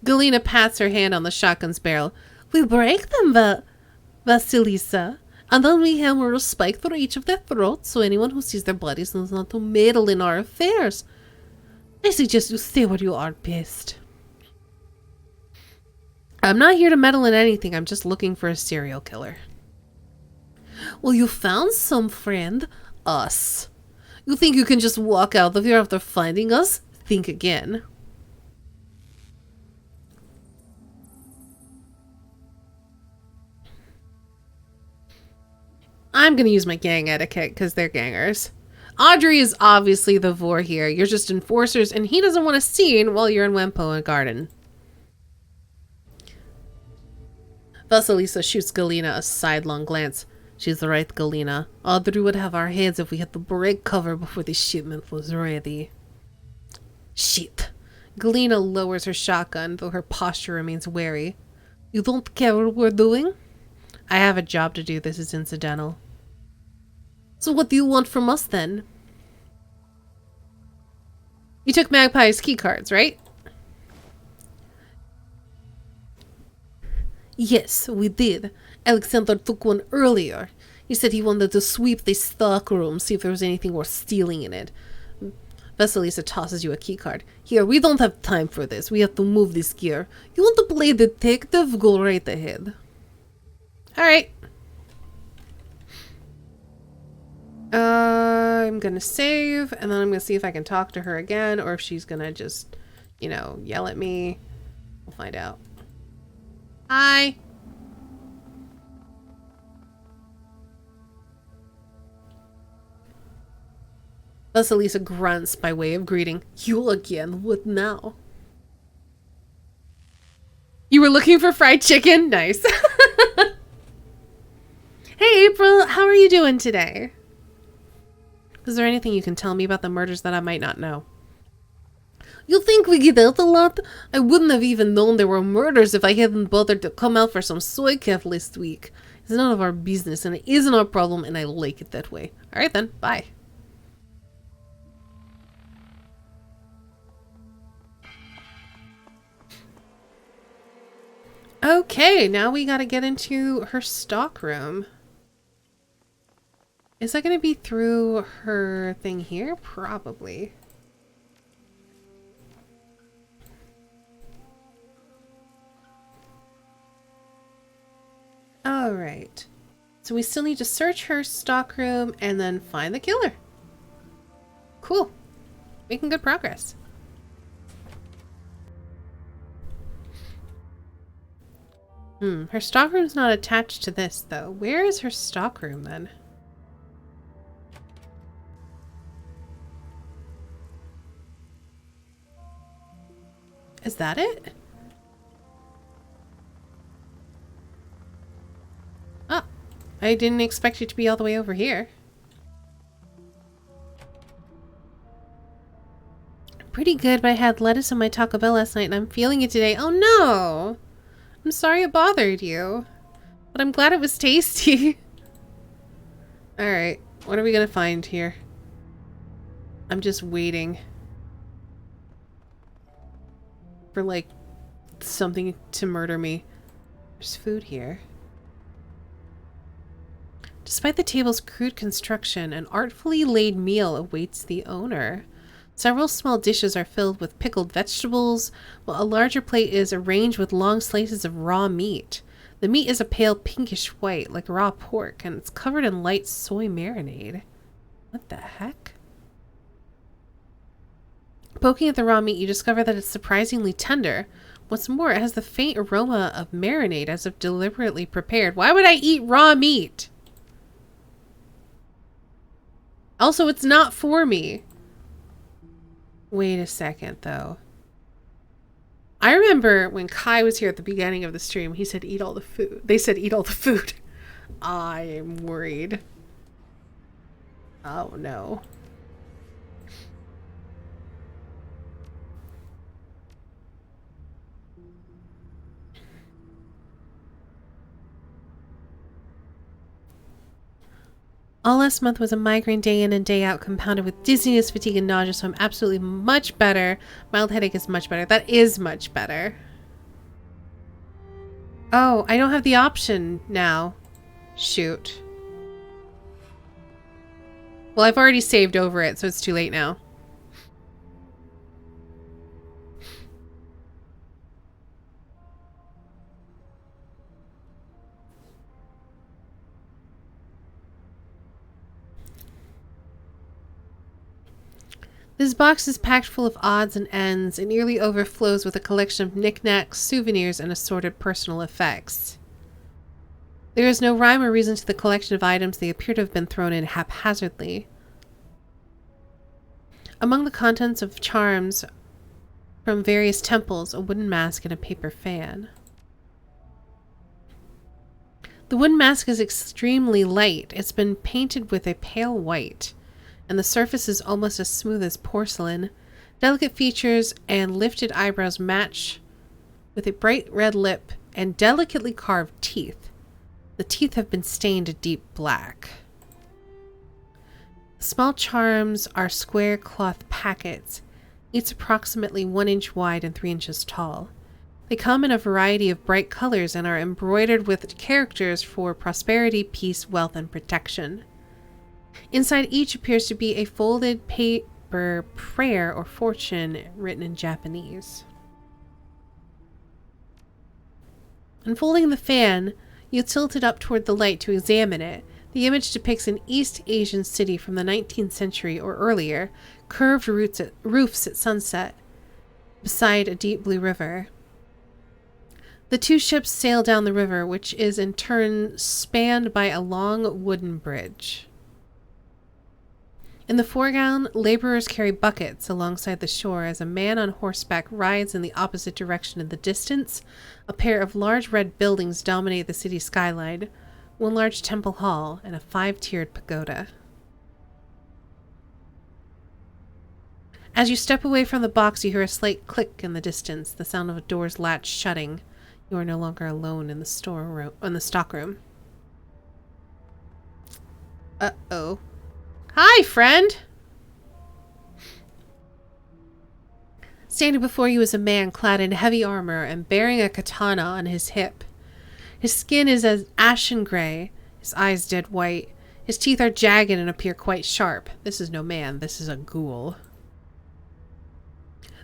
Galina pats her hand on the shotgun's barrel. We break them, Vasilisa, and then we hammer a spike through each of their throats so anyone who sees their bodies knows not to meddle in our affairs. I suggest you stay where you are best. I'm not here to meddle in anything. I'm just looking for a serial killer. Well, you found some friend. Us. You think you can just walk out of here after finding us? Think again. I'm going to use my gang etiquette because they're gangers. Audrey is obviously the vor here. You're just enforcers, and he doesn't want a scene while you're in Wempo Garden. Vasilisa shoots Galina a sidelong glance. She's right, Galina. Audrey would have our heads if we had to break cover before the shipment was ready. Shit. Galina lowers her shotgun, though her posture remains wary. You don't care what we're doing? I have a job to do. This is incidental. So what do you want from us, then? You took Magpie's key cards, right? Yes, we did. Alexander took one earlier. He said he wanted to sweep the stock room, see if there was anything worth stealing in it. Vasilisa tosses you a key card. Here, we don't have time for this. We have to move this gear. You want to play detective? Go right ahead. Alright. I'm gonna save, and then I'm gonna see if I can talk to her again, or if she's gonna just, you know, yell at me. We'll find out. Hi. Vasilisa grunts by way of greeting. You again? What now? You were looking for fried chicken? Nice. Hey, April. How are you doing today? Is there anything you can tell me about the murders that I might not know? You think we get out a lot? I wouldn't have even known there were murders if I hadn't bothered to come out for some soy calf last week. It's none of our business, and it isn't our problem, and I like it that way. Alright then, bye. Okay, now we gotta get into her stockroom. Is that gonna be through her thing here? Probably. Alright. So we still need to search her stockroom and then find the killer. Cool. Making good progress. Her stockroom's not attached to this, though. Where is her stockroom, then? Is that it? Oh, I didn't expect you to be all the way over here. Pretty good, but I had lettuce in my Taco Bell last night and I'm feeling it today. Oh no! I'm sorry it bothered you. But I'm glad it was tasty. Alright, what are we gonna find here? I'm just waiting for, like, something to murder me. There's food here. Despite the table's crude construction, an artfully laid meal awaits the owner. Several small dishes are filled with pickled vegetables, while a larger plate is arranged with long slices of raw meat. The meat is a pale pinkish white, like raw pork, and it's covered in light soy marinade. What the heck? Poking at the raw meat, you discover that it's surprisingly tender. What's more, it has the faint aroma of marinade, as if deliberately prepared. Why would I eat raw meat? Also, it's not for me. Wait a second, though. I remember when Kai was here at the beginning of the stream, he said, eat all the food. They said, eat all the food. I am worried. Oh, no. All last month was a migraine day in and day out, compounded with dizziness, fatigue, and nausea, so I'm absolutely much better. Mild headache is much better. That is much better. Oh, I don't have the option now. Shoot. Well, I've already saved over it, so it's too late now. This box is packed full of odds and ends. It nearly overflows with a collection of knickknacks, souvenirs, and assorted personal effects. There is no rhyme or reason to the collection of items. They appear to have been thrown in haphazardly. Among the contents of charms from various temples, a wooden mask and a paper fan. The wooden mask is extremely light. It's been painted with a pale white, and the surface is almost as smooth as porcelain. Delicate features and lifted eyebrows match with a bright red lip and delicately carved teeth. The teeth have been stained a deep black. The small charms are square cloth packets, each approximately 1 inch wide and 3 inches tall. They come in a variety of bright colors and are embroidered with characters for prosperity, peace, wealth, and protection. Inside each appears to be a folded paper prayer or fortune written in Japanese. Unfolding the fan, you tilt it up toward the light to examine it. The image depicts an East Asian city from the 19th century or earlier, curved roofs at sunset, beside a deep blue river. The two ships sail down the river, which is in turn spanned by a long wooden bridge. In the foreground, laborers carry buckets alongside the shore as a man on horseback rides in the opposite direction. In the distance, a pair of large red buildings dominate the city skyline, one large temple hall and a 5-tiered pagoda. As you step away from the box, you hear a slight click in the distance, the sound of a door's latch shutting. You are no longer alone in the stockroom. Uh-oh. Hi, friend! Standing before you is a man clad in heavy armor and bearing a katana on his hip. His skin is as ashen gray, his eyes dead white. His teeth are jagged and appear quite sharp. This is no man, this is a ghoul.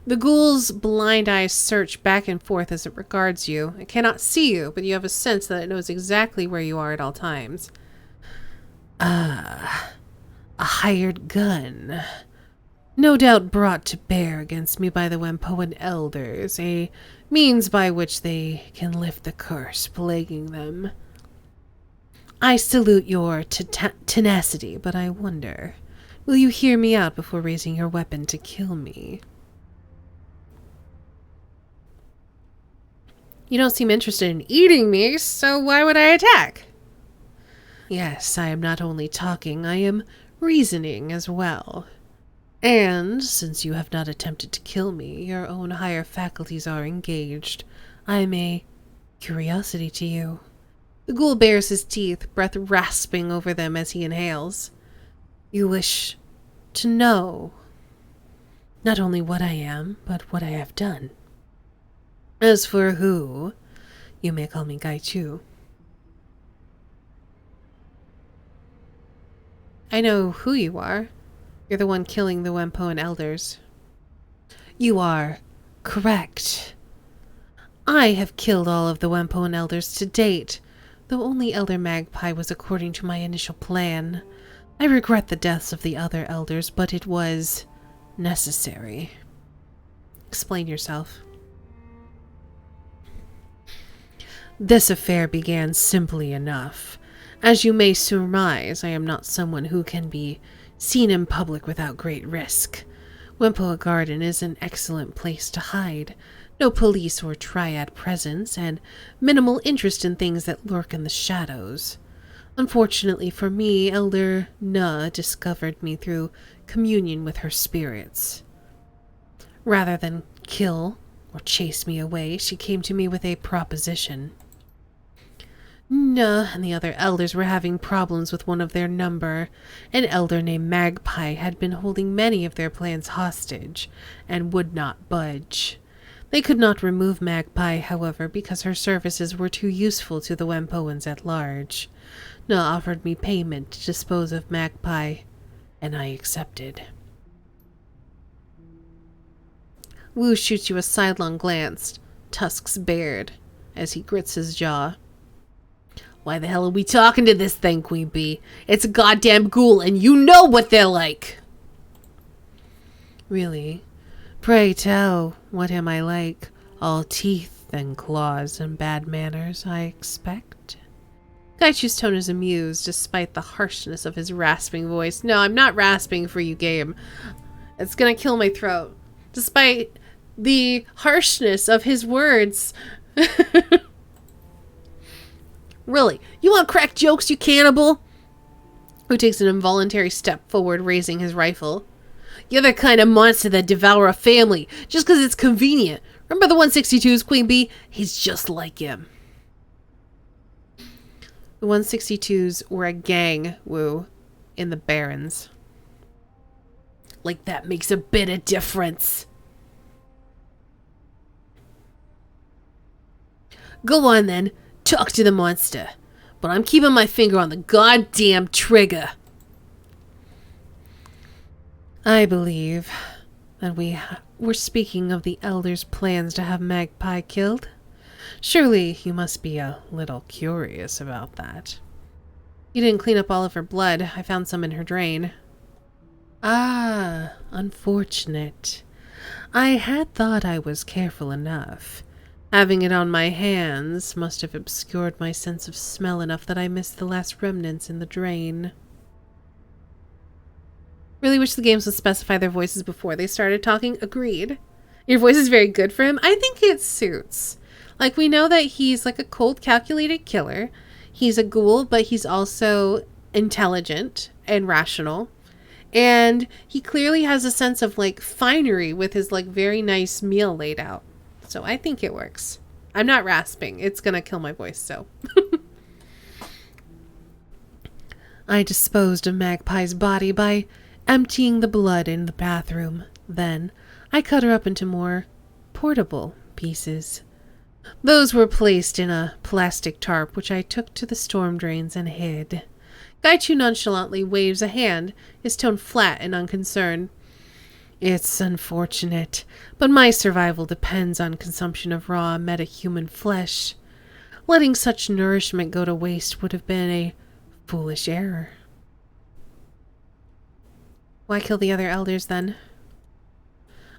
The ghoul's blind eyes search back and forth as it regards you. It cannot see you, but you have a sense that it knows exactly where you are at all times. A hired gun. No doubt brought to bear against me by the Wempoan elders, a means by which they can lift the curse plaguing them. I salute your tenacity, but I wonder, will you hear me out before raising your weapon to kill me? You don't seem interested in eating me, so why would I attack? Yes, I am not only talking, I am reasoning as well. And, since you have not attempted to kill me, your own higher faculties are engaged. I am a curiosity to you. The ghoul bares his teeth, breath rasping over them as he inhales. You wish to know not only what I am, but what I have done. As for who, you may call me Gaichu. I know who you are. You're the one killing the Wempoan elders. You are correct. I have killed all of the Wempoan elders to date, though only Elder Magpie was according to my initial plan. I regret the deaths of the other elders, but it was necessary. Explain yourself. This affair began simply enough. As you may surmise, I am not someone who can be seen in public without great risk. Wempoa Garden is an excellent place to hide. No police or triad presence, and minimal interest in things that lurk in the shadows. Unfortunately for me, Elder Na discovered me through communion with her spirits. Rather than kill or chase me away, she came to me with a proposition. Na and the other elders were having problems with one of their number. An elder named Magpie had been holding many of their plans hostage, and would not budge. They could not remove Magpie, however, because her services were too useful to the Wempoans at large. Na offered me payment to dispose of Magpie, and I accepted. Wu shoots you a sidelong glance, tusks bared, as he grits his jaw. Why the hell are we talking to this thing, Queen Bee? It's a goddamn ghoul, and you know what they're like! Really? Pray tell, what am I like? All teeth and claws and bad manners, I expect? Gaichu's tone is amused, despite the harshness of his rasping voice. No, I'm not rasping for you, game. It's gonna kill my throat. Despite the harshness of his words. Really? You want crack jokes, you cannibal? Who takes an involuntary step forward, raising his rifle. You're the kind of monster that devour a family, just because it's convenient. Remember the 162's, Queen Bee? He's just like him. The 162's were a gang, Wu, in the Barrens. Like that makes a bit of difference. Go on then. Talk to the monster, but I'm keeping my finger on the goddamn trigger. I believe that we were speaking of the Elder's plans to have Magpie killed. Surely you must be a little curious about that. You didn't clean up all of her blood. I found some in her drain. Ah, unfortunate. I had thought I was careful enough. Having it on my hands must have obscured my sense of smell enough that I missed the last remnants in the drain. Really wish the games would specify their voices before they started talking. Agreed. Your voice is very good for him. I think it suits. Like, we know that he's like a cold, calculated killer. He's a ghoul, but he's also intelligent and rational. And he clearly has a sense of like finery with his like very nice meal laid out. So I think it works. I'm not rasping. It's going to kill my voice, so. I disposed of Magpie's body by emptying the blood in the bathroom. Then I cut her up into more portable pieces. Those were placed in a plastic tarp, which I took to the storm drains and hid. Gaichu nonchalantly waves a hand, his tone flat and unconcerned. It's unfortunate, but my survival depends on consumption of raw metahuman flesh. Letting such nourishment go to waste would have been a foolish error. Why kill the other elders then?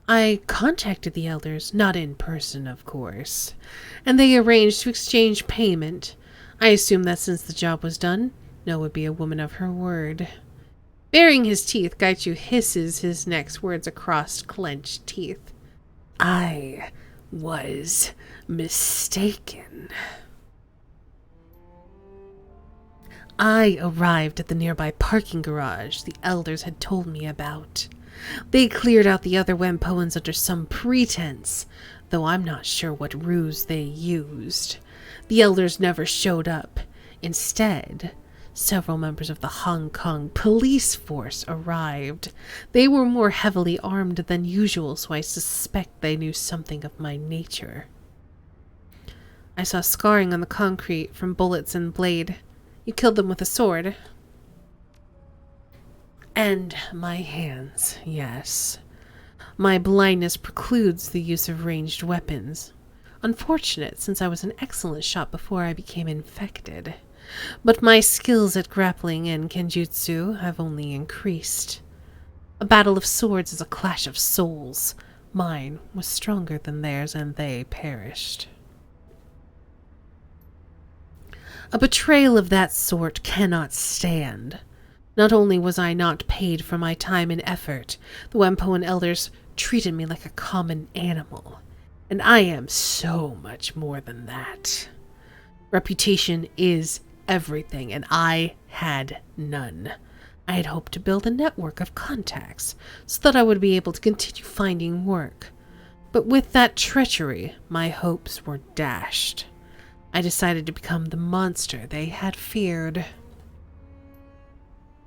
I contacted the elders, not in person, of course, and they arranged to exchange payment. I assumed that since the job was done, No would be a woman of her word. Baring his teeth, Gaichu hisses his next words across clenched teeth. I was mistaken. I arrived at the nearby parking garage the elders had told me about. They cleared out the other Wempoans under some pretense, though I'm not sure what ruse they used. The elders never showed up. Instead, several members of the Hong Kong police force arrived. They were more heavily armed than usual, so I suspect they knew something of my nature. I saw scarring on the concrete from bullets and blade. You killed them with a sword. And my hands, yes. My blindness precludes the use of ranged weapons. Unfortunate, since I was an excellent shot before I became infected. But my skills at grappling and kenjutsu have only increased. A battle of swords is a clash of souls. Mine was stronger than theirs, and they perished. A betrayal of that sort cannot stand. Not only was I not paid for my time and effort, the Wempoan elders treated me like a common animal. And I am so much more than that. Reputation is everything, and I had none. I had hoped to build a network of contacts so that I would be able to continue finding work. But with that treachery, my hopes were dashed. I decided to become the monster they had feared.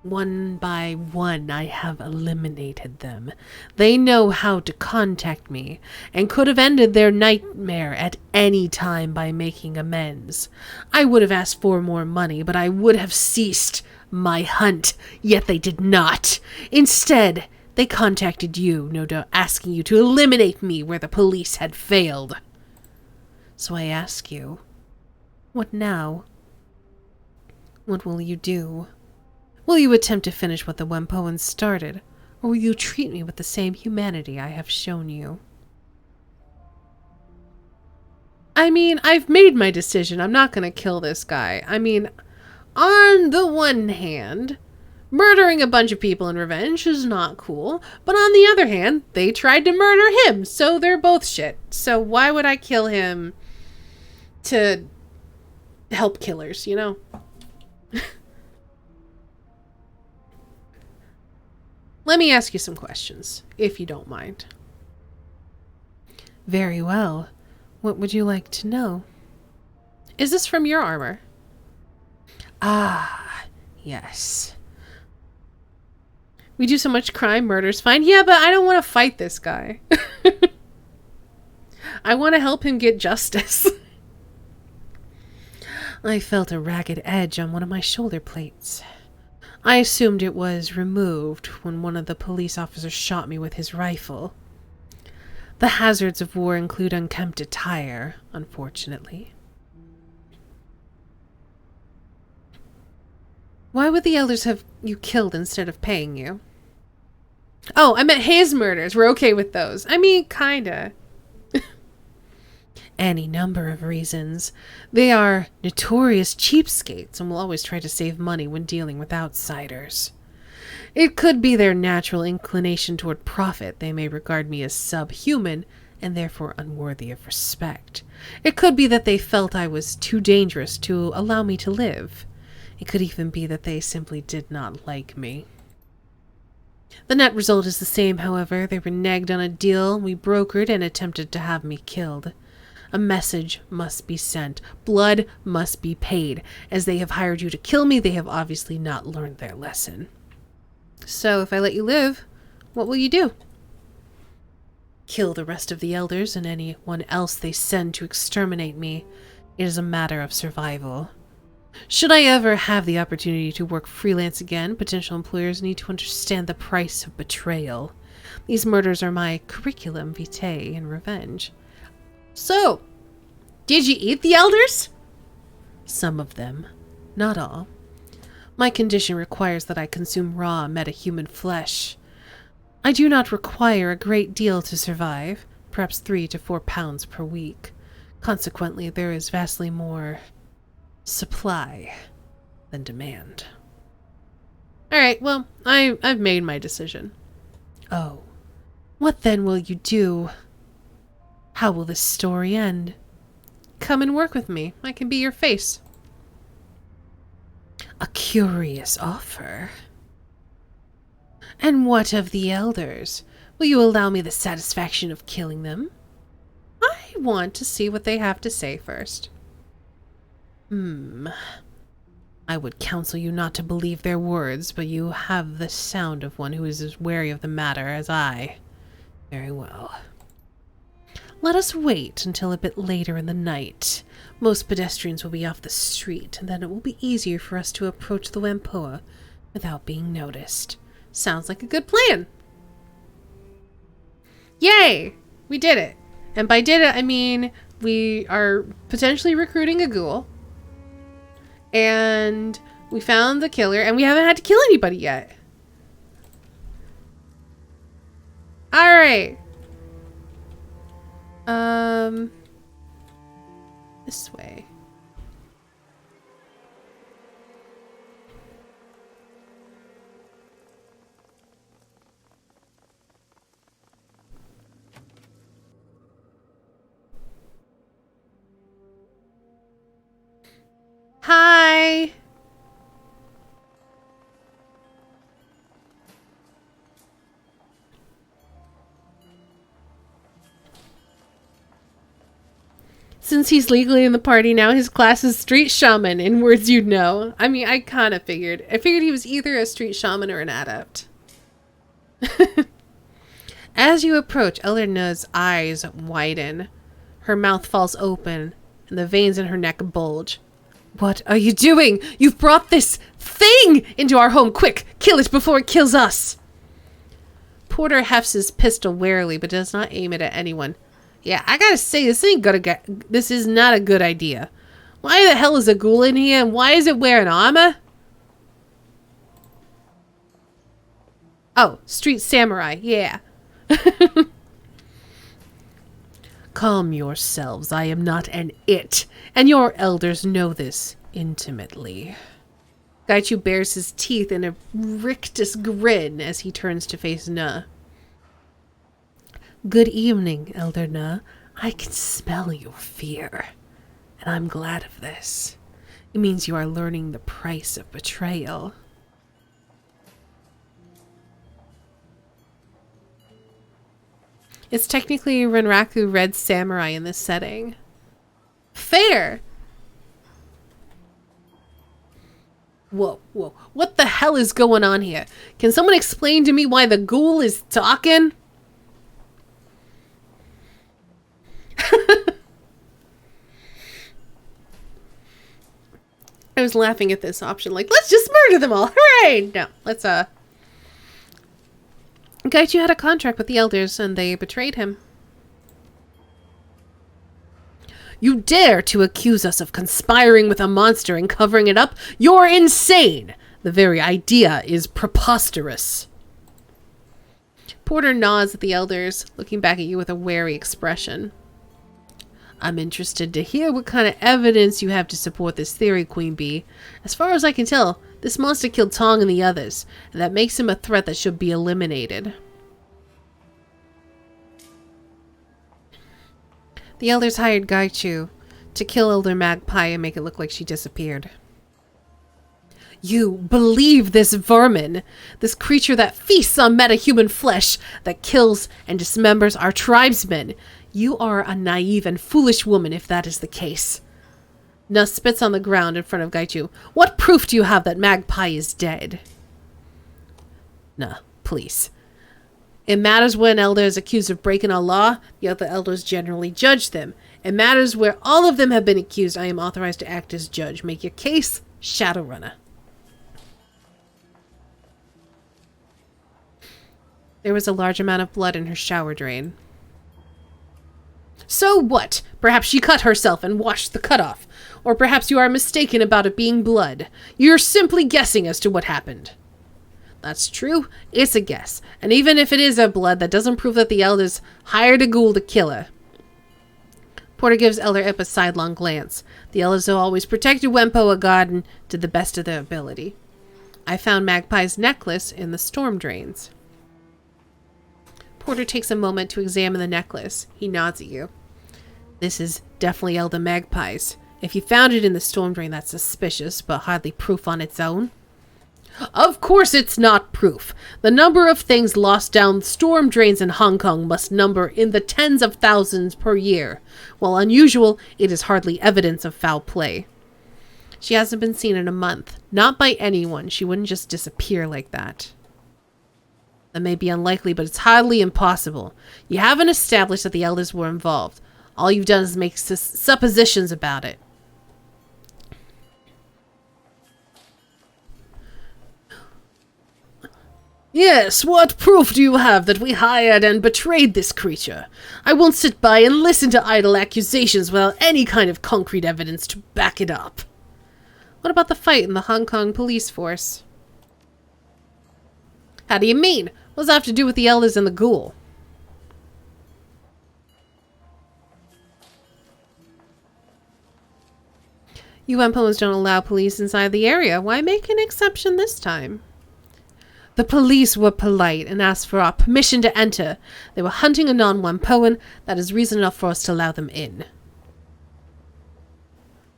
One by one, I have eliminated them. They know how to contact me, and could have ended their nightmare at any time by making amends. I would have asked for more money, but I would have ceased my hunt, yet they did not. Instead, they contacted you, no doubt asking you to eliminate me where the police had failed. So I ask you, what now? What will you do? Will you attempt to finish what the Wempoans started, or will you treat me with the same humanity I have shown you? I mean, I've made my decision. I'm not going to kill this guy. I mean, on the one hand, murdering a bunch of people in revenge is not cool, but on the other hand, they tried to murder him, so they're both shit. So why would I kill him to help killers, you know? Let me ask you some questions, if you don't mind. Very well. What would you like to know? Is this from your armor? Ah, yes. We do so much crime, murder's fine. Yeah, but I don't want to fight this guy. I want to help him get justice. I felt a ragged edge on one of my shoulder plates. I assumed it was removed when one of the police officers shot me with his rifle. The hazards of war include unkempt attire, unfortunately. Why would the elders have you killed instead of paying you? Oh, I meant his murders. We're okay with those. I mean, kinda. Any number of reasons. They are notorious cheapskates and will always try to save money when dealing with outsiders. It could be their natural inclination toward profit. They may regard me as subhuman and therefore unworthy of respect. It could be that they felt I was too dangerous to allow me to live. It could even be that they simply did not like me. The net result is the same, however. They reneged on a deal we brokered and attempted to have me killed. A message must be sent. Blood must be paid. As they have hired you to kill me, they have obviously not learned their lesson. So, if I let you live, what will you do? Kill the rest of the elders and anyone else they send to exterminate me. It is a matter of survival. Should I ever have the opportunity to work freelance again, potential employers need to understand the price of betrayal. These murders are my curriculum vitae in revenge. So, did you eat the elders? Some of them, not all. My condition requires that I consume raw metahuman flesh. I do not require a great deal to survive, perhaps 3 to 4 pounds per week. Consequently, there is vastly more supply than demand. Alright, well, I've made my decision. Oh, what then will you do? How will this story end? Come and work with me. I can be your face. A curious offer. And what of the elders? Will you allow me the satisfaction of killing them? I want to see what they have to say first. I would counsel you not to believe their words, but you have the sound of one who is as wary of the matter as I. Very well. Let us wait until a bit later in the night. Most pedestrians will be off the street, and then it will be easier for us to approach the Wampoa without being noticed. Sounds like a good plan. Yay! We did it. And by did it, I mean we are potentially recruiting a ghoul. And we found the killer, and we haven't had to kill anybody yet. Alright. This way. Hi. Since he's legally in the party now, his class is street shaman, in words you'd know. I mean, I kind of figured. I figured he was either a street shaman or an adept. As you approach, Elder Na's eyes widen. Her mouth falls open, and the veins in her neck bulge. What are you doing? You've brought this thing into our home. Quick, kill it before it kills us. Porter hefts his pistol warily, but does not aim it at anyone. Yeah, I gotta say, this is not a good idea. Why the hell is a ghoul in here, and why is it wearing armor? Oh, street samurai, yeah. Calm yourselves, I am not an it, and your elders know this intimately. Gaichu bares his teeth in a rictus grin as he turns to face Na. Good evening, Elder Na. I can smell your fear, and I'm glad of this. It means you are learning the price of betrayal. It's technically Renraku Red Samurai in this setting. Fair! Whoa, whoa. What the hell is going on here? Can someone explain to me why the ghoul is talking? I was laughing at this option, like, let's just murder them all. Hooray! No, let's, Gaichu had a contract with the elders, and they betrayed him. You dare to accuse us of conspiring with a monster and covering it up? You're insane! The very idea is preposterous. Porter nods at the elders, looking back at you with a wary expression. I'm interested to hear what kind of evidence you have to support this theory, Queen Bee. As far as I can tell, this monster killed Tong and the others, and that makes him a threat that should be eliminated. The elders hired Gaichu to kill Elder Magpie and make it look like she disappeared. You believe this vermin, this creature that feasts on metahuman flesh, that kills and dismembers our tribesmen. You are a naive and foolish woman if that is the case. Na spits on the ground in front of Gaichu. What proof do you have that Magpie is dead? Na, please. It matters when an elder is accused of breaking a law, the other elders generally judge them. It matters where all of them have been accused. I am authorized to act as judge. Make your case, Shadowrunner. There was a large amount of blood in her shower drain. So what? Perhaps she cut herself and washed the cut off. Or perhaps you are mistaken about it being blood. You're simply guessing as to what happened. That's true. It's a guess. And even if it is a blood, that doesn't prove that the elders hired a ghoul to kill her. Porter gives Elder Ip a sidelong glance. The elders have always protected Wempoa Garden to the best of their ability. I found Magpie's necklace in the storm drains. Porter takes a moment to examine the necklace. He nods at you. This is definitely Elder Magpie's. If you found it in the storm drain, that's suspicious, but hardly proof on its own. Of course it's not proof. The number of things lost down storm drains in Hong Kong must number in the tens of thousands per year. While unusual, it is hardly evidence of foul play. She hasn't been seen in a month. Not by anyone. She wouldn't just disappear like that. That may be unlikely, but it's hardly impossible. You haven't established that the elders were involved. All you've done is make suppositions about it. Yes, what proof do you have that we hired and betrayed this creature? I won't sit by and listen to idle accusations without any kind of concrete evidence to back it up. What about the fight in the Hong Kong police force? How do you mean? What does that have to do with the elders and the ghoul? You Wempoans don't allow police inside the area. Why make an exception this time? The police were polite and asked for our permission to enter. They were hunting a non-Wempoan. That is reason enough for us to allow them in.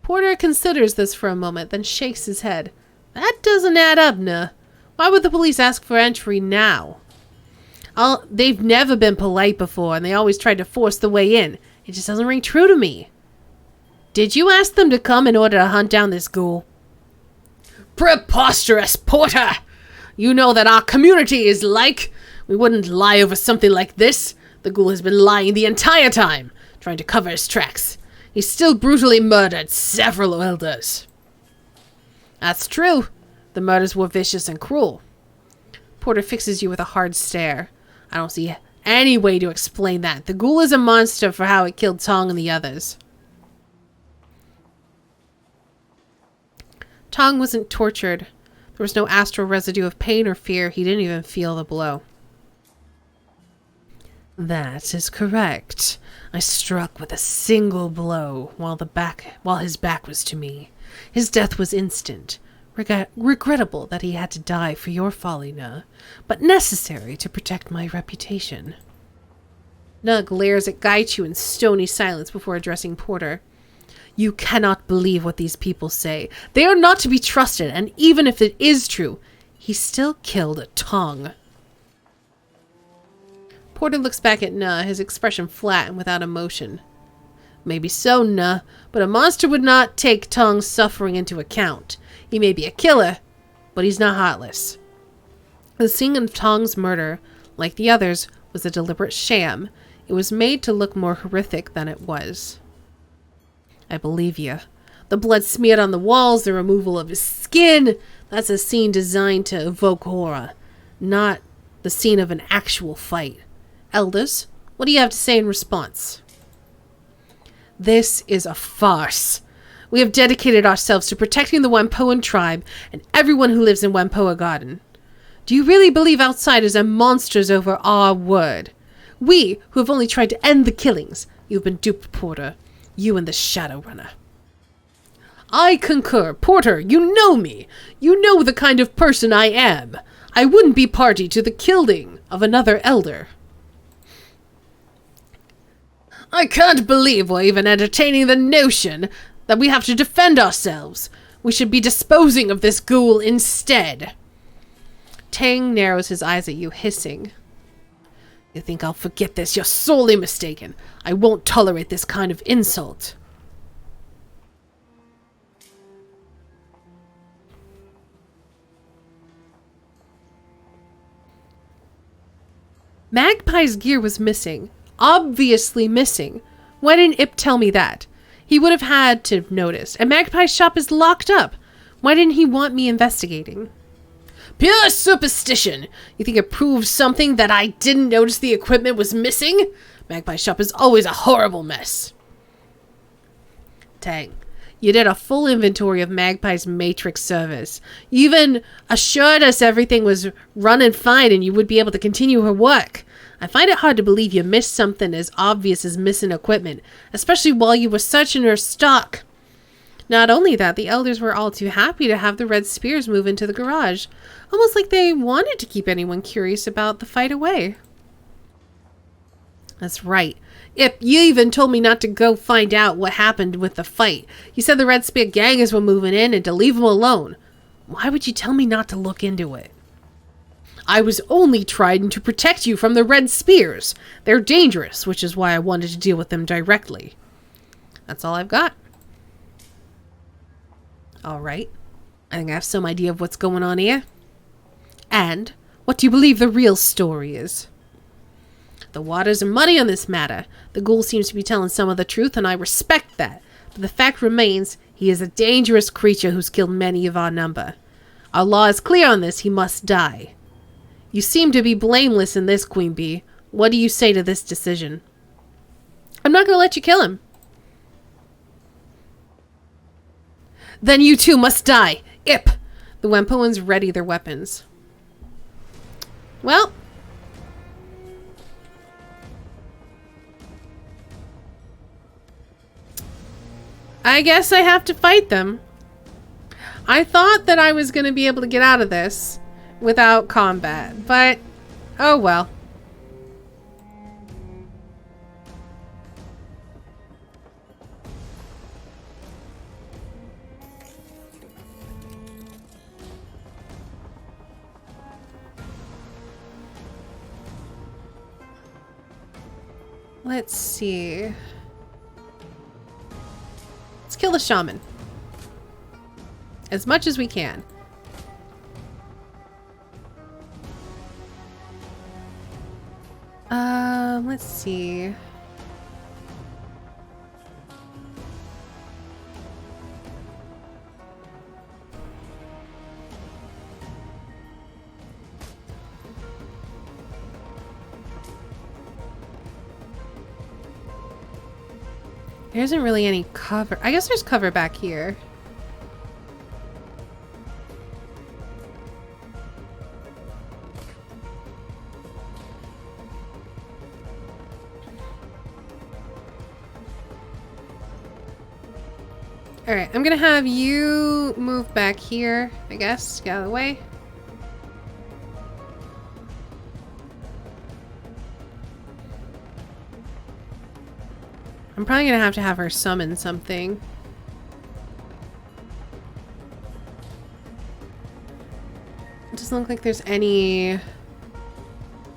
Porter considers this for a moment, then shakes his head. That doesn't add up, nah. Why would the police ask for entry now? They've never been polite before, and they always tried to force the way in. It just doesn't ring true to me. Did you ask them to come in order to hunt down this ghoul? Preposterous, Porter! You know that our community is like. We wouldn't lie over something like this. The ghoul has been lying the entire time, trying to cover his tracks. He still brutally murdered several elders. That's true. The murders were vicious and cruel. Porter fixes you with a hard stare. I don't see any way to explain that. The ghoul is a monster for how it killed Tong and the others. Tong wasn't tortured. There was no astral residue of pain or fear. He didn't even feel the blow. That is correct. I struck with a single blow while his back was to me. His death was instant. Regrettable that he had to die for your folly, Na, but necessary to protect my reputation. Na glares at Gaichu in stony silence before addressing Porter. You cannot believe what these people say. They are not to be trusted, and even if it is true, he still killed Tong. Porter looks back at Na, his expression flat and without emotion. Maybe so, Na, but a monster would not take Tong's suffering into account. He may be a killer, but he's not heartless. The scene of Tong's murder, like the others, was a deliberate sham. It was made to look more horrific than it was. I believe you. The blood smeared on the walls, the removal of his skin, that's a scene designed to evoke horror, not the scene of an actual fight. Elders, what do you have to say in response? This is a farce. We have dedicated ourselves to protecting the Wempoan tribe and everyone who lives in Wempoa Garden. Do you really believe outsiders are monsters over our word? We, who have only tried to end the killings, you've been duped, Porter. You and the Shadowrunner. I concur. Porter, you know me. You know the kind of person I am. I wouldn't be party to the killing of another elder. I can't believe we're even entertaining the notion that we have to defend ourselves. We should be disposing of this ghoul instead. Tang narrows his eyes at you, hissing. You think I'll forget this? You're sorely mistaken. I won't tolerate this kind of insult. Magpie's gear was missing. Obviously missing. Why didn't Ip tell me that? He would have had to have noticed. And Magpie's shop is locked up. Why didn't he want me investigating? Pure superstition! You think it proves something that I didn't notice the equipment was missing? Magpie's shop is always a horrible mess. Tang, you did a full inventory of Magpie's matrix service. You even assured us everything was running fine and you would be able to continue her work. I find it hard to believe you missed something as obvious as missing equipment, especially while you were searching her stock. Not only that, the elders were all too happy to have the red spears move into the garage, almost like they wanted to keep anyone curious about the fight away. That's right. Ip, you even told me not to go find out what happened with the fight. You said the Red Spear gangers were moving in and to leave them alone. Why would you tell me not to look into it? I was only trying to protect you from the Red Spears. They're dangerous, which is why I wanted to deal with them directly. That's all I've got. All right. I think I have some idea of what's going on here. And what do you believe the real story is? The waters are muddy on this matter. The ghoul seems to be telling some of the truth, and I respect that. But the fact remains, he is a dangerous creature who's killed many of our number. Our law is clear on this. He must die. You seem to be blameless in this, Queen Bee. What do you say to this decision? I'm not going to let you kill him. Then you too must die. Ip! The Wempoans ready their weapons. Well. I guess I have to fight them. I thought that I was going to be able to get out of this without combat, but oh well. Let's see. Let's kill the shaman. As much as we can. Let's see. There isn't really any cover. I guess there's cover back here. Alright, I'm gonna have you move back here, I guess. Get out of the way. I'm probably gonna have to have her summon something. It doesn't look like there's any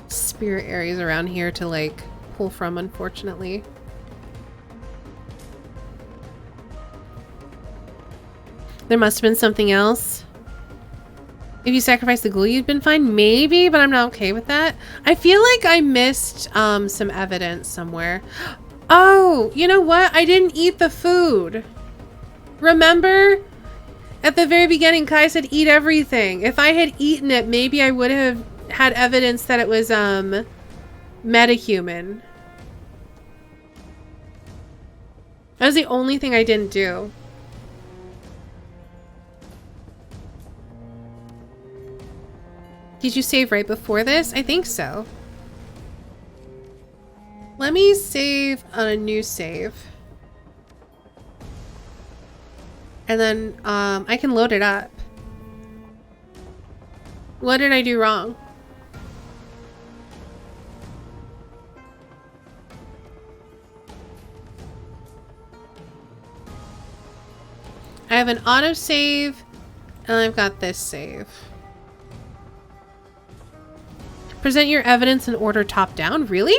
spirit areas around here to like pull from, unfortunately. There must have been something else. If you sacrificed the ghoul, you'd been fine? Maybe, but I'm not okay with that. I feel like I missed some evidence somewhere. Oh, you know what? I didn't eat the food. Remember? At the very beginning, Kai said eat everything. If I had eaten it, maybe I would have had evidence that it was metahuman. That was the only thing I didn't do. Did you save right before this? I think so. Let me save on a new save. And then I can load it up. What did I do wrong? I I have an autosave, and I've got this save. Present your evidence in order top down? Really?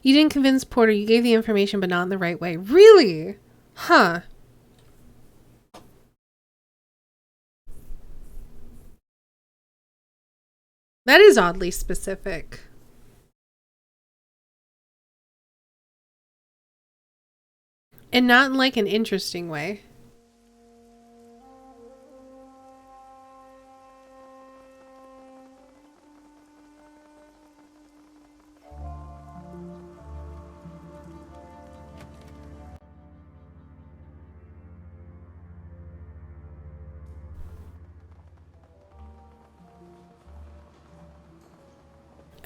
You didn't convince Porter. You gave the information, but not in the right way. Really? Huh. That is oddly specific. And not in like an interesting way.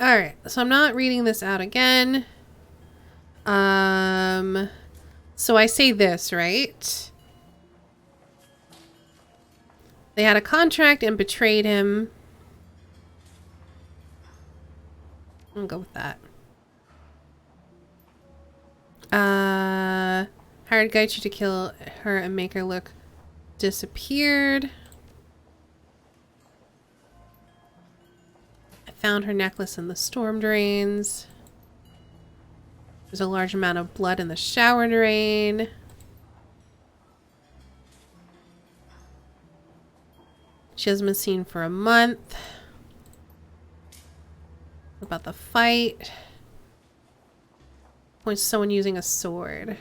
Alright, so I'm not reading this out again. So I say this, right? They had a contract and betrayed him. I'll go with that. Hired Gaichu to kill her and make her look disappeared. I found her necklace in the storm drains. There's a large amount of blood in the shower drain. She hasn't been seen for a month. What about the fight? Points to someone using a sword.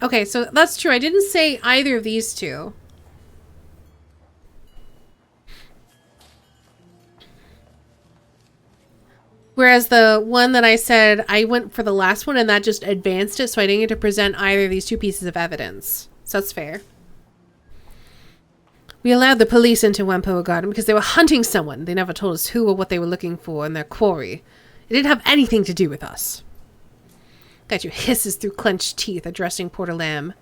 Okay, so that's true. I didn't say either of these two. Whereas the one that I said, I went for the last one and that just advanced it, so I didn't get to present either of these two pieces of evidence. So that's fair. We allowed the police into Wampoa Garden because they were hunting someone. They never told us who or what they were looking for in their quarry. It didn't have anything to do with us. Gaichu hisses through clenched teeth, addressing Porter Lamb.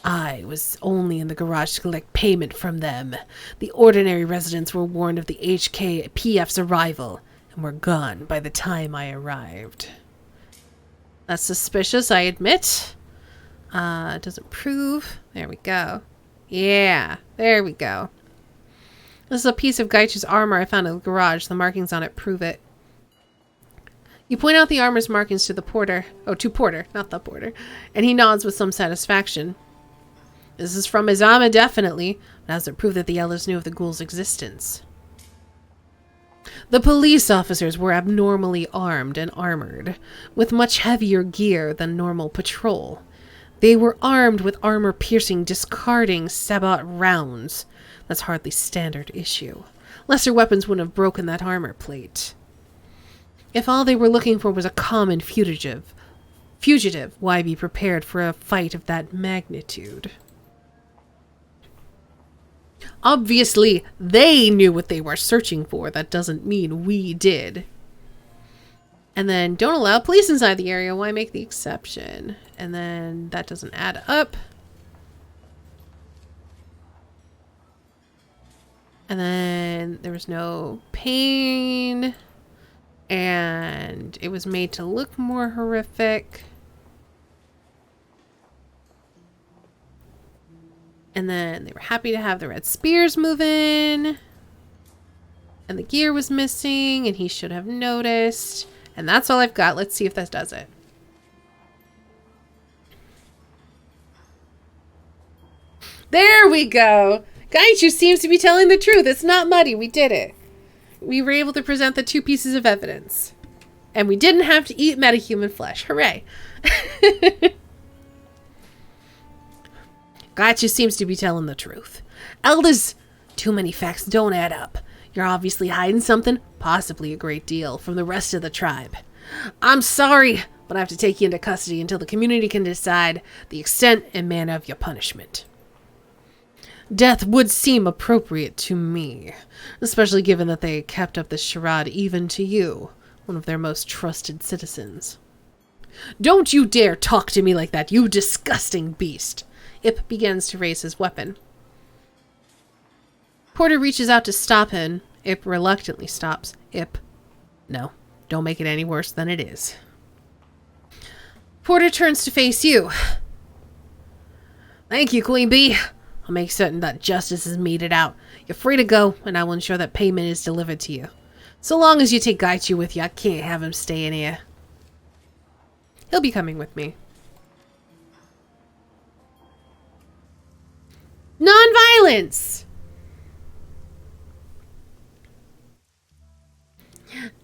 I was only in the garage to collect payment from them. The ordinary residents were warned of the HKPF's arrival and were gone by the time I arrived. That's suspicious, I admit. It doesn't prove. There we go. Yeah, there we go. This is a piece of Gaichu's armor I found in the garage. The markings on it prove it. You point out the armor's markings to the porter. Oh, to Porter, not the porter. And he nods with some satisfaction. This is from his armor, definitely. But how does it prove that the elders knew of the ghoul's existence? The police officers were abnormally armed and armored, with much heavier gear than normal patrol. They were armed with armor-piercing, discarding Sabot rounds. That's hardly standard issue. Lesser weapons wouldn't have broken that armor plate. If all they were looking for was a common fugitive, why be prepared for a fight of that magnitude? Obviously, they knew what they were searching for. That doesn't mean we did. And then, don't allow police inside the area. Why make the exception? And then, that doesn't add up. And then, there was no pain. And it was made to look more horrific. And then they were happy to have the red spears move in. And the gear was missing, and he should have noticed. And that's all I've got. Let's see if that does it. There we go. Gaichu seems to be telling the truth. It's not muddy. We did it. We were able to present the two pieces of evidence. And we didn't have to eat metahuman flesh. Hooray. Gaichu seems to be telling the truth. Elders, too many facts don't add up. You're obviously hiding something, possibly a great deal, from the rest of the tribe. I'm sorry, but I have to take you into custody until the community can decide the extent and manner of your punishment. Death would seem appropriate to me, especially given that they kept up this charade even to you, one of their most trusted citizens. Don't you dare talk to me like that, you disgusting beast! Ip begins to raise his weapon. Porter reaches out to stop him. Ip reluctantly stops. Ip, no, don't make it any worse than it is. Porter turns to face you. Thank you, Queen Bee. I'll make certain that justice is meted out. You're free to go, and I will ensure that payment is delivered to you. So long as you take Gaichu with you, I can't have him stay in here. He'll be coming with me. Non-violence!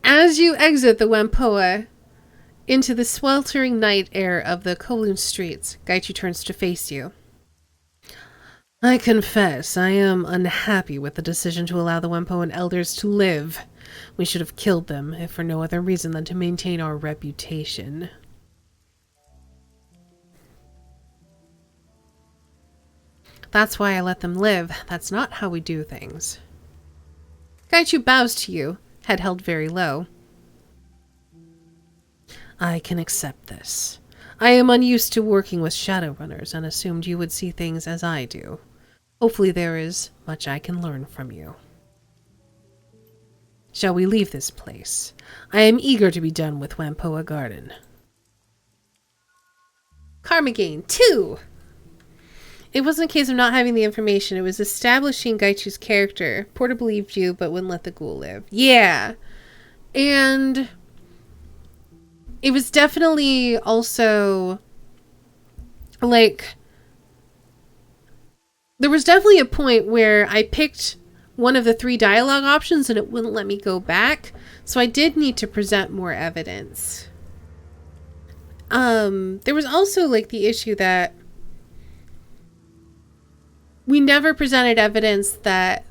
As you exit the Whampoa into the sweltering night air of the Kowloon streets, Gaichu turns to face you. I confess, I am unhappy with the decision to allow the Whampoan elders to live. We should have killed them, if for no other reason than to maintain our reputation. That's why I let them live. That's not how we do things. Gaichu bows to you, head held very low. I can accept this. I am unused to working with Shadowrunners and assumed you would see things as I do. Hopefully there is much I can learn from you. Shall we leave this place? I am eager to be done with Whampoa Garden. Karma gain 2! It wasn't a case of not having the information. It was establishing Gaichu's character. Porter believed you, but wouldn't let the ghoul live. Yeah. And it was definitely also, like, there was definitely a point where I picked one of the 3 dialogue options and it wouldn't let me go back. So I did need to present more evidence. There was also, like, the issue that we never presented evidence that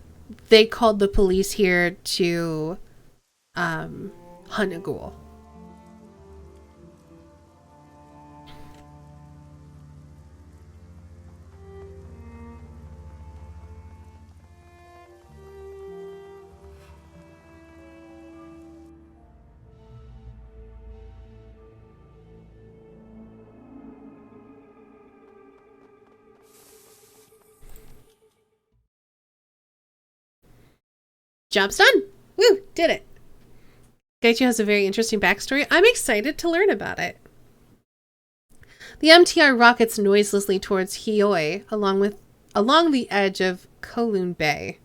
they called the police here to hunt a ghoul. Job's done! Woo! Did it! Gaichu has a very interesting backstory. I'm excited to learn about it. The MTR rockets noiselessly towards Hioi, along the edge of Kowloon Bay.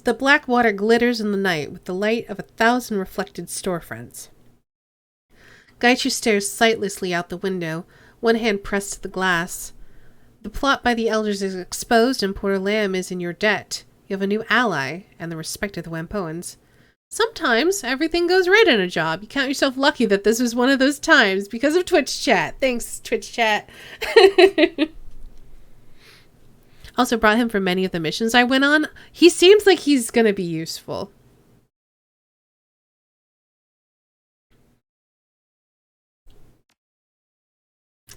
The black water glitters in the night with the light of 1,000 reflected storefronts. Gaichu stares sightlessly out the window, one hand pressed to the glass. The plot by the elders is exposed and Porter Lamb is in your debt. You have a new ally, and the respect of the Whampoans. Sometimes everything goes right in a job. You count yourself lucky that this was one of those times because of Twitch chat. Thanks, Twitch chat. Also brought him for many of the missions I went on. He seems like he's going to be useful.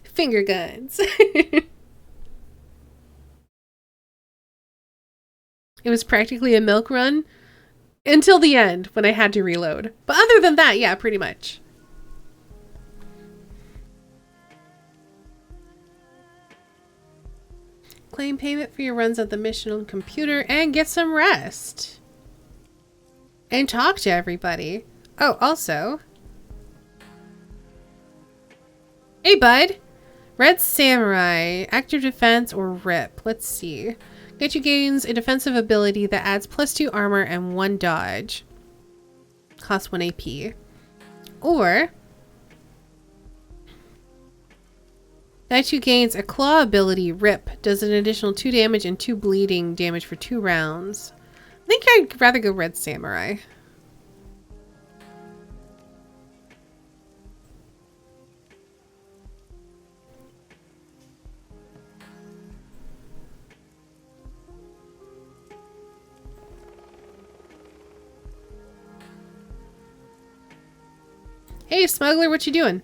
Finger guns. It was practically a milk run until the end when I had to reload. But other than that, yeah, pretty much. Claim payment for your runs at the mission on computer and get some rest. And talk to everybody. Oh, also. Hey, bud. Red Samurai. Active defense or rip. Let's see. Gaichu gains a defensive ability that adds +2 armor and 1 dodge. Costs 1 AP. Or Gaichu gains a claw ability, rip. Does an additional 2 damage and 2 bleeding damage for 2 rounds. I think I'd rather go Red Samurai. Hey, smuggler, what you doing?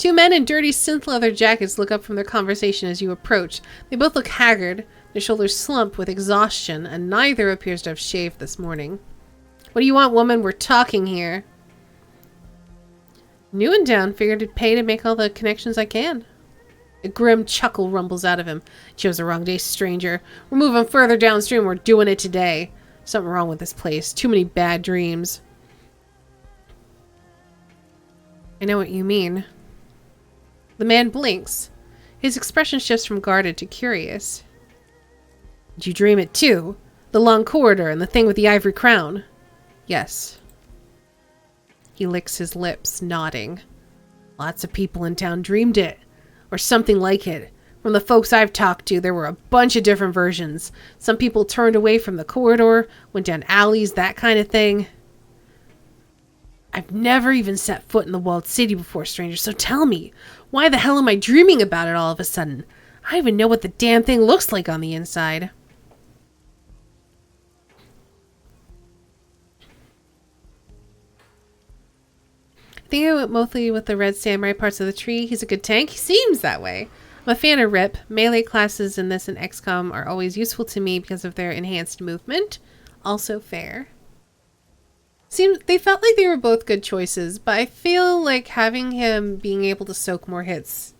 Two men in dirty synth leather jackets look up from their conversation as you approach. They both look haggard, their shoulders slump with exhaustion, and neither appears to have shaved this morning. What do you want, woman? We're talking here. New and down, figured it'd pay to make all the connections I can. A grim chuckle rumbles out of him. Chose the wrong day, stranger. We're moving further downstream. We're doing it today. Something wrong with this place. Too many bad dreams. I know what you mean. The man blinks. His expression shifts from guarded to curious. Did you dream it too? The long corridor and the thing with the ivory crown? Yes. He licks his lips, nodding. Lots of people in town dreamed it. Or something like it. From the folks I've talked to, there were a bunch of different versions. Some people turned away from the corridor, went down alleys, that kind of thing. I've never even set foot in the walled city before, stranger, so tell me, why the hell am I dreaming about it all of a sudden? I don't even know what the damn thing looks like on the inside. I think I went mostly with the red samurai parts of the tree. He's a good tank. He seems that way. I'm a fan of Rip. Melee classes in this and XCOM are always useful to me because of their enhanced movement. Also fair. They felt like they were both good choices, but I feel like having him being able to soak more hits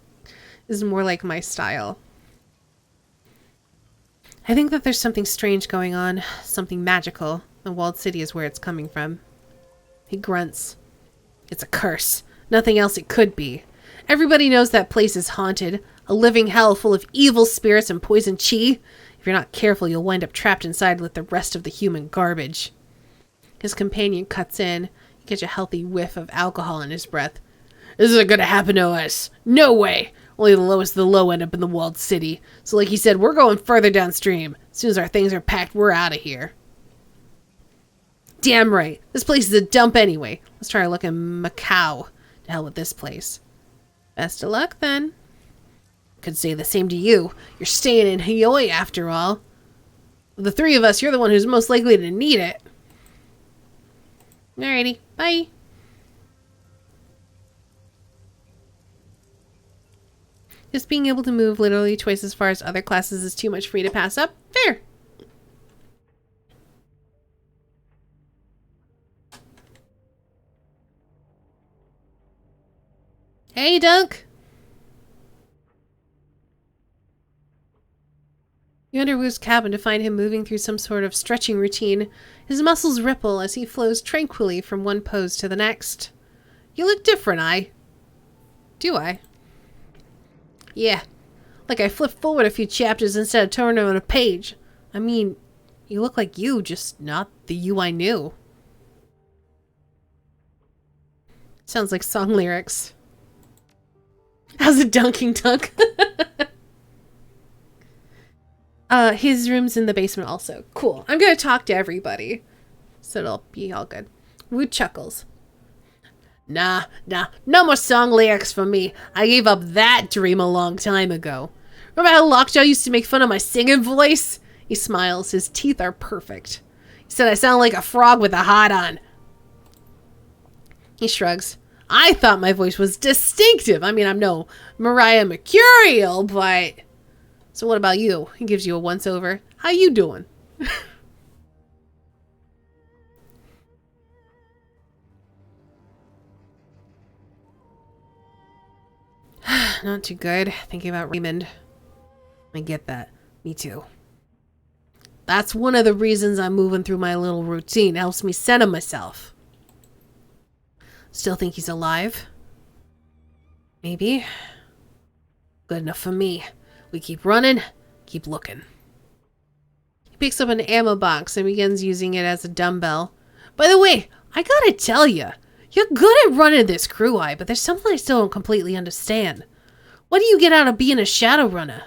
is more like my style. I think that there's something strange going on, something magical. The walled city is where it's coming from. He grunts. It's a curse. Nothing else it could be. Everybody knows that place is haunted, a living hell full of evil spirits and poison chi. If you're not careful, you'll wind up trapped inside with the rest of the human garbage. His companion cuts in. You catch a healthy whiff of alcohol in his breath. This isn't gonna happen to us. No way. Only the lowest of the low end up in the walled city. So like he said, we're going further downstream. As soon as our things are packed, we're out of here. Damn right. This place is a dump anyway. Let's try our luck in Macau. To hell with this place. Best of luck then. Could say the same to you. You're staying in Hioi after all. Of the three of us, you're the one who's most likely to need it. Alrighty, bye. Just being able to move literally twice as far as other classes is too much for me to pass up. Fair. Hey, Dunk. You enter Wu's cabin to find him moving through some sort of stretching routine. His muscles ripple as he flows tranquilly from one pose to the next. You look different, Do I? Yeah. Like I flipped forward a few chapters instead of turning on a page. I mean, you look like you, just not the you I knew. Sounds like song lyrics. How's it dunking, Dunk? His room's in the basement also. Cool. I'm gonna talk to everybody. So it'll be all good. Wu chuckles. Nah. No more song lyrics for me. I gave up that dream a long time ago. Remember how Lockjaw used to make fun of my singing voice? He smiles. His teeth are perfect. He said I sound like a frog with a hat on. He shrugs. I thought my voice was distinctive. I mean, I'm no Mariah Mercurial, but... So what about you? He gives you a once-over. How you doing? Not too good. Thinking about Raymond. I get that. Me too. That's one of the reasons I'm moving through my little routine. It helps me center myself. Still think he's alive? Maybe. Good enough for me. We keep running, keep looking. He picks up an ammo box and begins using it as a dumbbell. By the way, I gotta tell you, you're good at running this crew eye, but there's something I still don't completely understand. What do you get out of being a Shadowrunner?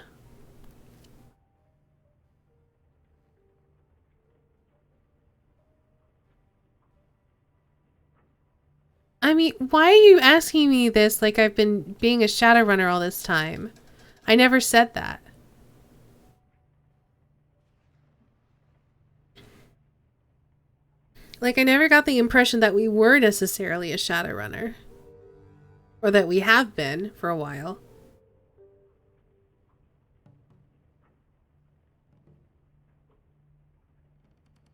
I mean, why are you asking me this like I've been being a Shadowrunner all this time? I never said that. Like, I never got the impression that we were necessarily a Shadowrunner. Or that we have been for a while.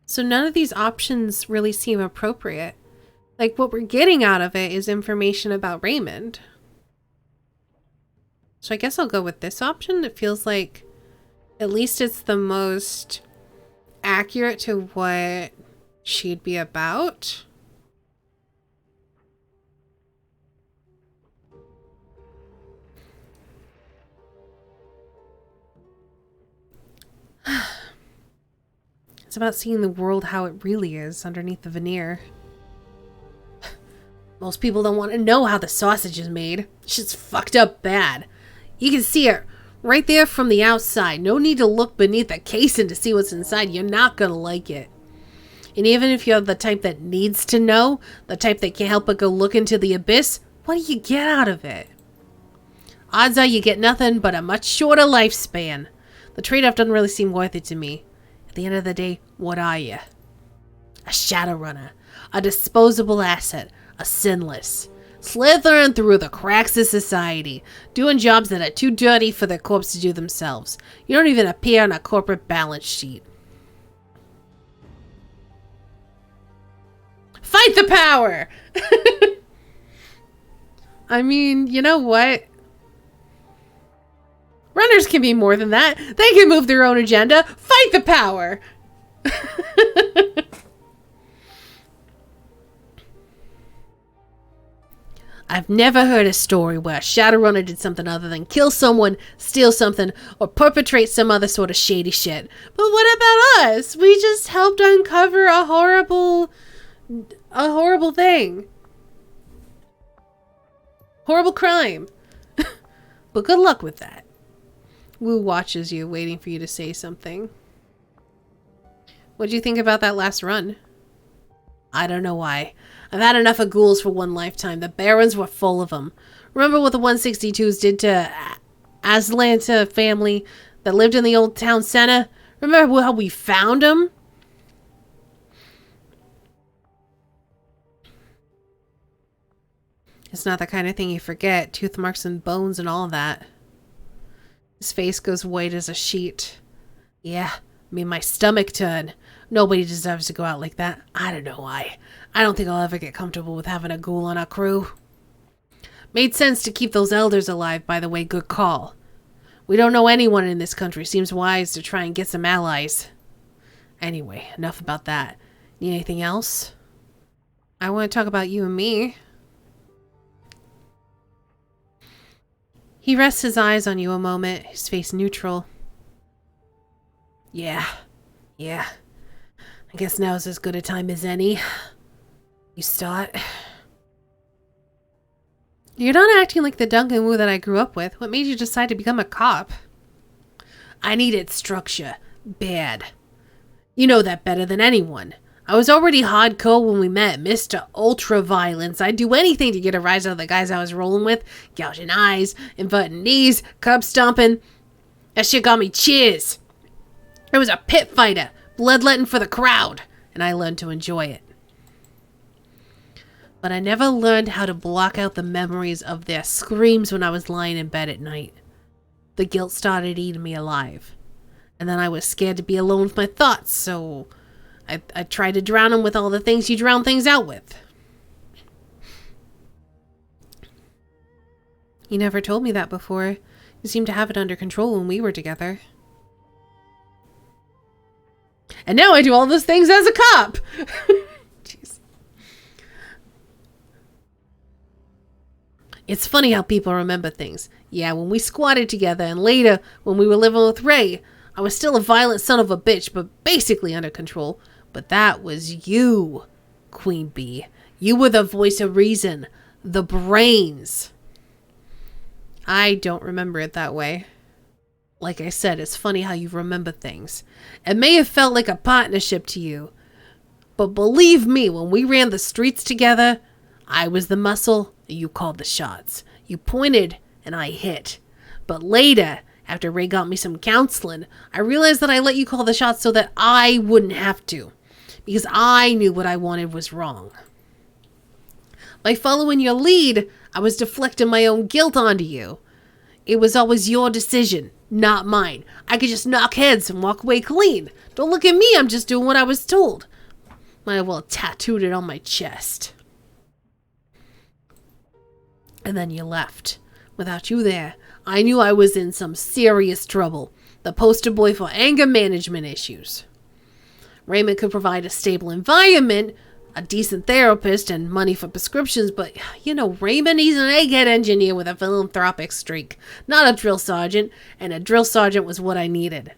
So none of these options really seem appropriate. Like, what we're getting out of it is information about Raymond. So I guess I'll go with this option. It feels like at least it's the most accurate to what she'd be about. It's about seeing the world how it really is underneath the veneer. Most people don't want to know how the sausage is made. It's just fucked up bad. You can see it right there from the outside. No need to look beneath the casing to see what's inside. You're not gonna like it. And even if you're the type that needs to know, the type that can't help but go look into the abyss, what do you get out of it? Odds are you get nothing but a much shorter lifespan. The trade-off doesn't really seem worth it to me. At the end of the day, what are you? A Shadowrunner. A disposable asset. A sinless. Slithering through the cracks of society. Doing jobs that are too dirty for the corpse to do themselves. You don't even appear on a corporate balance sheet. Fight the power! I mean, you know what? Runners can be more than that. They can move their own agenda. Fight the power! I've never heard a story where a Shadowrunner did something other than kill someone, steal something, or perpetrate some other sort of shady shit. But what about us? We just helped uncover a horrible thing. Horrible crime. But good luck with that. Wu watches you, waiting for you to say something. What'd you think about that last run? I don't know why. I've had enough of ghouls for one lifetime. The Barons were full of them. Remember what the 162s did to Aslanta family that lived in the old town center? Remember how we found them? It's not the kind of thing you forget. Tooth marks and bones and all that. His face goes white as a sheet. Yeah, made my stomach turn. Nobody deserves to go out like that. I don't know why. I don't think I'll ever get comfortable with having a ghoul on our crew. Made sense to keep those elders alive, by the way. Good call. We don't know anyone in this country. Seems wise to try and get some allies. Anyway, enough about that. Need anything else? I want to talk about you and me. He rests his eyes on you a moment, his face neutral. Yeah. I guess now's as good a time as any. You start. You're not acting like the Duncan Wu that I grew up with. What made you decide to become a cop? I needed structure. Bad. You know that better than anyone. I was already hardcore when we met, Mr. Ultra Violence. I'd do anything to get a rise out of the guys I was rolling with. Gouging eyes, inverting knees, curb stomping. That shit got me cheers. I was a pit fighter, bloodletting for the crowd, and I learned to enjoy it. But I never learned how to block out the memories of their screams when I was lying in bed at night. The guilt started eating me alive. And then I was scared to be alone with my thoughts, so I tried to drown them with all the things you drown things out with. You never told me that before. You seemed to have it under control when we were together. And now I do all those things as a cop! Jeez. It's funny how people remember things. Yeah, when we squatted together, and later, when we were living with Ray, I was still a violent son of a bitch, but basically under control. But that was you, Queen Bee. You were the voice of reason. The brains. I don't remember it that way. Like I said, it's funny how you remember things. It may have felt like a partnership to you. But believe me, when we ran the streets together, I was the muscle, you called the shots. You pointed, and I hit. But later, after Ray got me some counseling, I realized that I let you call the shots so that I wouldn't have to. Because I knew what I wanted was wrong. By following your lead, I was deflecting my own guilt onto you. It was always your decision, not mine. I could just knock heads and walk away clean. Don't look at me, I'm just doing what I was told. Might as well have tattooed it on my chest. And then you left. Without you there, I knew I was in some serious trouble. The poster boy for anger management issues. Raymond could provide a stable environment, a decent therapist, and money for prescriptions, but, you know, Raymond, he's an egghead engineer with a philanthropic streak, not a drill sergeant, and a drill sergeant was what I needed.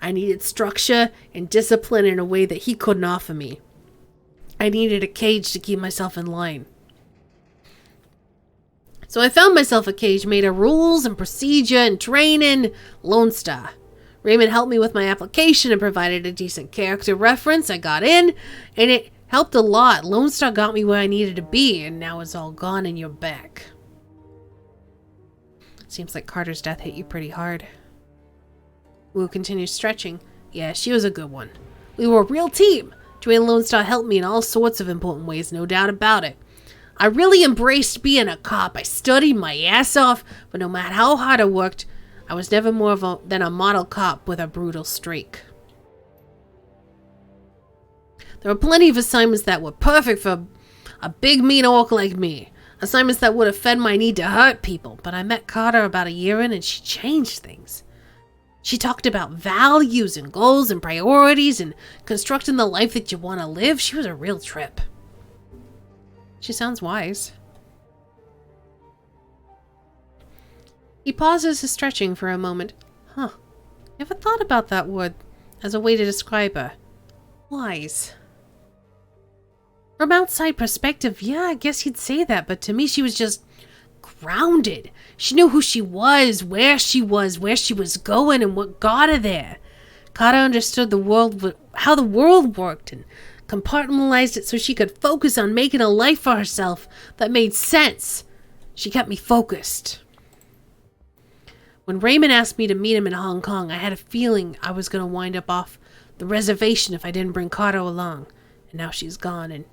I needed structure and discipline in a way that he couldn't offer me. I needed a cage to keep myself in line. So I found myself a cage made of rules and procedure and training. Lone Star. Raymond helped me with my application and provided a decent character reference. I got in, and it helped a lot. Lone Star got me where I needed to be, and now it's all gone and you're back. Seems like Carter's death hit you pretty hard. Wu continued stretching. Yeah, she was a good one. We were a real team. Dwayne Lone Star helped me in all sorts of important ways, no doubt about it. I really embraced being a cop. I studied my ass off, but no matter how hard I worked, I was never more than a model cop with a brutal streak. There were plenty of assignments that were perfect for a big mean orc like me. Assignments that would have fed my need to hurt people, but I met Carter about a year in and she changed things. She talked about values and goals and priorities and constructing the life that you want to live. She was a real trip. She sounds wise. He pauses his stretching for a moment. Huh. Never thought about that word as a way to describe her. Wise. From outside perspective, yeah, I guess you'd say that, but to me she was just grounded. She knew who she was, where she was going, and what got her there. Carter understood the world, how the world worked, and compartmentalized it so she could focus on making a life for herself that made sense. She kept me focused. When Raymond asked me to meet him in Hong Kong, I had a feeling I was going to wind up off the reservation if I didn't bring Carter along. And now she's gone, and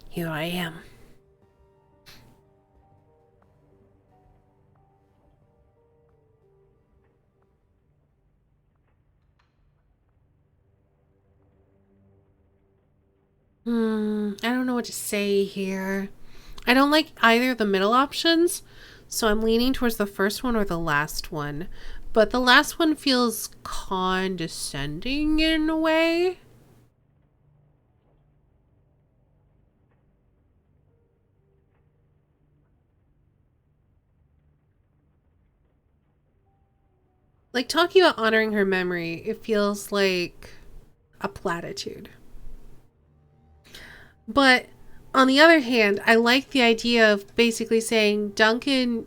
here I am. I don't know what to say here. I don't like either of the middle options, so I'm leaning towards the first one or the last one. But the last one feels condescending in a way. Like, talking about honoring her memory, it feels like a platitude. But on the other hand, I like the idea of basically saying, Duncan,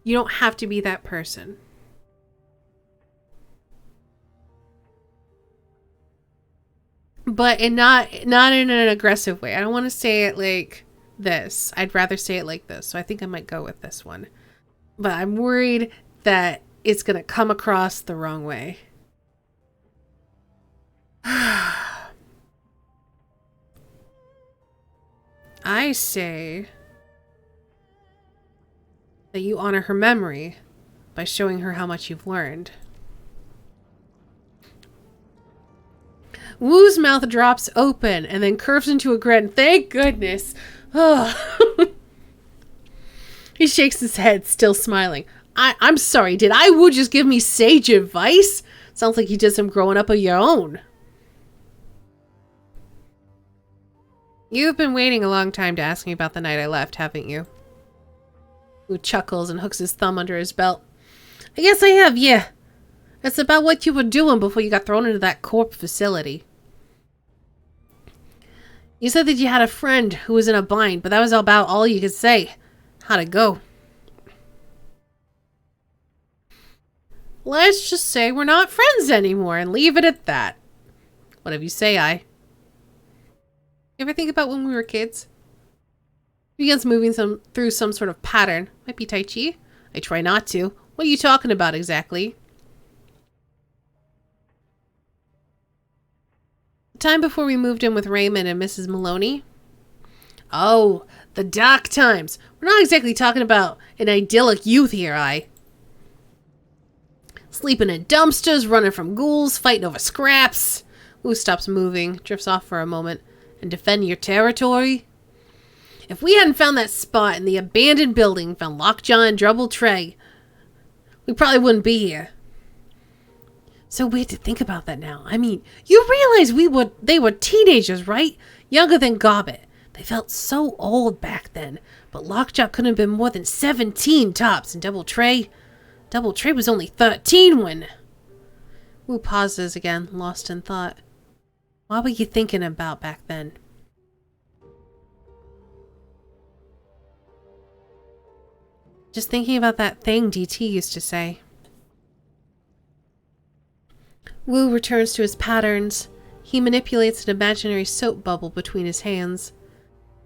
you don't have to be that person. But not in an aggressive way. I don't want to say it like this. I'd rather say it like this. So I think I might go with this one. But I'm worried that it's going to come across the wrong way. I say that you honor her memory by showing her how much you've learned. Wu's mouth drops open and then curves into a grin. Thank goodness. Oh. He shakes his head, still smiling. I'm sorry, did Wu just give me sage advice? Sounds like you did some growing up of your own. You've been waiting a long time to ask me about the night I left, haven't you? Wu chuckles and hooks his thumb under his belt. I guess I have, yeah. It's about what you were doing before you got thrown into that corp facility. You said that you had a friend who was in a bind, but that was about all you could say. How'd it go? Let's just say we're not friends anymore and leave it at that. Whatever you say, You ever think about when we were kids? He begins moving through some sort of pattern. Might be Tai Chi. I try not to. What are you talking about exactly? The time before we moved in with Raymond and Mrs. Maloney, Oh, the dark times. We're not exactly talking about an idyllic youth here, Sleeping in dumpsters, running from ghouls, fighting over scraps. Wu stops moving, drifts off for a moment. And defend your territory? If we hadn't found that spot in the abandoned building, found Lockjaw and Drubble Tray, we probably wouldn't be here. So weird to think about that now. I mean, you realize they were teenagers, right? Younger than Gobbet. They felt so old back then. But Lockjaw couldn't have been more than 17 tops, and Double Tray was only 13 when... Wu pauses again, lost in thought. What were you thinking about back then? Just thinking about that thing DT used to say. Wu returns to his patterns. He manipulates an imaginary soap bubble between his hands.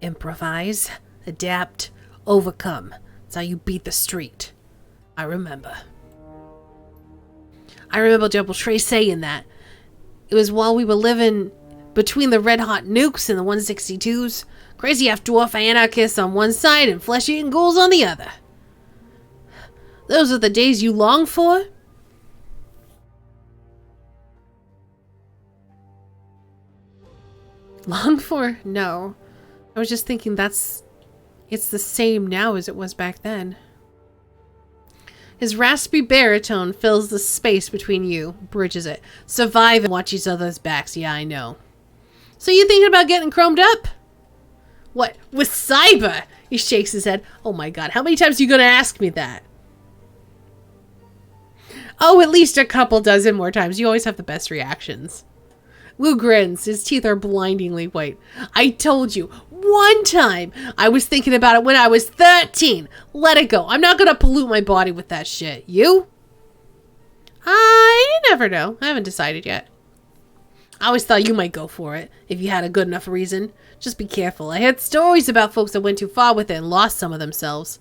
Improvise, adapt, overcome. That's how you beat the street. I remember Double Tray saying that. It was while we were living between the red-hot nukes and the 162s. Crazy half-dwarf anarchists on one side and flesh-eating ghouls on the other. Those are the days you long for? Long for? No. I was just thinking it's the same now as it was back then. His raspy baritone fills the space between you, bridges it. Survive and watch each other's backs. Yeah, I know. So you thinking about getting chromed up? What? With Cyber? He shakes his head. Oh my god, how many times are you going to ask me that? Oh, at least a couple dozen more times. You always have the best reactions. Wu grins. His teeth are blindingly white. I told you, one time I was thinking about it when I was 13. Let it go. I'm not going to pollute my body with that shit. You? I never know. I haven't decided yet. I always thought you might go for it if you had a good enough reason. Just be careful. I heard stories about folks that went too far with it and lost some of themselves.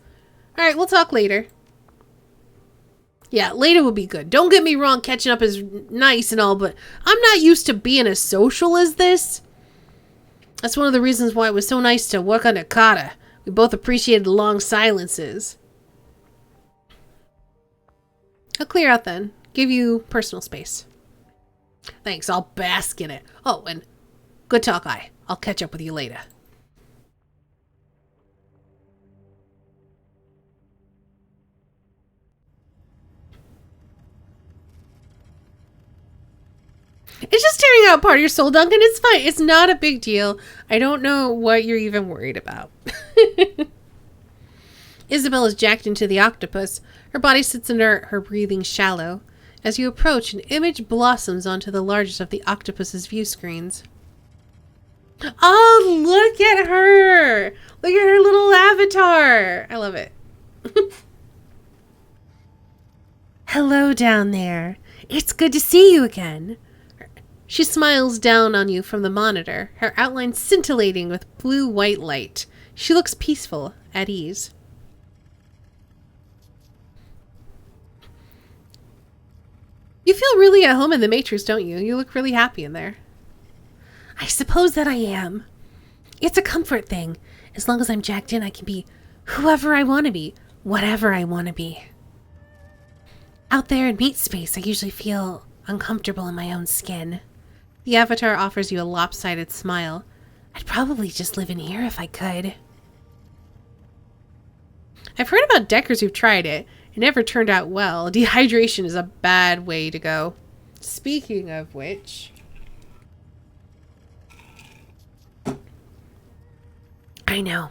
Alright, we'll talk later. Yeah, later would be good. Don't get me wrong, catching up is nice and all, but I'm not used to being as social as this. That's one of the reasons why it was so nice to work under Kata. We both appreciated the long silences. I'll clear out then. Give you personal space. Thanks, I'll bask in it. Oh, and good talk, I'll catch up with you later. It's just tearing out part of your soul, Duncan. It's fine. It's not a big deal. I don't know what you're even worried about. Isabel is jacked into the octopus. Her body sits inert, her breathing shallow. As you approach, an image blossoms onto the largest of the octopus's view screens. Oh, look at her! Look at her little avatar! I love it. Hello down there. It's good to see you again. She smiles down on you from the monitor, her outline scintillating with blue-white light. She looks peaceful, at ease. You feel really at home in the Matrix, don't you? You look really happy in there. I suppose that I am. It's a comfort thing. As long as I'm jacked in, I can be whoever I want to be, whatever I want to be. Out there in meat space, I usually feel uncomfortable in my own skin. The avatar offers you a lopsided smile. I'd probably just live in here if I could. I've heard about deckers who've tried it. It never turned out well. Dehydration is a bad way to go. Speaking of which... I know.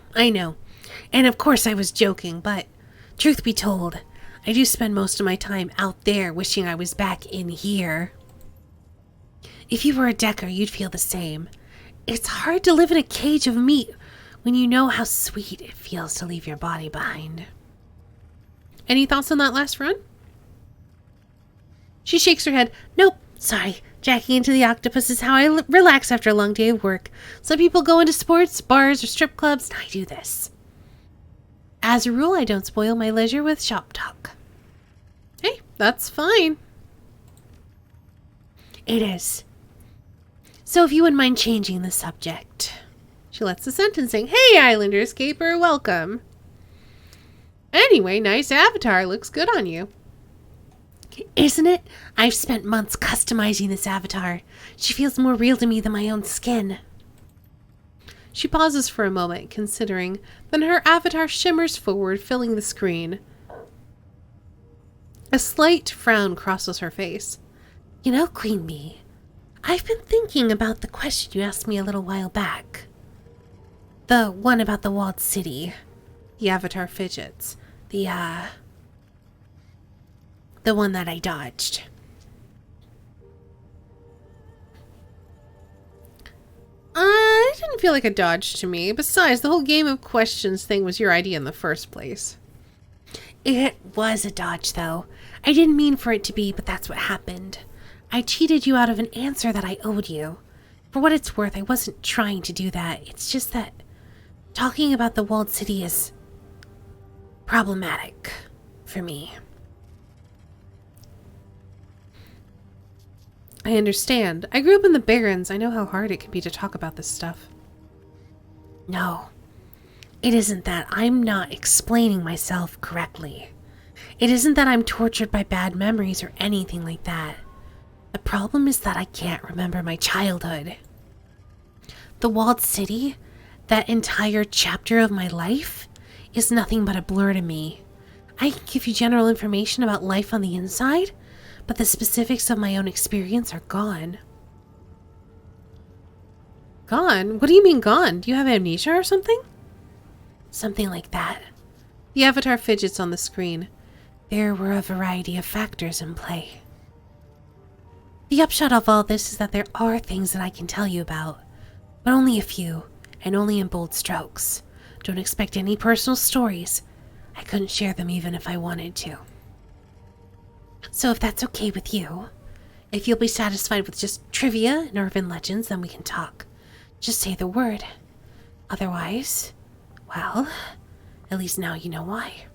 And of course I was joking, but truth be told, I do spend most of my time out there wishing I was back in here. If you were a Decker, you'd feel the same. It's hard to live in a cage of meat when you know how sweet it feels to leave your body behind. Any thoughts on that last run? She shakes her head. Nope, sorry. Jacking into the octopus is how I relax after a long day of work. Some people go into sports, bars, or strip clubs, and I do this. As a rule, I don't spoil my leisure with shop talk. Hey, that's fine. It is. So if you wouldn't mind changing the subject. She lets the sentence sing. Hey, Islander escaper, welcome. Anyway, nice avatar. Looks good on you. Isn't it? I've spent months customizing this avatar. She feels more real to me than my own skin. She pauses for a moment, considering. Then her avatar shimmers forward, filling the screen. A slight frown crosses her face. You know, Queen Bee, I've been thinking about the question you asked me a little while back. The one about the walled city. The avatar fidgets. The one that I dodged. It didn't feel like a dodge to me. Besides, the whole game of questions thing was your idea in the first place. It was a dodge, though. I didn't mean for it to be, but that's what happened. I cheated you out of an answer that I owed you. For what it's worth, I wasn't trying to do that. It's just that talking about the walled city is problematic for me. I understand. I grew up in the Barrens. I know how hard it can be to talk about this stuff. No, it isn't that. I'm not explaining myself correctly. It isn't that I'm tortured by bad memories or anything like that. The problem is that I can't remember my childhood. The walled city, that entire chapter of my life, is nothing but a blur to me. I can give you general information about life on the inside, but the specifics of my own experience are gone. Gone? What do you mean gone? Do you have amnesia or something? Something like that. The avatar fidgets on the screen. There were a variety of factors in play. The upshot of all this is that there are things that I can tell you about, but only a few, and only in bold strokes. Don't expect any personal stories. I couldn't share them even if I wanted to. So if that's okay with you, if you'll be satisfied with just trivia and urban legends, then we can talk. Just say the word. Otherwise, well, at least now you know why.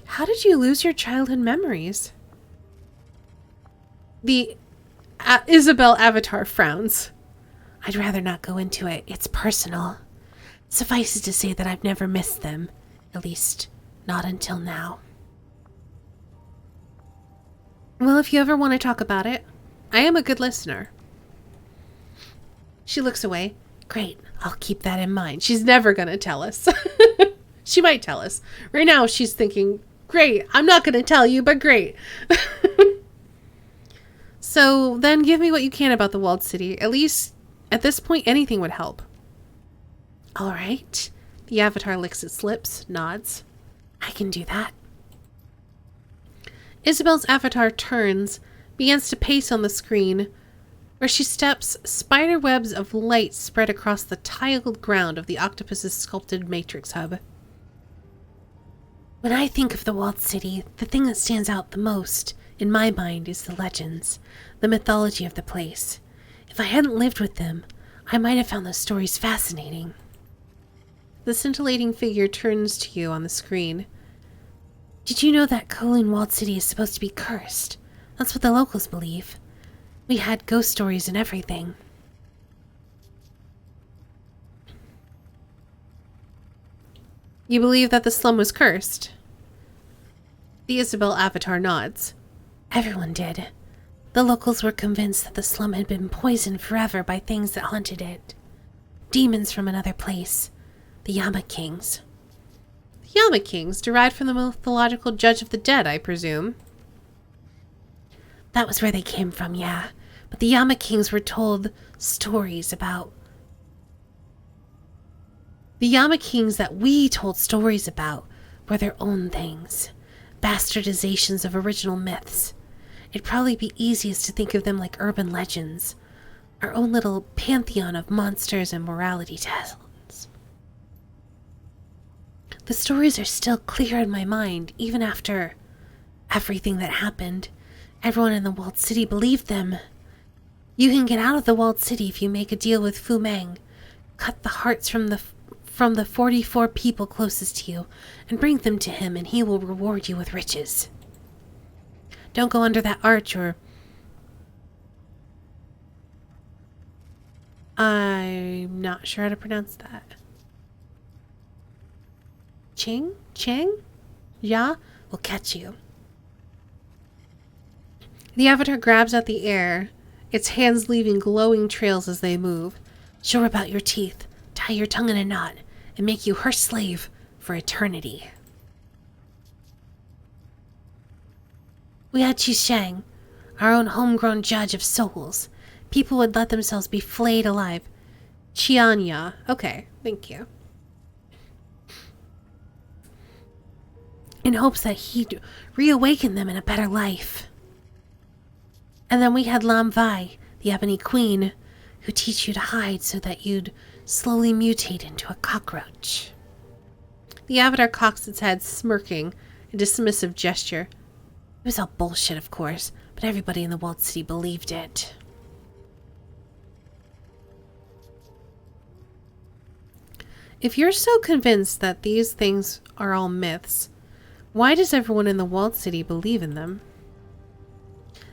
How did you lose your childhood memories? The Isabel avatar frowns. I'd rather not go into it. It's personal. Suffice it to say that I've never missed them. At least, not until now. Well, if you ever want to talk about it, I am a good listener. She looks away. Great, I'll keep that in mind. She's never going to tell us. She might tell us. Right now, she's thinking, great, I'm not going to tell you, but great. So then give me what you can about the walled city. At least, at this point, anything would help. All right. The avatar licks its lips, nods. I can do that. Isabel's avatar turns, begins to pace on the screen. Where she steps, spider webs of light spread across the tiled ground of the octopus's sculpted matrix hub. When I think of the walled city, the thing that stands out the most in my mind is the legends, the mythology of the place. If I hadn't lived with them, I might have found those stories fascinating. The scintillating figure turns to you on the screen. Did you know that Kowloon Walled City is supposed to be cursed? That's what the locals believe. We had ghost stories and everything. You believe that the slum was cursed? The Isabel avatar nods. Everyone did. The locals were convinced that the slum had been poisoned forever by things that haunted it. Demons from another place. The Yama Kings. The Yama Kings, derived from the mythological judge of the dead, I presume. That was where they came from, yeah. But the Yama Kings were told stories about... The Yama Kings that we told stories about were their own things. Bastardizations of original myths. It'd probably be easiest to think of them like urban legends. Our own little pantheon of monsters and morality tales. The stories are still clear in my mind, even after everything that happened. Everyone in the walled city believed them. You can get out of the walled city if you make a deal with Fu Meng. Cut the hearts from the 44 people closest to you and bring them to him, and he will reward you with riches. Don't go under that arch or... I'm not sure how to pronounce that. Ching? Chang? Ya? We'll catch you. The avatar grabs at the air, its hands leaving glowing trails as they move. She'll rip out your teeth, tie your tongue in a knot, and make you her slave for eternity. We had Shang, our own homegrown judge of souls. People would let themselves be flayed alive. Chianya. Okay, thank you. In hopes that he'd reawaken them in a better life. And then we had Lam Vai, the Ebony Queen, who teach you to hide so that you'd slowly mutate into a cockroach. The avatar cocks its head, smirking, a dismissive gesture. It was all bullshit, of course, but everybody in the walled city believed it. If you're so convinced that these things are all myths, why does everyone in the walled city believe in them?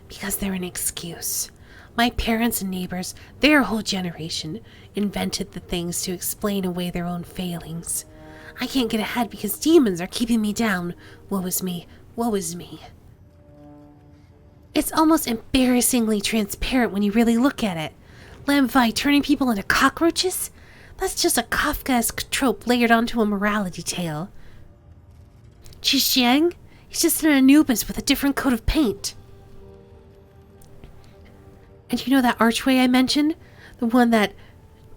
Because they're an excuse. My parents and neighbors, their whole generation, invented the things to explain away their own failings. I can't get ahead because demons are keeping me down. Woe is me. Woe is me. It's almost embarrassingly transparent when you really look at it. Lam Vai turning people into cockroaches? That's just a Kafkaesque trope layered onto a morality tale. Xiang? He's just an Anubis with a different coat of paint. And you know that archway I mentioned? The one that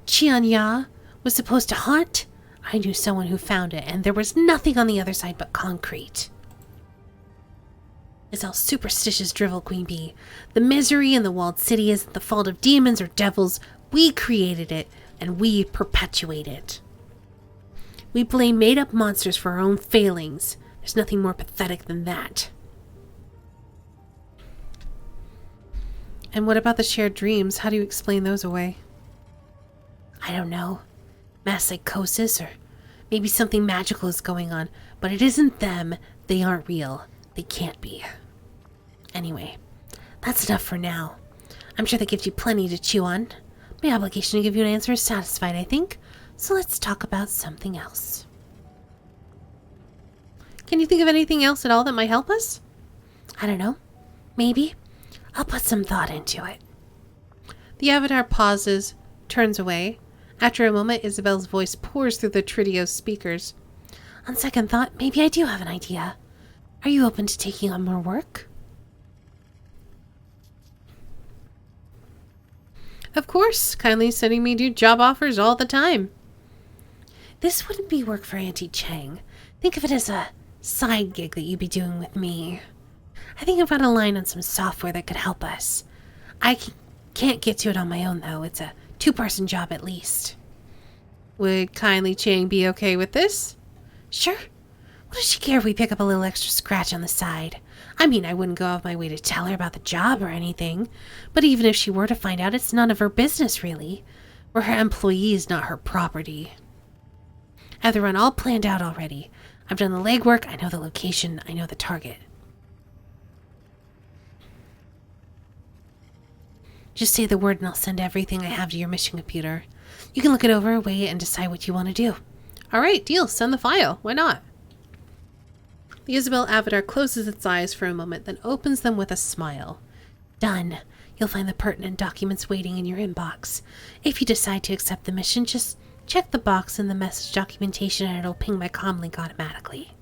Chianya was supposed to haunt? I knew someone who found it, and there was nothing on the other side but concrete. It's all superstitious drivel, Queen Bee. The misery in the walled city isn't the fault of demons or devils. We created it, and we perpetuate it. We blame made-up monsters for our own failings. There's nothing more pathetic than that. And what about the shared dreams? How do you explain those away? I don't know. Mass psychosis, or maybe something magical is going on. But it isn't them. They aren't real. They can't be. Anyway, that's enough for now. I'm sure that gives you plenty to chew on. My obligation to give you an answer is satisfied, I think. So let's talk about something else. Can you think of anything else at all that might help us? I don't know. Maybe. I'll put some thought into it. The avatar pauses, turns away. After a moment, Isabel's voice pours through the Tridio's speakers. On second thought, maybe I do have an idea. Are you open to taking on more work? Of course, kindly sending me new job offers all the time. This wouldn't be work for Auntie Chang. Think of it as a side gig that you'd be doing with me. I think I've got a line on some software that could help us. I can't get to it on my own, though. It's a 2-person job at least. Would kindly Chang be okay with this? Sure. What does she care if we pick up a little extra scratch on the side? I mean, I wouldn't go out of my way to tell her about the job or anything. But even if she were to find out, it's none of her business, really. We're her employees, not her property. I have the run all planned out already. I've done the legwork, I know the location, I know the target. Just say the word and I'll send everything I have to your mission computer. You can look it over, weigh it, and decide what you want to do. Alright, deal. Send the file. Why not? The Isabel avatar closes its eyes for a moment, then opens them with a smile. Done. You'll find the pertinent documents waiting in your inbox. If you decide to accept the mission, just check the box in the message documentation and it'll ping my comm link automatically.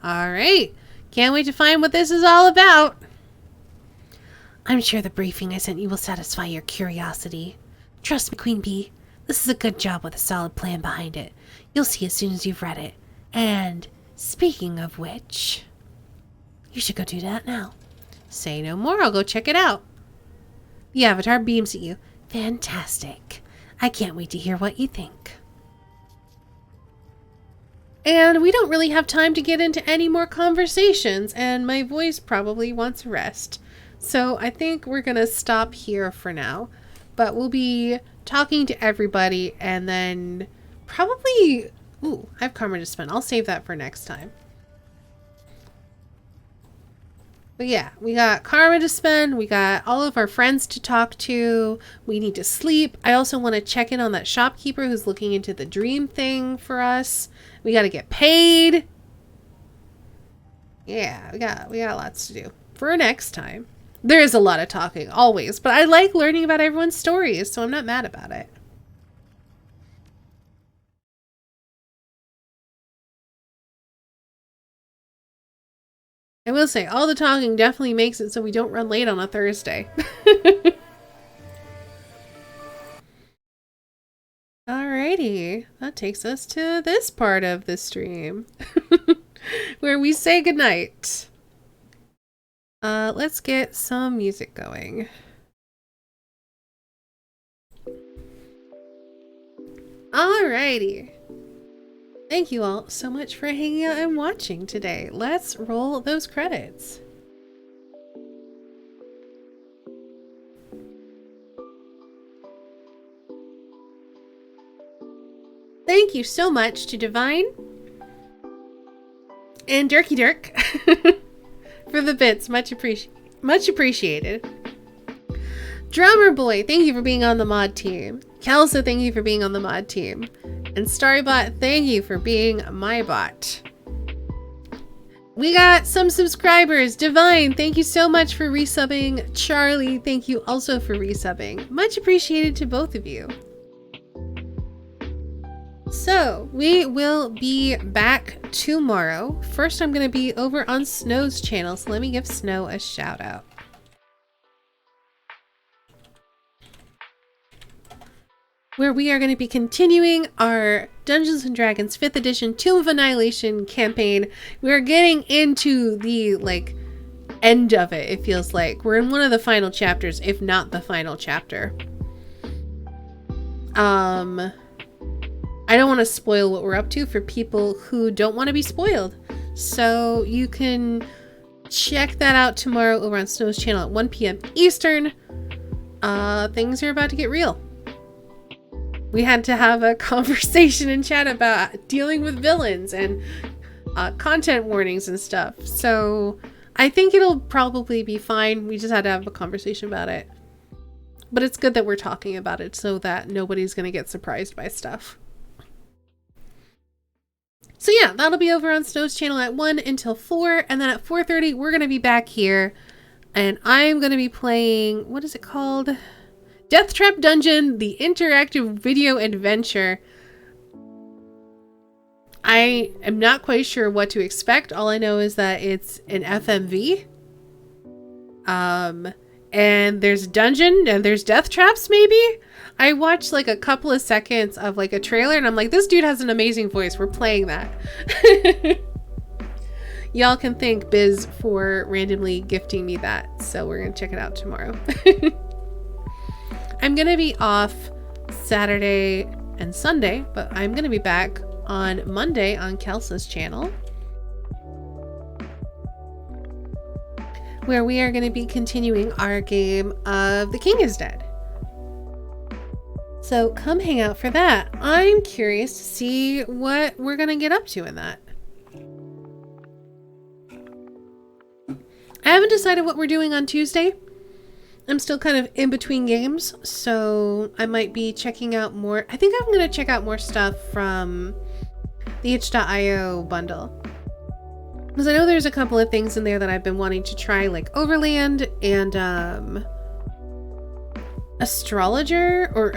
Alright. Can't wait to find what this is all about. I'm sure the briefing I sent you will satisfy your curiosity. Trust me, Queen Bee. This is a good job with a solid plan behind it. You'll see as soon as you've read it. And speaking of which, you should go do that now. Say no more. I'll go check it out. The avatar beams at you. Fantastic. I can't wait to hear what you think. And we don't really have time to get into any more conversations, and my voice probably wants rest. So I think we're going to stop here for now. But we'll be talking to everybody, and then probably... Ooh, I have karma to spend. I'll save that for next time. But yeah, we got karma to spend. We got all of our friends to talk to. We need to sleep. I also want to check in on that shopkeeper who's looking into the dream thing for us. We got to get paid. Yeah, we got lots to do for next time. There is a lot of talking, always. But I like learning about everyone's stories, so I'm not mad about it. I will say, all the talking definitely makes it so we don't run late on a Thursday. Alrighty, that takes us to this part of the stream, where we say goodnight. Let's get some music going. Alrighty. Thank you all so much for hanging out and watching today. Let's roll those credits. Thank you so much to Divine and Dirky Dirk for the bits. Much appreciated. Drummer Boy, thank you for being on the mod team. Kelso, thank you for being on the mod team. And Starrybot, thank you for being my bot. We got some subscribers. Divine, thank you so much for resubbing. Charlie, thank you also for resubbing. Much appreciated to both of you. So, we will be back tomorrow. First, I'm going to be over on Snow's channel, so let me give Snow a shout out. Where we are going to be continuing our Dungeons & Dragons 5th edition Tomb of Annihilation campaign. We're getting into the, end of it, it feels like. We're in one of the final chapters, if not the final chapter. I don't want to spoil what we're up to for people who don't want to be spoiled. So you can check that out tomorrow over on Snow's channel at 1 p.m. Eastern. Things are about to get real. We had to have a conversation in chat about dealing with villains and content warnings and stuff. So I think it'll probably be fine. We just had to have a conversation about it. But it's good that we're talking about it so that nobody's going to get surprised by stuff. So yeah, that'll be over on Snow's channel at 1 until 4. And then at 4:30, we're going to be back here. And I'm going to be playing, what is it called? Death Trap Dungeon, the interactive video adventure. I am not quite sure what to expect. All I know is that it's an FMV. And there's dungeon and there's death traps maybe? I watched a couple of seconds of a trailer and I'm like, this dude has an amazing voice. We're playing that. Y'all can thank Biz for randomly gifting me that. So we're going to check it out tomorrow. I'm going to be off Saturday and Sunday, but I'm going to be back on Monday on Kelsa's channel, where we are going to be continuing our game of The King is Dead. So come hang out for that. I'm curious to see what we're going to get up to in that. I haven't decided what we're doing on Tuesday. I'm still kind of in between games, so I might be checking out more. I think I'm going to check out more stuff from the itch.io bundle. Because I know there's a couple of things in there that I've been wanting to try, like Overland and Astrologer or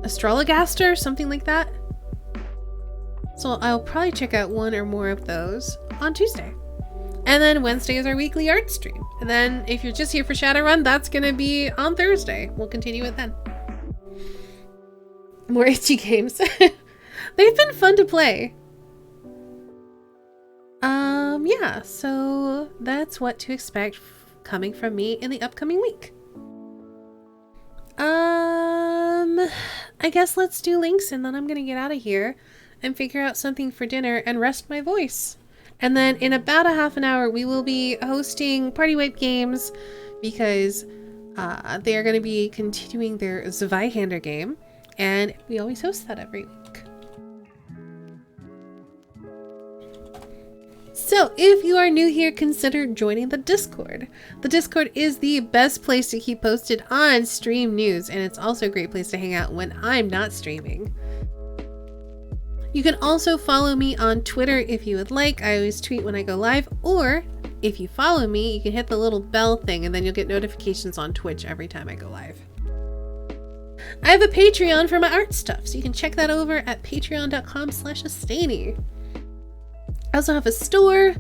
Astrologaster, something like that. So I'll probably check out one or more of those on Tuesday. And then Wednesday is our weekly art stream. And then if you're just here for Shadowrun, that's going to be on Thursday. We'll continue it then. More itchy games. They've been fun to play. Yeah, so that's what to expect coming from me in the upcoming week. I guess let's do links and then I'm going to get out of here and figure out something for dinner and rest my voice. And then in about a half an hour, we will be hosting Party Wipe games because they are going to be continuing their Zweihander game. And we always host that every week. So So, if you are new here, consider joining the Discord. The Discord is the best place to keep posted on stream news, and it's also a great place to hang out when I'm not streaming. You can also follow me on Twitter if you would like. I always tweet when I go live, or if you follow me, you can hit the little bell thing and then you'll get notifications on Twitch every time I go live. I have a Patreon for my art stuff, so you can check that over at patreon.com/astaney. I also have a store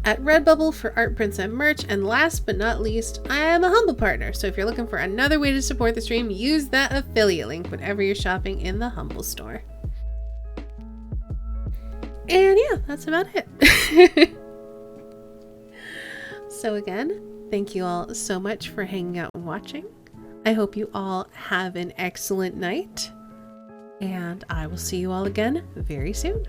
at Redbubble for art prints and merch, and last but not least, I am a Humble partner, so if you're looking for another way to support the stream, use that affiliate link whenever you're shopping in the Humble store. And yeah, that's about it. So again, thank you all so much for hanging out and watching. I hope you all have an excellent night, and I will see you all again very soon.